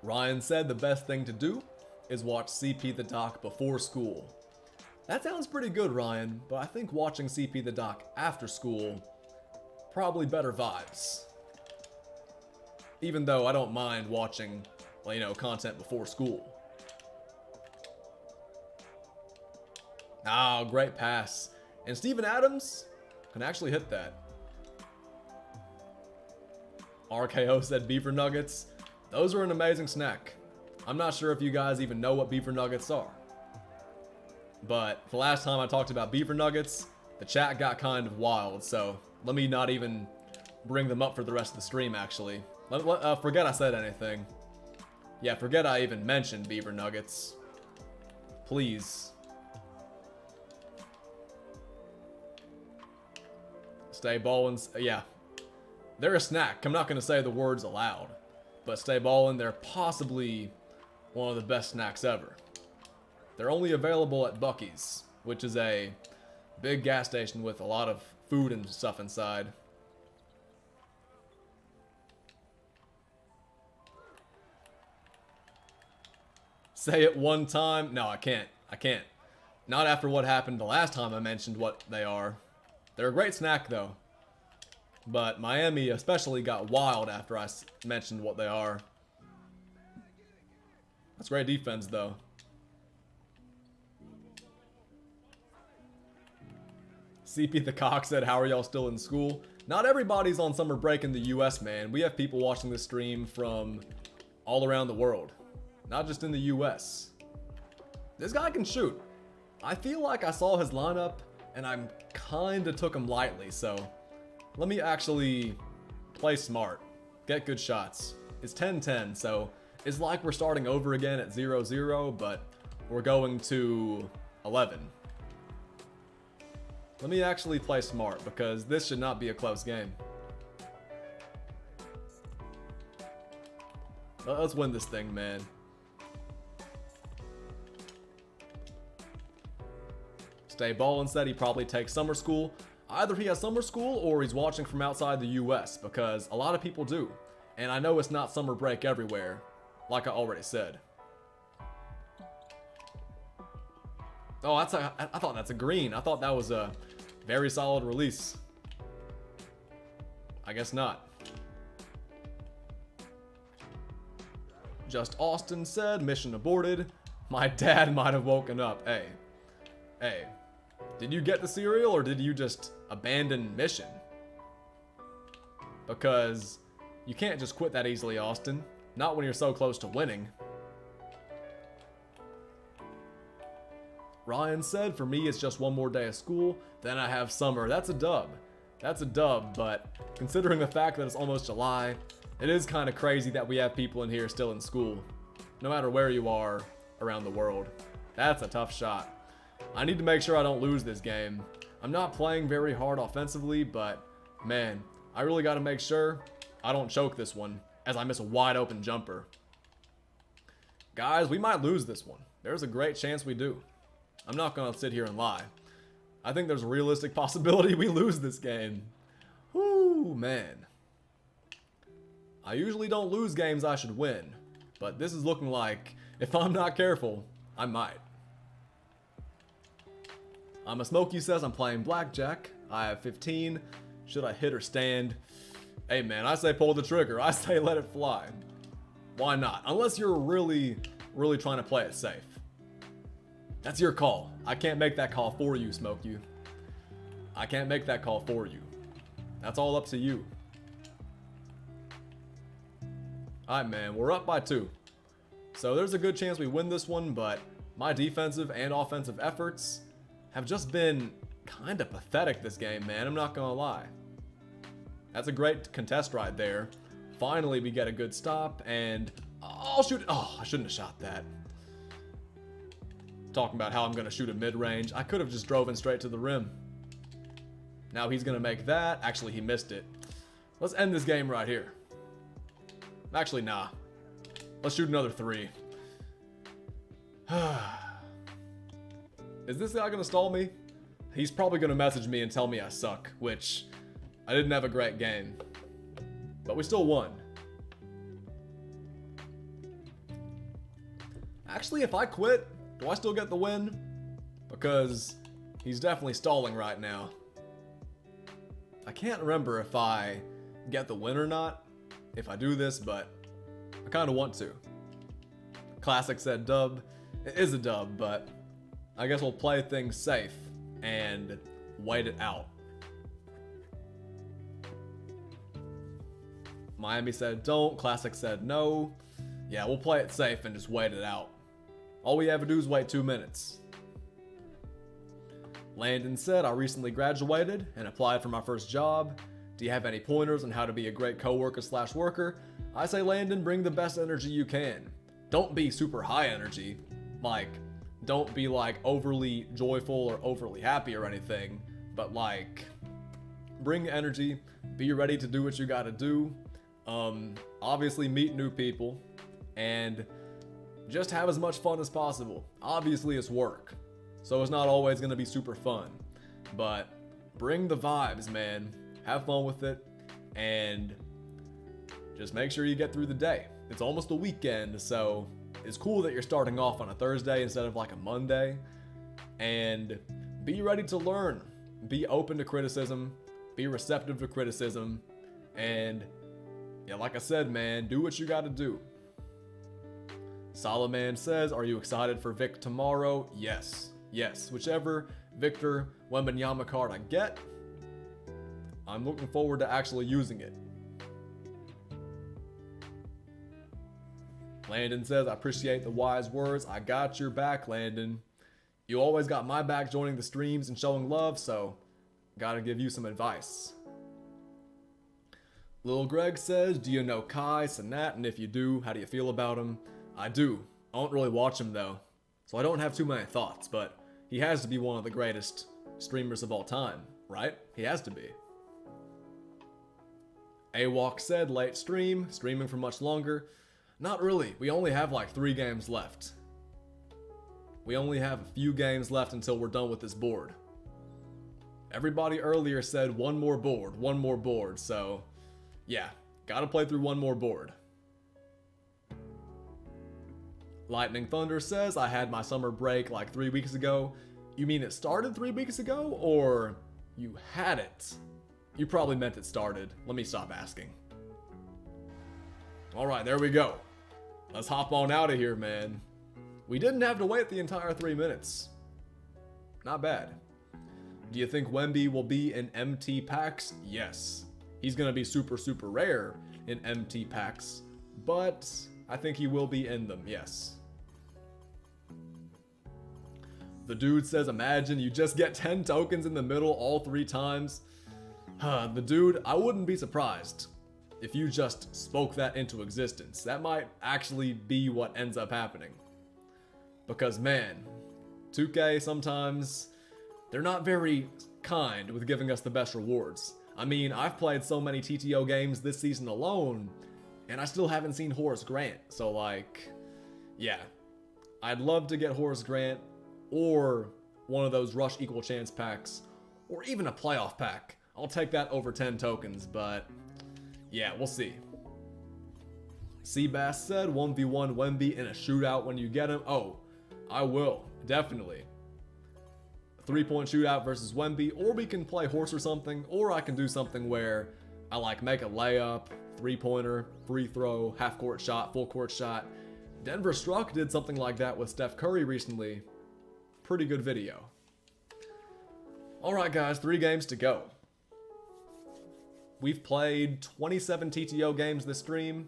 Ryan said the best thing to do is watch cpthedoc before school. That sounds pretty good, Ryan, but I think watching cpthedoc after school, probably better vibes. Even though I don't mind watching, well, you know, content before school. Ah, great pass. And Steven Adams can actually hit that. RKO said beaver nuggets. Those are an amazing snack. I'm not sure if you guys even know what beaver nuggets are. But the last time I talked about beaver nuggets, the chat got kind of wild, so let me not even bring them up for the rest of the stream, actually. Forget I said anything. Yeah, forget I even mentioned beaver nuggets. Please. Stay ballin'. Yeah. They're a snack. I'm not going to say the words aloud. But stay ballin', they're possibly one of the best snacks ever. They're only available at Buc-ee's, which is a big gas station with a lot of food and stuff inside. say it one time. No, I can't. I can't. Not after what happened the last time I mentioned what they are. They're a great snack, though. But Miami especially got wild after I mentioned what they are. That's great defense, though. CP the Cock said, how are y'all still in school? Not everybody's on summer break in the US, man. We have people watching this stream from all around the world. Not just in the US. This guy can shoot. I feel like I saw his lineup and I kinda took him lightly, so let me actually play smart. Get good shots. It's 10-10, so it's like we're starting over again at 0-0, but we're going to 11. Let me actually play smart, because this should not be a close game. Let's win this thing, man. Stay Ballin said he probably takes summer school. Either he has summer school or he's watching from outside the US, because a lot of people do. And I know it's not summer break everywhere, like I already said. Oh, I thought that's a green. I thought that was a very solid release. I guess not. Just Austin said, mission aborted. My dad might have woken up. Hey, did you get the cereal or did you just abandon mission? Because you can't just quit that easily, Austin. Not when you're so close to winning. Ryan said, for me, it's just one more day of school, then I have summer. That's a dub. That's a dub, but considering the fact that it's almost July, it is kind of crazy that we have people in here still in school, no matter where you are around the world. That's a tough shot. I need to make sure I don't lose this game. I'm not playing very hard offensively, but man, I really got to make sure I don't choke this one as I miss a wide open jumper. Guys, we might lose this one. There's a great chance we do. I'm not going to sit here and lie. I think there's a realistic possibility we lose this game. Whoo, man. I usually don't lose games I should win, but this is looking like, if I'm not careful, I might. I'm a Smokey says I'm playing blackjack. I have 15. Should I hit or stand? Hey man, I say pull the trigger. I say let it fly. Why not? Unless you're really trying to play it safe. That's your call. I can't make that call for you, Smoke You. I can't make that call for you. That's all up to you. Alright man, we're up by 2. So there's a good chance we win this one, but my defensive and offensive efforts have just been kind of pathetic this game, man. I'm not gonna lie. That's a great contest right there. Finally, we get a good stop, and I'll shoot it. Oh, I shouldn't have shot that. Talking about how I'm gonna shoot a mid-range. I could have just drove in straight to the rim. Now he's gonna make that. Actually, he missed it. Let's end this game right here. Actually, nah. Let's shoot another 3. Is this guy gonna stall me? He's probably gonna message me and tell me I suck, which I didn't have a great game. But we still won. Actually, if I quit, do I still get the win? Because he's definitely stalling right now. I can't remember if I get the win or not, if I do this, but I kind of want to. Classic said dub. It is a dub, but I guess we'll play things safe and wait it out. Miami said don't. Classic said no. Yeah, we'll play it safe and just wait it out. All we have to do is wait 2 minutes. Landon said, I recently graduated and applied for my first job. Do you have any pointers on how to be a great coworker/worker? I say, Landon, bring the best energy you can. Don't be super high energy. Like, don't be like overly joyful or overly happy or anything. But like, bring energy. Be ready to do what you gotta do. Obviously meet new people. And just have as much fun as possible. Obviously it's work, so it's not always gonna be super fun, but bring the vibes, man. Have fun with it, and just make sure you get through the day. It's almost the weekend, so it's cool that you're starting off on a Thursday instead of like a Monday. And be ready to learn. Be open to criticism. Be receptive to criticism. And yeah, like I said, man, do what you gotta do. Solomon says, are you excited for Vic tomorrow? Yes. Yes. Whichever Victor Wembanyama card I get, I'm looking forward to actually using it. Landon says, I appreciate the wise words. I got your back, Landon. You always got my back joining the streams and showing love, so gotta give you some advice. Lil Greg says, do you know Kai Cenat? And if you do, how do you feel about him? I do. I don't really watch him though, so I don't have too many thoughts, but he has to be one of the greatest streamers of all time, right? He has to be. AWalk said, late stream, streaming for much longer. Not really. We only have like 3 games left. We only have a few games left until we're done with this board. Everybody earlier said one more board, so yeah, gotta play through one more board. Lightning Thunder says, I had my summer break like 3 weeks ago. You mean it started 3 weeks ago, or you had it? You probably meant it started. Let me stop asking. Alright, there we go. Let's hop on out of here, man. We didn't have to wait the entire 3 minutes. Not bad. Do you think Wemby will be in MT packs? Yes. He's gonna be super, super rare in MT packs, but I think he will be in them, yes. The dude says, imagine you just get 10 tokens in the middle all 3 times. The dude, I wouldn't be surprised if you just spoke that into existence. That might actually be what ends up happening. Because man, 2K sometimes, they're not very kind with giving us the best rewards. I mean, I've played so many TTO games this season alone, and I still haven't seen Horace Grant. So like, yeah, I'd love to get Horace Grant or one of those Rush Equal Chance packs, or even a playoff pack. I'll take that over 10 tokens, but yeah, we'll see. Seabass said 1v1 Wemby in a shootout when you get him. Oh, I will, definitely. 3-point shootout versus Wemby, or we can play horse or something, or I can do something where I like make a layup, 3-pointer, free throw, half court shot, full court shot. Denver Struck did something like that with Steph Curry recently. Pretty good video. Alright guys, 3 games to go. We've played 27 TTO games this stream.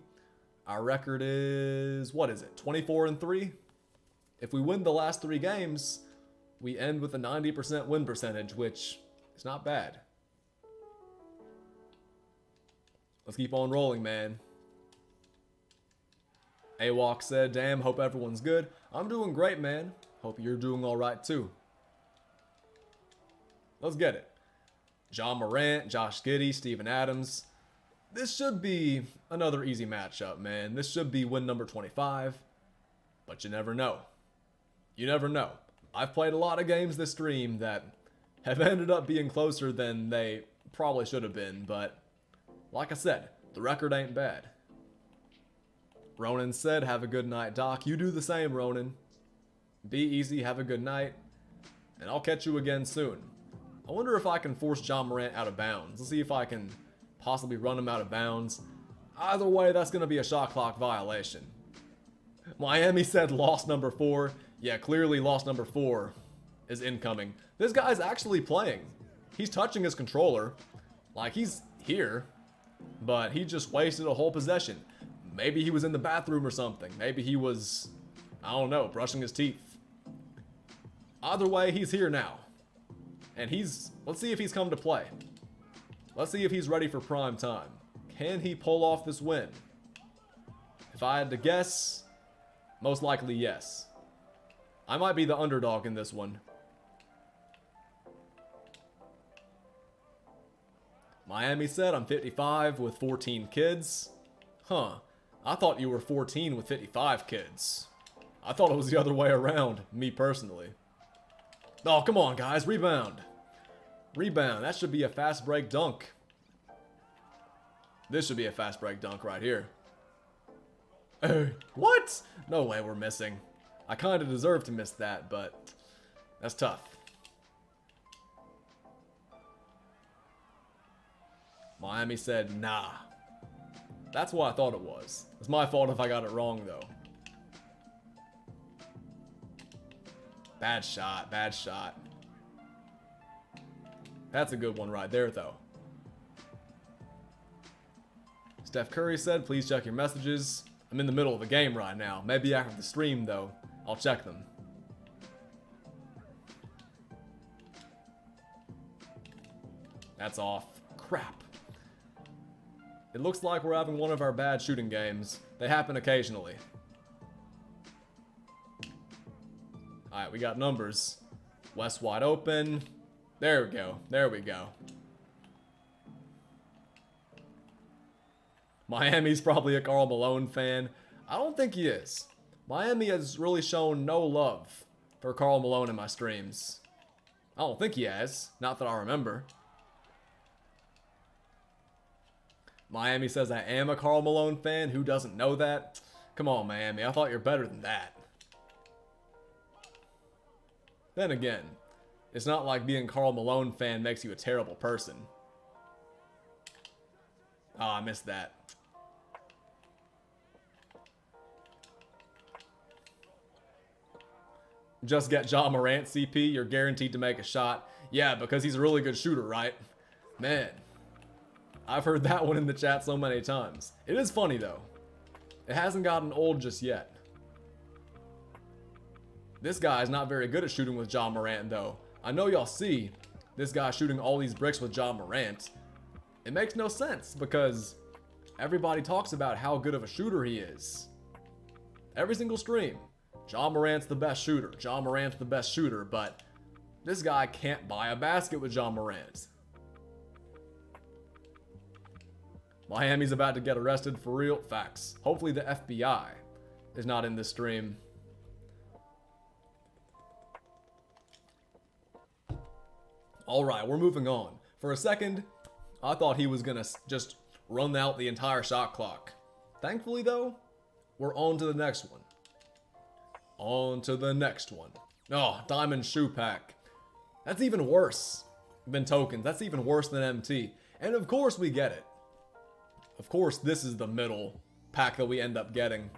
Our record is, what is it, 24-3? If we win the last 3 games, we end with a 90% win percentage, which is not bad. Let's keep on rolling, man. AWalk said, damn, hope everyone's good. I'm doing great, man. Hope you're doing alright too. Let's get it. John Morant, Josh Giddey, Steven Adams. This should be another easy matchup, man. This should be win number 25. But you never know. You never know. I've played a lot of games this stream that have ended up being closer than they probably should have been, but like I said, the record ain't bad. Ronan said, have a good night, Doc. You do the same, Ronan. Be easy, have a good night, and I'll catch you again soon. I wonder if I can force John Morant out of bounds. Let's see if I can possibly run him out of bounds. Either way, that's going to be a shot clock violation. Miami said loss number 4. Yeah, clearly loss number 4 is incoming. This guy's actually playing. He's touching his controller. Like, he's here. But he just wasted a whole possession. Maybe he was in the bathroom or something. Maybe he was, I don't know, brushing his teeth. Either way, he's here now. And let's see if he's come to play. Let's see if he's ready for prime time. Can he pull off this win? If I had to guess, most likely yes. I might be the underdog in this one. Miami said, I'm 55 with 14 kids. Huh. I thought you were 14 with 55 kids. I thought it was the other way around, me personally. Oh, come on, guys. Rebound. Rebound. That should be a fast break dunk. This should be a fast break dunk right here. What? No way we're missing. I kind of deserve to miss that, but that's tough. Miami said, nah. That's what I thought it was. It's my fault if I got it wrong, though. Bad shot, bad shot. That's a good one right there, though. Steph Curry said, please check your messages. I'm in the middle of a game right now. Maybe after the stream, though, I'll check them. That's off. Crap. It looks like we're having one of our bad shooting games. They happen occasionally. Alright, we got numbers. West wide open. There we go. There we go. Miami's probably a Karl Malone fan. I don't think he is. Miami has really shown no love for Karl Malone in my streams. I don't think he has. Not that I remember. Miami says I am a Karl Malone fan. Who doesn't know that? Come on, Miami. I thought you're better than that. Then again, it's not like being a Karl Malone fan makes you a terrible person. Oh, I missed that. Just get Ja Morant, CP. You're guaranteed to make a shot. Yeah, because he's a really good shooter, right? Man, I've heard that one in the chat so many times. It is funny, though. It hasn't gotten old just yet. This guy is not very good at shooting with Ja Morant, though. I know y'all see this guy shooting all these bricks with Ja Morant. It makes no sense because everybody talks about how good of a shooter he is. Every single stream. Ja Morant's the best shooter. Ja Morant's the best shooter, but this guy can't buy a basket with Ja Morant. Miami's about to get arrested for real. Facts. Hopefully the FBI is not in this stream. Alright, we're moving on. For a second, I thought he was gonna just run out the entire shot clock. Thankfully, though, we're on to the next one. On to the next one. Oh, Diamond Shoe Pack. That's even worse than tokens. That's even worse than MT. And of course we get it. Of course this is the middle pack that we end up getting.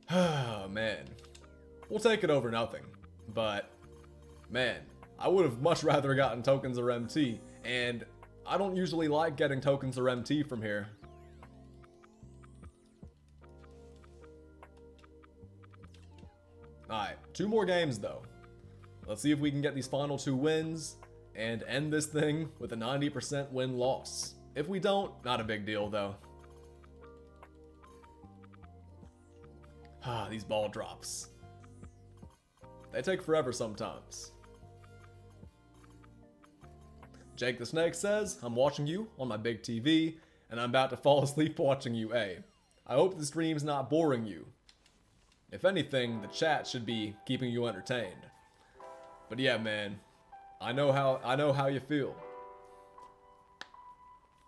Oh, man. We'll take it over nothing. But, man, I would have much rather gotten tokens or MT. And I don't usually like getting tokens or MT from here. Alright, 2 more games though. Let's see if we can get these final 2 wins and end this thing with a 90% win-loss. If we don't, not a big deal though. Ah, these ball drops. They take forever sometimes. Jake the Snake says, I'm watching you on my big TV, and I'm about to fall asleep watching you, I hope the stream's not boring you. If anything, the chat should be keeping you entertained. But yeah, man, I know how you feel.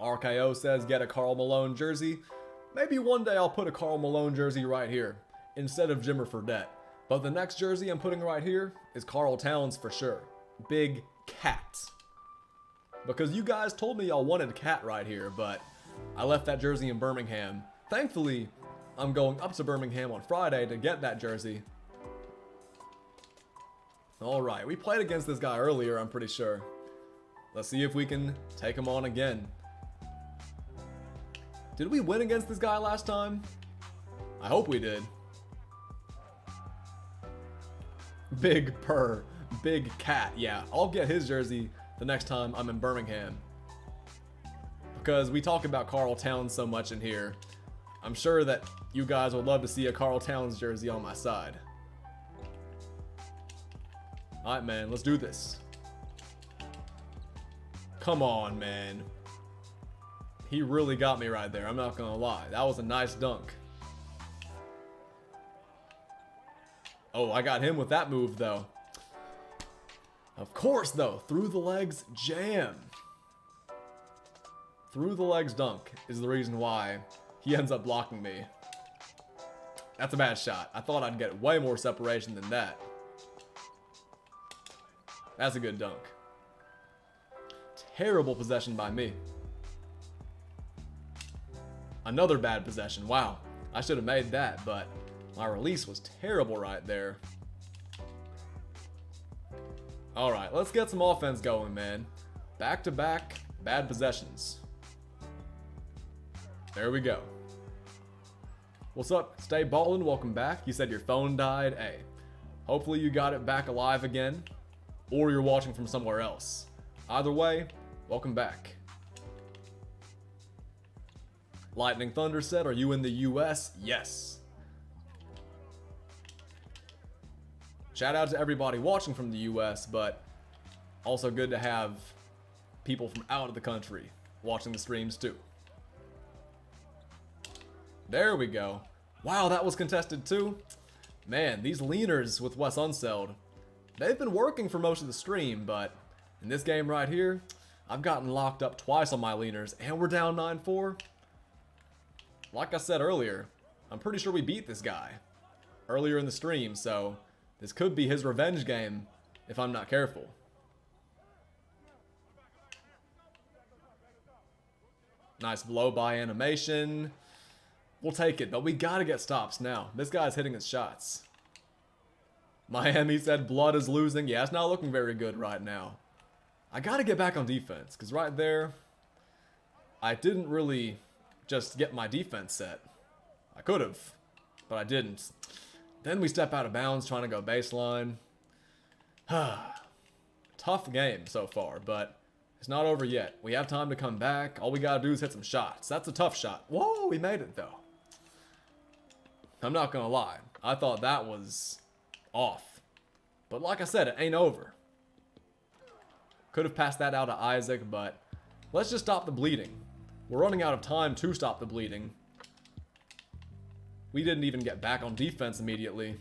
RKO says get a Karl Malone jersey. Maybe one day I'll put a Karl Malone jersey right here instead of Jimmer Fredette. But the next jersey I'm putting right here is Karl Towns for sure. Big Cat. Because you guys told me y'all wanted a cat right here, but I left that jersey in Birmingham. Thankfully, I'm going up to Birmingham on Friday to get that jersey. Alright, we played against this guy earlier, I'm pretty sure. Let's see if we can take him on again. Did we win against this guy last time? I hope we did. Big Purr. Big Cat. Yeah, I'll get his jersey the next time I'm in Birmingham. Because we talk about Karl Towns so much in here. I'm sure that you guys would love to see a Karl Towns jersey on my side. Alright, man, let's do this. Come on, man. He really got me right there, I'm not gonna lie. That was a nice dunk. Oh, I got him with that move, though. Of course, though. Through the legs jam. Through the legs dunk is the reason why he ends up blocking me. That's a bad shot. I thought I'd get way more separation than that. That's a good dunk. Terrible possession by me. Another bad possession. Wow. I should have made that, but my release was terrible right there. Alright, let's get some offense going, man. Back-to-back bad possessions. There we go. What's up? Stay ballin', welcome back. You said your phone died. Hey, hopefully you got it back alive again, or you're watching from somewhere else. Either way, welcome back. Lightning Thunder said, are you in the US? Yes. Shout out to everybody watching from the US, but also good to have people from out of the country watching the streams too. There we go. Wow, that was contested too. Man, these leaners with Wes Unseld, they've been working for most of the stream, but in this game right here, I've gotten locked up twice on my leaners, and we're down 9-4. Like I said earlier, I'm pretty sure we beat this guy earlier in the stream, so this could be his revenge game if I'm not careful. Nice blow-by animation. We'll take it, but we gotta get stops now. This guy's hitting his shots. Miami said blood is losing. Yeah, it's not looking very good right now. I gotta get back on defense, because right there, I didn't really just get my defense set. I could have, but I didn't. Then we step out of bounds trying to go baseline. Tough game so far, but it's not over yet. We have time to come back. All we gotta do is hit some shots. That's a tough shot. Whoa, we made it though. I'm not gonna lie. I thought that was off. But like I said, it ain't over. Could have passed that out to Isaac, but let's just stop the bleeding. We're running out of time to stop the bleeding. We didn't even get back on defense immediately.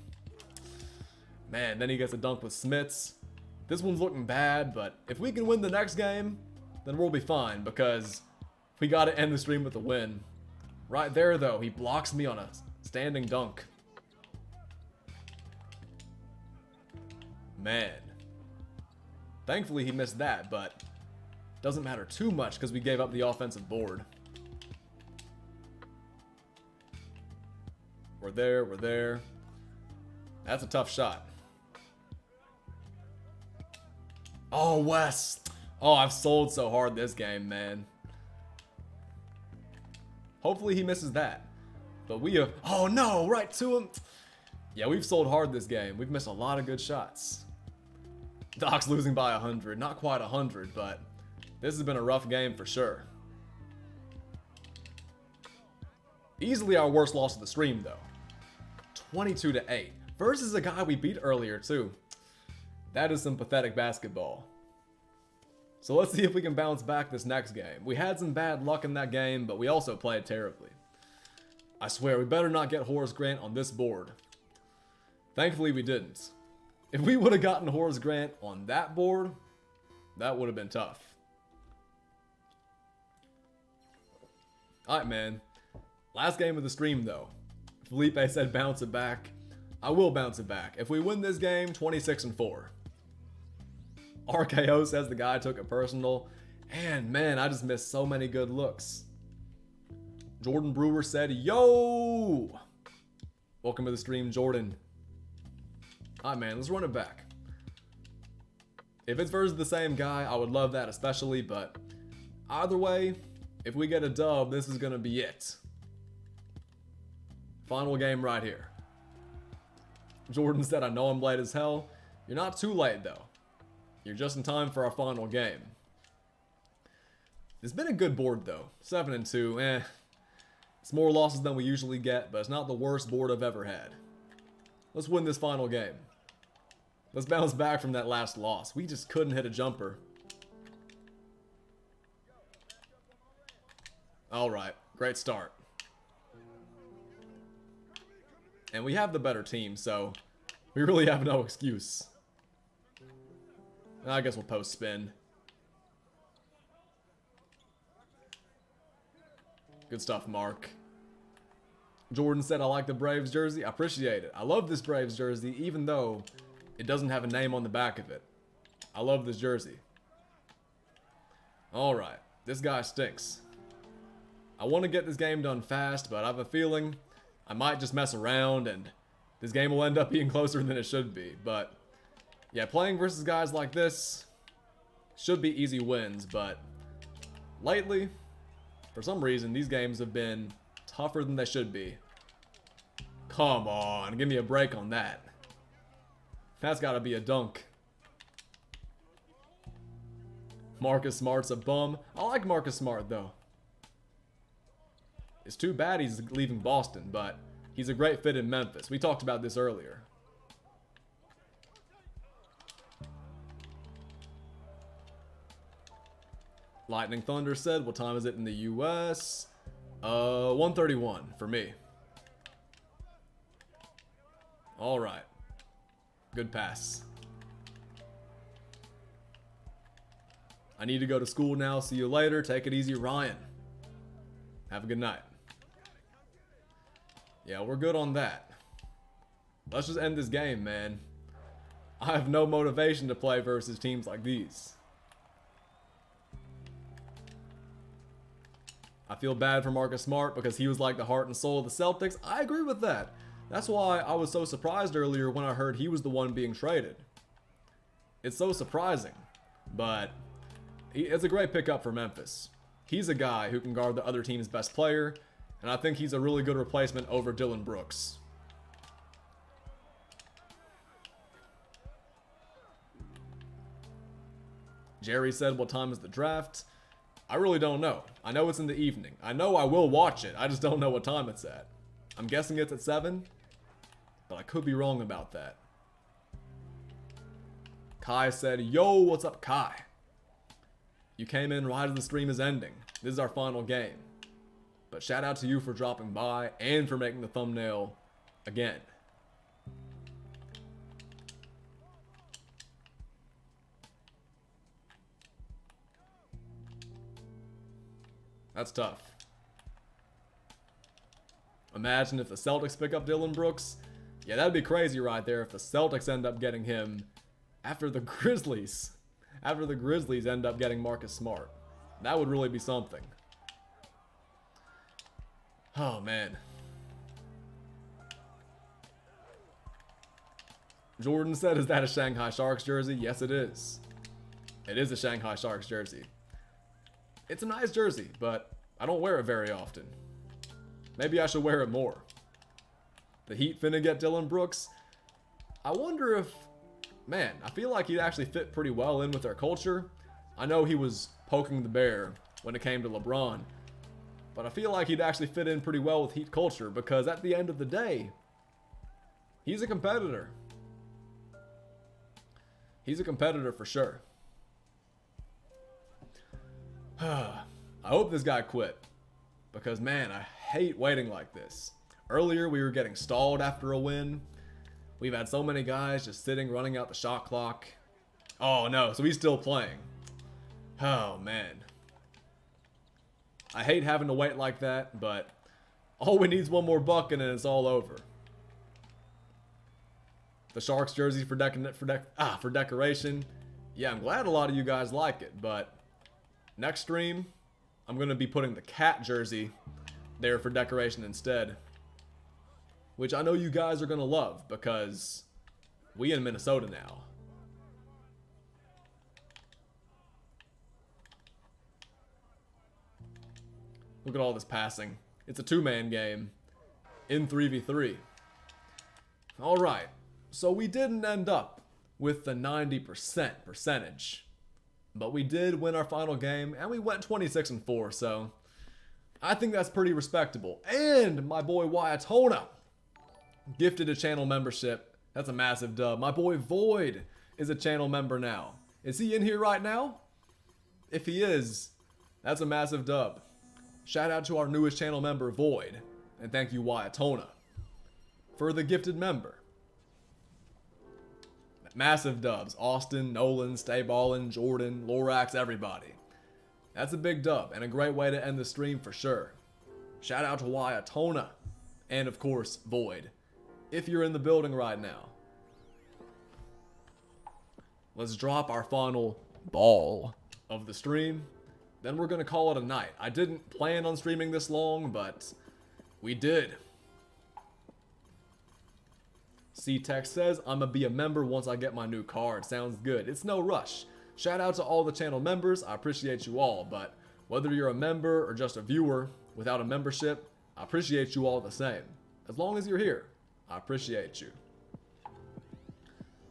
Man, then he gets a dunk with Smits. This one's looking bad, but if we can win the next game, then we'll be fine, because we gotta end the stream with a win. Right there, though, he blocks me on a standing dunk. Man. Thankfully, he missed that, but doesn't matter too much because we gave up the offensive board. We're there, we're there. That's a tough shot. Oh, Wes. Oh, I've sold so hard this game, man. Hopefully he misses that. But we have... Oh, no, right to him. Yeah, we've sold hard this game. We've missed a lot of good shots. Doc's losing by 100. Not quite 100, but this has been a rough game for sure. Easily our worst loss of the stream, though. 22-8. Versus a guy we beat earlier, too. That is some pathetic basketball. So let's see if we can bounce back this next game. We had some bad luck in that game, but we also played terribly. I swear, we better not get Horace Grant on this board. Thankfully, we didn't. If we would have gotten Horace Grant on that board, that would have been tough. Alright, man. Last game of the stream, though. Felipe said bounce it back. I will bounce it back. If we win this game, 26-4. RKO says the guy took it personal. And man, I just missed so many good looks. Jordan Brewer said, yo! Welcome to the stream, Jordan. Alright, man, let's run it back. If it's versus the same guy, I would love that especially, but either way, if we get a dub, this is gonna be it. Final game right here. Jordan said, I know I'm late as hell. You're not too late, though. You're just in time for our final game. It's been a good board, though. 7-2, It's more losses than we usually get, but it's not the worst board I've ever had. Let's win this final game. Let's bounce back from that last loss. We just couldn't hit a jumper. Alright, great start. And we have the better team, so we really have no excuse. I guess we'll post spin. Good stuff, Mark. Jordan said, I like the Braves jersey. I appreciate it. I love this Braves jersey, even though it doesn't have a name on the back of it. I love this jersey. Alright, this guy stinks. I want to get this game done fast, but I have a feeling I might just mess around and this game will end up being closer than it should be. But yeah, playing versus guys like this should be easy wins, but lately, for some reason, these games have been tougher than they should be. Come on, give me a break on that. That's got to be a dunk. Marcus Smart's a bum. I like Marcus Smart, though. It's too bad he's leaving Boston, but he's a great fit in Memphis. We talked about this earlier. Lightning Thunder said, what time is it in the US? 1:31 for me. Alright. Good pass. I need to go to school now. See you later. Take it easy, Ryan. Have a good night. Yeah, we're good on that. Let's just end this game, man. I have no motivation to play versus teams like these. I feel bad for Marcus Smart because he was like the heart and soul of the Celtics. I agree with that. That's why I was so surprised earlier when I heard he was the one being traded. It's so surprising, but it's a great pickup for Memphis. He's a guy who can guard the other team's best player, and I think he's a really good replacement over Dylan Brooks. Jerry said, what time is the draft? I really don't know. I know it's in the evening. I know I will watch it. I just don't know what time it's at. I'm guessing it's at 7, but I could be wrong about that. Kai said, yo, what's up, Kai? You came in right as the stream is ending. This is our final game. But shout out to you for dropping by and for making the thumbnail again. That's tough. Imagine if the Celtics pick up Dylan Brooks. Yeah, that'd be crazy right there if the Celtics end up getting him after the Grizzlies. After the Grizzlies end up getting Marcus Smart. That would really be something. Oh, man. Jordan said, is that a Shanghai Sharks jersey? Yes, it is. It is a Shanghai Sharks jersey. It's a nice jersey, but I don't wear it very often. Maybe I should wear it more. The Heat finna get Dylan Brooks. I wonder if... Man, I feel like he'd actually fit pretty well in with their culture. I know he was poking the bear when it came to LeBron, but I feel like he'd actually fit in pretty well with Heat culture because at the end of the day, he's a competitor. He's a competitor for sure. I hope this guy quit because, man, I hate waiting like this. Earlier, we were getting stalled after a win. We've had so many guys just sitting, running out the shot clock. Oh, no. So he's still playing. Oh, man. I hate having to wait like that, but all we need is one more bucket and it's all over. The Sharks jersey for decoration. Yeah, I'm glad a lot of you guys like it, but next stream, I'm going to be putting the cat jersey there for decoration instead. Which I know you guys are going to love because we in Minnesota now. Look at all this passing. It's a two-man game in 3v3. Alright, so we didn't end up with the 90% percentage. But we did win our final game and we went 26-4, so I think that's pretty respectable. And my boy Wyatona gifted a channel membership. That's a massive dub. My boy Void is a channel member now. Is he in here right now? If he is, that's a massive dub. Shout out to our newest channel member, Void. And thank you, Wyatona, for the gifted member. Massive dubs. Austin, Nolan, Stay Ballin', Jordan, Lorax, everybody. That's a big dub and a great way to end the stream for sure. Shout out to Wyatona. and of course, Void, if you're in the building right now. Let's drop our final ball of the stream. Then we're going to call it a night. I didn't plan on streaming this long, but we did. C-Tech says, I'm going to be a member once I get my new card. Sounds good. It's no rush. Shout out to all the channel members. I appreciate you all, but whether you're a member or just a viewer without a membership, I appreciate you all the same. As long as you're here, I appreciate you.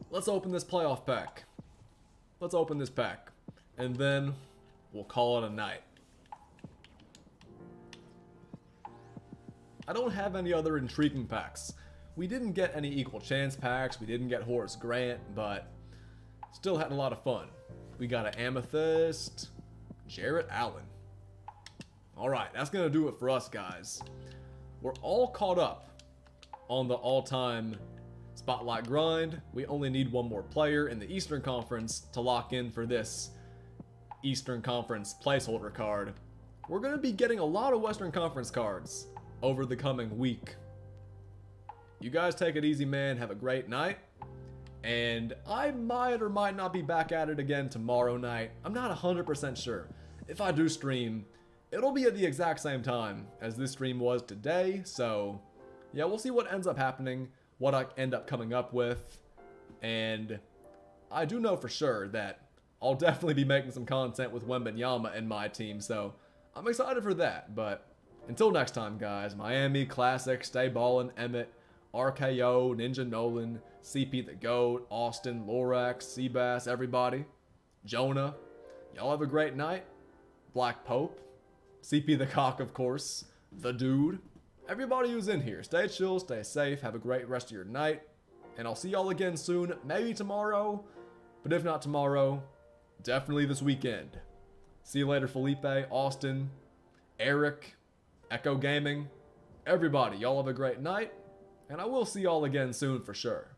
Let's open this playoff pack. Let's open this pack, and then we'll call it a night. I don't have any other intriguing packs. We didn't get any equal chance packs, we didn't get Horace Grant, but still had a lot of fun. We got an Amethyst, Jarrett Allen. Alright, that's gonna do it for us, guys. We're all caught up on the all-time Spotlight grind. We only need one more player in the Eastern Conference to lock in for this Eastern Conference placeholder card. We're going to be getting a lot of Western Conference cards over the coming week. You guys take it easy, man. Have a great night. And I might or might not be back at it again tomorrow night. I'm not 100% sure. If I do stream, it'll be at the exact same time as this stream was today. So yeah, we'll see what ends up happening, what I end up coming up with. And I do know for sure that I'll definitely be making some content with Wembanyama and my team, so I'm excited for that. But until next time, guys, Miami, Classic, Stay Ballin', Emmett, RKO, Ninja Nolan, CP the GOAT, Austin, Lorax, Seabass, everybody, Jonah, y'all have a great night. Black Pope, CP the Cock, of course, the Dude, everybody who's in here, stay chill, stay safe, have a great rest of your night, and I'll see y'all again soon, maybe tomorrow, but if not tomorrow, definitely this weekend. See you later, Felipe, Austin, Eric, Echo Gaming, everybody, y'all have a great night, and I will see y'all again soon for sure.